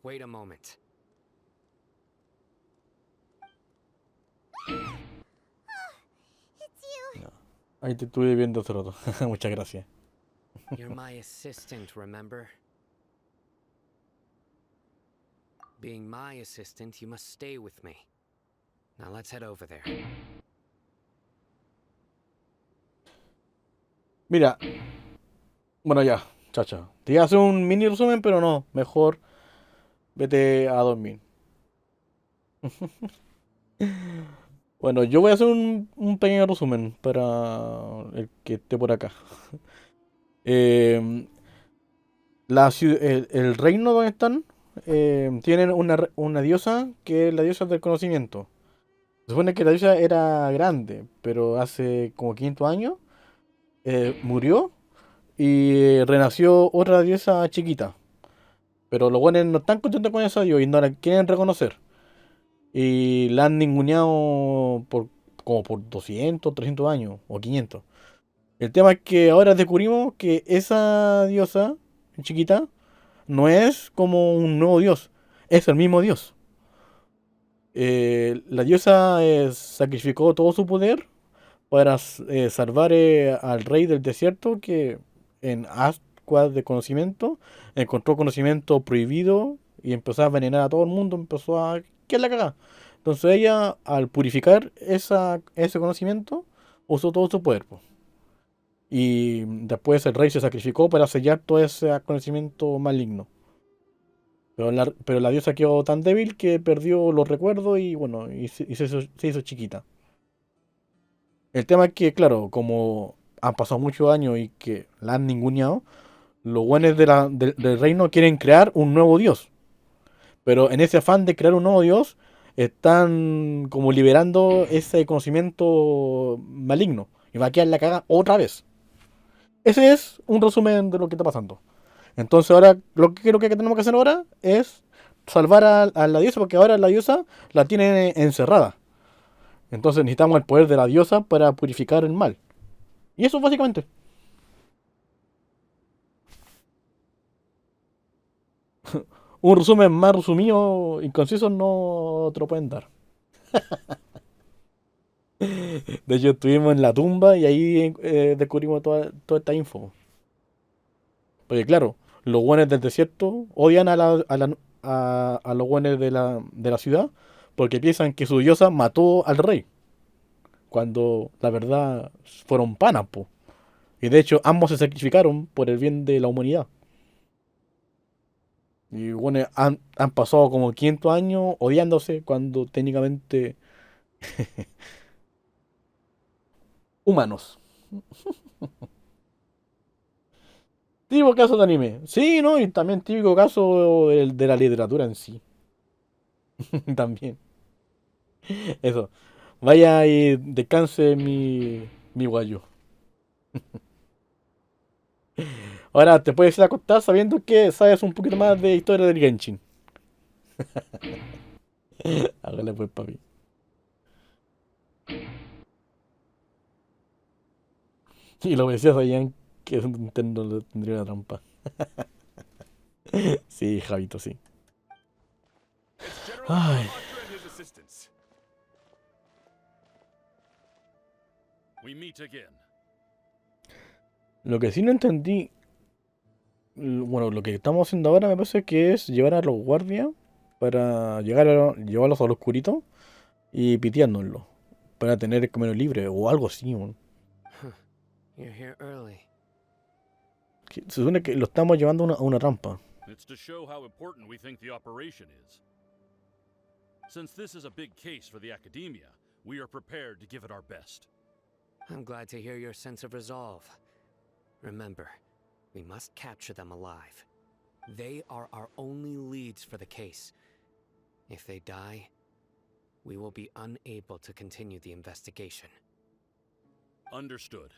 Wait a moment. Ahí te estuve viendo hace rato. Muchas gracias. You're my assistant, remember? Being my assistant, you must stay with me. Now let's head over there. Mira. Bueno, ya, chacha. Te iba a hacer un mini resumen, pero no. Mejor vete a dormir. Bueno, yo voy a hacer un pequeño resumen para el que esté por acá. El reino donde están tienen una diosa que es la diosa del conocimiento. Se supone que la diosa era grande, pero hace como 500 años murió y renació otra diosa chiquita. Pero los buenos no están contentos con esa dios y no la quieren reconocer. Y la han ninguneado como por 200, 300 años o 500. El tema es que ahora descubrimos que esa diosa chiquita no es como un nuevo dios, es el mismo dios. La diosa sacrificó todo su poder para salvar al rey del desierto que en ascuas de conocimiento encontró conocimiento prohibido y empezó a envenenar a todo el mundo, empezó a... ¿Qué es la cagada? Entonces ella, al purificar ese conocimiento, usó todo su poder, po. Y después el rey se sacrificó para sellar todo ese conocimiento maligno. Pero la diosa quedó tan débil que perdió los recuerdos y bueno, se hizo chiquita. El tema es que, claro, como han pasado muchos años y que la han ninguneado, los buenos del reino quieren crear un nuevo dios. Pero en ese afán de crear un nuevo dios, están como liberando ese conocimiento maligno. Y va a quedar la caga otra vez. Ese es un resumen de lo que está pasando. Entonces ahora lo que creo que tenemos que hacer ahora es salvar a la diosa, porque ahora la diosa la tienen encerrada. Entonces necesitamos el poder de la diosa para purificar el mal. Y eso básicamente. Un resumen más resumido y conciso no te lo pueden dar. De hecho estuvimos en la tumba y ahí descubrimos toda esta info. Porque claro, los buenos del desierto odian a los buenos de la ciudad porque piensan que su diosa mató al rey. Cuando la verdad fueron panas, po. Y de hecho ambos se sacrificaron por el bien de la humanidad. Y bueno, han pasado como 500 años odiándose cuando técnicamente humanos. Típico caso de anime. Sí, ¿no? Y también típico caso de la literatura en sí. También. Eso. Vaya y descanse mi guayo. Ahora te puedes ir a acostar sabiendo que sabes un poquito más de historia del Genshin. Hágale pues, papi. Y lo decía sabían que Nintendo tendría una trampa. Sí, Javito, sí. Ay. We meet again. Lo que sí no entendí, bueno, lo que estamos haciendo ahora me parece que es llevar a los guardias para llevarlos al oscurito y piteándolos para tener el camino libre o algo así, man. You're here early. Se supone que lo estamos llevando a una trampa. It's to show how important we think the operation is. Since this is a big case for the academia, we are prepared to give it our best. I'm glad to hear your sense of resolve. Remember, we must capture them alive. They are our only leads for the case. If they die, we will be unable to continue the investigation. Understood.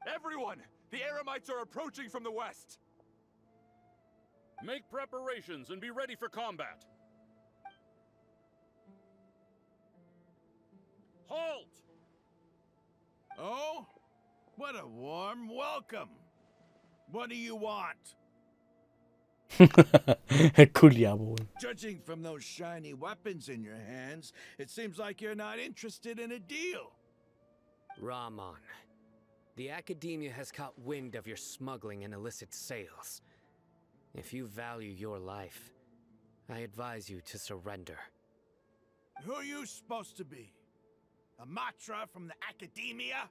Everyone! The Eremites are approaching from the west! Make preparations and be ready for combat. Halt! Oh? What a warm welcome. What do you want? Culiabo. Judging from those shiny weapons in your hands, it seems like you're not interested in a deal. Rahman, the Academia has caught wind of your smuggling and illicit sales. If you value your life, I advise you to surrender. Who are you supposed to be? A Matra from the Academia?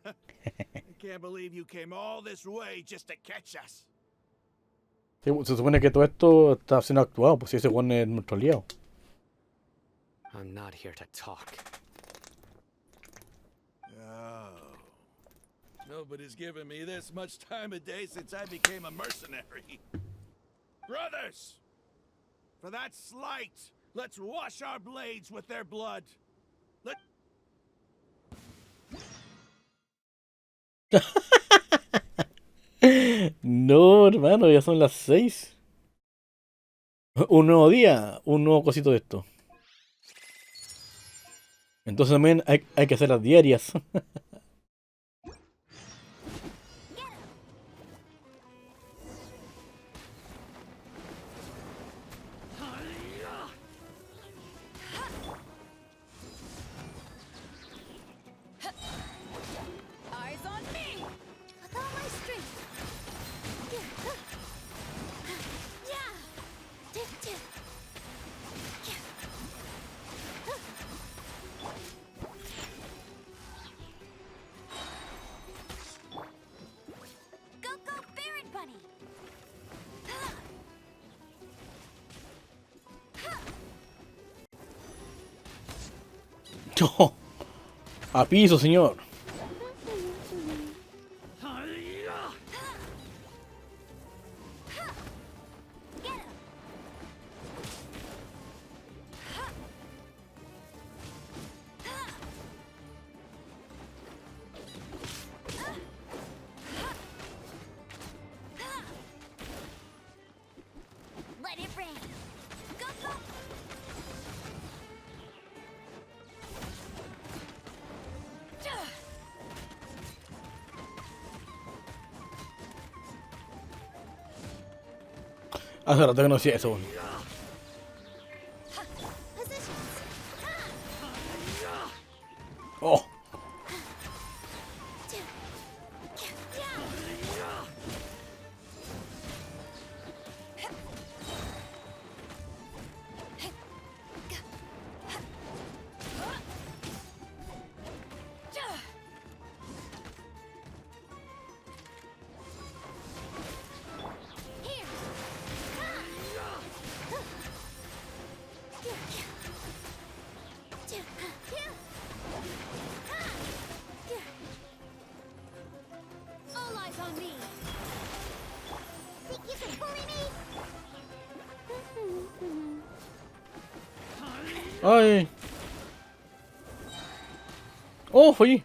I can't believe you came all this way just to catch us. Sí, se supone que todo esto está siendo actuado, pues si ese weón es nuestro aliado. I'm not here to talk. Oh. Nobody's given me this much time of day since I became a mercenary. Brothers! For that slight, let's wash our blades with their blood. No, hermano, ya son las 6. Un nuevo día, un nuevo cosito de esto. Entonces también hay que hacer las diarias. Eyes on me! With all my strength. Go, go, Barret Bunny! A piso, señor. Let it rain! Go, go! Hace rato que no hacía eso. Bueno. Oh. All eyes on me! Think you can bully me? Ay. Oh, fui.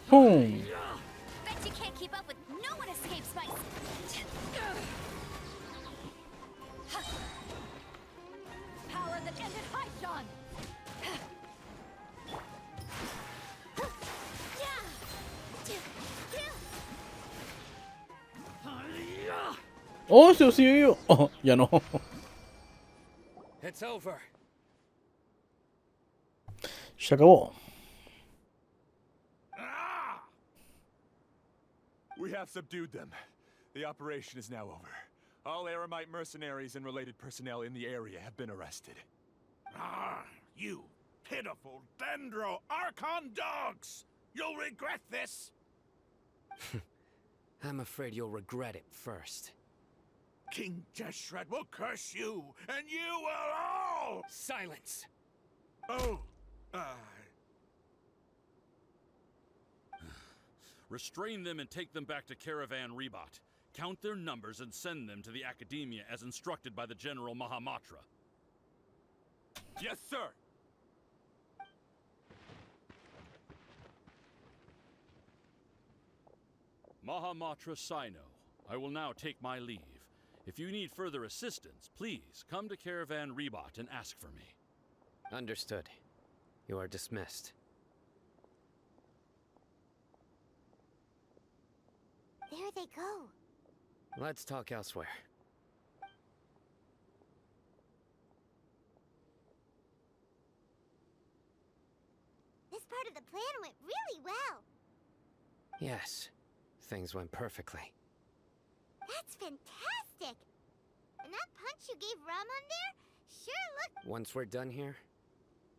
Boom. Bet you can't keep up with no one escapes my... Power that ended Haishan! Oh, se vivo. Oh, ya no. It's over. Se acabó. We have subdued them. The operation is now over. All Aramite mercenaries and related personnel in the area have been arrested. Ah, you pitiful Dendro Archon dogs! You'll regret this! I'm afraid you'll regret it first. King Jeshred will curse you, and you will all... Silence! Oh, Restrain them and take them back to Caravan Rebot. Count their numbers and send them to the Academia as instructed by the General Mahamatra. Yes, sir! Mahamatra Sino, I will now take my leave. If you need further assistance, please come to Caravan Rebot and ask for me. Understood. You are dismissed. There they go. Let's talk elsewhere. This part of the plan went really well. Yes, things went perfectly. That's fantastic. And that punch you gave Raman there sure looked... Once we're done here,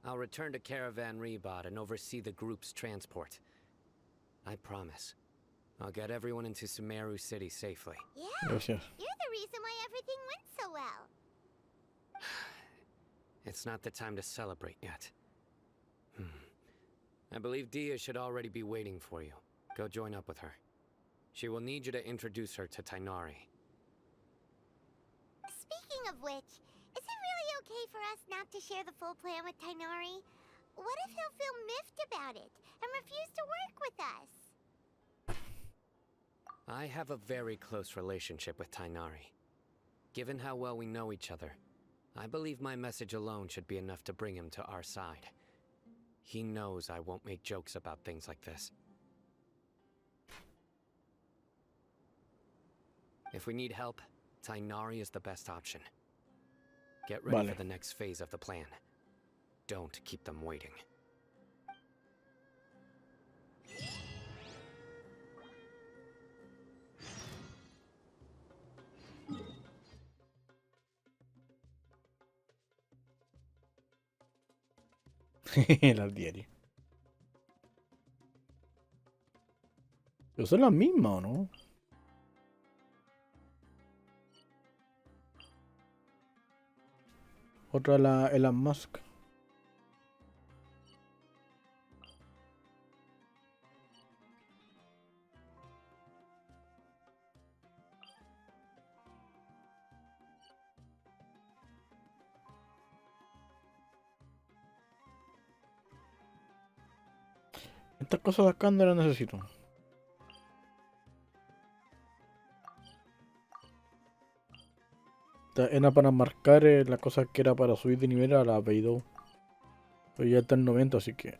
I'll return to Caravan Rebot and oversee the group's transport. I promise. I'll get everyone into Sumeru City safely. Yeah, Yes, yes. you're the reason why everything went so well. It's not the time to celebrate yet. I believe Dia should already be waiting for you. Go join up with her. She will need you to introduce her to Tainari. Speaking of which, is it really okay for us not to share the full plan with Tainari? What if he'll about it and refused to work with us. I have a very close relationship with Tainari. Given how well we know each other, I believe my message alone should be enough to bring him to our side. He knows I won't make jokes about things like this. If we need help, Tainari is the best option. Get ready for the next phase of the plan. Don't keep them waiting. Las diarias. Pero son las mismas, ¿o no? Otra la Musk. Estas cosas de acá no las necesito. Era para marcar la cosa que era para subir de nivel a la Beidou. Pero ya está en 90, así que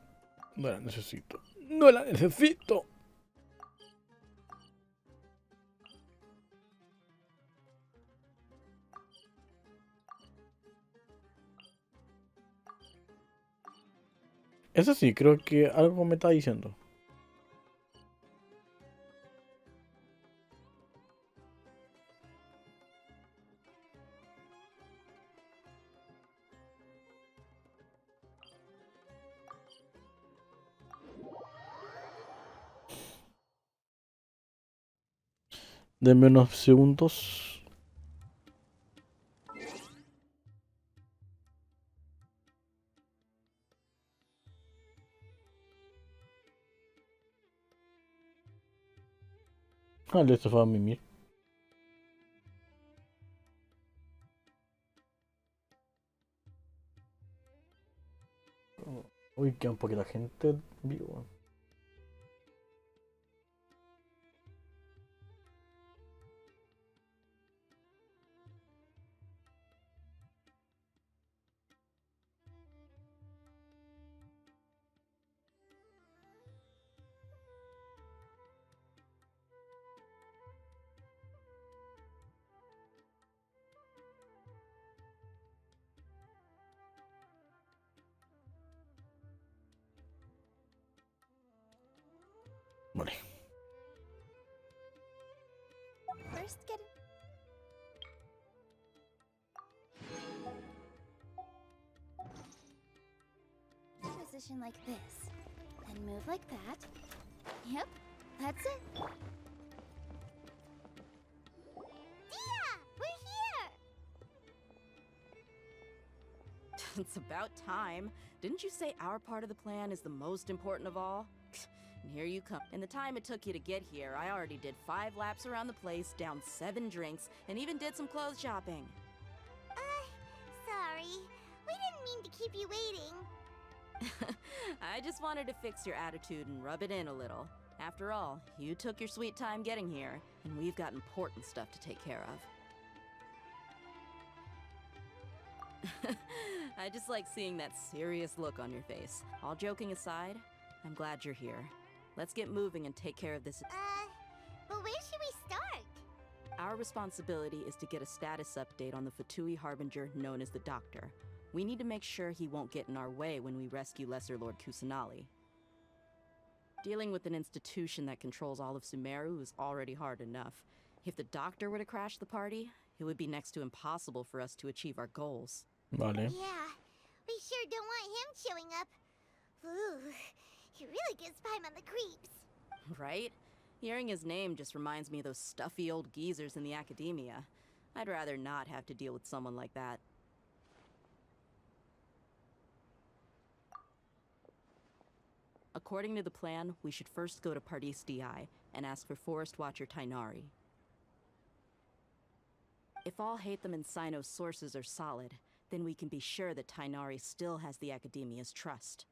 no la necesito. ¡No la necesito! Eso sí, creo que algo me está diciendo. Denme unos segundos. Ah, listo, fue a mimir. Uy, queda un poquita gente vivo. Vale. First get position like this, and move like that. Yep, that's it. Dia! We're here! It's about time. Didn't you say our part of the plan is the most important of all? And here you come. In the time it took you to get here, I already did 5 laps around the place, downed 7 drinks, and even did some clothes shopping. Sorry. We didn't mean to keep you waiting. I just wanted to fix your attitude and rub it in a little. After all, you took your sweet time getting here, and we've got important stuff to take care of. I just like seeing that serious look on your face. All joking aside, I'm glad you're here. Let's get moving and take care of this. But where should we start? Our responsibility is to get a status update on the Fatui Harbinger known as the Doctor. We need to make sure he won't get in our way when we rescue Lesser Lord Kusanali. Dealing with an institution that controls all of Sumeru is already hard enough. If the Doctor were to crash the party, it would be next to impossible for us to achieve our goals. Vale. Yeah, we sure don't want him showing up. Ooh, he really gives Paimon the creeps. Right? Hearing his name just reminds me of those stuffy old geezers in the academia. I'd rather not have to deal with someone like that. According to the plan, we should first go to Pardis DI and ask for Forest Watcher Tainari. If all Hatham and Sino's sources are solid, then we can be sure that Tainari still has the Academia's trust.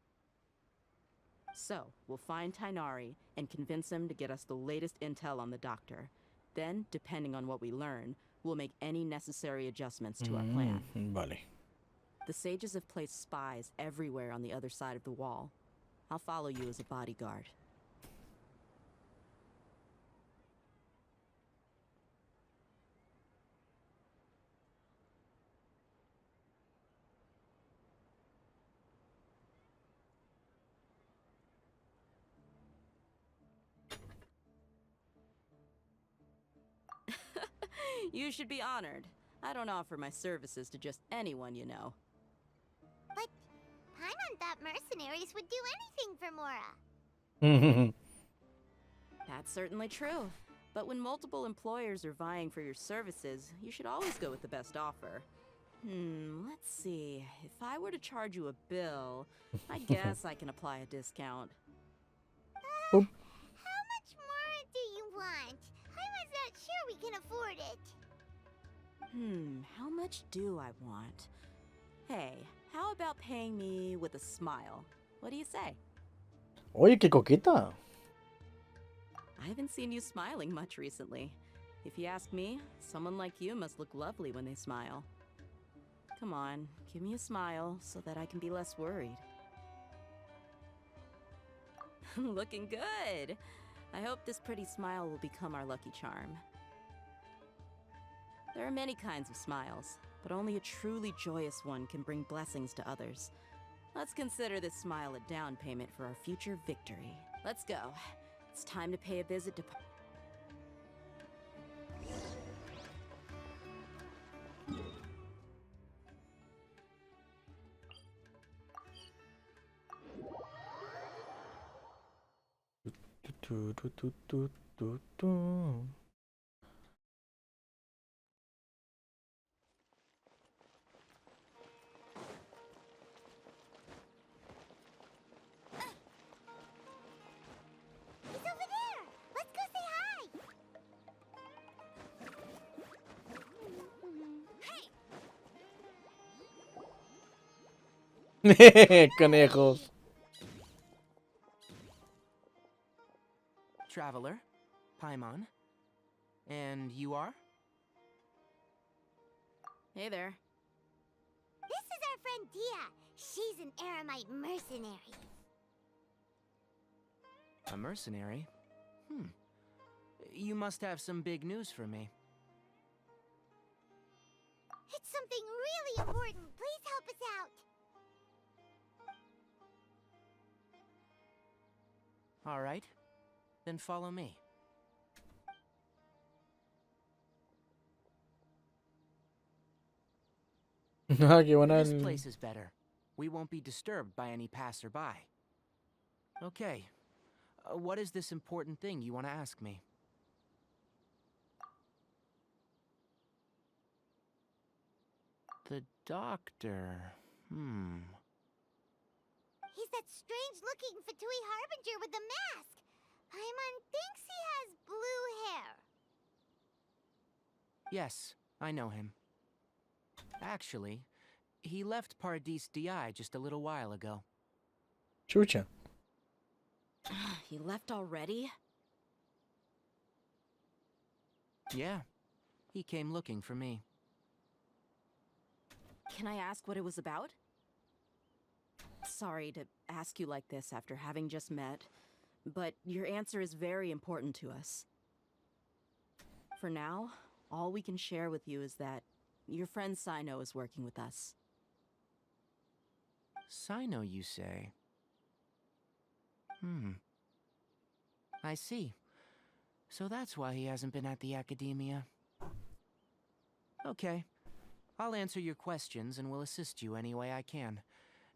So, we'll find Tainari and convince him to get us the latest intel on the doctor. Then, depending on what we learn, we'll make any necessary adjustments to our plan. Vale. The sages have placed spies everywhere on the other side of the wall. I'll follow you as a bodyguard. You should be honored. I don't offer my services to just anyone you know. But Paimon thought mercenaries would do anything for Mora. That's certainly true. But when multiple employers are vying for your services, you should always go with the best offer. Let's see. If I were to charge you a bill, I guess I can apply a discount. How much more do you want? I was not sure we can afford it. How much do I want? Hey, how about paying me with a smile? What do you say? Oye, qué coqueta. I haven't seen you smiling much recently. If you ask me, someone like you must look lovely when they smile. Come on, give me a smile so that I can be less worried. Looking good! I hope this pretty smile will become our lucky charm. There are many kinds of smiles, but only a truly joyous one can bring blessings to others. Let's consider this smile a down payment for our future victory. Let's go. It's time to pay a visit to... He's over there! Let's go say hi! Conejos. Traveler, Paimon, and you are? Hey there. This is our friend Dia. She's an Aramite mercenary. A mercenary? You must have some big news for me. It's something really important. Please help us out. All right, then follow me. Qué buena This el- place is better. We won't be disturbed by any passerby. Okay, what is this important thing you want to ask me? The doctor. He's that strange-looking Fatui Harbinger with the mask. Paimon thinks he has blue hair. Yes, I know him. Actually, he left Paradis DI just a little while ago. Chucha. He left already? Yeah, he came looking for me. Can I ask what it was about? Sorry to ask you like this after having just met, but your answer is very important to us. For now, all we can share with you is that your friend Sino is working with us. Sino, you say? I see. So that's why he hasn't been at the academia. Okay. I'll answer your questions and will assist you any way I can.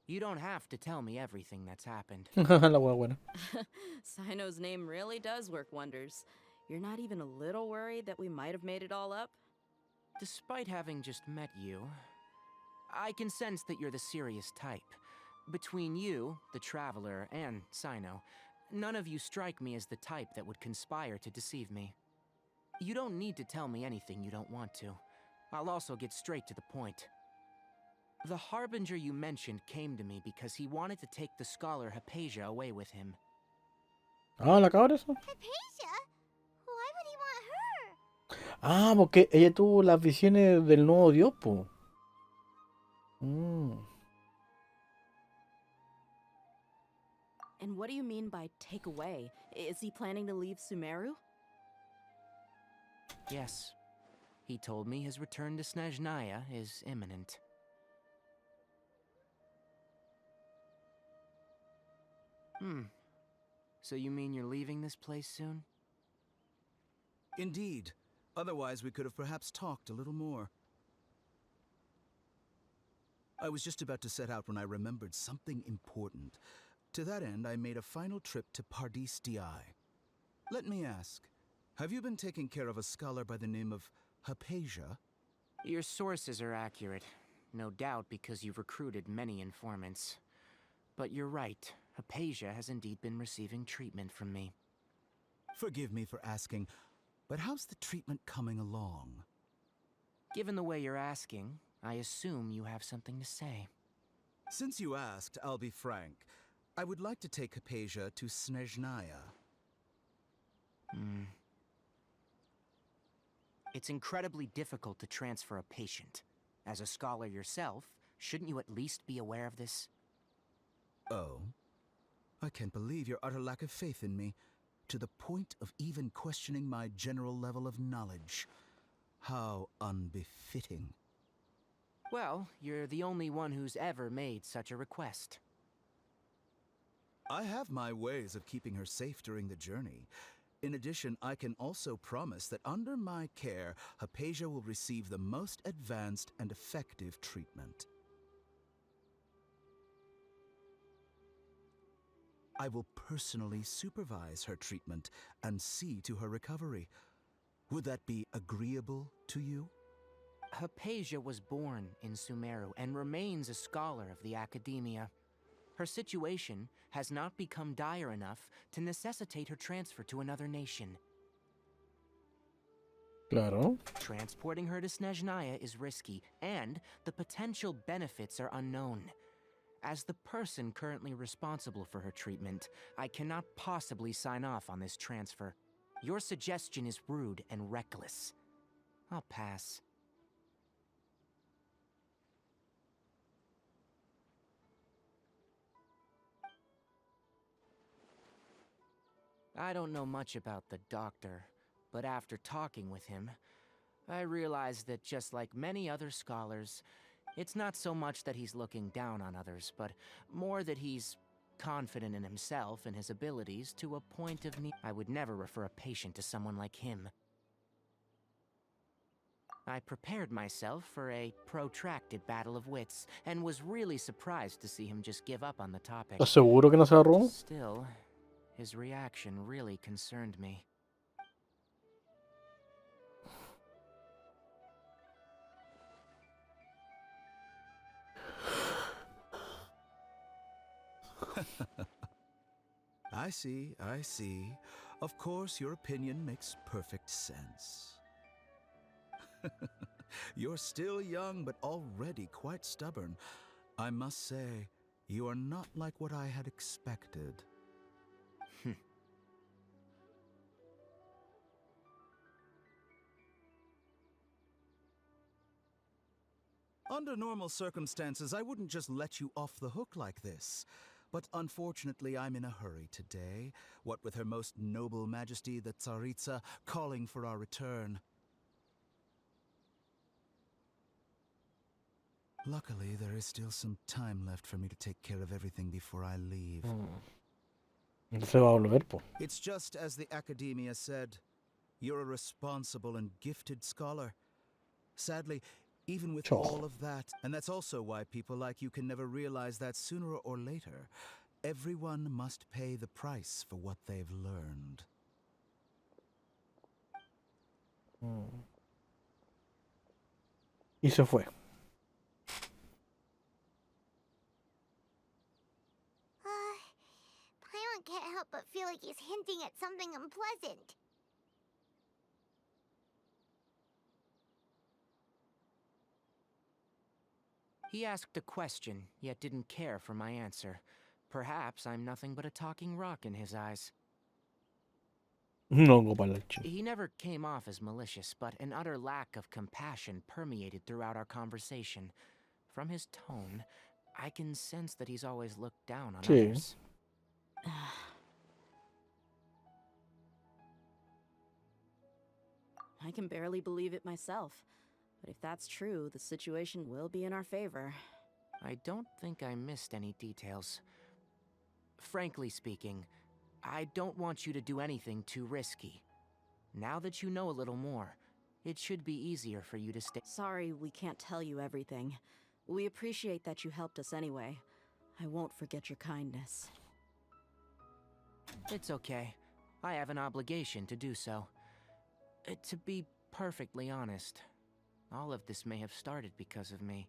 You don't have to tell me everything that's happened. La hueá buena. Sino's name really does work wonders. You're not even a little worried that we might have made it all up? Despite having just met you, I can sense that you're the serious type. Between you, the Traveler, and Sino, none of you strike me as the type that would conspire to deceive me. You don't need to tell me anything you don't want to. I'll also get straight to the point. The harbinger you mentioned came to me because he wanted to take the scholar Hypatia away with him. Ah, ¿la acabo de eso? Hypatia? Why would he want her? Ah, porque ella tuvo las visiones del nuevo dios, po. And what do you mean by take away? Is he planning to leave Sumeru? Yes. He told me his return to Snezhnaya is imminent. So you mean you're leaving this place soon? Indeed. Otherwise, we could have perhaps talked a little more. I was just about to set out when I remembered something important. To that end, I made a final trip to Pardis Di. Let me ask, have you been taking care of a scholar by the name of Hypatia? Your sources are accurate. No doubt because you've recruited many informants. But you're right. Hypatia has indeed been receiving treatment from me. Forgive me for asking, but how's the treatment coming along? Given the way you're asking, I assume you have something to say. Since you asked, I'll be frank. I would like to take Hypatia to Snezhnaya. It's incredibly difficult to transfer a patient. As a scholar yourself, shouldn't you at least be aware of this? Oh? I can't believe your utter lack of faith in me, to the point of even questioning my general level of knowledge. How unbefitting. Well, you're the only one who's ever made such a request. I have my ways of keeping her safe during the journey. In addition, I can also promise that under my care, Hypatia will receive the most advanced and effective treatment. I will personally supervise her treatment and see to her recovery. Would that be agreeable to you? Hypatia was born in Sumeru and remains a scholar of the academia. Her situation has not become dire enough to necessitate her transfer to another nation. Claro. Transporting her to Snezhnaya is risky, and the potential benefits are unknown. As the person currently responsible for her treatment, I cannot possibly sign off on this transfer. Your suggestion is rude and reckless. I'll pass. I don't know much about the doctor, but after talking with him, I realized that just like many other scholars, it's not so much that he's looking down on others, but more that he's confident in himself and his abilities to a point of need. I would never refer a patient to someone like him. I prepared myself for a protracted battle of wits, and was really surprised to see him just give up on the topic. ¿Estás seguro que no se la robó? Still, his reaction really concerned me. I see, I see. Of course, your opinion makes perfect sense. You're still young, but already quite stubborn. I must say, you are not like what I had expected. Under normal circumstances, I wouldn't just let you off the hook like this. But unfortunately, I'm in a hurry today, what with Her Most Noble Majesty the Tsaritsa calling for our return. Luckily, there is still some time left for me to take care of everything before I leave. Se va a volver, po. It's just as the Academia said. You're a responsible and gifted scholar. Sadly, even with all of that, and that's also why people like you can never realize that sooner or later, everyone must pay the price for what they've learned. Y se fue. Paimon can't help but feel like he's hinting at something unpleasant. He asked a question, yet didn't care for my answer. Perhaps I'm nothing but a talking rock in his eyes. No, Gopalachi. He never came off as malicious, but an utter lack of compassion permeated throughout our conversation. From his tone, I can sense that he's always looked down on Sí. others. I can barely believe it myself. But if that's true, the situation will be in our favor. I don't think I missed any details. Frankly speaking, I don't want you to do anything too risky. Now that you know a little more, it should be easier for you to stay. Sorry we can't tell you everything. We appreciate that you helped us anyway. I won't forget your kindness. It's okay. I have an obligation to do so. To be perfectly honest, all of this may have started because of me.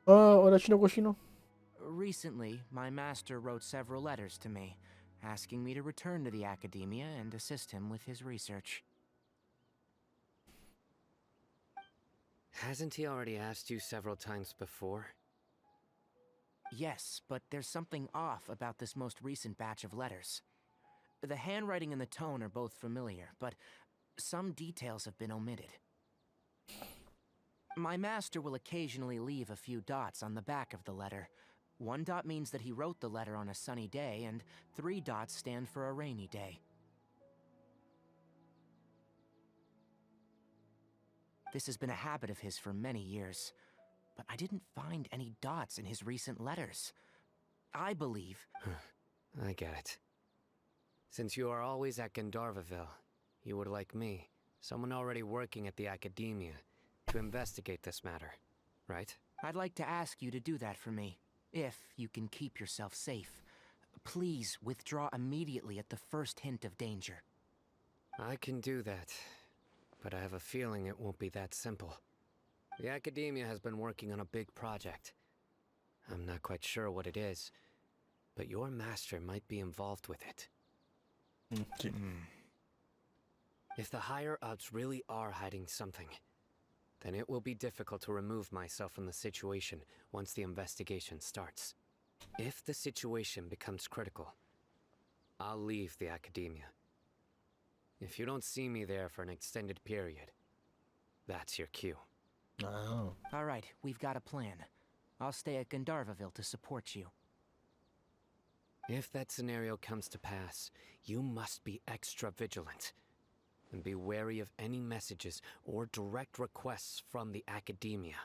Hola, chino cochino. Recently, my master wrote several letters to me, asking me to return to the academia and assist him with his research. Hasn't he already asked you several times before? Yes, but there's something off about this most recent batch of letters. The handwriting and the tone are both familiar, but some details have been omitted. My master will occasionally leave a few dots on the back of the letter. 1 dot means that he wrote the letter on a sunny day, and 3 dots stand for a rainy day. This has been a habit of his for many years, but I didn't find any dots in his recent letters. I believe... I get it. Since you are always at Gandharvaville, you would like me, someone already working at the academia, to investigate this matter, right? I'd like to ask you to do that for me, if you can keep yourself safe. Please withdraw immediately at the first hint of danger. I can do that, but I have a feeling it won't be that simple. The academia has been working on a big project. I'm not quite sure what it is, but your master might be involved with it. If the higher-ups really are hiding something, then it will be difficult to remove myself from the situation once the investigation starts. If the situation becomes critical, I'll leave the academia. If you don't see me there for an extended period, that's your cue. Oh. All right, we've got a plan. I'll stay at Gandharvaville to support you. If that scenario comes to pass, you must be extra vigilant. And be wary of any messages or direct requests from the academia.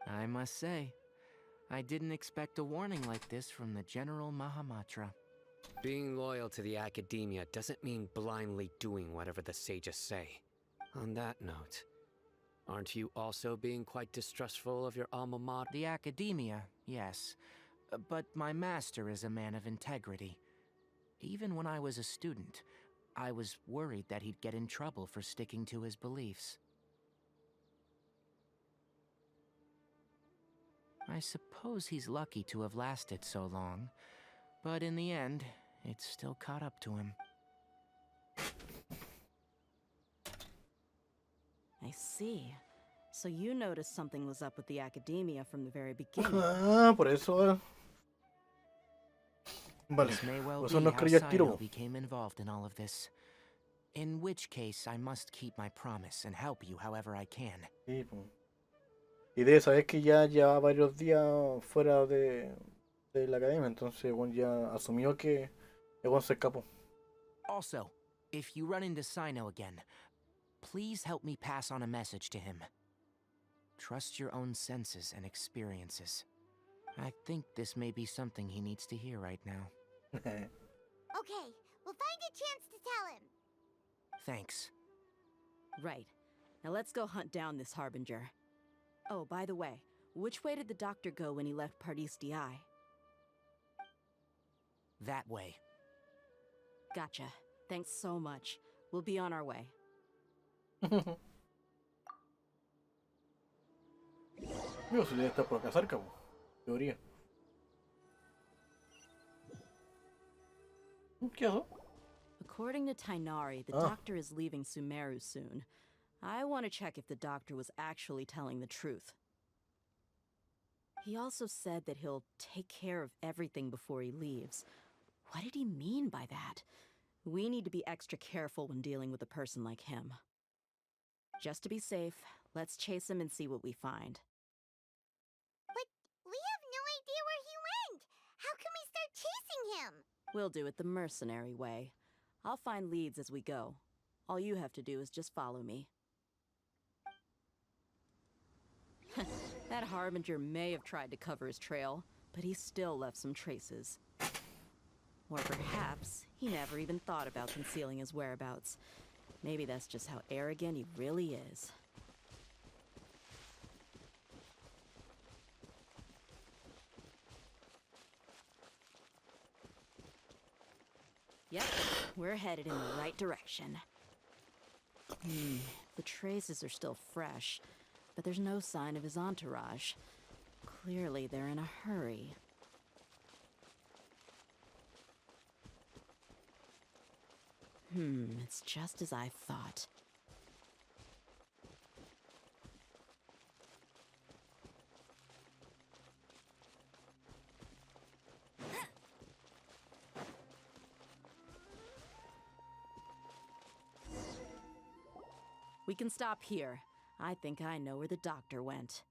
I must say, I didn't expect a warning like this from the General Mahamatra. Being loyal to the academia doesn't mean blindly doing whatever the sages say. On that note, aren't you also being quite distrustful of your alma mater? The academia, yes. But my master is a man of integrity. Even when I was a student, I was worried that he'd get in trouble for sticking to his beliefs. I suppose he's lucky to have lasted so long, but in the end, it's still caught up to him. I see. So you noticed something was up with the academia from the very beginning. Por eso. Vale. This may well Eso be nos how creía el tiro. Sino became involved in all of this. In which case, I must keep my promise and help you however I can. Sí, po. Y de esa vez que ya llevaba varios días fuera de la academia, entonces bueno, ya asumió que el weón se escapó. Also, if you run into Sino again, please help me pass on a message to him. Trust your own senses and experiences. I think this may be something he needs to hear right now. Okay, we'll find a chance to tell him. Thanks. Right. Now let's go hunt down this harbinger. Oh, by the way, which way did the doctor go when he left Pardis Di? That way. Gotcha. Thanks so much. We'll be on our way. Digo, si debe estar por acá cerca, po. Teoría. ¿Qué hago? According to Tainari, the doctor is leaving Sumeru soon. I want to check if the doctor was actually telling the truth. He also said that he'll take care of everything before he leaves. What did he mean by that? We need to be extra careful when dealing with a person like him. Just to be safe, let's chase him and see what we find. But we have no idea where he went! How can we start chasing him? We'll do it the mercenary way. I'll find leads as we go. All you have to do is just follow me. That Harbinger may have tried to cover his trail, but he still left some traces. Or perhaps he never even thought about concealing his whereabouts. Maybe that's just how arrogant he really is. Yep, we're headed in the right direction. The traces are still fresh, but there's no sign of his entourage. Clearly, they're in a hurry. It's just as I thought. We can stop here. I think I know where the doctor went.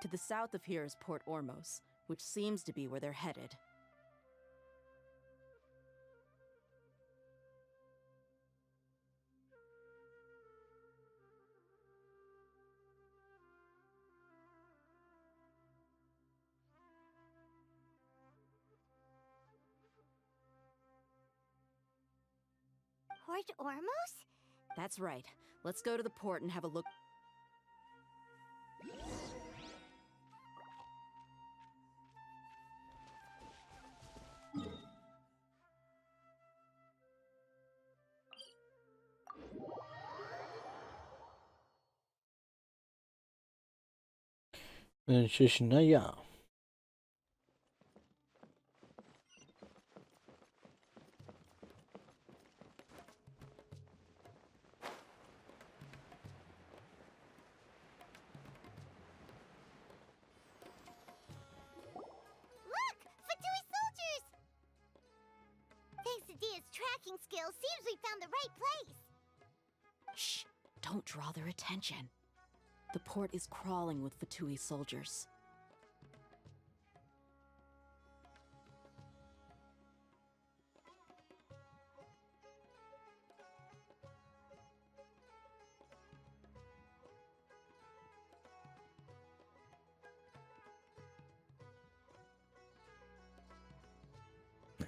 To the south of here is Port Ormos, which seems to be where they're headed. Port Ormos? That's right. Let's go to the port and have a look. Shishnaya. Tracking skills seems we found the right place. Shh! Don't draw their attention. The port is crawling with Fatui soldiers.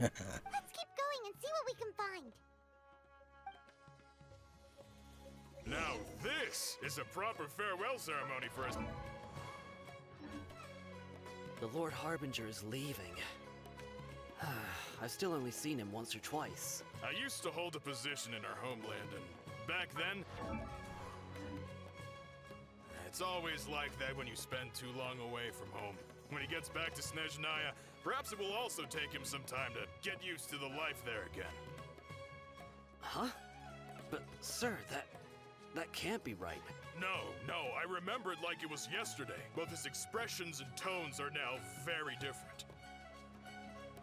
Let's keep going and see what we can find. Now this is a proper farewell ceremony for us. The Lord Harbinger is leaving. I've still only seen him once or twice. I used to hold a position in our homeland, and back then... It's always like that when you spend too long away from home. When he gets back to Snezhnaya, perhaps it will also take him some time to get used to the life there again. Huh? But, sir, that can't be right. No, I remember it like it was yesterday. Both his expressions and tones are now very different.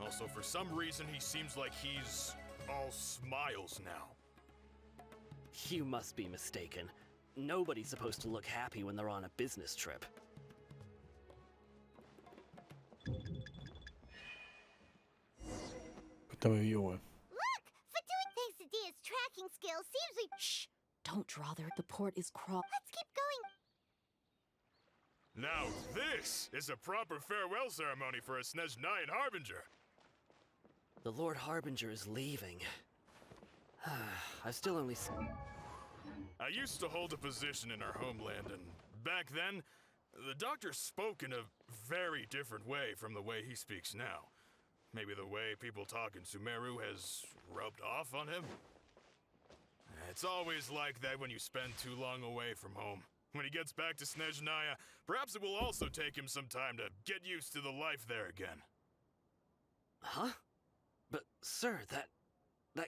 Also, for some reason, he seems like he's all smiles now. You must be mistaken. Nobody's supposed to look happy when they're on a business trip. Look! Fatui thinks the Dia's tracking skills seems we... Shh! Don't draw there. The port is crawl... Let's keep going. Now this is a proper farewell ceremony for a Snezhnayan Harbinger. The Lord Harbinger is leaving. I've still only seen... I used to hold a position in our homeland, and back then, the doctor spoke in a very different way from the way he speaks now. Maybe the way people talk in Sumeru has rubbed off on him? It's always like that when you spend too long away from home. When he gets back to Snezhnaya, perhaps it will also take him some time to get used to the life there again. Huh? But, sir, that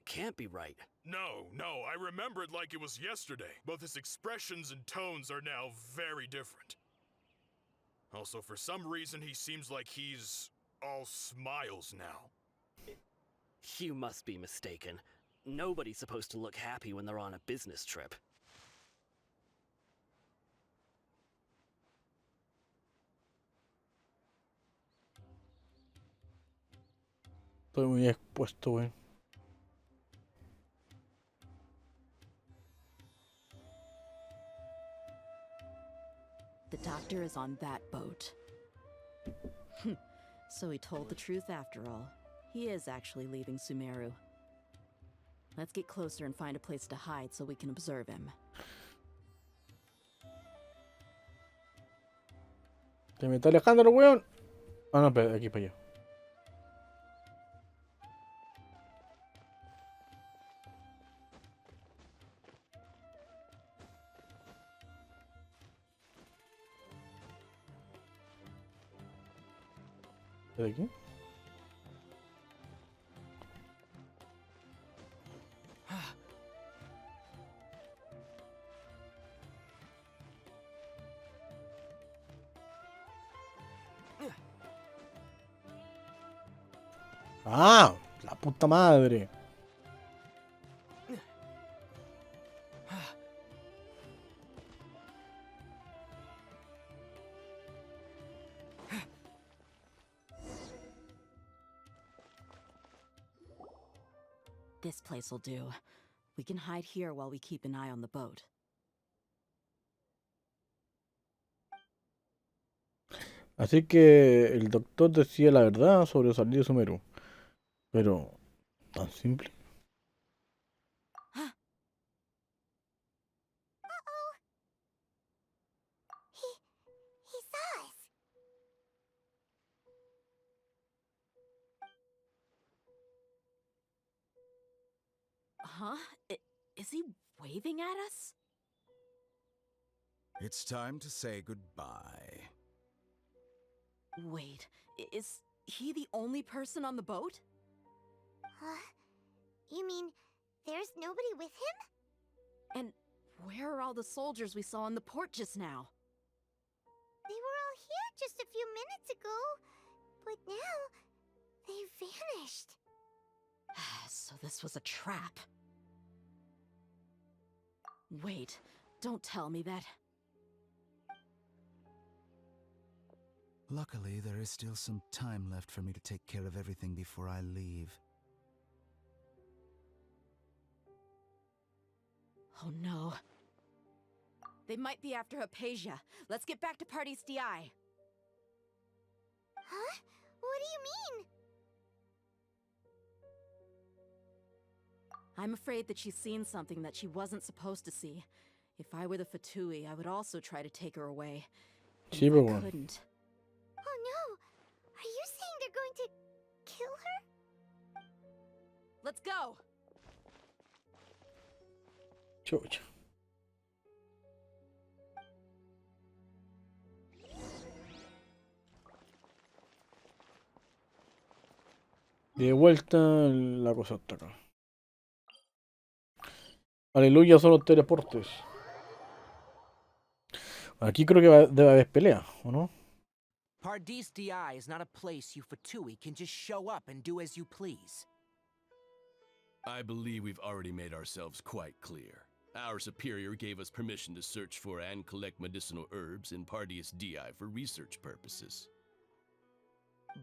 can't be right. No, I remember it like it was yesterday. Both his expressions and tones are now very different. Also, for some reason, he seems like he's all smiles now. You must be mistaken. Nobody's supposed to look happy when they're on a business trip. Estoy muy expuesto, weón. The doctor is on that boat. So he told the truth after all. He is actually leaving Sumeru. Let's get closer and find a place to hide so we can observe him. Se me está alejando el weón. Ah, no, espera, aquí para allá. ¿De aquí? ¡Ah! ¡La puta madre! This place will do. We can hide here while we keep an eye on the boat. Así que el doctor decía la verdad sobre salir de Sumeru. Pero, ¿tan simple? He saw us. Huh? Is he waving at us? It's time to say goodbye. Wait, is he the only person on the boat? You mean there's nobody with him? And where are all the soldiers we saw in the port just now? They were all here just a few minutes ago, but now they vanished. So this was a trap. Wait, don't tell me that. Luckily, there is still some time left for me to take care of everything before I leave. Oh no. They might be after Hypatia. Let's get back to Party's DI. Huh? What do you mean? I'm afraid that she's seen something that she wasn't supposed to see. If I were the Fatui, I would also try to take her away. Sí, If pero I bueno. couldn't. Oh no! Are you saying they're going to kill her? Let's go! Chucha. De vuelta la cosa hasta acá. Aleluya, son los teleportes. Aquí creo que debe haber pelea, ¿o no? Pardi's DI is not a place you Fatui can just show up and do as you please. I believe we've already made ourselves quite clear. Our superior gave us permission to search for and collect medicinal herbs in Pardi's DI for research purposes.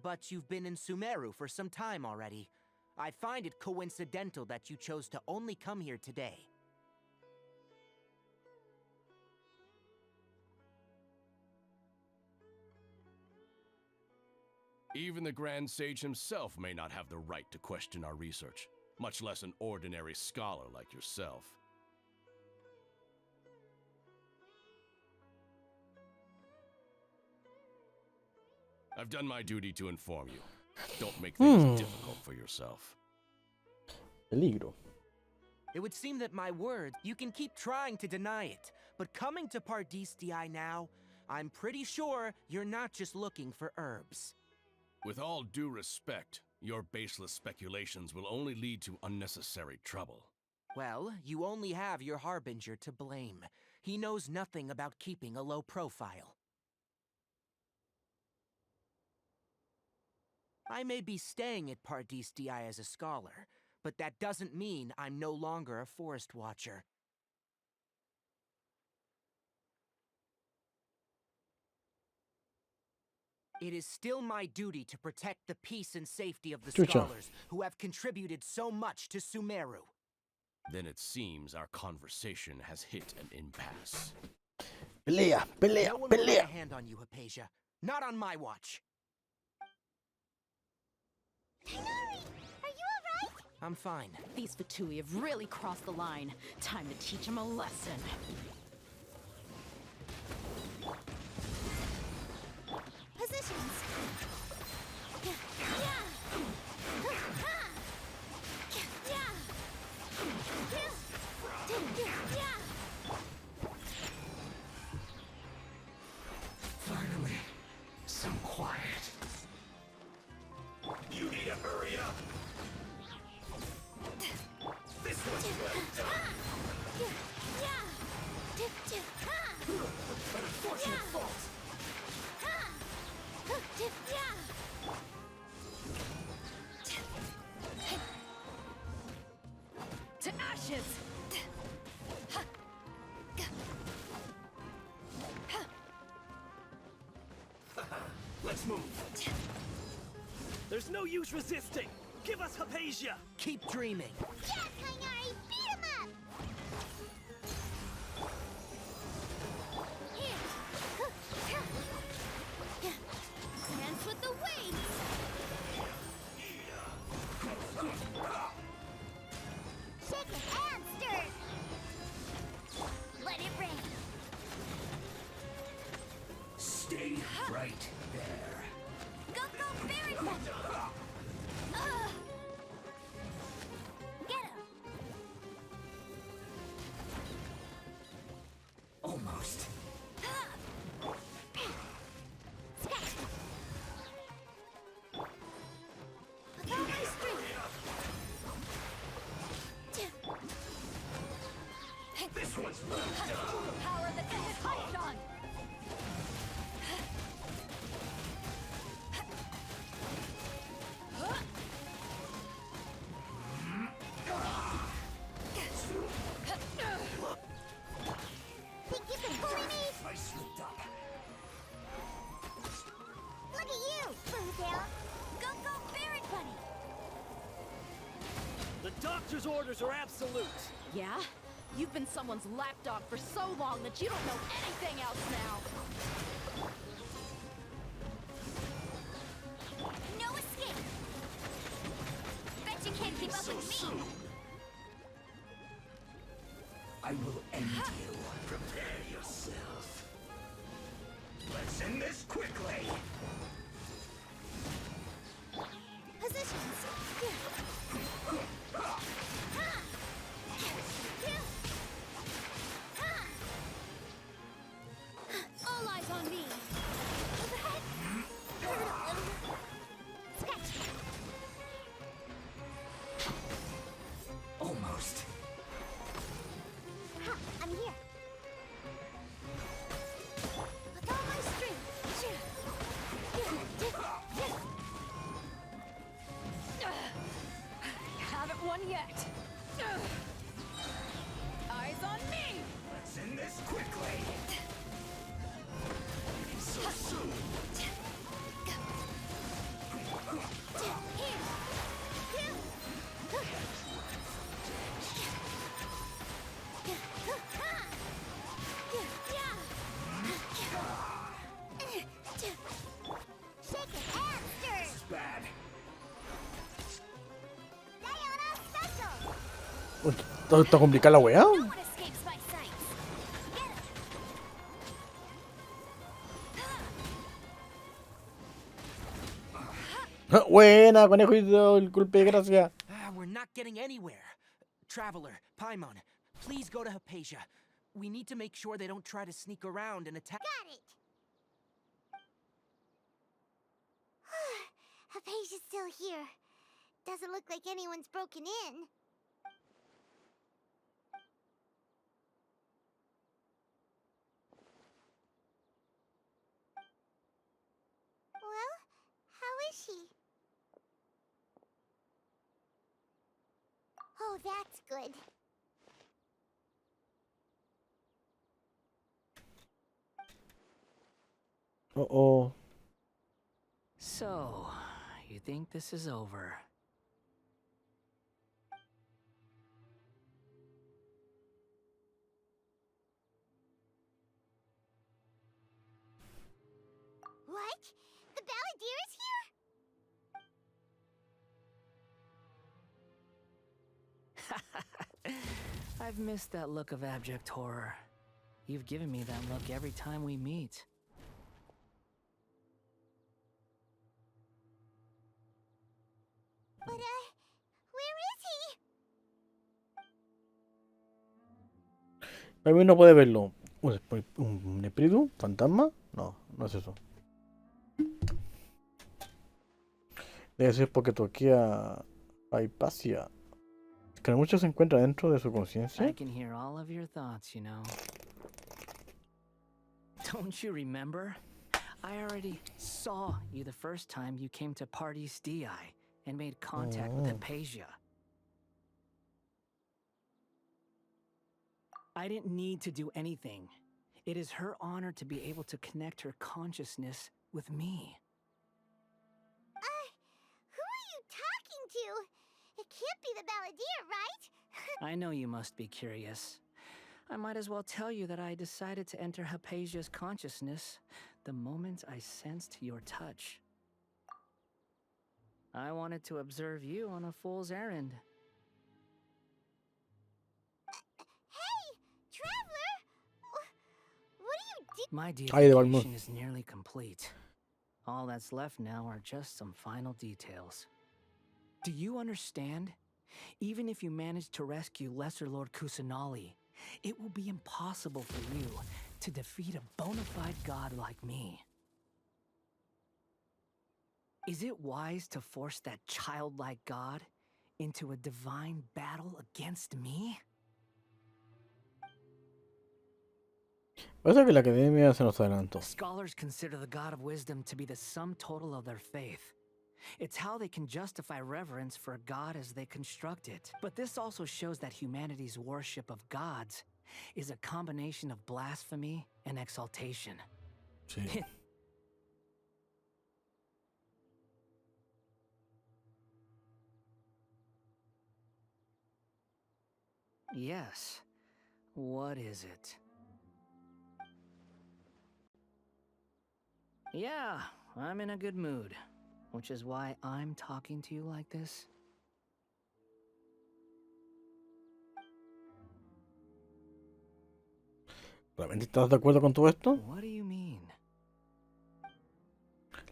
But you've been in Sumeru for some time already. I find it coincidental that you chose to only come here today. Even the Grand Sage himself may not have the right to question our research, much less an ordinary scholar like yourself. I've done my duty to inform you. Don't make things difficult for yourself. Peligro. It would seem that my words, you can keep trying to deny it, but coming to Pardistii now, I'm pretty sure you're not just looking for herbs. With all due respect, your baseless speculations will only lead to unnecessary trouble. Well, you only have your Harbinger to blame. He knows nothing about keeping a low profile. I may be staying at Pardistii as a scholar, but that doesn't mean I'm no longer a forest watcher. It is still my duty to protect the peace and safety of the scholars who have contributed so much to Sumeru. Then it seems our conversation has hit an impasse. Pelea, pelea, No one will lay a pelea. hand on you, Hypatia. Not on my watch. Are you alright? I'm fine. These Fatui have really crossed the line. Time to teach them a lesson. Positions. Finally, some quiet. You need to hurry up. This one's well done. An unfortunate fault. To ashes! Let's move. There's no use resisting! Give us Hypatia! Keep dreaming. Yes, Kainari, beat him up! Dance with the waves! Shake it and stir! Let it rain! Stay right there. Go, Baron! Get him! Almost. Sketch! With all my strength! This one's well done. Power that ended Haishan! Think you can bully me? I slipped up. Look at you, Boozle! Go, Baron Bunny! The doctor's orders are absolute! Yeah? You've been someone's lapdog for so long that you don't know anything else now. No escape! Bet you can't keep up with me! I will end you. Prepare yourself. Let's end this quickly. Positions! All eyes on me! Sketch! Almost. Ha! I'm here! With all my strength! Haven't won yet! Eyes on me! Let's end this quickly. So soon. Shake it and stir! This is bad. Diana special! ¿Está complicada la weá? No one escapes my sights! Get him! Buena, conejito, el golpe de gracia. We're not getting anywhere. Traveler, Paimon, please go to Hypatia. We need to make sure they don't try to sneak around and attack. Got it. Hypatia's still here. Doesn't look like anyone's broken in. Well, how is she? Oh, that's good. Oh. So, you think this is over? What? The Balladeer is here? I've missed that look of abject horror. You've given me that look every time we meet. But, where is he? Para mí no puede verlo. ¿Un espíritu? ¿Fantasma? No, no es eso. Debe ser porque toqué a Hypatia. Que mucho se encuentra dentro de su conciencia. I can hear all of your thoughts, you know. Don't you remember? I already saw you the first time you came to Party's DI and made contact with Hypatia. I didn't need to do anything. It is her honor to be able to connect her consciousness with me. Who are you talking to? It can't be the Balladeer, right? I know you must be curious. I might as well tell you that I decided to enter Hypatia's consciousness the moment I sensed your touch. I wanted to observe you on a fool's errand. Hey, Traveler! What are you doing? My Ay, de deification is nearly complete. All that's left now are just some final details. Do you understand? Even if you manage to rescue Lesser Lord Kusanali, it will be impossible for you to defeat a bona fide god like me. Is it wise to force that childlike god into a divine battle against me? Parece que la academia se nos adelantó. Scholars consider the god of wisdom to be the sum total of their faith. It's how they can justify reverence for a god as they construct it. But this also shows that humanity's worship of gods is a combination of blasphemy and exaltation. Sí. Yes. What is it? Yeah, I'm in a good mood, which is why I'm talking to you like this. ¿Realmente estás de acuerdo con todo esto? What do you mean?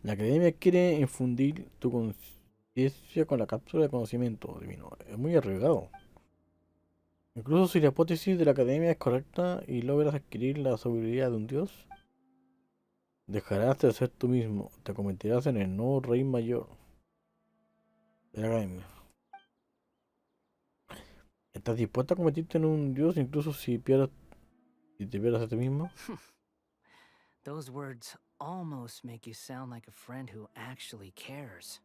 La academia quiere infundir tu conciencia con la cápsula de conocimiento divino. Es muy arriesgado. Incluso si la hipótesis de la academia es correcta y logras adquirir la sabiduría de un dios, dejarás de ser tú mismo. Te convertirás en el nuevo rey mayor de la academia. ¿Estás dispuesto a convertirte en un dios incluso si te pierdas a ti mismo? Those words almost make you sound like a friend who actually cares.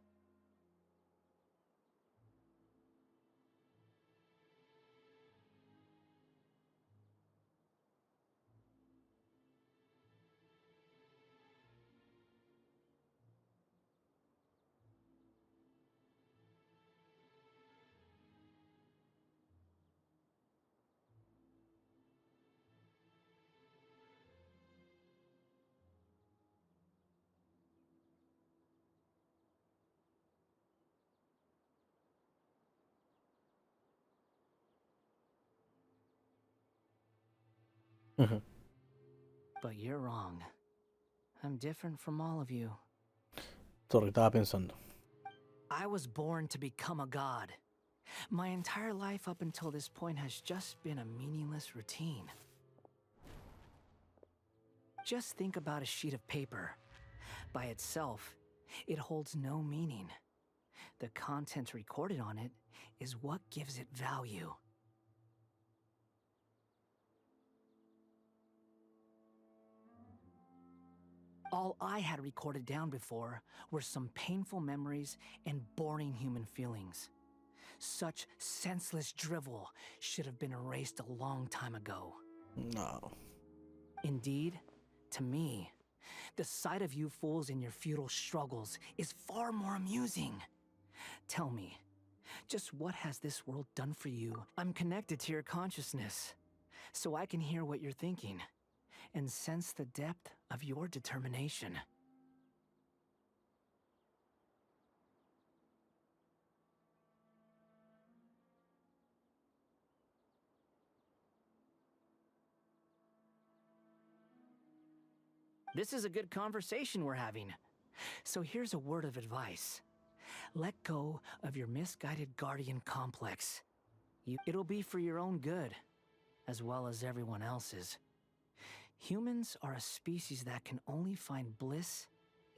But you're wrong. I'm different from all of you. Sorry, estaba pensando. I was born to become a god. My entire life up until this point has just been a meaningless routine. Just think about a sheet of paper. By itself, it holds no meaning. The content recorded on it is what gives it value. All I had recorded down before were some painful memories and boring human feelings. Such senseless drivel should have been erased a long time ago. No. Indeed, to me, the sight of you fools in your futile struggles is far more amusing. Tell me, just what has this world done for you? I'm connected to your consciousness, so I can hear what you're thinking and sense the depth of your determination. This is a good conversation we're having. So here's a word of advice. Let go of your misguided guardian complex. It'll be for your own good, as well as everyone else's. Humans are a species that can only find bliss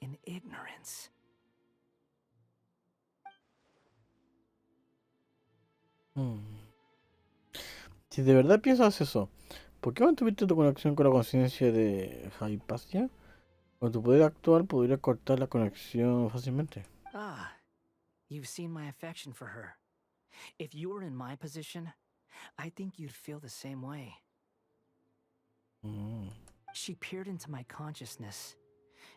in ignorance. Si de verdad piensas eso, ¿por qué mantuviste tu conexión con la conciencia de Hypatia? Con tu poder actual podrías cortar la conexión fácilmente. Ah, you've seen my affection for her. If you were in my position, I think you'd feel the same way. She peered into my consciousness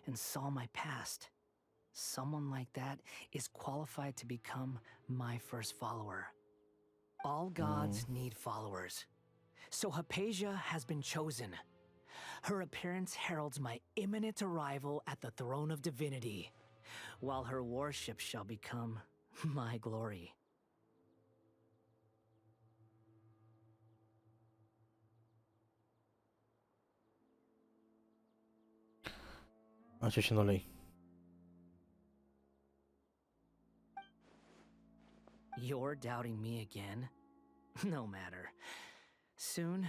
and saw my past. Someone like that is qualified to become my first follower. All gods need followers. So Hypatia has been chosen. Her appearance heralds my imminent arrival at the throne of divinity, while her worship shall become my glory. Yo no leí. You're doubting me again? No matter. Soon,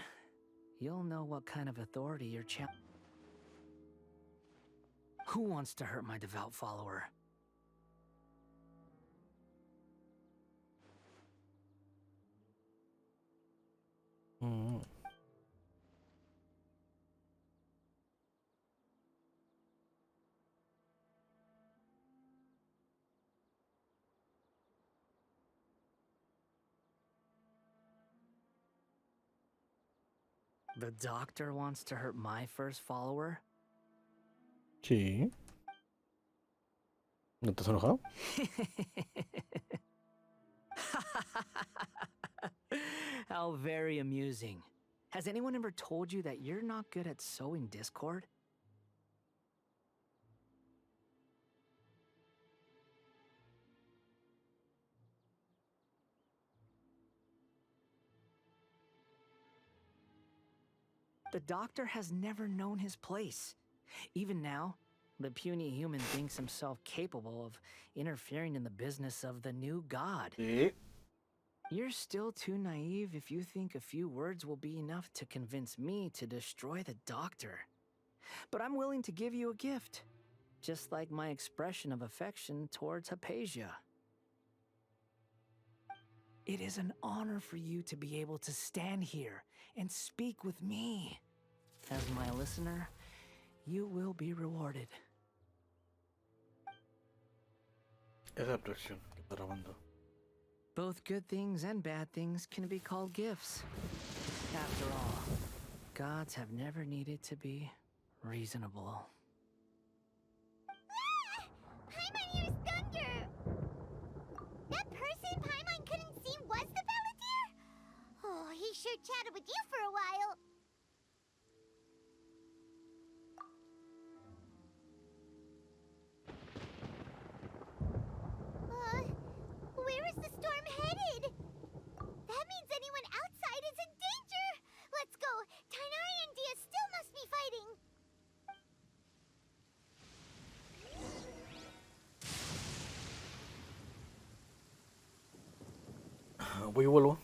you'll know what kind of authority you're Who wants to hurt my devout follower? The doctor wants to hurt my first follower? Sí. ¿No estás enojado? How very amusing. Has anyone ever told you that you're not good at sowing discord? The doctor has never known his place. Even now, the puny human thinks himself capable of interfering in the business of the new god. You're still too naive if you think a few words will be enough to convince me to destroy the doctor. But I'm willing to give you a gift, just like my expression of affection towards Hypatia. It is an honor for you to be able to stand here and speak with me. As my listener, you will be rewarded. Esa abstracción que está grabando. Both good things and bad things can be called gifts. After all, gods have never needed to be reasonable. Paimon hears thunder! That person Paimon couldn't see was the Palantir? Oh, he sure chatted with you for a while. Where is the storm headed? That means anyone outside is in danger! Let's go! Tainari and Dia still must be fighting! pues y vuelvo.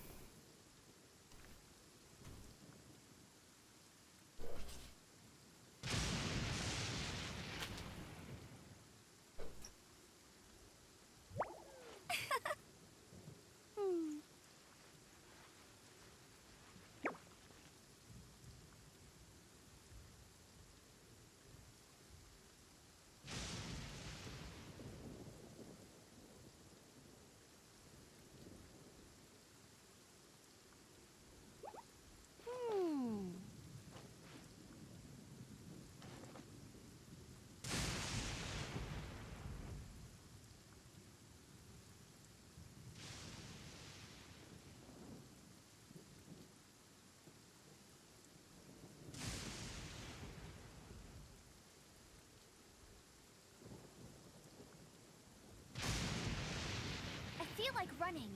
I feel like running.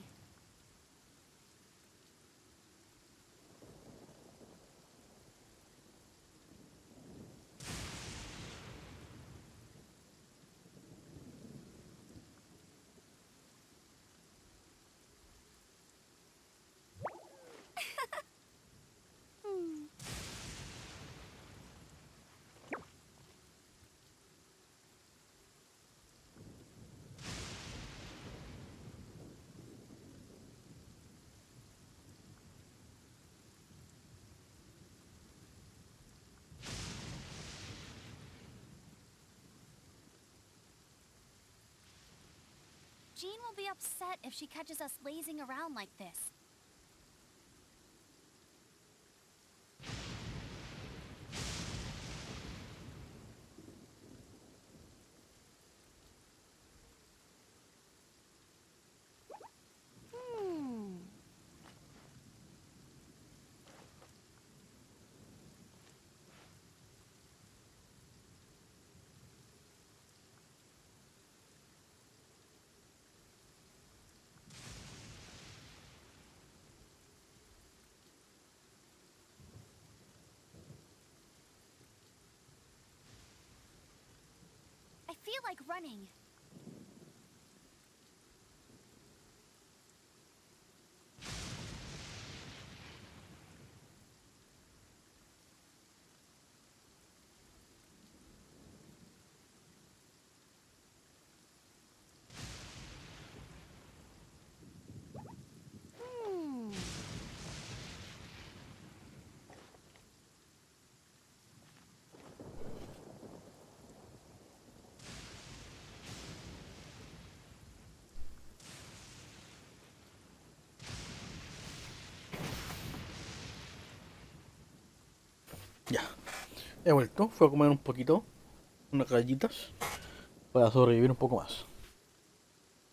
Jean will be upset if she catches us lazing around like this. I feel like running. Ya, he vuelto. Fui a comer un poquito, unas galletas, para sobrevivir un poco más.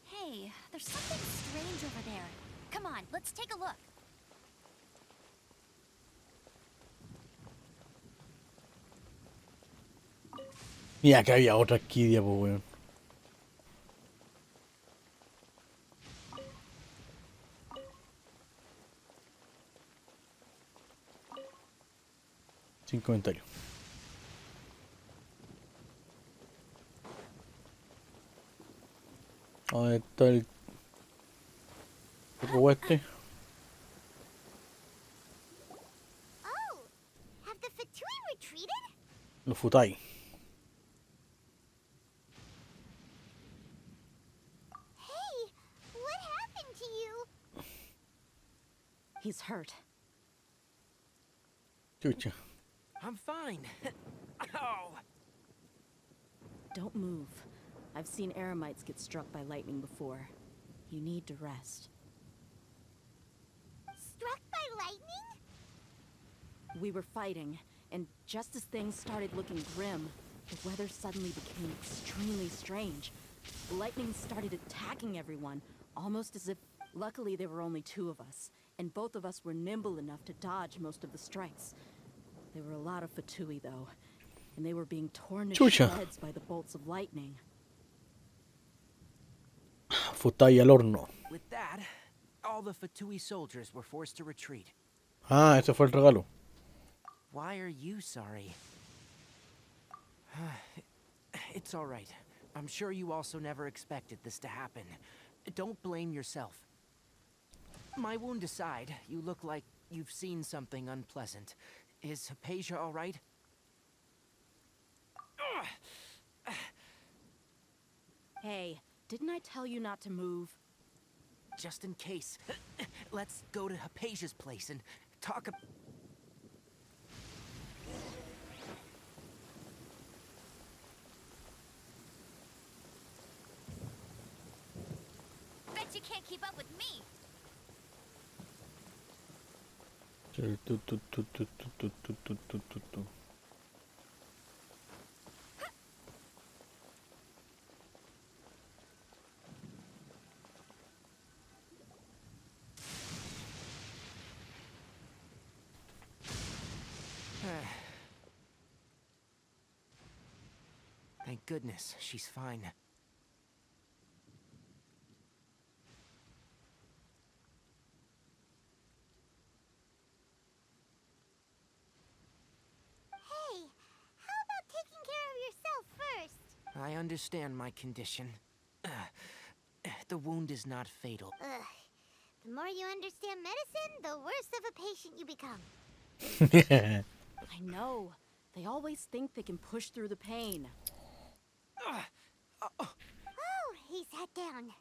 Hey, there's something strange over there. Come on, let's take a look. Y acá había otra orquídea, pues, weón. Sin comentario. ¿Dónde está el poco este? Oh, have the Fatui retreated? Los futai. Hey, what happened to you? He's hurt. Chucha. I'm fine. Ow! Don't move. I've seen eremites get struck by lightning before. You need to rest. Struck by lightning? We were fighting, and just as things started looking grim, the weather suddenly became extremely strange. The lightning started attacking everyone, almost as if... Luckily, there were only two of us, and both of us were nimble enough to dodge most of the strikes. There were a lot of Fatui, though, and they were being torn to Chucha. shreds by the bolts of lightning. Futai al horno. With that, all the Fatui soldiers were forced to retreat. Ah, ese fue el regalo. Why are you sorry? It's all right. I'm sure you also never expected this to happen. Don't blame yourself. My wound aside, you look like you've seen something unpleasant. Is Hypatia all right? Hey, didn't I tell you not to move? Just in case, let's go to Hypatia's place and talk about... Bet you can't keep up with me. Thank goodness, she's fine. Hey, how about taking care of yourself first? I understand my condition. The wound is not fatal. Ugh. The more you understand medicine, the worse of a patient you become. I know. They always think they can push through the pain. Oh, he sat down.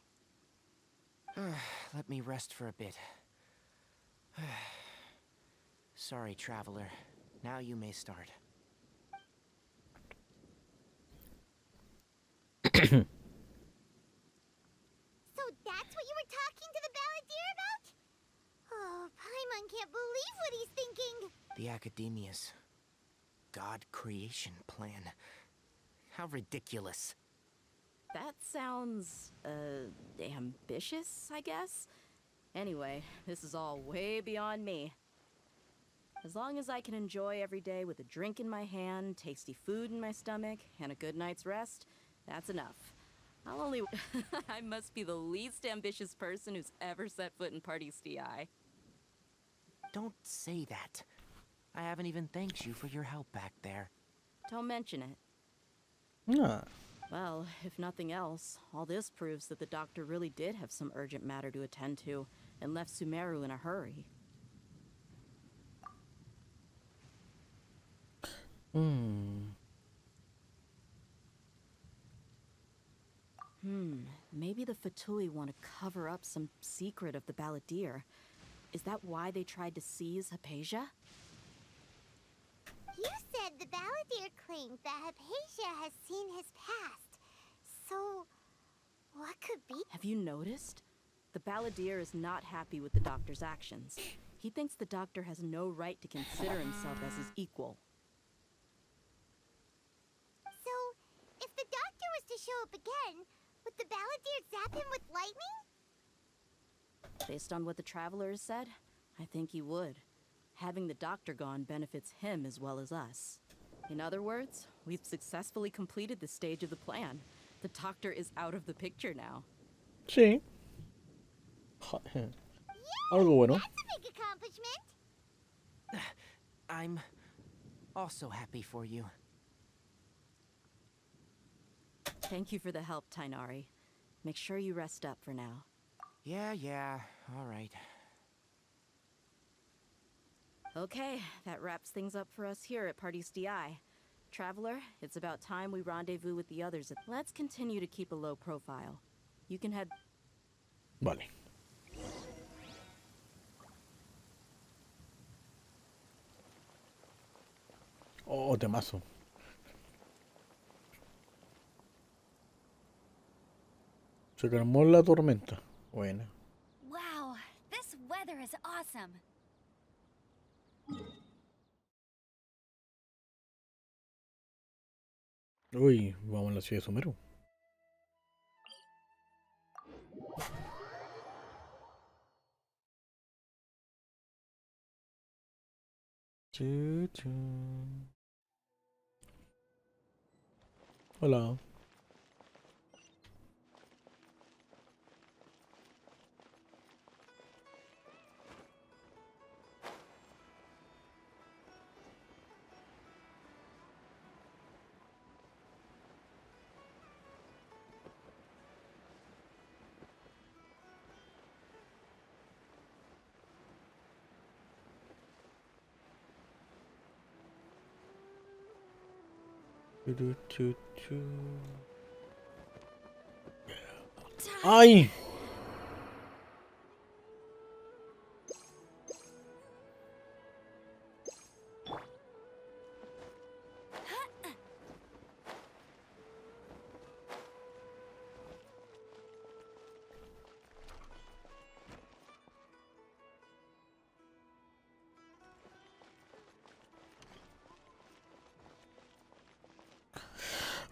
Let me rest for a bit. Sorry, traveler. Now you may start. So that's what you were talking to the balladeer about? Oh, Paimon can't believe what he's thinking. The Academia's God creation plan. How ridiculous. That sounds, ambitious, I guess? Anyway, this is all way beyond me. As long as I can enjoy every day with a drink in my hand, tasty food in my stomach, and a good night's rest, that's enough. I'll only... I must be the least ambitious person who's ever set foot in Party's DI. Don't say that. I haven't even thanked you for your help back there. Don't mention it. Yeah. Well, if nothing else, all this proves that the doctor really did have some urgent matter to attend to and left Sumeru in a hurry. Maybe the Fatui want to cover up some secret of the balladeer. Is that why they tried to seize Hypatia? You said the balladeer claimed that Hypatia has seen his past. So, what could be? Have you noticed? The balladeer is not happy with the doctor's actions. He thinks the doctor has no right to consider himself as his equal. So, if the doctor was to show up again, would the balladeer zap him with lightning? Based on what the traveler has said, I think he would. Having the doctor gone benefits him as well as us. In other words, we've successfully completed this stage of the plan. The doctor is out of the picture now. Sí. Algo bueno. That's a big accomplishment. I'm also happy for you. Thank you for the help, Tainari. Make sure you rest up for now. Yeah, all right. Okay, that wraps things up for us here at Party's DI. Traveler, it's about time we rendezvous with the others. Let's continue to keep a low profile. You can head... Vale. Oh, temazo. Se calmó la tormenta. Buena. Wow, this weather is awesome. Uy, vamos a la ciudad de Sumeru. Hola. ¡Ay!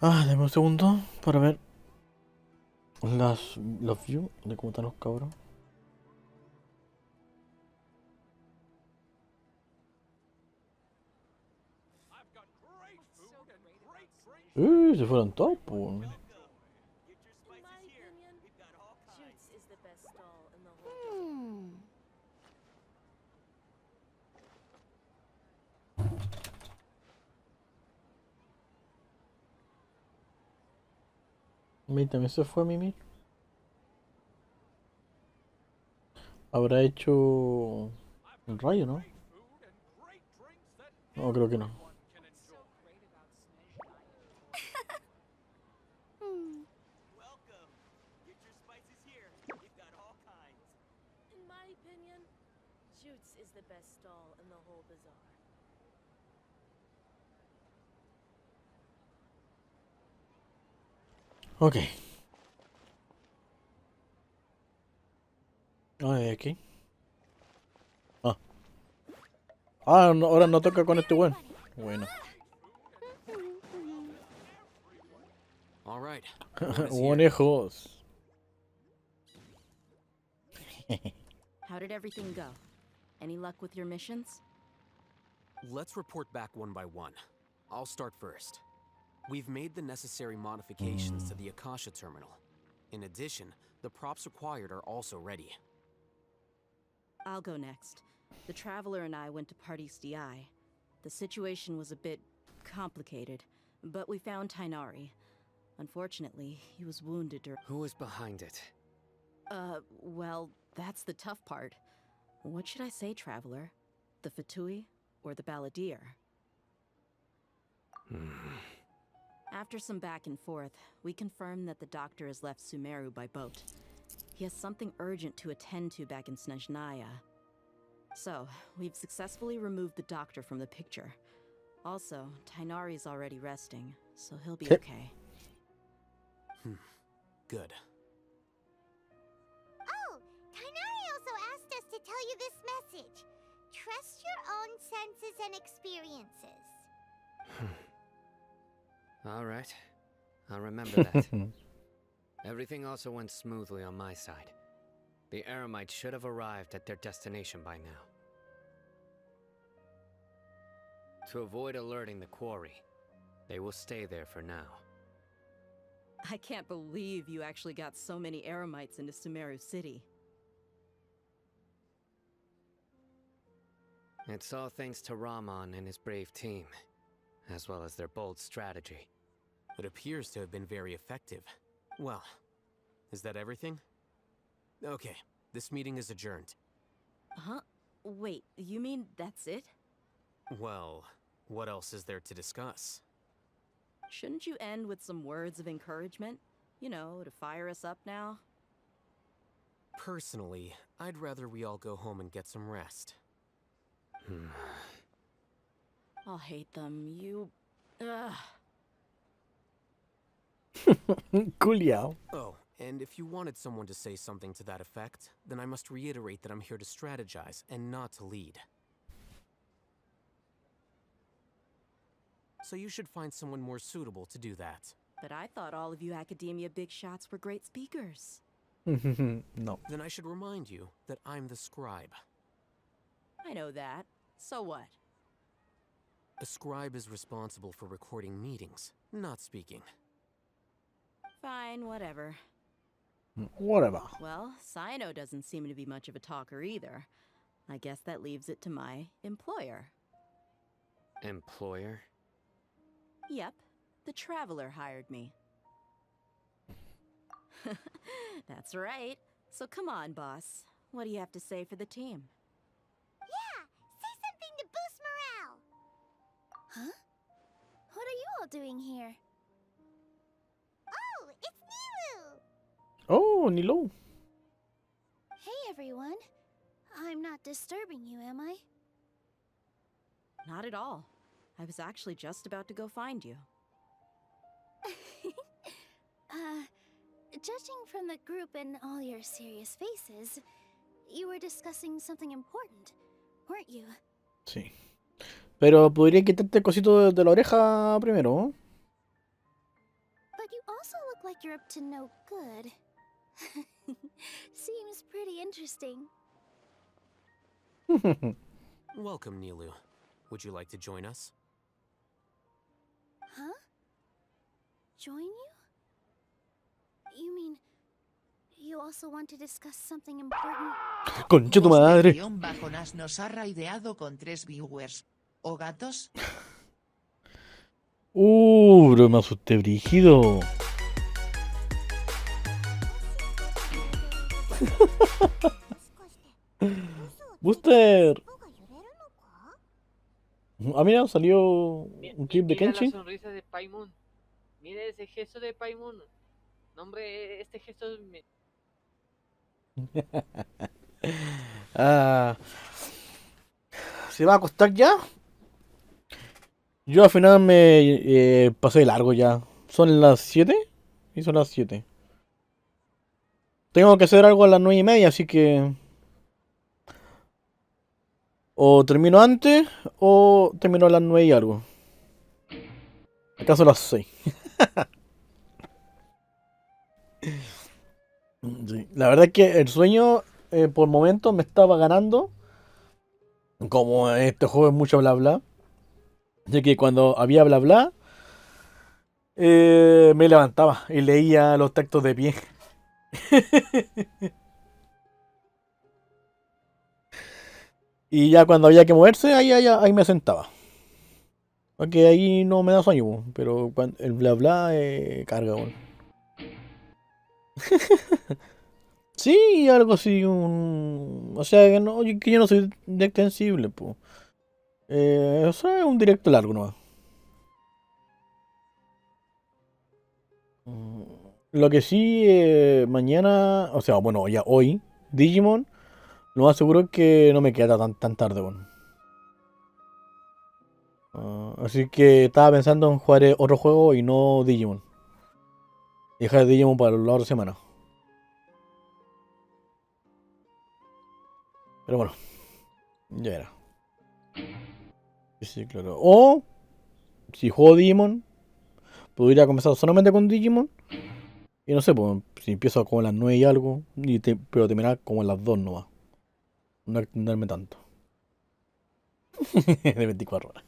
Dame un segundo para ver los views de cómo están los cabros. Se fueron todos, pues. Mira, también se fue a mimir. Habrá hecho un rayo, ¿no? No, creo que no. In my opinion, Jutes is the best stall in the whole bazaar. Ok. Aquí. No, ahora no toca con este weón. Bueno. All right. Bonejos. How did everything go? Any luck with your missions? Let's report back one by one. I'll start first. We've made the necessary modifications to the Akasha terminal. In addition, the props required are also ready. I'll go next. The Traveler and I went to Party's DI. The situation was a bit complicated, but we found Tainari. Unfortunately, he was wounded during— Who was behind it? Well, that's the tough part. What should I say, Traveler? The Fatui or the Balladeer? After some back and forth, we confirmed that the doctor has left Sumeru by boat. He has something urgent to attend to back in Snezhnaya. So, we've successfully removed the doctor from the picture. Also, Tainari's already resting, so he'll be okay. Good. Oh, Tainari also asked us to tell you this message. Trust your own senses and experiences. All right. I'll remember that. Everything also went smoothly on my side. The Eremites should have arrived at their destination by now. To avoid alerting the quarry, they will stay there for now. I can't believe you actually got so many Eremites into Sumeru City. It's all thanks to Rahman and his brave team, as well as their bold strategy. It appears to have been very effective. Well, is that everything? Okay, this meeting is adjourned. Huh? Wait, you mean that's it? Well, what else is there to discuss? Shouldn't you end with some words of encouragement? You know, to fire us up now? Personally, I'd rather we all go home and get some rest. I'll hate them. You... Ugh. Culiao. Oh, and if you wanted someone to say something to that effect, then I must reiterate that I'm here to strategize and not to lead. So you should find someone more suitable to do that. But I thought all of you academia big shots were great speakers. No. Then I should remind you that I'm the scribe. I know that. So what? A scribe is responsible for recording meetings, not speaking. Fine, whatever. Whatever. Well, Sino doesn't seem to be much of a talker either. I guess that leaves it to my employer. Employer? Yep, the Traveler hired me. That's right. So come on, boss. What do you have to say for the team? Yeah, say something to boost morale. Huh? What are you all doing here? Oh, it's Nilu! Oh, Nilo. Hey everyone. I'm not disturbing you, am I? Not at all. I was actually just about to go find you. Judging from the group and all your serious faces, you were discussing something important, weren't you? Sí. Pero podría quitarte el cosito de la oreja primero. But you also look like you're up to no good. Seems pretty interesting. Welcome, Nilu. Would you like to join us? Huh? Join you? You mean you also want to discuss something important? Concha tu madre. Bajonas nos ha raideado con 3 viewers. ¿O gatos? Bro, me asusté brígido. Booster. Ah, mira, salió un clip de Genshin. Mira la sonrisa de Paimon. Mira ese gesto de Paimon. No, hombre, este gesto me... ¿Se va a acostar ya? Yo al final me pasé de largo ya. ¿Son las 7? Sí, son las 7. Tengo que hacer algo a las 9:30, así que... O termino antes, o termino a las 9 y algo. Acá son las 6. Sí. La verdad es que el sueño, por momentos, me estaba ganando. Como este juego es mucho bla bla. Así que cuando había bla bla, me levantaba y leía los textos de pie. Y ya cuando había que moverse, ahí me sentaba. Aunque ahí no me da sueño, pero el bla bla carga. Bueno. Sí, algo así. O sea, que yo no soy de extensible, pues. O sea, es un directo largo nomás. Lo que sí, mañana, o sea, bueno, ya hoy, Digimon, lo más seguro es que no me queda tan tarde, bueno. Así que estaba pensando en jugar otro juego y no Digimon. Y dejar Digimon para la otra semana. Pero bueno, ya era. Sí, claro. O, si juego Digimon, podría comenzar solamente con Digimon. Y no sé, pues, si empiezo como a las 9 y algo, pero terminar como a las 2 nomás. No extenderme tanto. De 24 horas.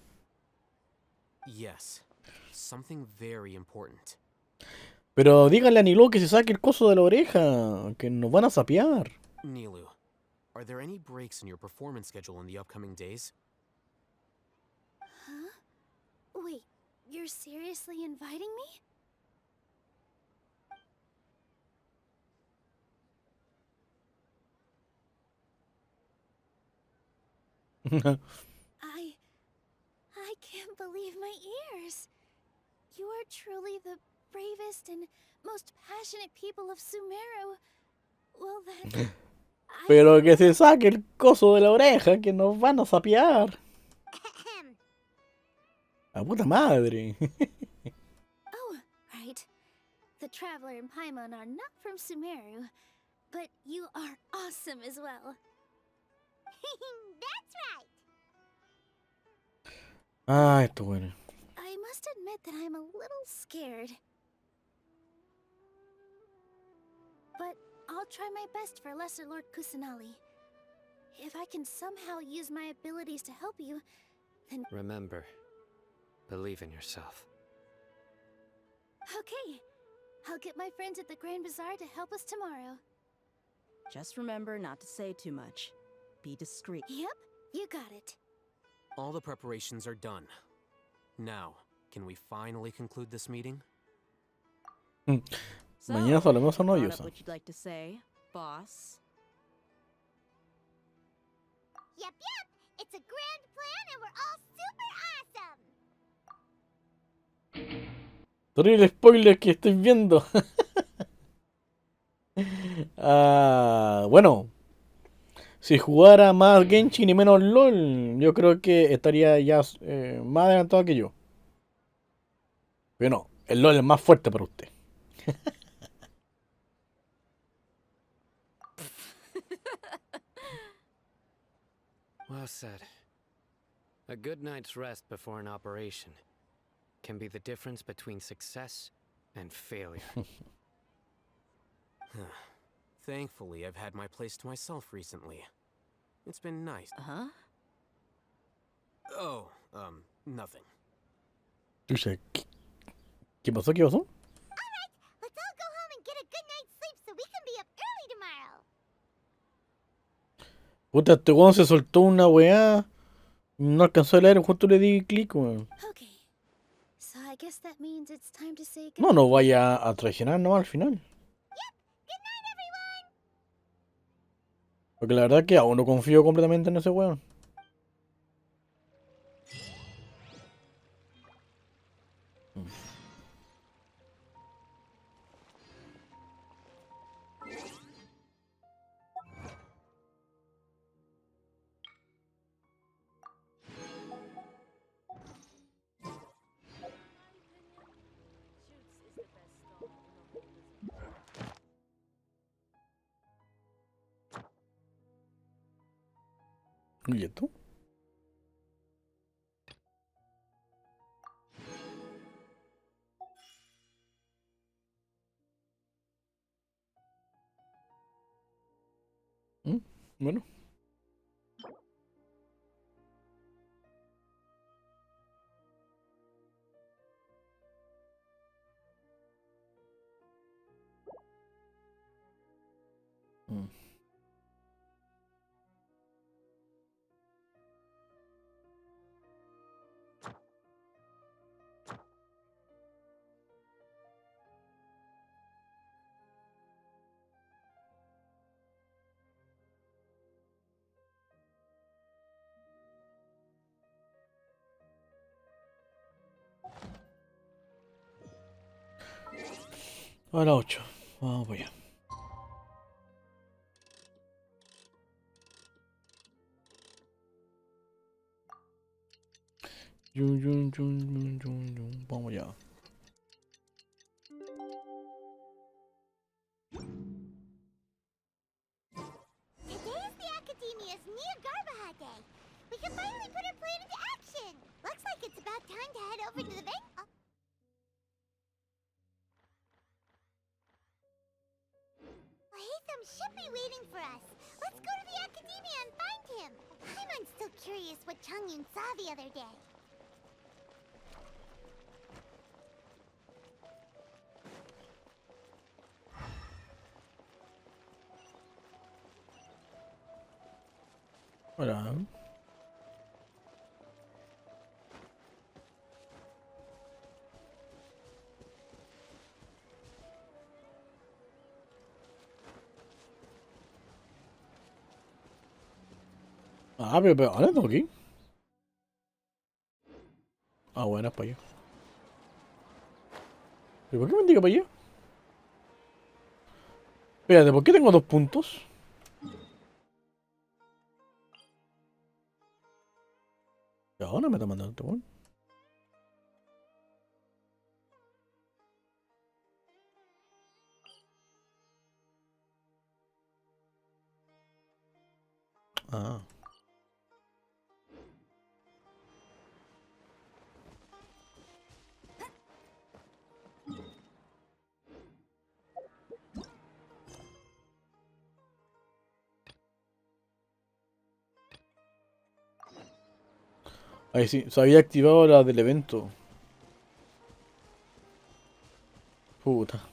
Yes, something very important. Pero díganle a Nilo que se saque el coso de la oreja, que nos van a sapear. Nilu, are there any breaks in your performance schedule in the upcoming days? Huh? Wait, you're seriously inviting me? I can't believe my ears. You are truly the bravest and most passionate people of Sumeru. Well then, Pero que se saque el coso de la oreja, que nos van a sapear. ¡La puta madre! Oh, right. The Traveler and Paimon are not from Sumeru, but you are awesome as well. That's right. Ah, esto bueno. I must admit that I'm a little scared. But I'll try my best for Lesser Lord Kusanali. If I can somehow use my abilities to help you, then... Remember, believe in yourself. Okay. I'll get my friends at the Grand Bazaar to help us tomorrow. Just remember not to say too much. Be discreet. Yep, you got it. All the preparations are done. Now, can we finally conclude this meeting? Mañana solemos a Brought up what you'd like to say, boss. Yep, it's a grand plan and we're all super awesome! Terrible spoiler que estoy viendo. Bueno, si jugara más Genshin y menos LOL, yo creo que estaría ya más adelantado que yo. Pero no, el LOL es más fuerte para usted. Well said. A good night's rest before an operation can be the difference between success and failure. Thankfully, I've had my place to myself recently. It's been nice. Huh? Oh, nothing. Chucha, ¿qué pasó? ¿Qué pasó? Alright, let's all go home and get a good night's sleep so we can be up early tomorrow. Puta, este weón se soltó una weá. No alcanzó a leer, justo le di clic, weón. Okay. So I guess that means it's time to say No, no vaya a traicionar, no, al final. Porque la verdad es que aún no confío completamente en ese weón. ¿Y esto? Bueno. Ahora 8. Vamos para allá. Vamos allá. Today is the Academia's Nia Garbaha Day. We can finally put our plan into action. Looks like it's about time to head over to the bank. Haytham should be waiting for us. Let's go to the Academia and find him. I'm still curious what Changyun saw the other day. Hola. Pero ahora tengo aquí. Bueno, es para allá. ¿Pero por qué me indica para allá? Espérate, ¿por qué tengo 2 puntos? ¿Y ahora me está mandando este weón? Ah. Ahí sí, se había activado la del evento. Puta.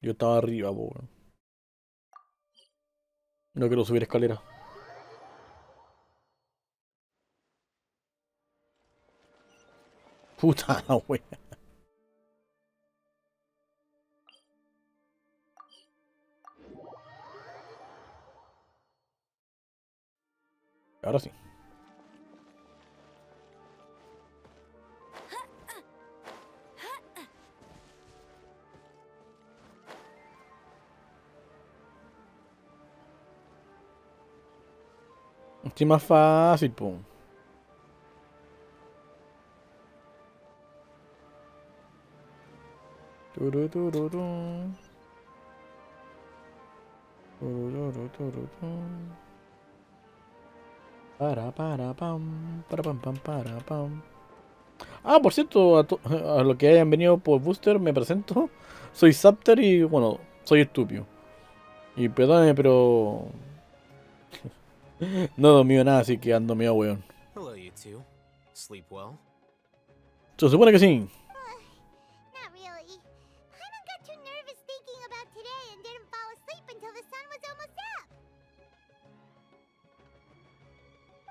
Yo estaba arriba, po, weón. No quiero subir escalera. Puta la wea. Ahora sí. estoy más fácil, po. Tururururu. Tururururu. Para pam. Ah, por cierto, a los que hayan venido por Booster, me presento. Soy Zapter y, bueno, soy estúpido. Y perdóname, pero no he dormido nada, así que ando medio weón. Hello, you two. Sleep well? Se supone que sí. Not really. Paimon got too nervous thinking about today and didn't fall asleep until the sun was almost up.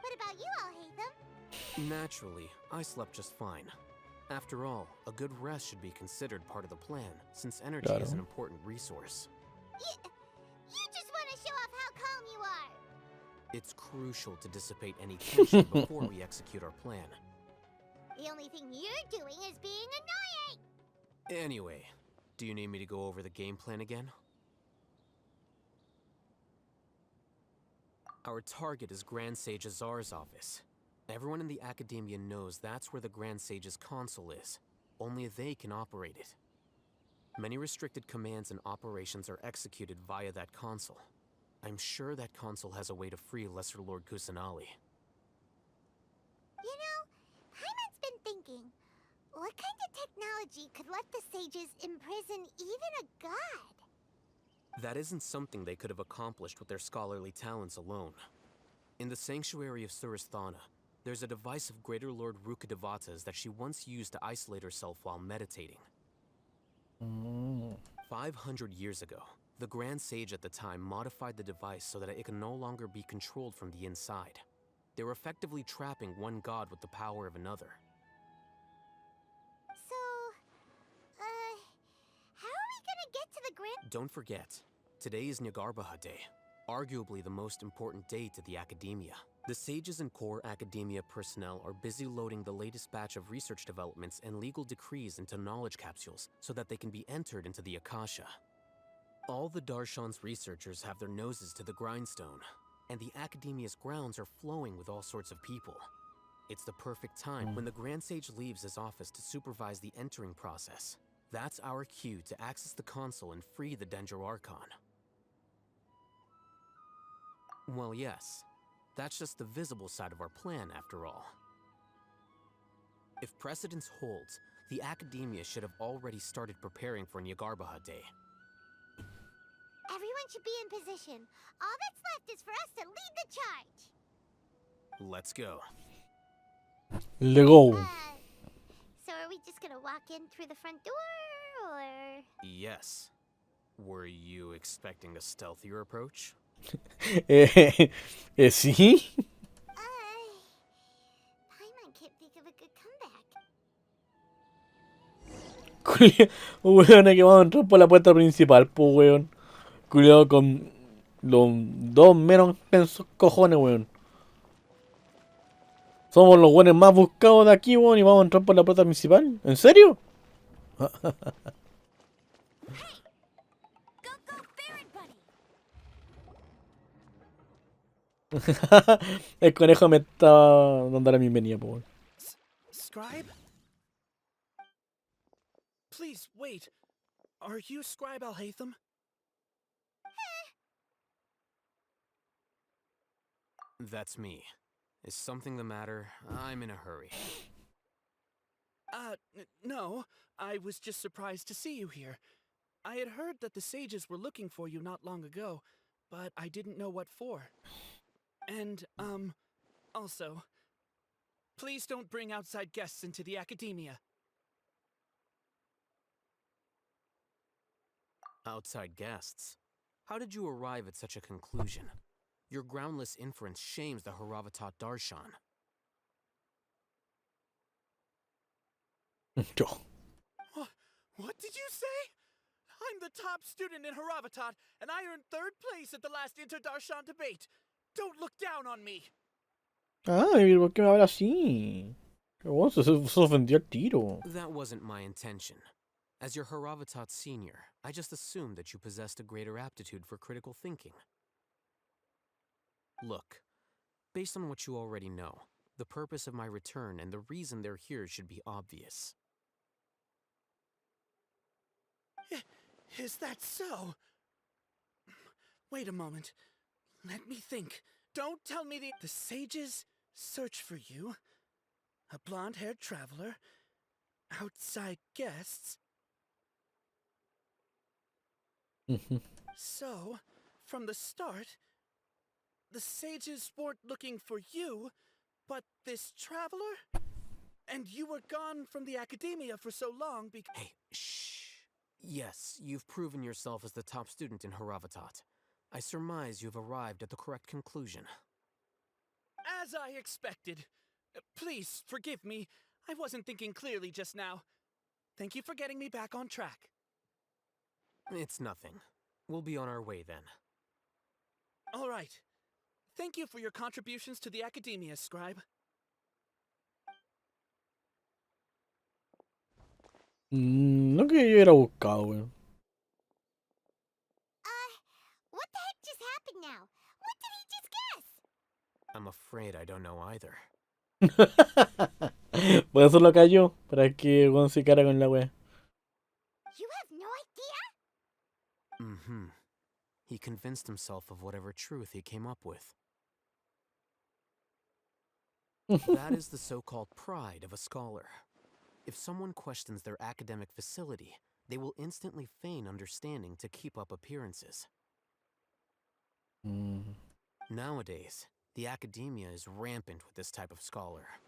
What about you all, Hatham? Naturally, I slept just fine. After all, a good rest should be considered part of the plan, since energy is an important resource. You just want to show off how calm you are. It's crucial to dissipate any tension before we execute our plan. The only thing you're doing is being annoying. Anyway, do you need me to go over the game plan again? Our target is Grand Sage Azar's office. Everyone in the Academia knows that's where the Grand Sage's console is. Only they can operate it. Many restricted commands and operations are executed via that console. I'm sure that console has a way to free Lesser Lord Kusanali. You know, Paimon's been thinking, what kind of technology could let the sages imprison even a god? That isn't something they could have accomplished with their scholarly talents alone. In the Sanctuary of Suristhana, there's a device of Greater Lord Rukkhadevata's that she once used to isolate herself while meditating. 500 years ago, the Grand Sage at the time modified the device so that it can no longer be controlled from the inside. They were effectively trapping one god with the power of another. So, how are we gonna get to the Grand... Don't forget, today is Nyargarbaha Day, arguably the most important day to the Academia. The sages and core Academia personnel are busy loading the latest batch of research developments and legal decrees into knowledge capsules so that they can be entered into the Akasha. All the Darshan's researchers have their noses to the grindstone, and the Academia's grounds are flowing with all sorts of people. It's the perfect time when the Grand Sage leaves his office to supervise the entering process. That's our cue to access the console and free the Dendro Archon. Well, yes. That's just the visible side of our plan, after all. If precedence holds, the Academia should have already started preparing for Nyargarbaha Day. Everyone should be in position. All that's left is for us to lead the charge. Let's go. Let's go. So are we just gonna walk in through the front door, or...? Yes. Were you expecting a stealthier approach? ¿Sí? Paimon can't think of a good comeback. Weón, que vamos a entrar por la puerta principal, pues, weón. Cuidado con los dos menos pensos cojones, weón. Somos los weones más buscados de aquí, weón, y vamos a entrar por la puerta principal. ¿En serio? El conejo me está dando la bienvenida, po, weón. Scribe? Please, wait. Are you Scribe Alhaitham? That's me. Is something the matter? I'm in a hurry. No. I was just surprised to see you here. I had heard that the sages were looking for you not long ago, but I didn't know what for. And, also, please don't bring outside guests into the Academia. Outside guests? How did you arrive at such a conclusion? Your groundless inference shames the Haravatat Darshan. What did you say? I'm the top student in Haravatat, and I earned 3rd place at the last Inter-Darshan debate. Don't look down on me. Ay, ¿por qué me habla así? Bueno, se ofendió al tiro. That wasn't my intention. As your Haravatat senior, I just assumed that you possessed a greater aptitude for critical thinking. Look, Based on what you already know, the purpose of my return and the reason they're here should be obvious. Is that so? Wait a moment. Let me think. Don't tell me the sages search for you. A blonde-haired traveler. Outside guests. So, from the start, the sages weren't looking for you, but this traveler? And you were gone from the academia for so long because— Hey, shh. Yes, you've proven yourself as the top student in Haravatat. I surmise you've arrived at the correct conclusion. As I expected. Please forgive me. I wasn't thinking clearly just now. Thank you for getting me back on track. It's nothing. We'll be on our way then. All right. Thank you for your contributions to the academia, scribe. No que yo hubiera buscado, weón. What the heck just happened now? What did he just guess? I'm afraid I don't know either. Por eso lo cayó, para que el weón se cara con la wea. You have no idea? Mm-hmm. He convinced himself of whatever truth he came up with. That is the so-called pride of a scholar. If someone questions their academic facility, they will instantly feign understanding to keep up appearances. Nowadays, the academia is rampant with this type of scholar.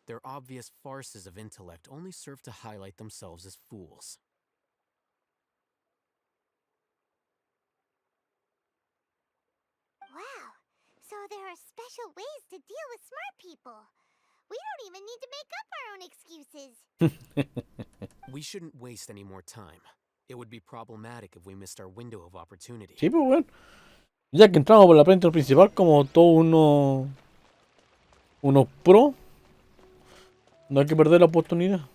Their obvious farces of intellect only serve to highlight themselves as fools. Wow, so there are special ways to deal with smart people. We don't even need to make up our own excuses. We shouldn't waste any more time. It would be problematic if we missed our window of opportunity. Sí, pues weón. Ya que entramos por la frente principal como todos unos pro, no hay que perder la oportunidad.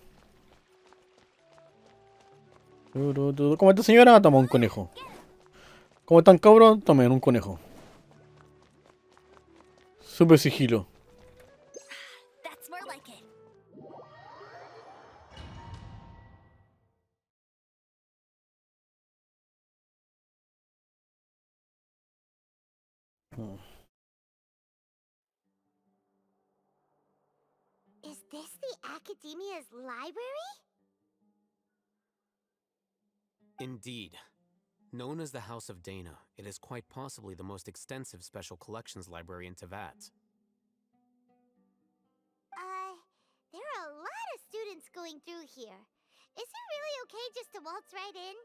Como esta señora, toma un conejo. Como están cabros, tomen un conejo. Super sigilo. That's more like it. Is this the Academia's library? Indeed. Known as the House of Dana, it is quite possibly the most extensive special collections library in Teyvat. There are a lot of students going through here. Is it really okay just to waltz right in?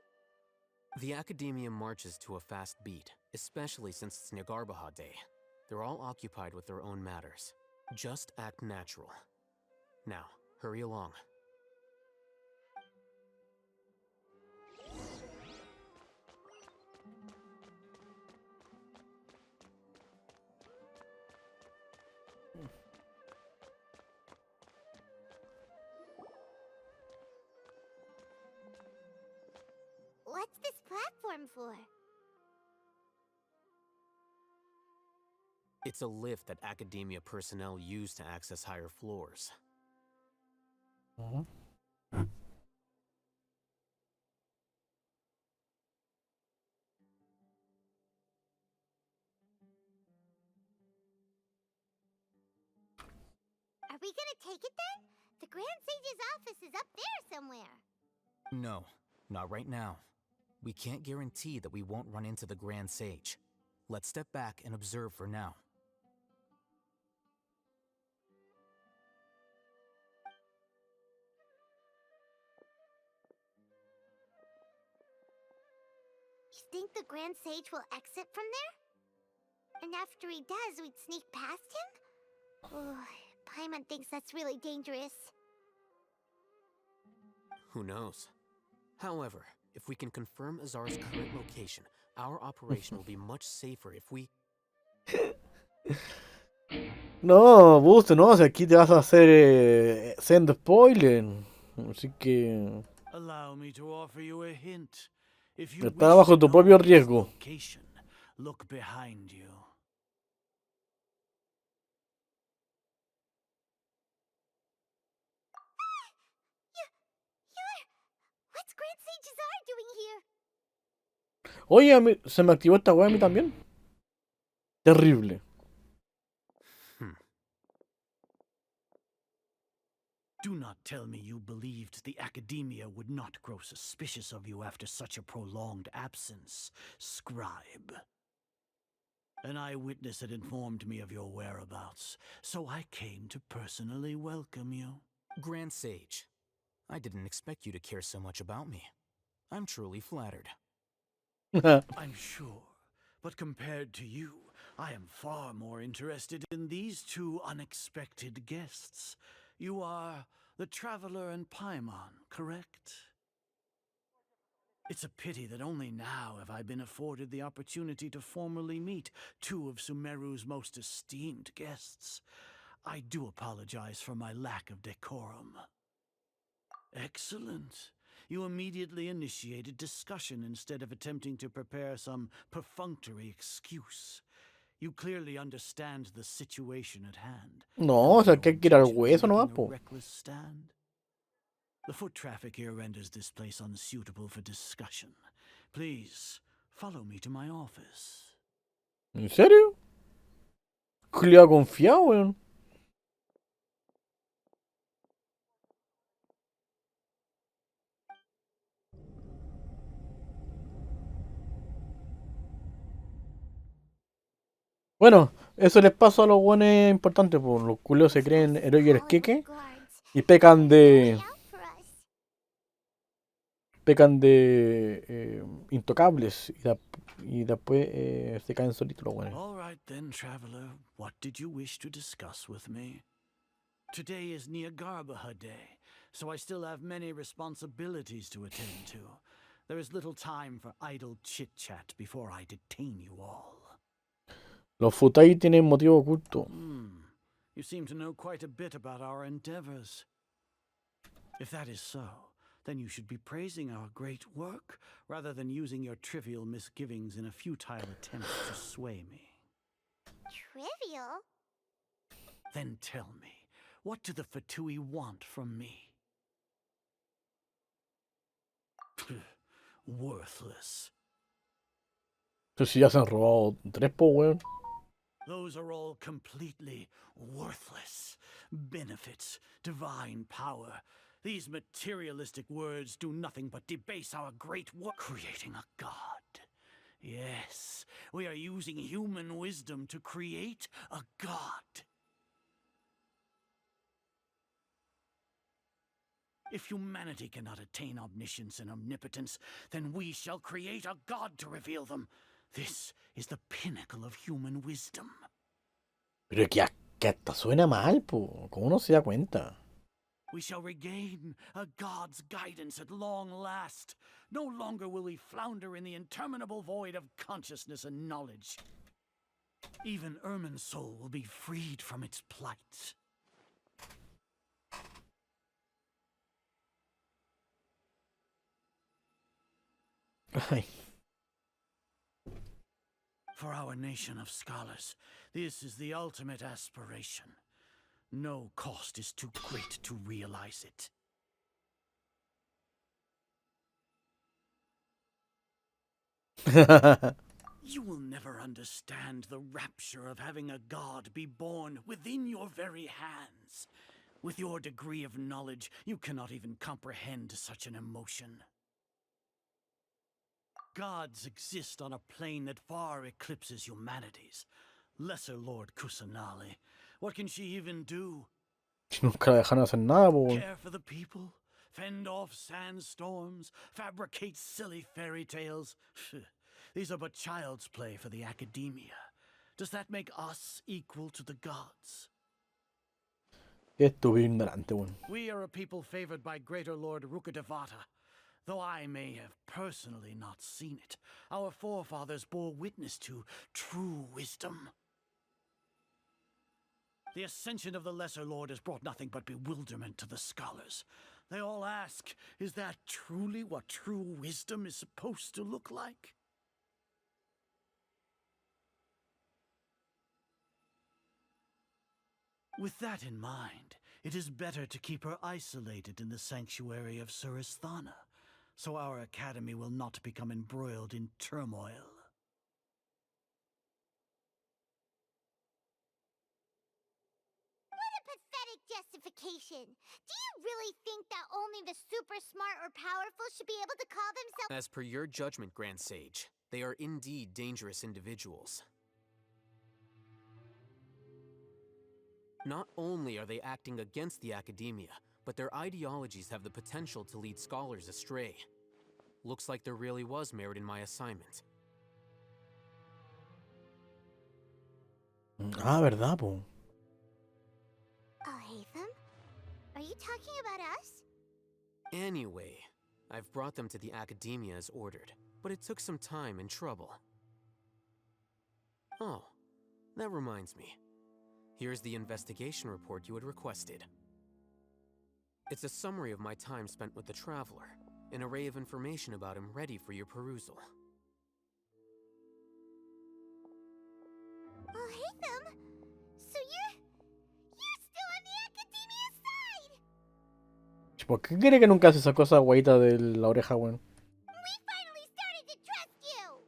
The Academia marches to a fast beat, especially since it's Nagarbaha Day. They're all occupied with their own matters. Just act natural. Now, hurry along. What's this platform for? It's a lift that Academia personnel use to access higher floors. Are we gonna take it then? The Grand Sage's office is up there somewhere. No, not right now. We can't guarantee that we won't run into the Grand Sage. Let's step back and observe for now. You think the Grand Sage will exit from there? And after he does, we'd sneak past him? Oh, Paimon thinks that's really dangerous. Who knows? However, if we can confirm Azara's current location, our operation will be much safer if we... No, Busto, no, si aquí te vas a hacer sendo spoiler. Así que... Allow me to offer you a hint. If you Está bajo tu propio riesgo. location, look behind you. grand sages are doing here? Oye, se me activó esta weá a mí también. Terrible. Do not tell me you believed the Academia would not grow suspicious of you after such a prolonged absence, scribe. An eyewitness had informed me of your whereabouts, so I came to personally welcome you. Grand Sage, I didn't expect you to care so much about me. I'm truly flattered. I'm sure, but compared to you, I am far more interested in these two unexpected guests. You are the Traveler and Paimon, correct? It's a pity that only now have I been afforded the opportunity to formally meet two of Sumeru's most esteemed guests. I do apologize for my lack of decorum. Excellent. You immediately initiated discussion instead of attempting to prepare some perfunctory excuse. You clearly understand the situation at hand. No, o sea, que hay que ir al hueso nomás, po. Reckless stand. The foot traffic here renders this place unsuitable for discussion. Please, follow me to my office. ¿En serio? Culeado confiado, weón. Bueno, eso les pasa a los buenos importantes, pues los culeos se creen héroes queque y pecan de intocables y después se caen solitos los buenos. All right then, traveler. What did you wish to discuss with me? Today is Niagarbaha Day, so I still have many responsibilities to attend to. There is little time for idle chit-chat before I detain you all. Los futai tienen motivo oculto. You seem to know quite a bit about our endeavors. If that is so, then you should be praising our great work rather than using your trivial misgivings in a futile attempt to sway me. Trivial? Then tell me, what do the Fatui want from me? Worthless. Entonces si ya se han robado 3, po, weón. Those are all completely worthless. Benefits, divine power. These materialistic words do nothing but debase our great work, creating a god. Yes, we are using human wisdom to create a god. If humanity cannot attain omniscience and omnipotence, then we shall create a god to reveal them. This is the pinnacle of human wisdom. Pero que hasta suena mal, po. ¿Cómo uno se da cuenta? We shall regain a god's guidance at long last. No longer will we flounder in the interminable void of consciousness and knowledge. Even Ermin's soul will be freed from its plight. Ay. For our nation of scholars, this is the ultimate aspiration. No cost is too great to realize it. You will never understand the rapture of having a god be born within your very hands. With your degree of knowledge, you cannot even comprehend such an emotion. Gods exist on a plane that far eclipses humanity's. Lesser Lord Kusanali, what can she even do? Nunca la dejan hacer nada, po. Care for the people? Fend off sandstorms? Fabricate silly fairy tales? These are but child's play for the Academia. Does that make us equal to the gods? Qué estúpido ignorante, weón. We are a people favored by Greater Lord Rukadevata. Though I may have personally not seen it, our forefathers bore witness to true wisdom. The ascension of the Lesser Lord has brought nothing but bewilderment to the scholars. They all ask, is that truly what true wisdom is supposed to look like? With that in mind, it is better to keep her isolated in the sanctuary of Suristhana. so our academy will not become embroiled in turmoil. What a pathetic justification. Do you really think that only the super smart or powerful should be able to call themselves— As per your judgment, Grand Sage, they are indeed dangerous individuals. Not only are they acting against the academia, but their ideologies have the potential to lead scholars astray. Looks like there really was merit in my assignment. Ah, verdad, po. Oh, Hatham? Are you talking about us? Anyway, I've brought them to the academia as ordered, but it took some time and trouble. Oh, that reminds me. Here's the investigation report you had requested. It's a summary of my time spent with the Traveler, an array of information about him ready for your perusal. Oh, Hatham! So you're still on the academia side! ¿Por qué quiere que nunca se sacó esa guaita de la oreja, weón? We finally started to trust you!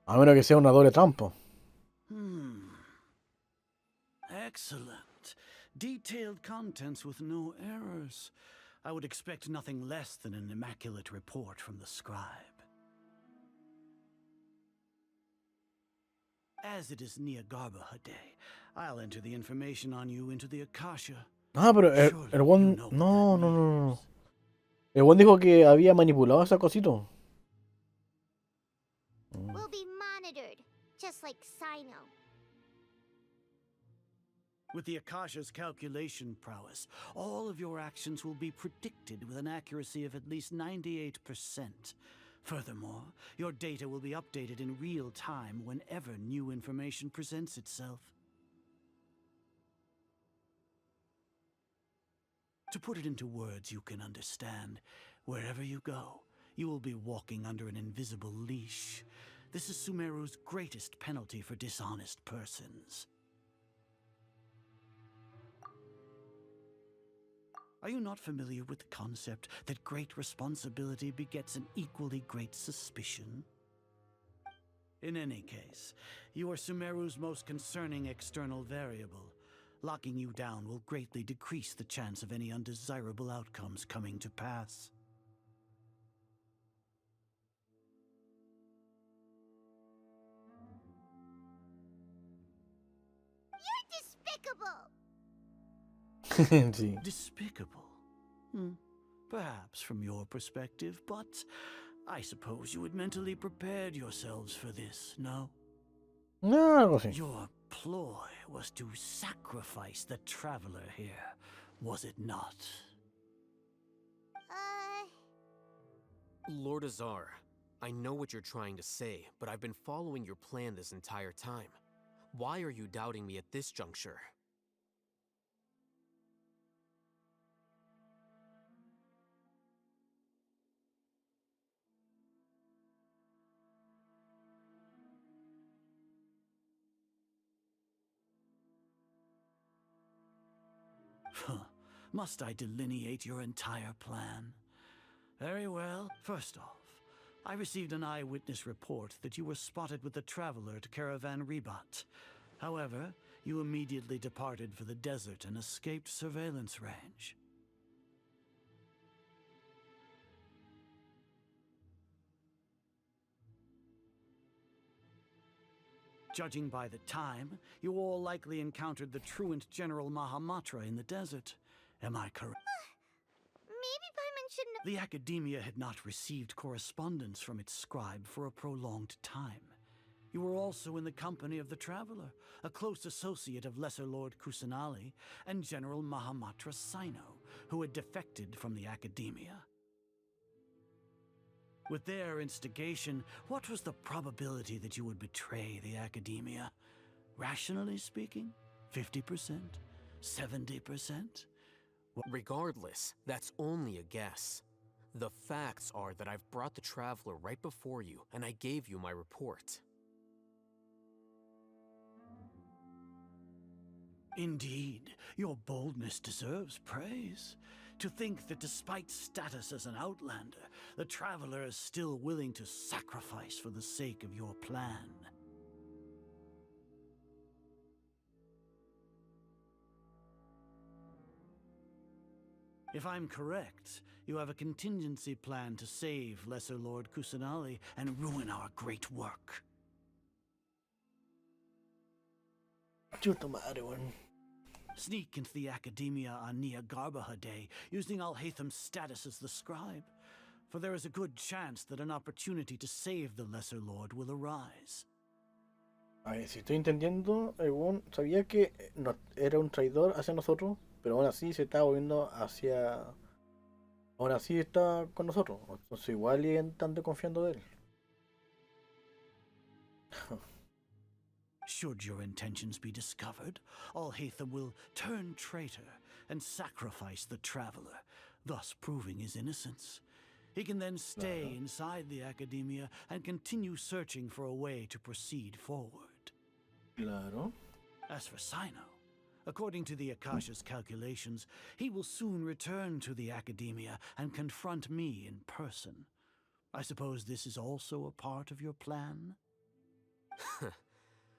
A menos que sea una doble trampa. Excellent. Detailed contents with no errors. I would expect nothing less than an immaculate report from the scribe. As it is Niagarbaha Day, I'll enter the information on you into the Akasha. Ah, pero el buen... No. El buen dijo que había manipulado esa cosito. We'll be monitored, just like Sino. With the Akasha's calculation prowess, all of your actions will be predicted with an accuracy of at least 98%. Furthermore, your data will be updated in real time whenever new information presents itself. To put it into words you can understand, wherever you go, you will be walking under an invisible leash. This is Sumeru's greatest penalty for dishonest persons. Are you not familiar with the concept that great responsibility begets an equally great suspicion? In any case, you are Sumeru's most concerning external variable. Locking you down will greatly decrease the chance of any undesirable outcomes coming to pass. You're despicable! Sí. Despicable? Perhaps from your perspective, but I suppose you had mentally prepared yourselves for this, no? No, algo así. Your ploy was to sacrifice the Traveler here, was it not? Lord Azar, I know what you're trying to say, but I've been following your plan this entire time. Why are you doubting me at this juncture? Must I delineate your entire plan? Very well. First off, I received an eyewitness report that you were spotted with the Traveler to Caravan Rebat. However, you immediately departed for the desert and escaped surveillance range. Judging by the time, you all likely encountered the truant General Mahamatra in the desert. Am I correct? Maybe Paimon shouldn't have— The Academia had not received correspondence from its scribe for a prolonged time. You were also in the company of the Traveler, a close associate of Lesser Lord Kusanali and General Mahamatra Sino, who had defected from the Academia. With their instigation, what was the probability that you would betray the Academia? Rationally speaking, 50%? 70%? Regardless, that's only a guess. The facts are that I've brought the Traveler right before you, and I gave you my report. Indeed, your boldness deserves praise. To think that despite status as an outlander, the traveler is still willing to sacrifice for the sake of your plan. If I'm correct, you have a contingency plan to save Lesser Lord Kusanali and ruin our great work. Chuta madre, weón. Sneak into the Academia on Nia Garbaha Day, using Alhaitham's status as the scribe. For there is a good chance that an opportunity to save the Lesser Lord will arise. A ver, si estoy entendiendo, el weón sabía que era un traidor hacia nosotros, pero aún así se estaba volviendo hacia... Aún así está con nosotros. Entonces igual y están desconfiando de él. Should your intentions be discovered, Alhaitham will turn traitor and sacrifice the traveler, thus proving his innocence. He can then stay inside the Academia and continue searching for a way to proceed forward. Claro. As for Sino, according to the Akasha's calculations, he will soon return to the Academia and confront me in person. I suppose this is also a part of your plan?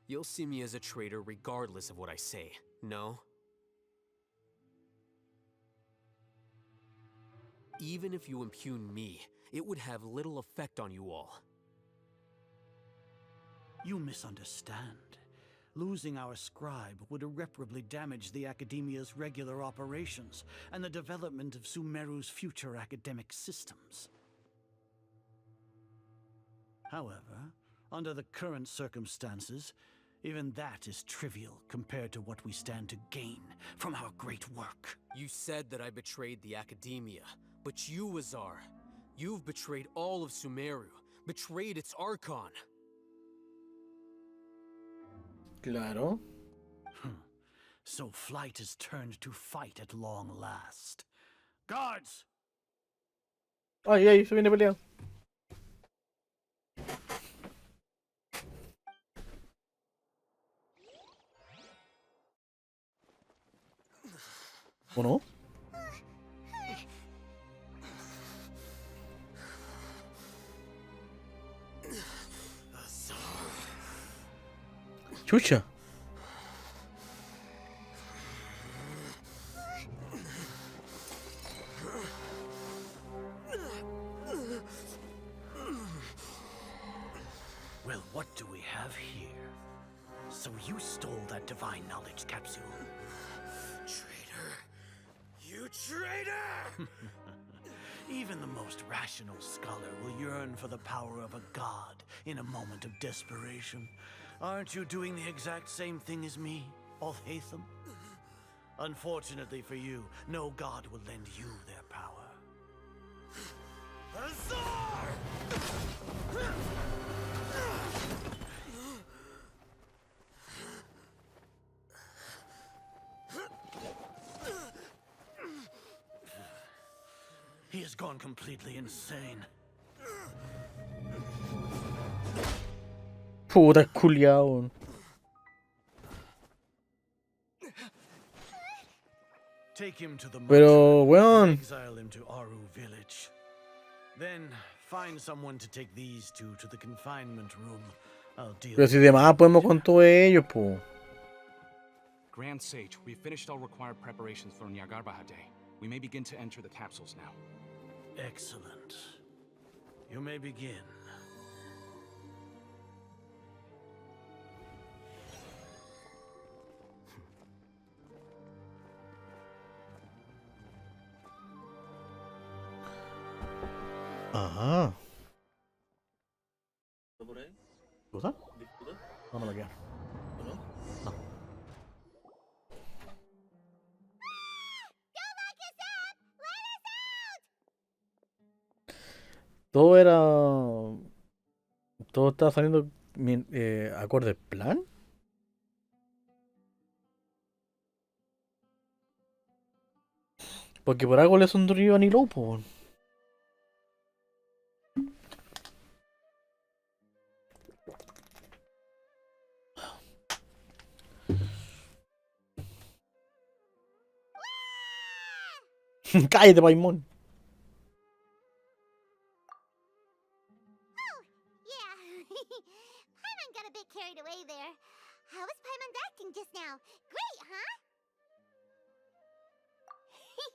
You'll see me as a traitor regardless of what I say, no? Even if you impugn me, it would have little effect on you all. You misunderstand. Losing our scribe would irreparably damage the Academia's regular operations and the development of Sumeru's future academic systems. However, under the current circumstances, even that is trivial compared to what we stand to gain from our great work. You said that I betrayed the Academia, but you, Azar, you've betrayed all of Sumeru, betrayed its Archon. Claro. So flight is turned to fight at long last. Guards! Ay, ay, se viene pelea. ¿O no? Chucha. Well, what do we have here? So you stole that divine knowledge capsule. Traitor! You traitor! Even the most rational scholar will yearn for the power of a god in a moment of desperation. Aren't you doing the exact same thing as me, Alhaitham? Unfortunately for you, no god will lend you their power. Azar! He has gone completely insane. Puta culiao. Take him to the Pero, weón. exile him to Aru village. Then find someone to take these two to the confinement room. I'll deal Pero si demás podemos con todos ellos, po. Grand Sage, we've finished all required preparations for Nyagarbaha Day. We may begin to enter the capsules now. Excellent. You may begin. Ajá. ¿Cosa? No me lo queda. No. Todo era... Todo estaba saliendo acorde al plan. Porque por algo le sonrió a Nilo, po. Cállate, Paimon. Oh, yeah. Paimon got a bit carried away there. How was Paimon's acting just now? Great, huh?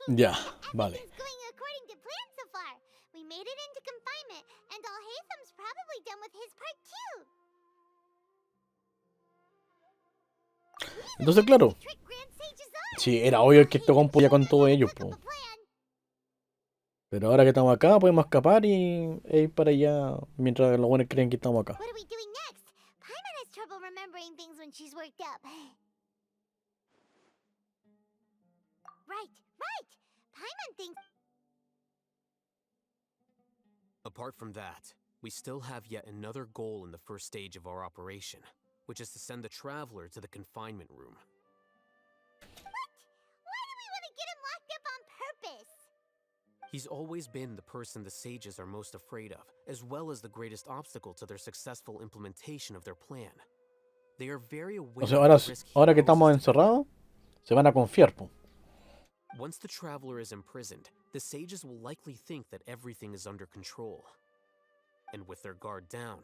Ya, vale. Everything's going according to plan so far. We made it into confinement, and Alhaitham's probably done with his part too. Entonces, claro. Sí, era obvio que este compo ya con todos ellos, po. Pero ahora que estamos acá, podemos escapar e ir para allá mientras los buenos creen que estamos acá. What are we doing next? Paimon has trouble remembering things when she's worked up. Right. Paimon thinks. Apart from that, we still have yet another goal in the first stage of our operation, which is to send the Traveler to the confinement room. What? Why do we want to get him locked up on purpose? He's always been the person the sages are most afraid of, as well as the greatest obstacle to their successful implementation of their plan. They are very aware O sea, of ahora, the risk he ahora que estamos poses to them. encerrados, se van a confiar, po. Once the Traveler is imprisoned, the sages will likely think that everything is under control. And with their guard down,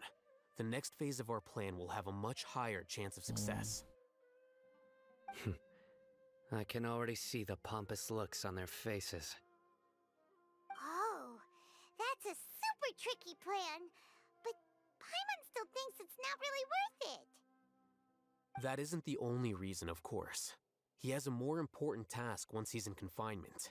the next phase of our plan will have a much higher chance of success. I can already see the pompous looks on their faces. Oh, that's a super tricky plan. But Paimon still thinks it's not really worth it. That isn't the only reason, of course. He has a more important task once he's in confinement.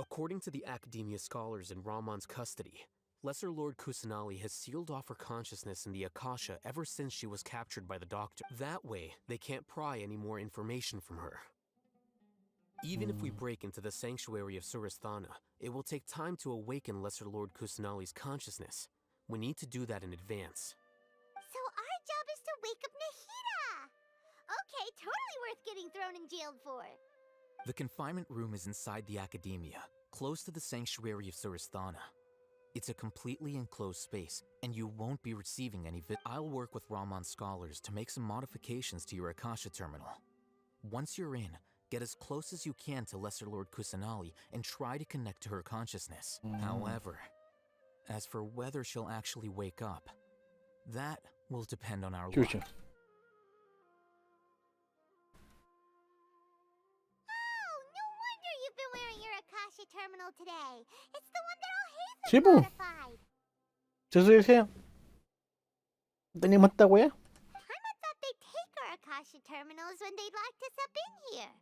According to the Academia scholars in Ramon's custody, Lesser Lord Kusanali has sealed off her consciousness in the Akasha ever since she was captured by the Doctor. That way, they can't pry any more information from her. Even if we break into the sanctuary of Surasthana, it will take time to awaken Lesser Lord Kusanali's consciousness. We need to do that in advance. So our job is to wake up Nahida! Okay, totally worth getting thrown in jail for. The confinement room is inside the Academia, close to the sanctuary of Surasthana. It's a completely enclosed space, and you won't be receiving any I'll work with Ramon's scholars to make some modifications to your Akasha terminal. Once you're in, get as close as you can to Lesser Lord Kusanali and try to connect to her consciousness. However, as for whether she'll actually wake up, that will depend on our luck. You've been wearing your Akasha terminal today. It's the one that Alhaitham Sí, po. modified. Eso decía. Teníamos esta wea. Paimon thought they'd take our Akasha terminals when they locked us up in here.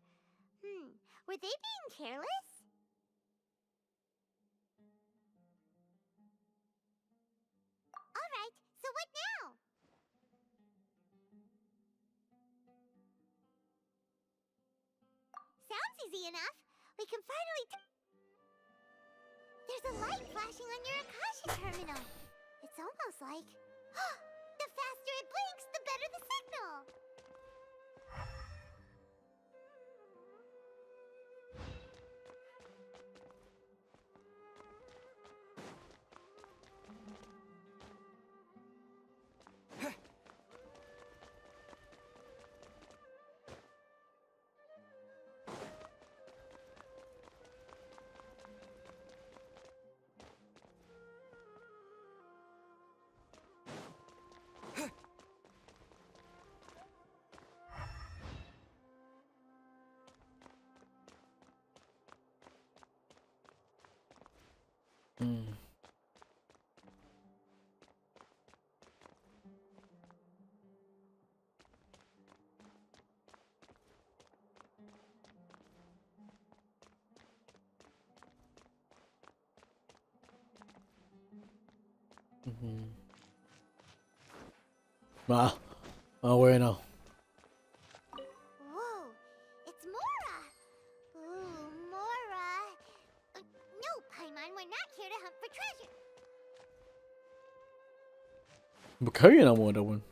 Were they being careless? Alright, so what now? Sounds easy enough. We can finally There's a light flashing on your Akasha terminal. It's almost like... The faster it blinks, the better the signal. Bueno. Whoa, it's Mora. Ooh, Mora. No, Paimon, we're not here to hunt for treasure. ¿Por qué había una mora, weón?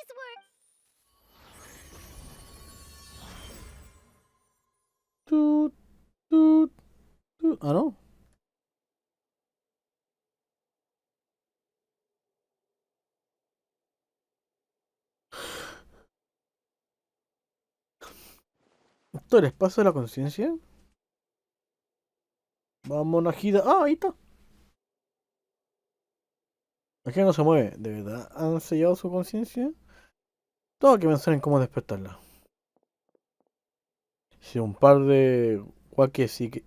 these were... Toot, toot, toot. Ah, no. ¿Esto es el espacio de la conciencia? Vamos, Najida. Ah, ahí está. Es que no se mueve. ¿De verdad han sellado su conciencia? Tengo que pensar en cómo despertarla. Si un par de... Cualquier sí que...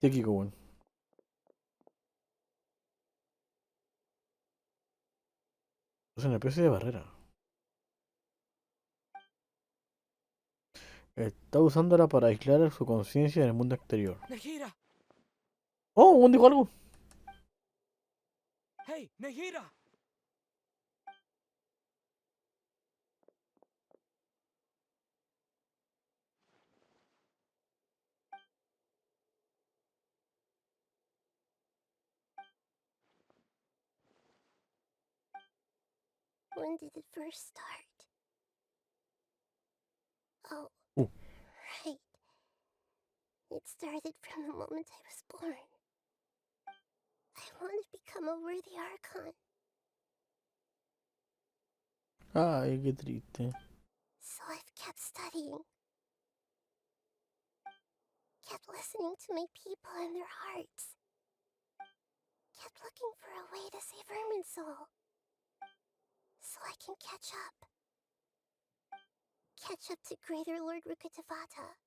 Psíquico, bueno. Es una especie de barrera. Está usándola para aislar su conciencia en el mundo exterior. Nehira! Oh, ¿un dijo algo? Hey, Nehira! When did it first start? Oh, Ooh. right. It started from the moment I was born. I want to become a worthy Archon. Ay, qué triste. So I've kept studying. Kept listening to my people and their hearts. Kept looking for a way to save Irminsul. So I can catch up. Catch up to Greater Lord Rukkhadevata.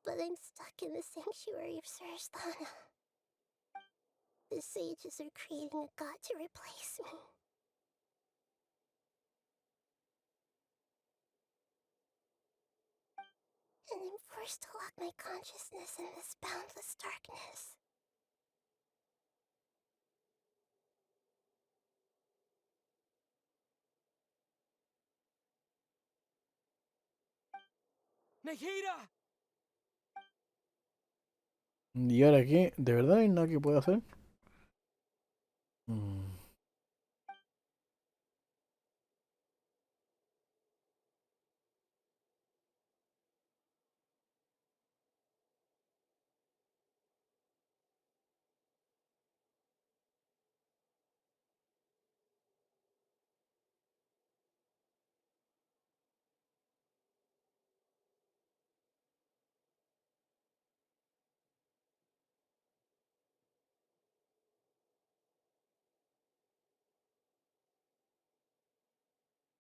But I'm stuck in the sanctuary of Suristhana. The sages are creating a god to replace me. And I'm forced to lock my consciousness in this boundless darkness. Nehira! ¿Y ahora qué? ¿De verdad hay nada que pueda hacer?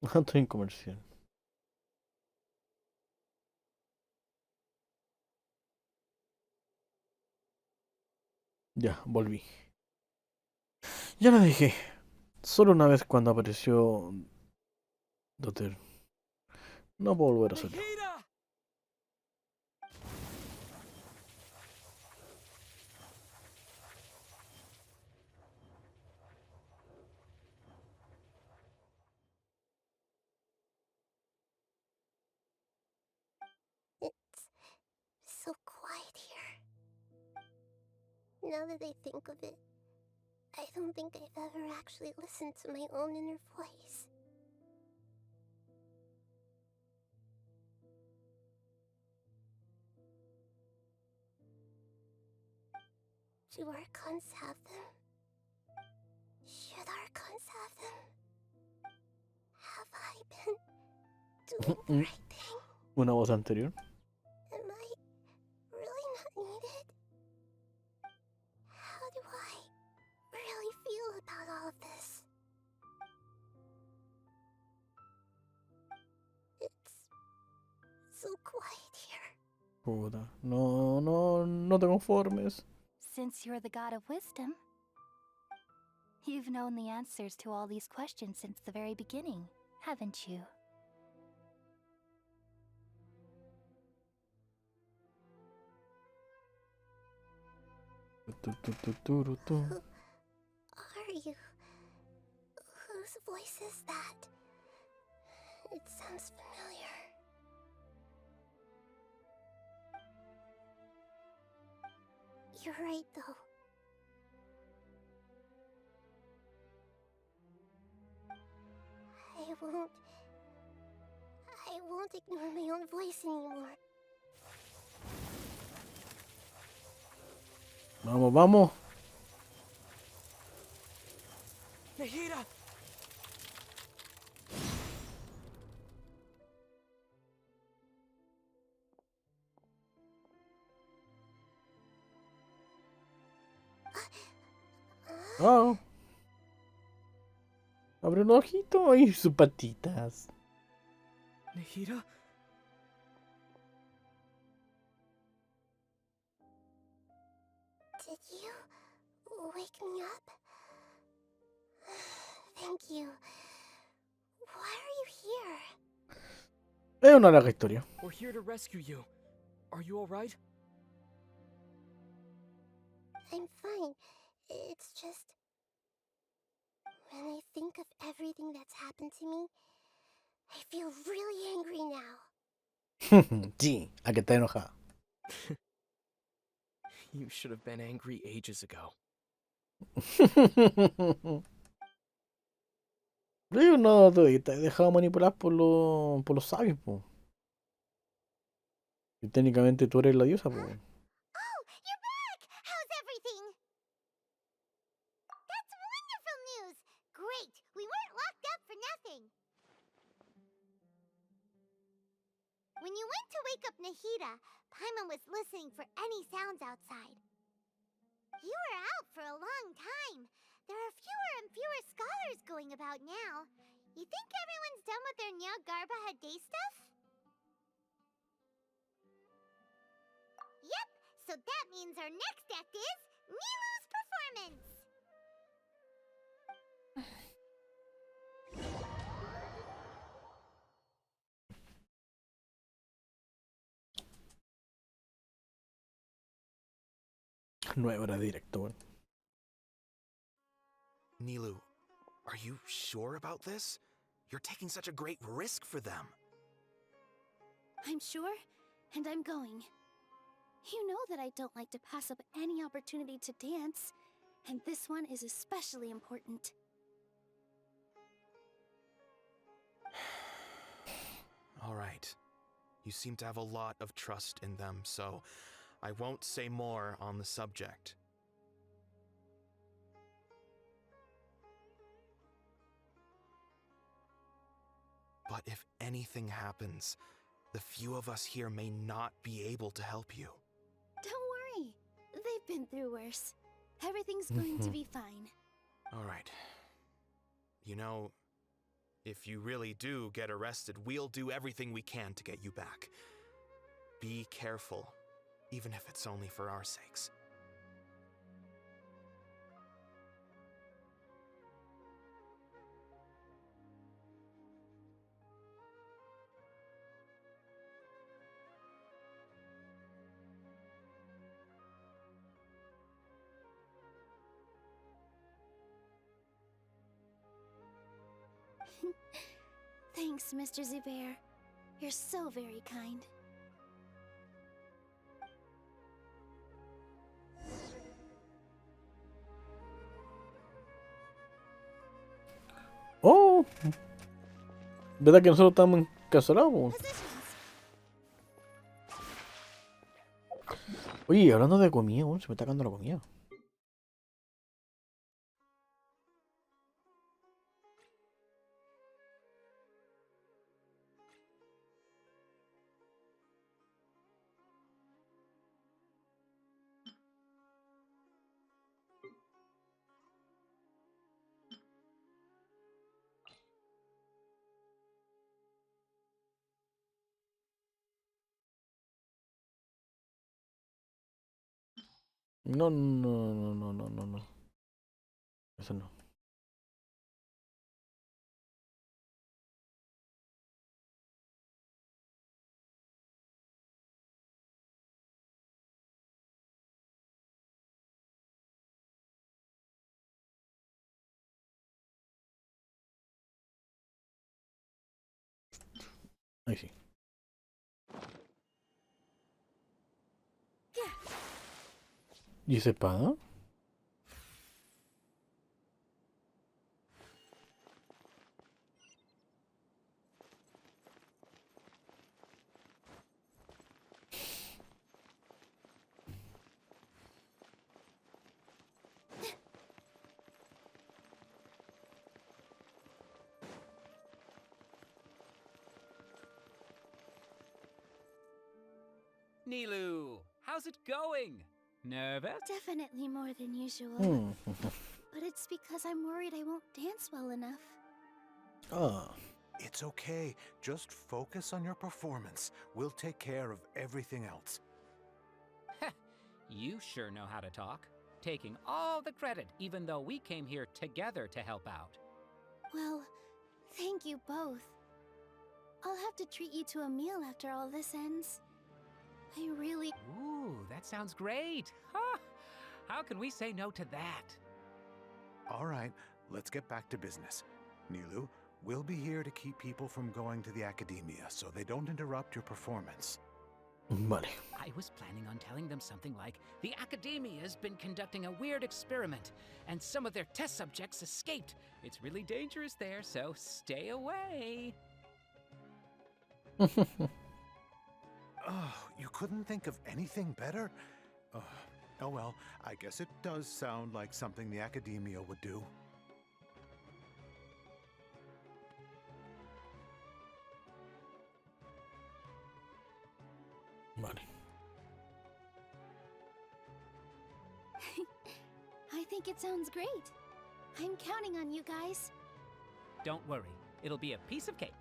Estoy en comercial. Ya, volví. Ya la dejé. Solo una vez cuando apareció Dotter. No puedo volver a hacerlo. It's so quiet here. Now that I think of it, I don't think I've ever actually listened to my own inner voice. Do Archons have them? Should Archons have them? Have I been doing the right thing? Una voz anterior. Am I really not needed? How do I really feel about all of this? It's so quiet here. Puta. No te conformes. Since you're the god of wisdom, you've known the answers to all these questions since the very beginning, haven't you? Who are you? Whose voice is that? It sounds familiar. You're right, though. I won't ignore my own voice anymore. Vamos, vamos. Nahida! Oh. Abre un ojito y sus patitas. Nahida? Did you wake me up? Thank you. Why are you here? Es una larga historia. We're here to rescue you. Are you alright? I'm fine. It's just... when I think of everything that's happened to me, I feel really angry now. Sí, a que está enojada. You should have been angry ages ago. Pero no, te he dejado manipular por los sabios, po. Y técnicamente tú eres la diosa, po. Oh, you're back! How's everything? That's wonderful news! Great! We weren't locked up for nothing! When you went to wake up Nahida, Paimon was listening for any sounds outside. You were out for a long time. There are fewer and fewer scholars going about now. You think everyone's done with their Nyagarbaha Day stuff? Yep, so that means our next act is Nilu's performance! Nueva hora directo, weón. Nilu, are you sure about this? You're taking such a great risk for them. I'm sure, and I'm going. You know that I don't like to pass up any opportunity to dance, and this one is especially important. All right. You seem to have a lot of trust in them, so I won't say more on the subject. But if anything happens, the few of us here may not be able to help you. Don't worry. They've been through worse. Everything's going to be fine. All right. You know, if you really do get arrested, we'll do everything we can to get you back. Be careful, even if it's only for our sakes. Thanks, Mr. Zubair. You're so very kind. Oh, ¿verdad que nosotros estamos encasolados, po? Oye, hablando de comida, weón, se me está acabando la comida. No, no, no, no, no, no, no. Eso no. Ahí sí. ¿Y ese espada? Nilu, how's it going? Nervous? Definitely more than usual. But it's because I'm worried I won't dance well enough. Ah. It's okay. Just focus on your performance. We'll take care of everything else. You sure know how to talk. Taking all the credit, even though we came here together to help out. Well, thank you both. I'll have to treat you to a meal after all this ends. I really... Ooh, that sounds great. Huh? How can we say no to that? All right, let's get back to business. Nilu, we'll be here to keep people from going to the academia so they don't interrupt your performance. Vale. I was planning on telling them something like, the academia has been conducting a weird experiment, and some of their test subjects escaped. It's really dangerous there, so stay away. Oh, you couldn't think of anything better? Oh well, I guess it does sound like something the academia would do. Vale. I think it sounds great. I'm counting on you guys. Don't worry, it'll be a piece of cake.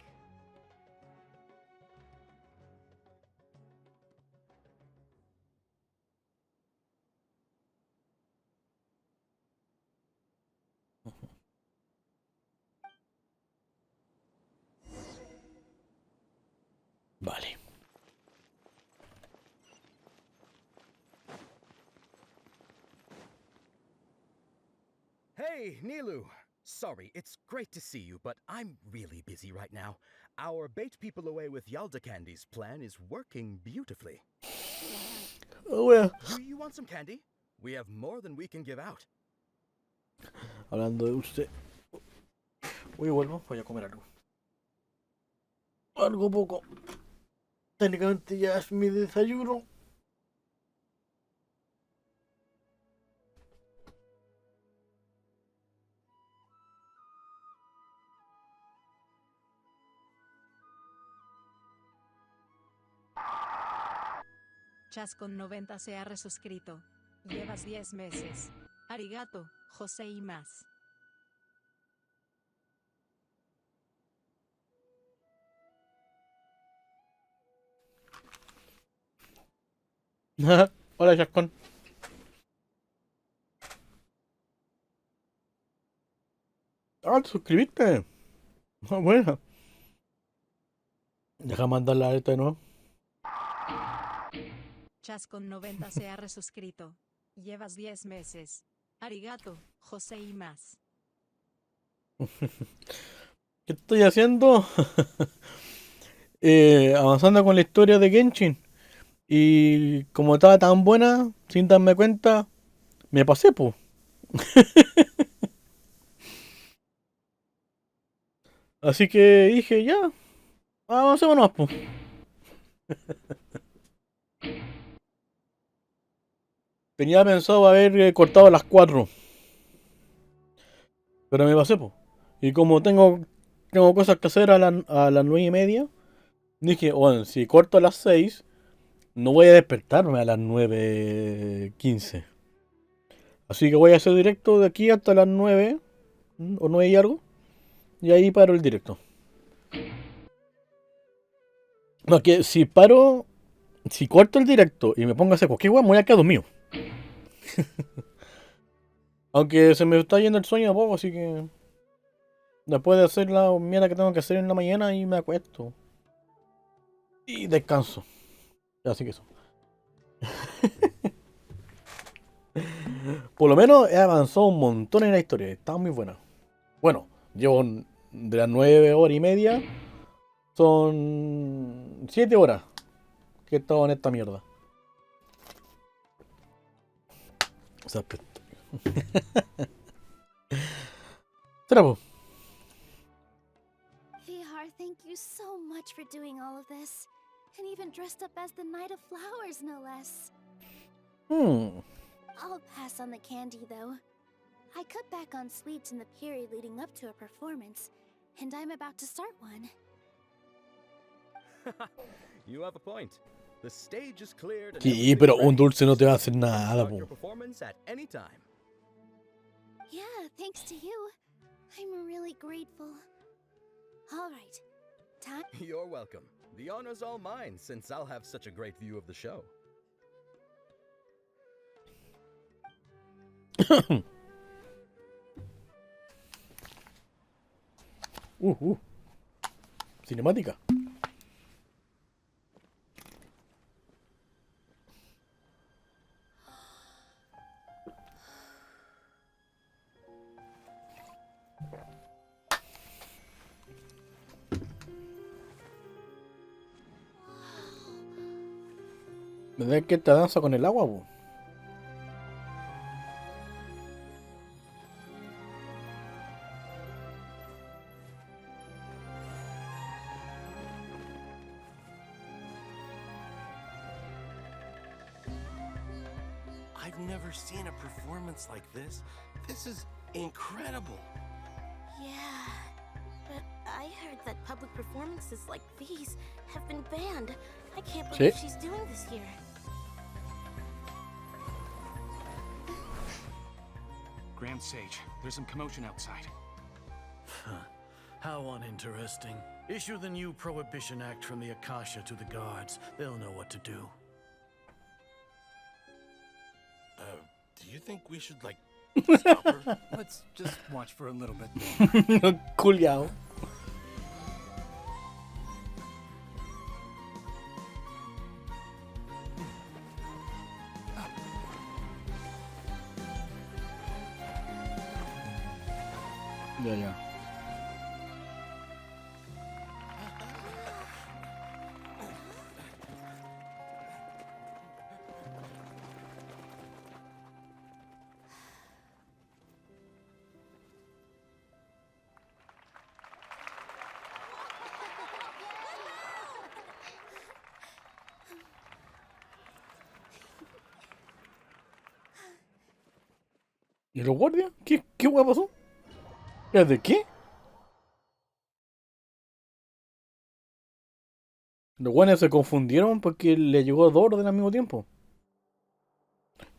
Vale. Hey, Nilu! Sorry, it's great to see you, but I'm really busy right now. Our bait people away with Yalda candies plan is working beautifully. Oh, well. Do you want some candy? We have more than we can give out. Hablando de usted. Hoy vuelvo, voy a comer algo. Algo poco. Técnicamente ya es mi desayuno. Chas con 90 se ha resuscrito. Llevas 10 meses. Arigato, José y más. Hola, Chascón. Ah, ¿te suscribiste? Ah, bueno. Deja mandar la alerta de nuevo. Chas con 90 se ha resuscrito. Llevas 10 meses. Arigato, José y más. ¿Qué estoy haciendo? Avanzando con la historia de Genshin. Y como estaba tan buena, sin darme cuenta, me pasé, po. Así que dije, ya, avancemos nomás, po. Tenía pensado haber cortado a las 4. Pero me pasé, po. Y como tengo cosas que hacer a las 9:30, dije, bueno, si corto a las 6, no voy a despertarme a las 9:15. Así que voy a hacer directo de aquí hasta las 9, o 9 y algo. Y ahí paro el directo. No, que si corto el directo y me pongo a hacer cualquier weá, me voy a quedar dormido. Aunque se me está yendo el sueño a poco, así que después de hacer la mierda que tengo que hacer en la mañana, y me acuesto. Y descanso. Así que eso. Por lo menos he avanzado un montón en la historia. Está muy buena. Bueno, llevo de las 9:30. Son 7 horas que he estado en esta mierda. O sea, Trabo. Vihar, thank you so much for doing all of this. And even dressed up as the Knight of Flowers, no less. I'll pass on the candy, though. I cut back on sweets in the period leading up to a performance, and I'm about to start one. You have a point. The stage is cleared and Sí, pero un everything's dulce no te va a ready. hacer You can nada, start po. your performance at any time. Yeah, thanks to you. I'm really grateful. All right. Time. You're welcome. The honor's all mine, since I'll have such a great view of the show. Cinemática. ¿Verdad que esta danza con el agua, po? I've never seen a performance like this. This is incredible. Yeah, but I heard that public performances like these have been banned. I can't believe she's doing this here. Grand Sage, there's some commotion outside. How uninteresting. Issue the new Prohibition Act from the Akasha to the guards. They'll know what to do. Do you think we should, like, stop her? Let's just watch for a little bit. Culiao. Ya. ¿Y los guardias? ¿Qué hueá pasó? ¿De qué? Los guardias se confundieron porque le llegó dos órdenes al mismo tiempo.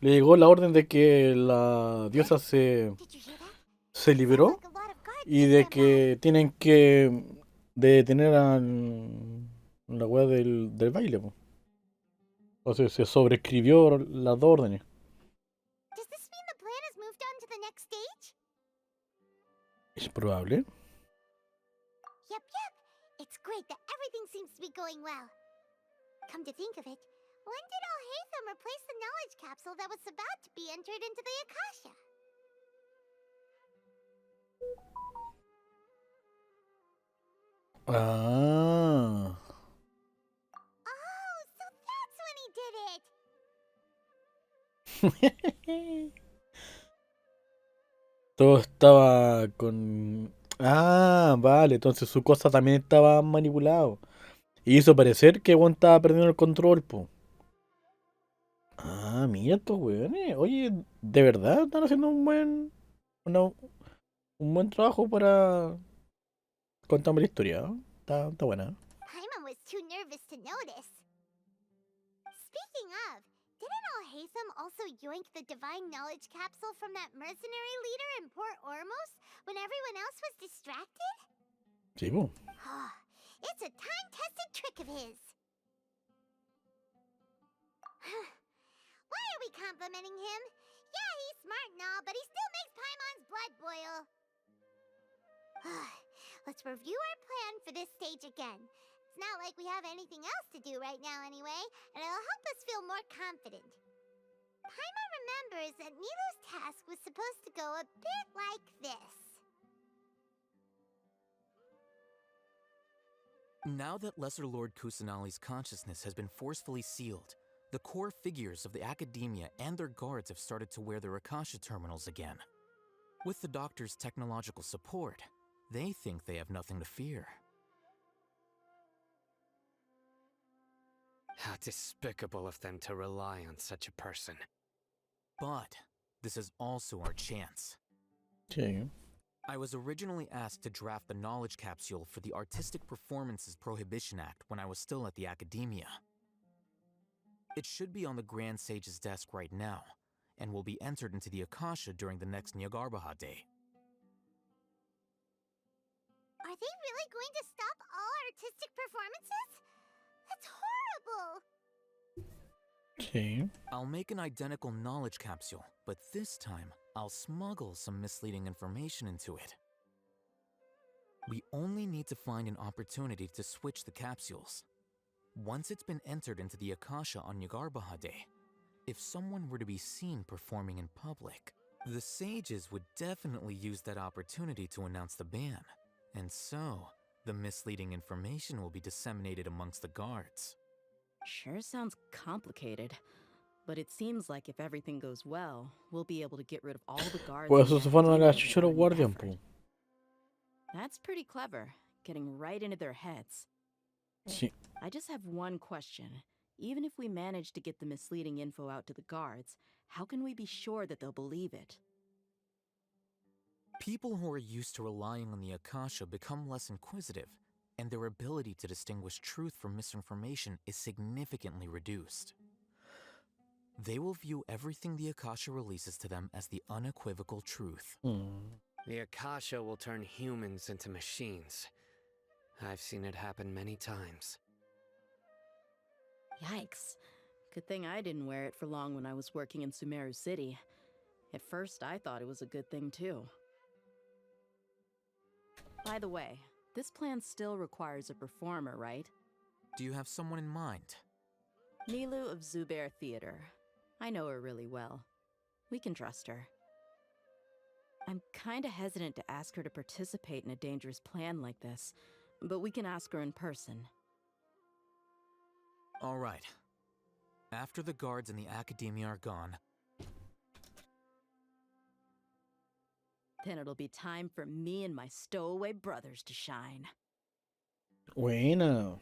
Le llegó la orden de que la diosa se liberó y de que tienen que detener a la weá del baile, po. O sea, se sobreescribió las dos órdenes. Does this mean the plan has moved on to the next stage? Es probable. Yep. It's great that everything seems to be going well. Come to think of it, when did Alhaitham replace the knowledge capsule that was about to be entered into the Akasha? Ah. Oh, so that's when he did it! Todo estaba con... Ah, vale, entonces su cosa también estaba manipulado. Y hizo parecer que Juan estaba perdiendo el control, po. Ah, mira estos weones. Oye, de verdad están haciendo un buen trabajo para contarme la historia, ¿no? Está buena. Paimon was too nervous to notice. Speaking of, didn't Alhaitham also yoink the divine knowledge capsule from that mercenary leader in Port Ormos when everyone else was distracted? Sí, po. Oh, it's a time-tested trick of his. Why are we complimenting him? Yeah, he's smart and all, but he still makes Paimon's blood boil. Let's review our plan for this stage again. It's not like we have anything else to do right now anyway, and it'll help us feel more confident. Paimon remembers that Nilu's task was supposed to go a bit like this. Now that Lesser Lord Kusanali's consciousness has been forcefully sealed, the core figures of the Academia and their guards have started to wear their Akasha terminals again. With the Doctor's technological support, they think they have nothing to fear. How despicable of them to rely on such a person. But this is also our chance. Sí. I was originally asked to draft the knowledge capsule for the Artistic Performances Prohibition Act when I was still at the Academia. It should be on the Grand Sage's desk right now, and will be entered into the Akasha during the next Nyagarbha Day. Are they really going to stop all artistic performances? That's horrible! Okay. I'll make an identical knowledge capsule, but this time I'll smuggle some misleading information into it. We only need to find an opportunity to switch the capsules. Once it's been entered into the Akasha on Nyagarbha Day, if someone were to be seen performing in public, the sages would definitely use that opportunity to announce the ban. And so, the misleading information will be disseminated amongst the guards. Sure sounds complicated, but it seems like if everything goes well, we'll be able to get rid of all the guards. Por eso se fueron a la chucha los guardias, po. That's pretty clever, getting right into their heads. Sí. I just have one question. Even if we manage to get the misleading info out to the guards, how can we be sure that they'll believe it? People who are used to relying on the Akasha become less inquisitive, and their ability to distinguish truth from misinformation is significantly reduced. They will view everything the Akasha releases to them as the unequivocal truth. The Akasha will turn humans into machines. I've seen it happen many times. Yikes. Good thing I didn't wear it for long when I was working in Sumeru City. At first, I thought it was a good thing too. By the way, this plan still requires a performer, right? Do you have someone in mind? Nilu of Zubair Theater. I know her really well. We can trust her. I'm kinda hesitant to ask her to participate in a dangerous plan like this, but we can ask her in person. All right. After the guards and the academia are gone, then it'll be time for me and my stowaway brothers to shine. Buena.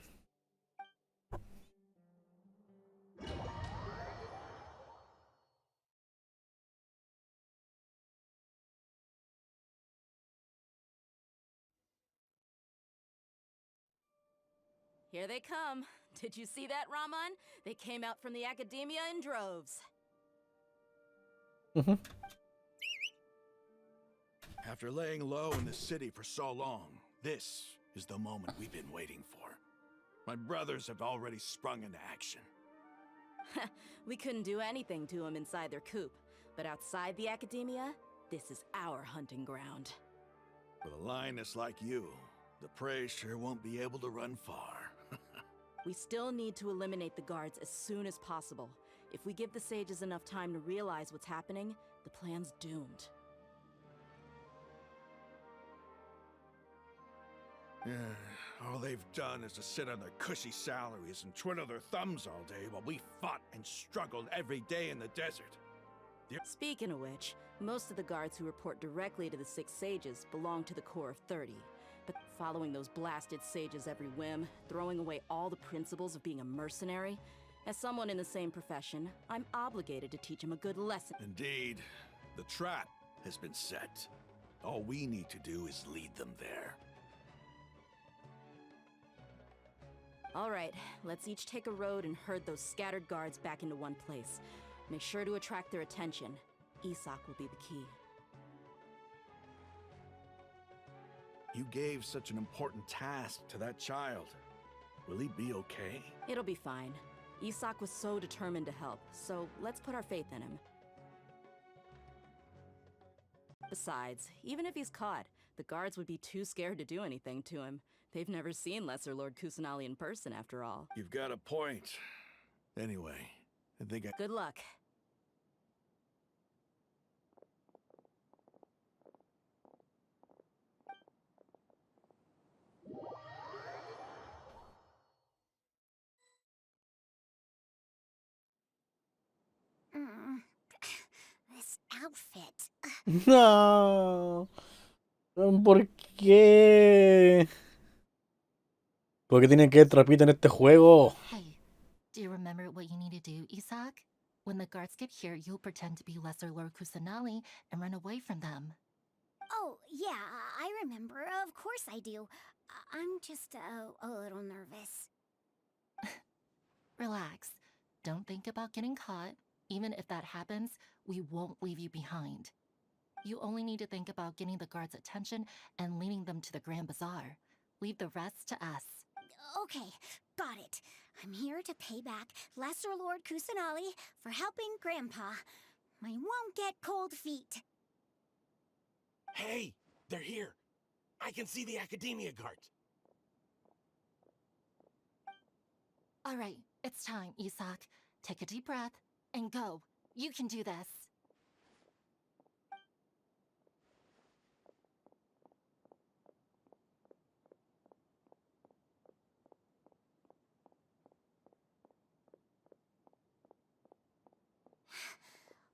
Here they come. Did you see that, Raman? They came out from the academia in droves. After laying low in the city for so long, this is the moment we've been waiting for. My brothers have already sprung into action. We couldn't do anything to them inside their coop, but outside the academia, this is our hunting ground. With a lioness like you, the prey sure won't be able to run far. We still need to eliminate the guards as soon as possible. If we give the sages enough time to realize what's happening, the plan's doomed. All they've done is to sit on their cushy salaries and twiddle their thumbs all day while we fought and struggled every day in the desert. Speaking of which, most of the guards who report directly to the 6 sages belong to the core of 30. But following those blasted sages every whim, throwing away all the principles of being a mercenary, as someone in the same profession, I'm obligated to teach them a good lesson. Indeed, the trap has been set. All we need to do is lead them there. All right, let's each take a road and herd those scattered guards back into one place. Make sure to attract their attention. Isak will be the key. You gave such an important task to that child. Will he be okay? It'll be fine. Isak was so determined to help, so let's put our faith in him. Besides, even if he's caught, the guards would be too scared to do anything to him. They've never seen Lesser Lord Kusanali in person, after all. You've got a point. Anyway, I think Good luck. This outfit. No. ¿Por qué? ¿Por qué tienen que ir trapito en este juego? Hey, do you remember what you need to do, Isak? When the guards get here, you'll pretend to be Lesser Lord Kusanali and run away from them. Oh, yeah, I remember. Of course I do. I'm just a little nervous. Relax. Don't think about getting caught. Even if that happens, we won't leave you behind. You only need to think about getting the guards' attention and leading them to the Grand Bazaar. Leave the rest to us. Okay, got it. I'm here to pay back Lesser Lord Kusanali for helping Grandpa. I won't get cold feet. Hey, they're here. I can see the Academia guards. All right, it's time, Isak. Take a deep breath and go. You can do this.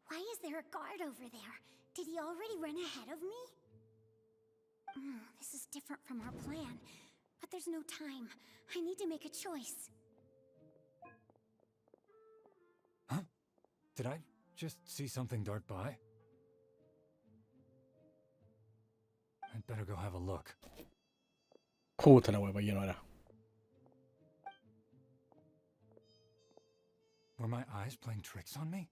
Why is there a guard over there? Did he already run ahead of me? This is different from our plan. But there's no time. I need to make a choice. Huh? Did I just see something dart by? I'd better go have a look. Puta la hueva, lleno ahora. Were my eyes playing tricks on me?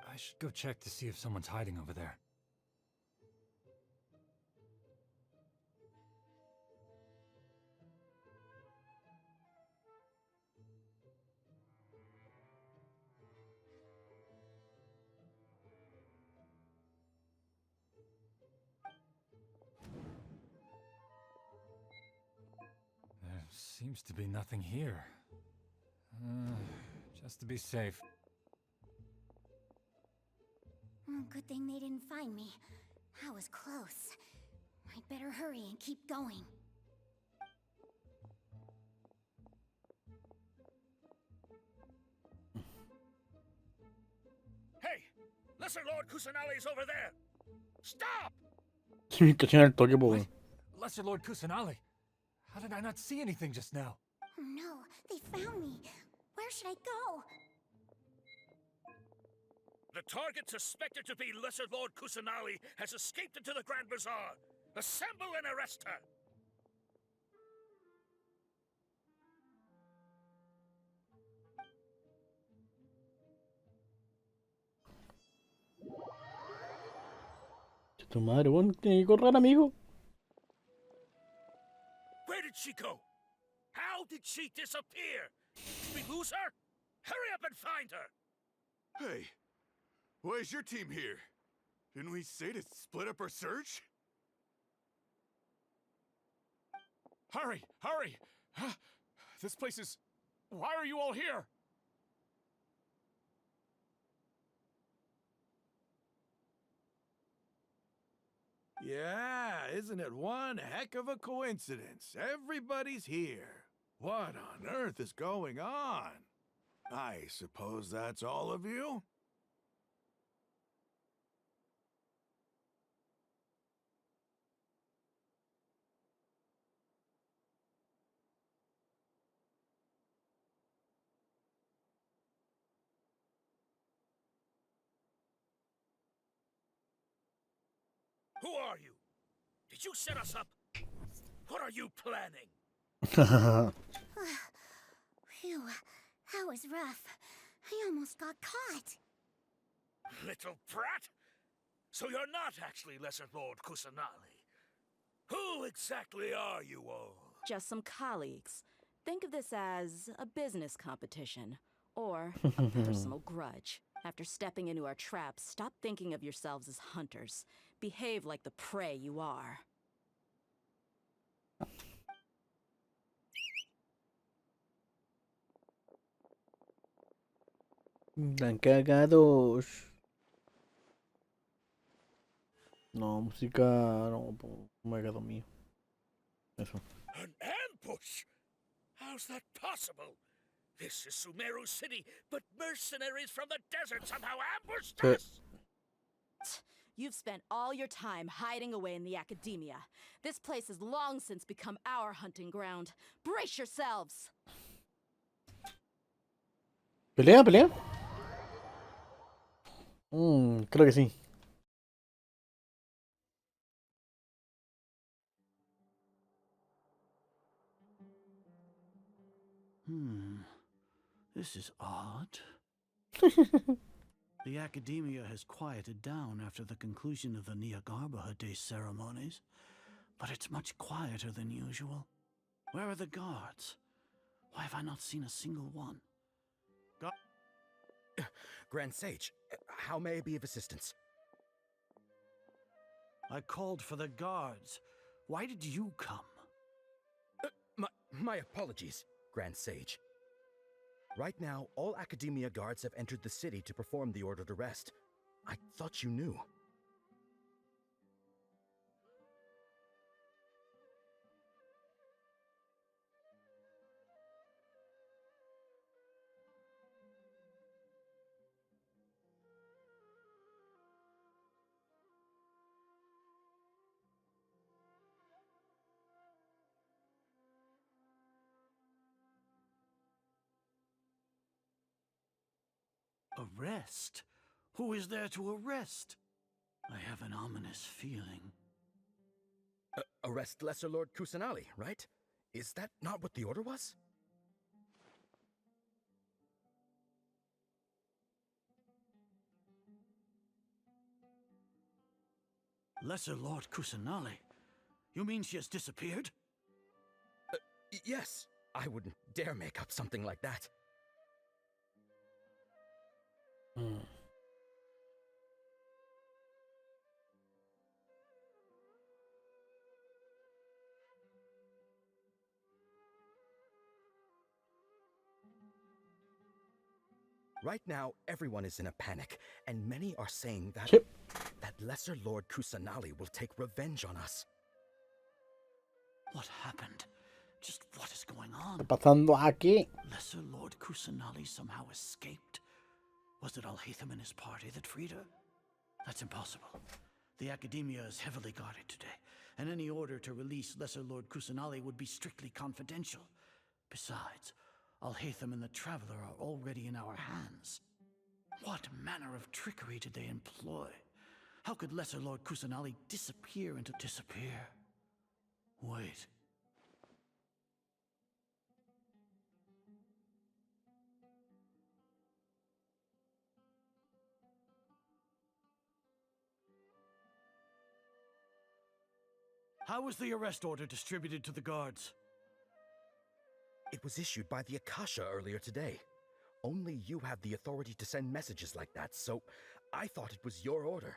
I should go check to see if someone's hiding over there. There seems to be nothing here. Just to be safe. Good thing they didn't find me. That was close. I'd better hurry and keep going. Hey! Lesser Lord Kusanali's over there! Stop! Imitación al toque, po, weón. Lesser Lord Kusanali! How did I not see anything just now? Oh no, they found me. Where should I go? The target suspected to be Lesser Lord Kusanali has escaped into the Grand Bazaar. Assemble and arrest her! Tu madre, weón, tiene que correr, amigo. Where did she go? How did she disappear? Did we lose her? Hurry up and find her! Hey, why is your team here? Didn't we say to split up our search? Hurry! Hurry! This place is... Why are you all here? Yeah, isn't it one heck of a coincidence? Everybody's here. What on earth is going on? I suppose that's all of you? Who are you? Did you set us up? What are you planning? Phew, that was rough. I almost got caught. Little brat? So you're not actually Lesser Lord Kusanali. Who exactly are you all? Just some colleagues. Think of this as a business competition, or a personal grudge. After stepping into our trap, stop thinking of yourselves as hunters. Behave like the prey you are. Están cagados. No, música. No, me quedo mío. Eso. An ambush? How's that possible? This is Sumeru City, but mercenaries from the desert somehow ambushed us! You've spent all your time hiding away in the academia. This place has long since become our hunting ground. Brace yourselves! ¿Pelea? ¿Pelea? Creo que sí. This is odd. The academia has quieted down after the conclusion of the Nyagarbha Day ceremonies, but it's much quieter than usual. Where are the guards? Why have I not seen a single one? Grand Sage, how may I be of assistance? I called for the guards. Why did you come? My apologies, Grand Sage. Right now, all Academia guards have entered the city to perform the ordered arrest. I thought you knew. Arrest? Who is there to arrest? I have an ominous feeling. Arrest Lesser Lord Kusanali, right? Is that not what the order was? Lesser Lord Kusanali? You mean she has disappeared? Yes. I wouldn't dare make up something like that. Right now, everyone is in a panic, and many are saying that that Lesser Lord Kusanali will take revenge on us. What happened? Just what is going on? ¿Qué está pasando aquí? Lesser Lord Kusanali somehow escaped? Was it Alhaitham and his party that freed her? That's impossible. The Academia is heavily guarded today, and any order to release Lesser Lord Kusanali would be strictly confidential. Besides, Alhaitham and the Traveler are already in our hands. What manner of trickery did they employ? How could Lesser Lord Kusanali disappear into disappear? Wait. How was the arrest order distributed to the guards? It was issued by the Akasha earlier today. Only you have the authority to send messages like that, so I thought it was your order.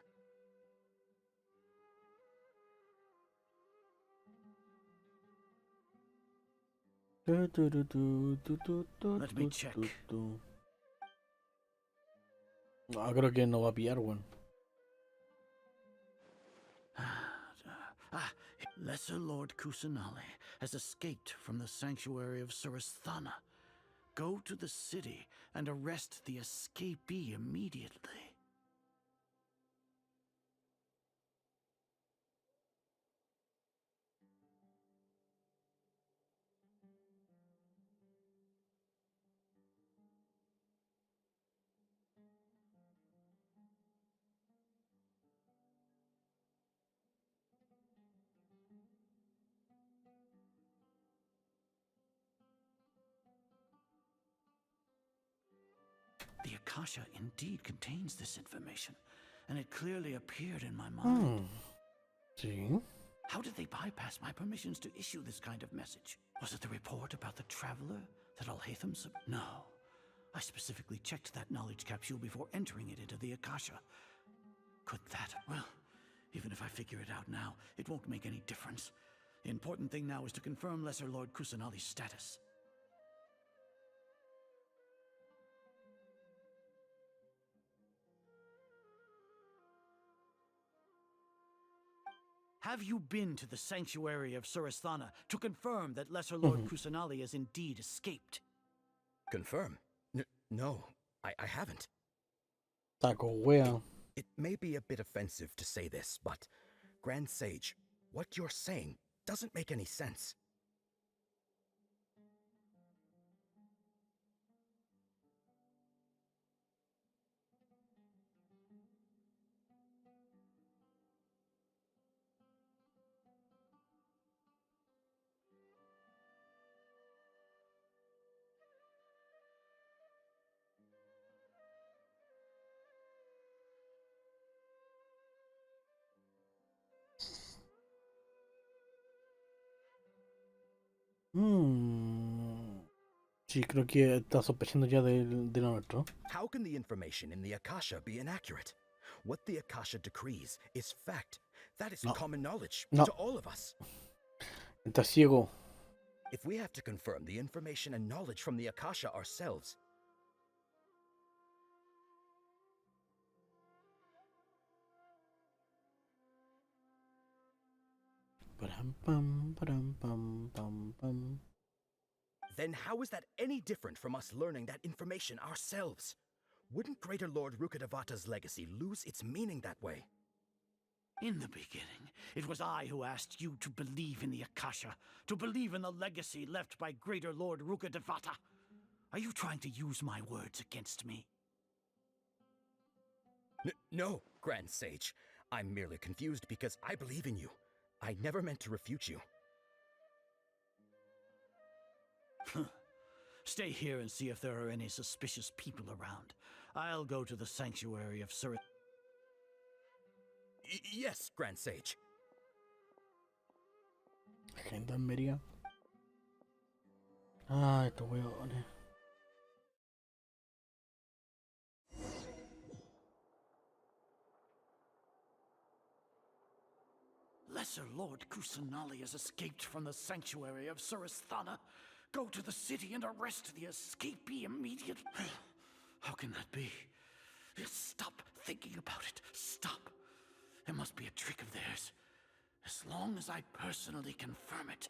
Let me check. No, creo que no va a pillar, weón. Lesser Lord Kusanali has escaped from the sanctuary of Suristhana. Go to the city and arrest the escapee immediately. The Akasha indeed contains this information, and it clearly appeared in my mind. Sí. How did they bypass my permissions to issue this kind of message? Was it the report about the Traveler that Alhaitham No. I specifically checked that knowledge capsule before entering it into the Akasha. Could that... Well, even if I figure it out now, it won't make any difference. The important thing now is to confirm Lesser Lord Kusanali's status. Have you been to the sanctuary of Suristhana to confirm that Lesser Lord Kusanali has indeed escaped? Confirm? No, I haven't. Taco wea. It may be a bit offensive to say this, but Grand Sage, what you're saying doesn't make any sense. Sí, creo que está sospechando ya de lo nuestro. How can the information in the Akasha be inaccurate? What the Akasha decrees is fact. That is common knowledge to all of us. Está ciego. If we have to confirm the information and knowledge from the Akasha ourselves, then how is that any different from us learning that information ourselves? Wouldn't Greater Lord Rukkhadevata's legacy lose its meaning that way? In the beginning, it was I who asked you to believe in the Akasha, to believe in the legacy left by Greater Lord Rukkhadevata. Are you trying to use my words against me? No, Grand Sage. I'm merely confused because I believe in you. I never meant to refute you. Stay here and see if there are any suspicious people around. I'll go to the sanctuary of Sur... Yes, Grand Sage. Gendarmería. Ah, estos huevones. Lesser Lord Kusanali has escaped from the sanctuary of Suristhana. Go to the city and arrest the escapee immediately. How can that be? Stop thinking about it. Stop. It must be a trick of theirs. As long as I personally confirm it.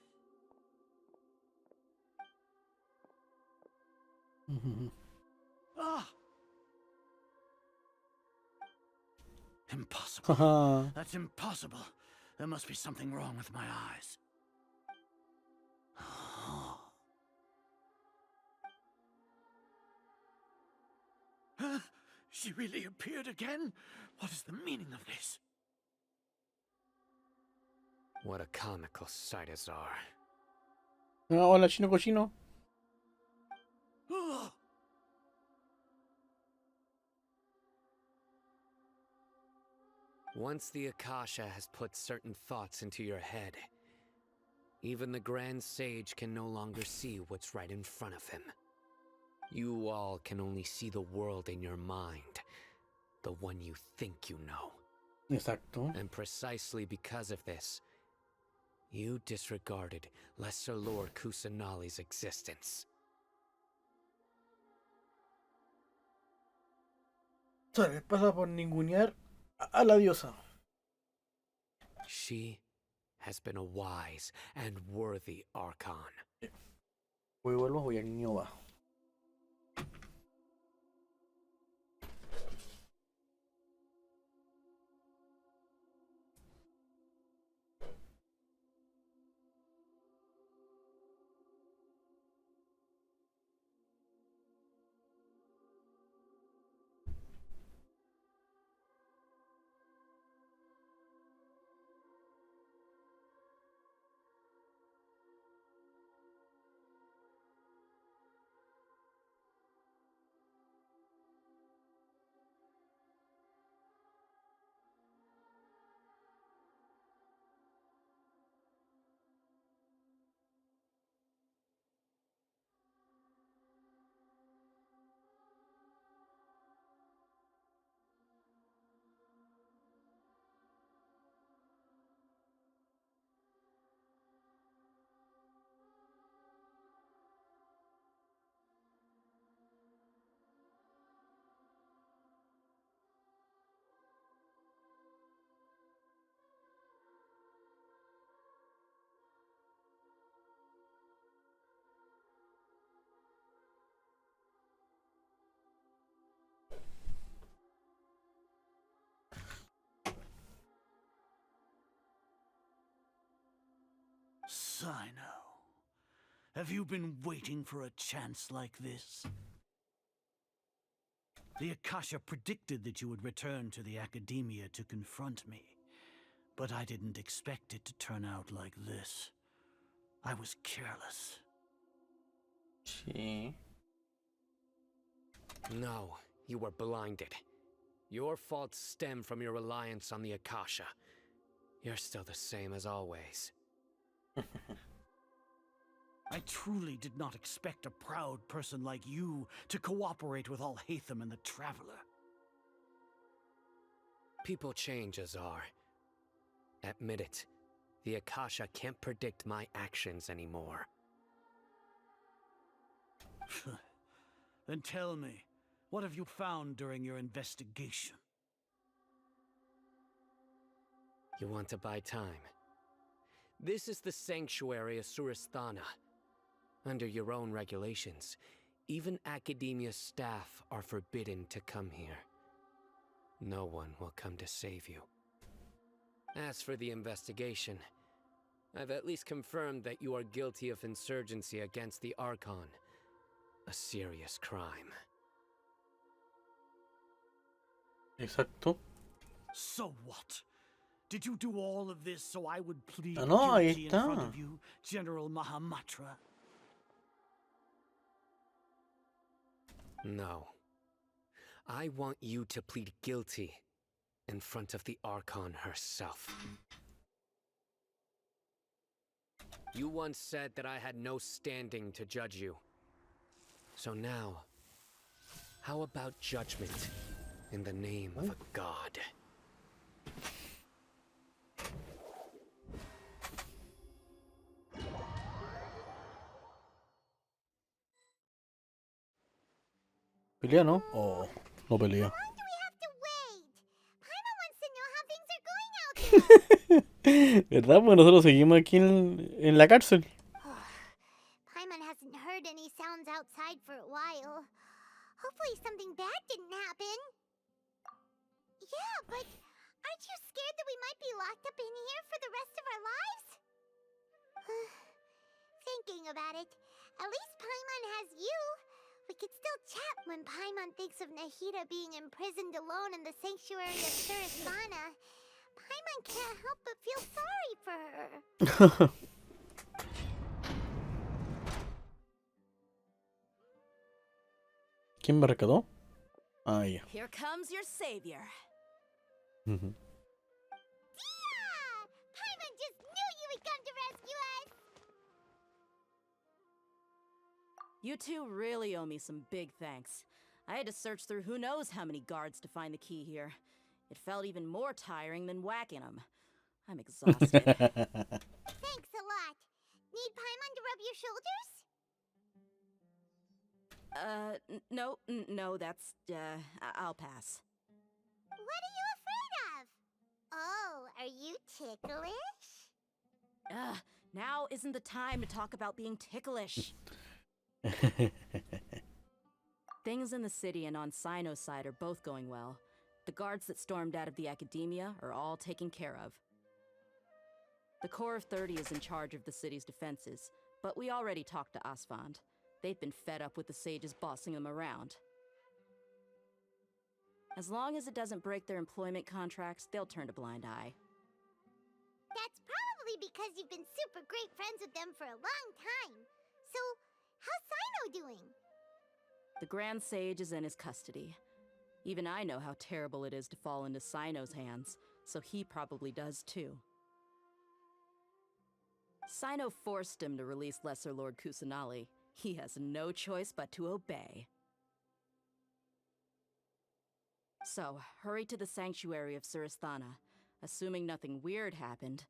Ah! Impossible. That's impossible. There must be something wrong with my eyes. Huh? She really appeared again? What is the meaning of this? What a comical sight, Azar. Hola, chino cochino. Once the Akasha has put certain thoughts into your head, even the Grand Sage can no longer see what's right in front of him. You all can only see the world in your mind, the one you think you know. Exacto. And precisely because of this, you disregarded Lesser Lord Kusanali's existence. ¿Sabes? Pasa por ningunear a la diosa. She has been a wise and worthy Archon. Voy al niño va. Sino, have you been waiting for a chance like this? The Akasha predicted that you would return to the Academia to confront me, but I didn't expect it to turn out like this. I was careless. Sí. No, you were blinded. Your faults stem from your reliance on the Akasha. You're still the same as always. I truly did not expect a proud person like you to cooperate with Alhaitham and the Traveler. People change, Azar. Admit it. The Akasha can't predict my actions anymore. Then tell me, what have you found during your investigation? You want to buy time? This is the sanctuary of Suristhana. Under your own regulations, even Academia staff are forbidden to come here. No one will come to save you. As for the investigation, I've at least confirmed that you are guilty of insurgency against the Archon. A serious crime. Exacto. So what? Did you do all of this so I would plead Ah, no, ahí guilty in front está. of you, General Mahamatra? No. I want you to plead guilty in front of the Archon herself. You once said that I had no standing to judge you. So now, how about judgment in the name of a god? ¿Pelea no? Oh, no pelea. ¿Verdad? Pues nosotros seguimos aquí en la cárcel. Paimon hasn't heard any sounds outside for a while. Hopefully something bad didn't happen. Yeah, but aren't you scared that we might be locked up in here for the rest of our lives? Thinking about it, at least Paimon has you. We could still chat when Paimon thinks of Nahida being imprisoned alone in the sanctuary of Suristhana. Paimon can't help but feel sorry for her. ¿Quién me rescató? Ah, ya. Here comes your savior. Ujú. Paimon just knew you would come to rescue us! You two really owe me some big thanks. I had to search through who knows how many guards to find the key here. It felt even more tiring than whacking them. I'm exhausted. Thanks a lot. Need Paimon to rub your shoulders? No, that's, I'll pass. What are you afraid of? Oh, are you ticklish? Now isn't the time to talk about being ticklish. Things in the city and on Sino's side are both going well. The guards that stormed out of the Academia are all taken care of. The Corps of 30 is in charge of the city's defenses, but we already talked to Asfand. They've been fed up with the sages bossing them around. As long as it doesn't break their employment contracts, they'll turn a blind eye. That's probably because you've been super great friends with them for a long time. So, how's Sino doing? The Grand Sage is in his custody. Even I know how terrible it is to fall into Sino's hands, so he probably does too. Sino forced him to release Lesser Lord Kusanali. He has no choice but to obey. So, hurry to the sanctuary of Suristhana. Assuming nothing weird happened,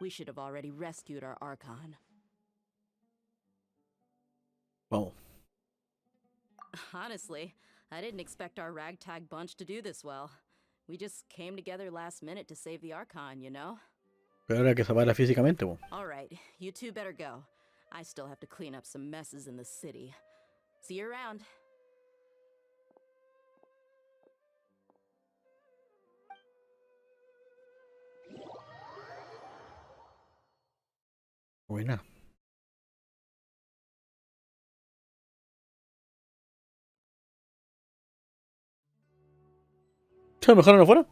we should have already rescued our Archon. Well. Honestly, I didn't expect our ragtag bunch to do this well. We just came together last minute to save the Archon, you know? Pero era que se para físicamente, po. Alright, you two better go. I still have to clean up some messes in the city. See you around. Buena. ¿Se mejoran afuera?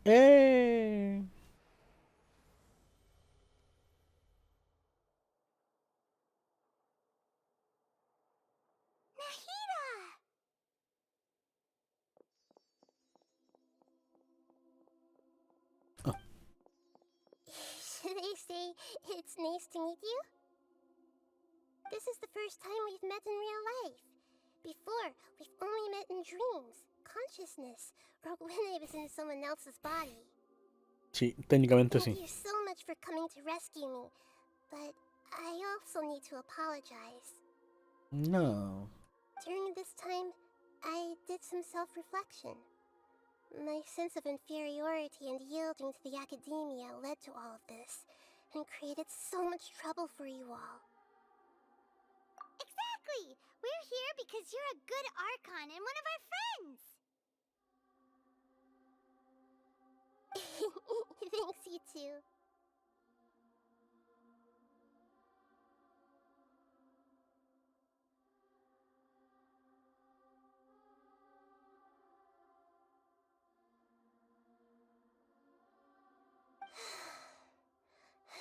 ¡Eh! Should I say it's nice to meet you? This is the first time we've met in real life. Before, we've only met in dreams, consciousness, or when I was in someone else's body. Sí, técnicamente Thank sí. you so much for coming to rescue me, but I also need to apologize. No. During this time, I did some self-reflection. My sense of inferiority and yielding to the academia led to all of this, and created so much trouble for you all. Exactly! We're here because you're a good Archon and one of our friends! Thanks, you too.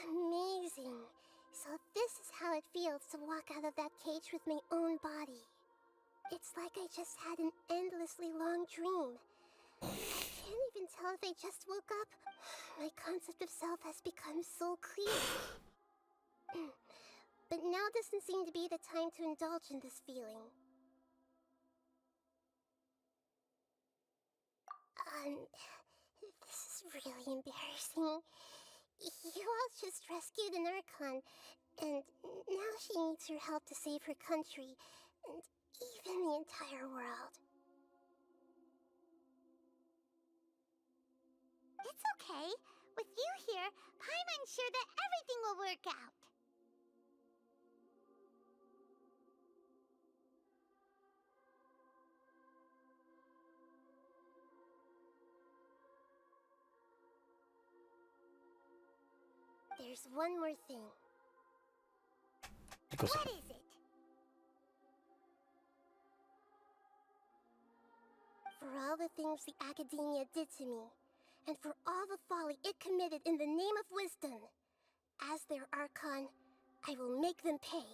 Amazing. So this is how it feels to walk out of that cage with my own body. It's like I just had an endlessly long dream. I can't even tell if I just woke up. My concept of self has become so clear. But now doesn't seem to be the time to indulge in this feeling. This is really embarrassing. You all just rescued an Archon, and now she needs your help to save her country, and even the entire world. It's okay. With you here, Paimon's sure that everything will work out. There's one more thing. ¿Qué cosa? What is it? For all the things the academia did to me, and for all the folly it committed in the name of wisdom, as their Archon, I will make them pay.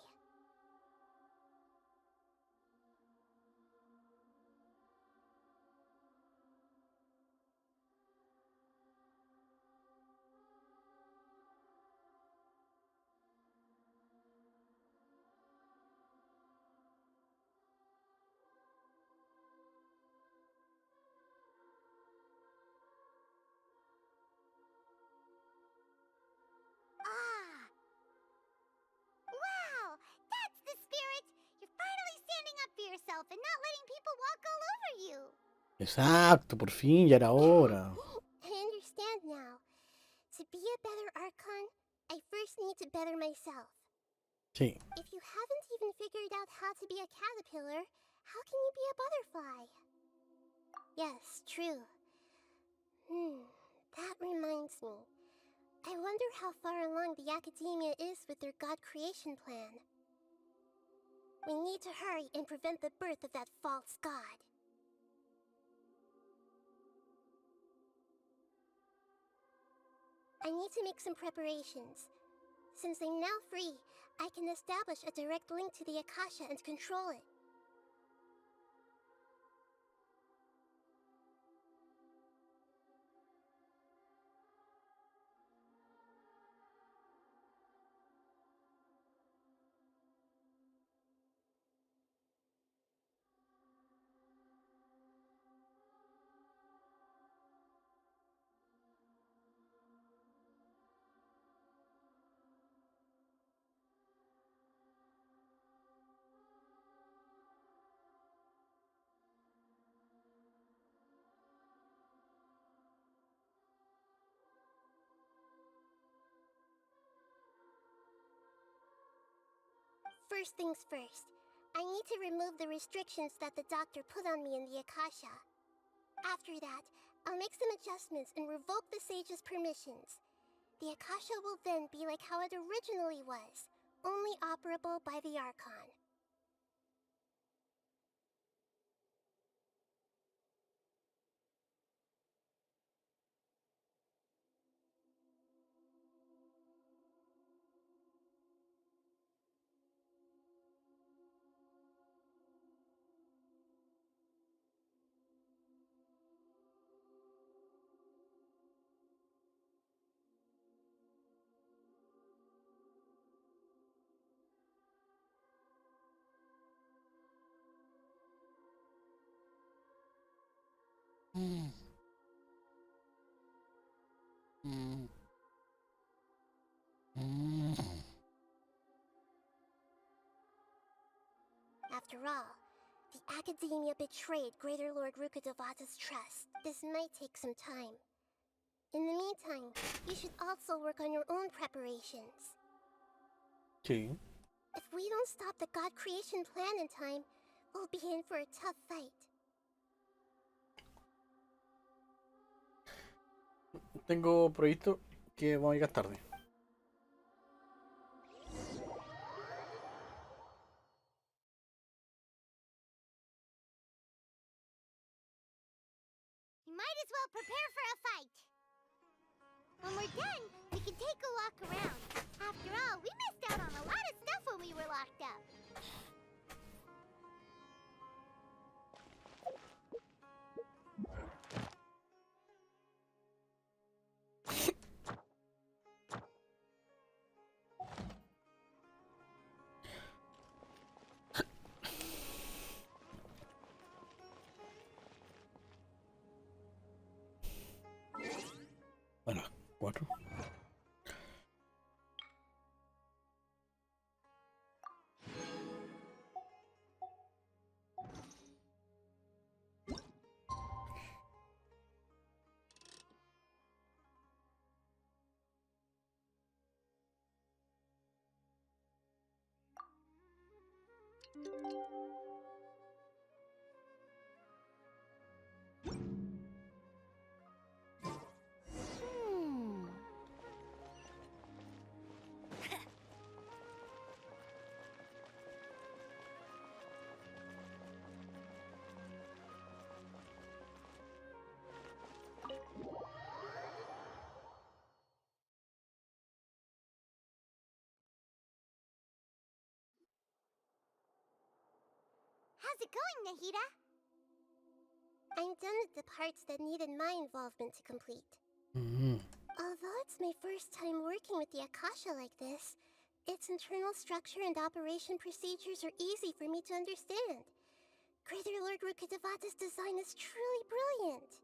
Wow! That's the spirit! You're finally standing up for yourself and not letting people walk all over you! Exacto, por fin, ya era hora. I understand now. To be a better Archon, I first need to better myself. Sí. If you haven't even figured out how to be a caterpillar, how can you be a butterfly? Yes, true. That reminds me. I wonder how far along the academia is with their god creation plan. We need to hurry and prevent the birth of that false god. I need to make some preparations. Since I'm now free, I can establish a direct link to the Akasha and control it. First things first, I need to remove the restrictions that the doctor put on me in the Akasha. After that, I'll make some adjustments and revoke the sage's permissions. The Akasha will then be like how it originally was, only operable by the Archon. After all, the Academia betrayed Greater Lord Rukkhadevata's trust. This might take some time. In the meantime, you should also work on your own preparations. Sí. If we don't stop the God creation plan in time, we'll be in for a tough fight. Tengo previsto que vamos a llegar tarde. You might as well prepare for a fight. When we're done, we can take a walk around. After all, we missed out on a lot of stuff when we were locked up. A las 4. How's it going, Nahida? I'm done with the parts that needed my involvement to complete. Although it's my first time working with the Akasha like this, its internal structure and operation procedures are easy for me to understand. Greater Lord Rukkhadevata's design is truly brilliant.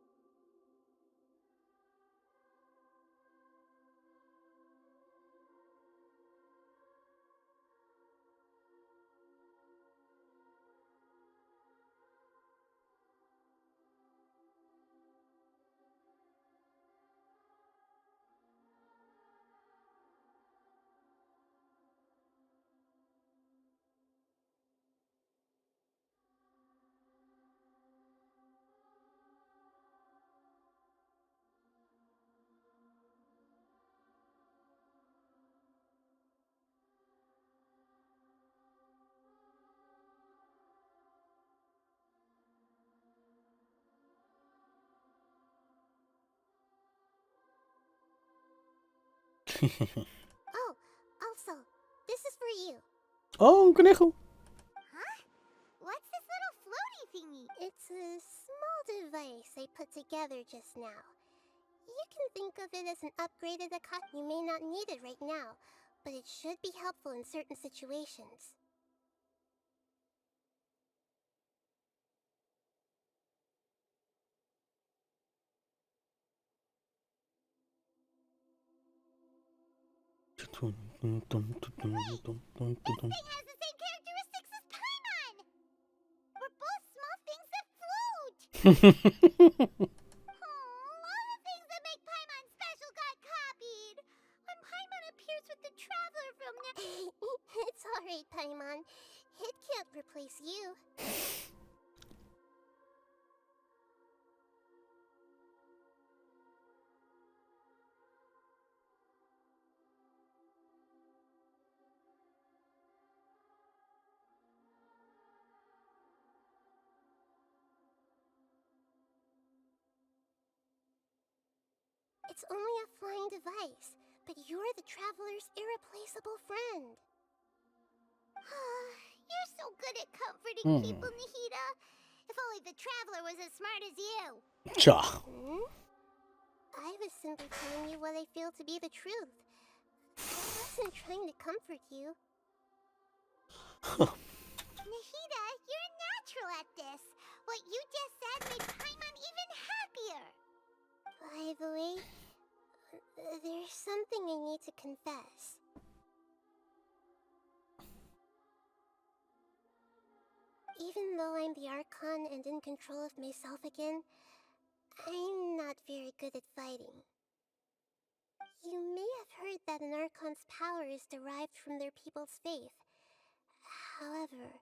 Oh, also, this is for you. Oh, un conejo. Huh? What's this little floaty thingy? It's a small device I put together just now. You can think of it as an upgraded Akasha. You may not need it right now, but it should be helpful in certain situations. This thing has the same characteristics as Paimon! We're both small things that float! All the things that make Paimon special got copied! When Paimon appears with the Traveler from now... It's alright, Paimon. It can't replace you. It's only a flying device, but you're the Traveler's irreplaceable friend. You're so good at comforting people, Nahida. If only the Traveler was as smart as you. Cha. I was simply telling you what I feel to be the truth. I wasn't trying to comfort you. Nahida, you're a natural at this. What you just said made Paimon even happier. By the way, there's something I need to confess. Even though I'm the Archon and in control of myself again, I'm not very good at fighting. You may have heard that an Archon's power is derived from their people's faith. However,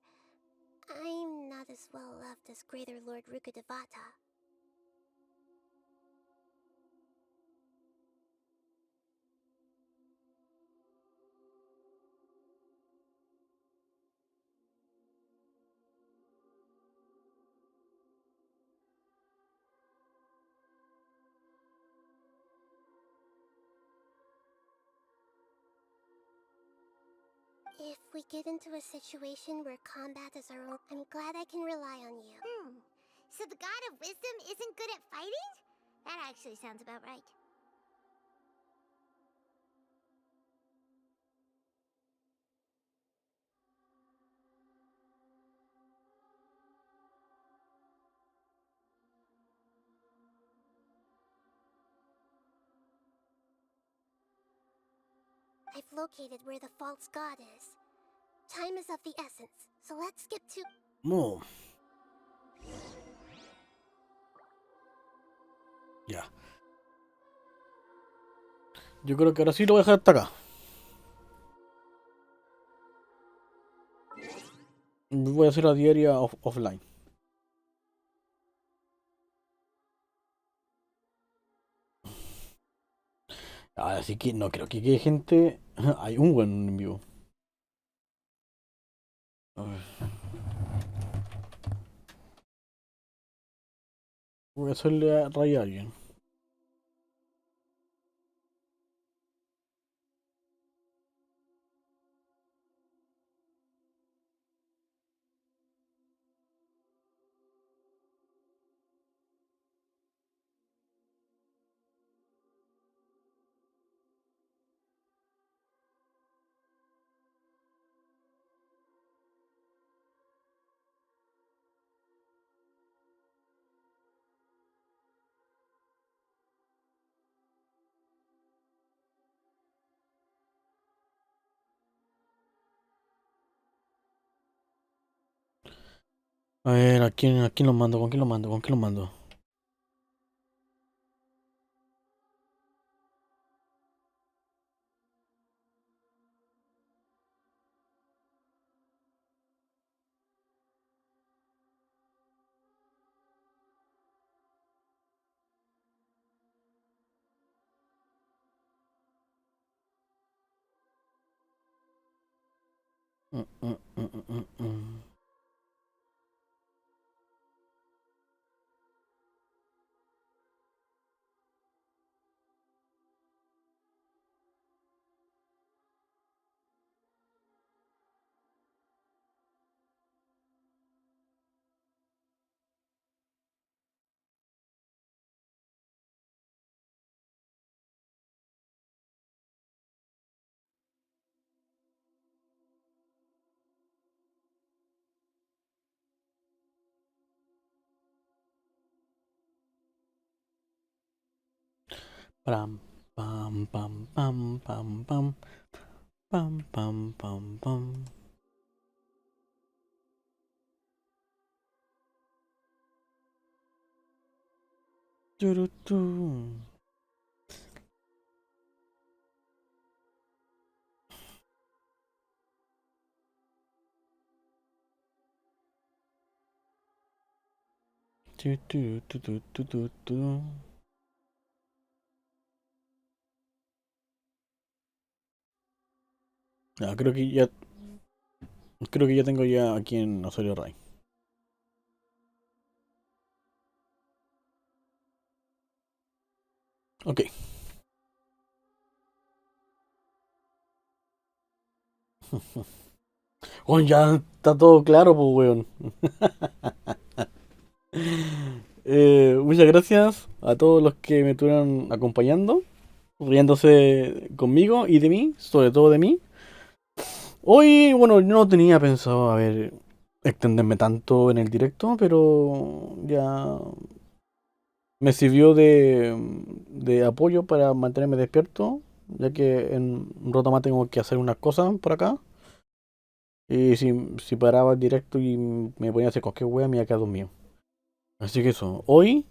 I'm not as well loved as Greater Lord Rukkhadevata. If we get into a situation where combat is our own, I'm glad I can rely on you. So the God of Wisdom isn't good at fighting? That actually sounds about right. I've located where the false god is. Time is of the essence, so let's skip to... No. Ya. Yo creo que ahora sí lo voy a dejar hasta acá. Voy a hacer la diaria offline. Así que no creo que quede gente. Hay un buen en vivo. A ver. Voy a hacerle a raya a alguien. A ver, a quién lo mando? ¿Con quién lo mando? ¿Con quién lo mando? Mm. Pam, pam, pam, pam, pam, pam. Pam, pam, pam, pam. Turutu. Tu, tu, tu, tu, tu, tu, tu. Ah, creo que ya tengo ya aquí en Osorio Ray. Ok. Oh, ya está todo claro, pues, weón. Muchas gracias a todos los que me estuvieron acompañando, riéndose conmigo y de mí, sobre todo de mí. Hoy, bueno, yo no tenía pensado, a ver, extenderme tanto en el directo, pero ya me sirvió de apoyo para mantenerme despierto, ya que en un rato más tengo que hacer unas cosas por acá. Y si paraba el directo y me ponía a hacer cualquier wea, me iba a quedar dormido. Así que eso, hoy,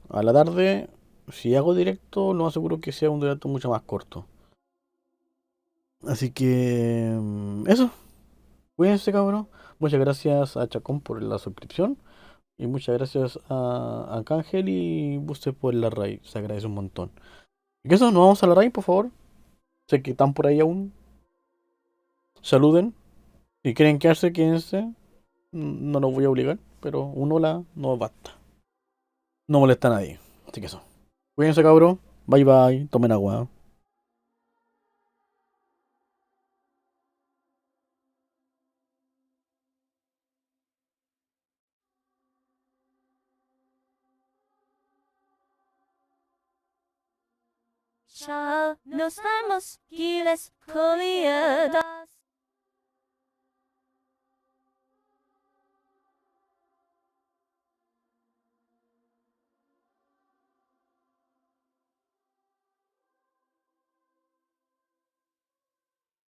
a la tarde, si hago directo, lo más seguro que sea un directo mucho más corto. Así que eso, cuídense cabrón. Muchas gracias a Chacón por la suscripción. Y muchas gracias a Cángel y Buster por la raid. Se agradece un montón. Y que eso, nos vamos a la raid, por favor. Sé que están por ahí aún. Saluden. Si quieren quedarse, quédense. No los voy a obligar, pero un hola no basta. No molesta a nadie. Así que eso. Cuídense, cabrón. Bye bye. Tomen agua. Ya nos vamos, quise, comenzar.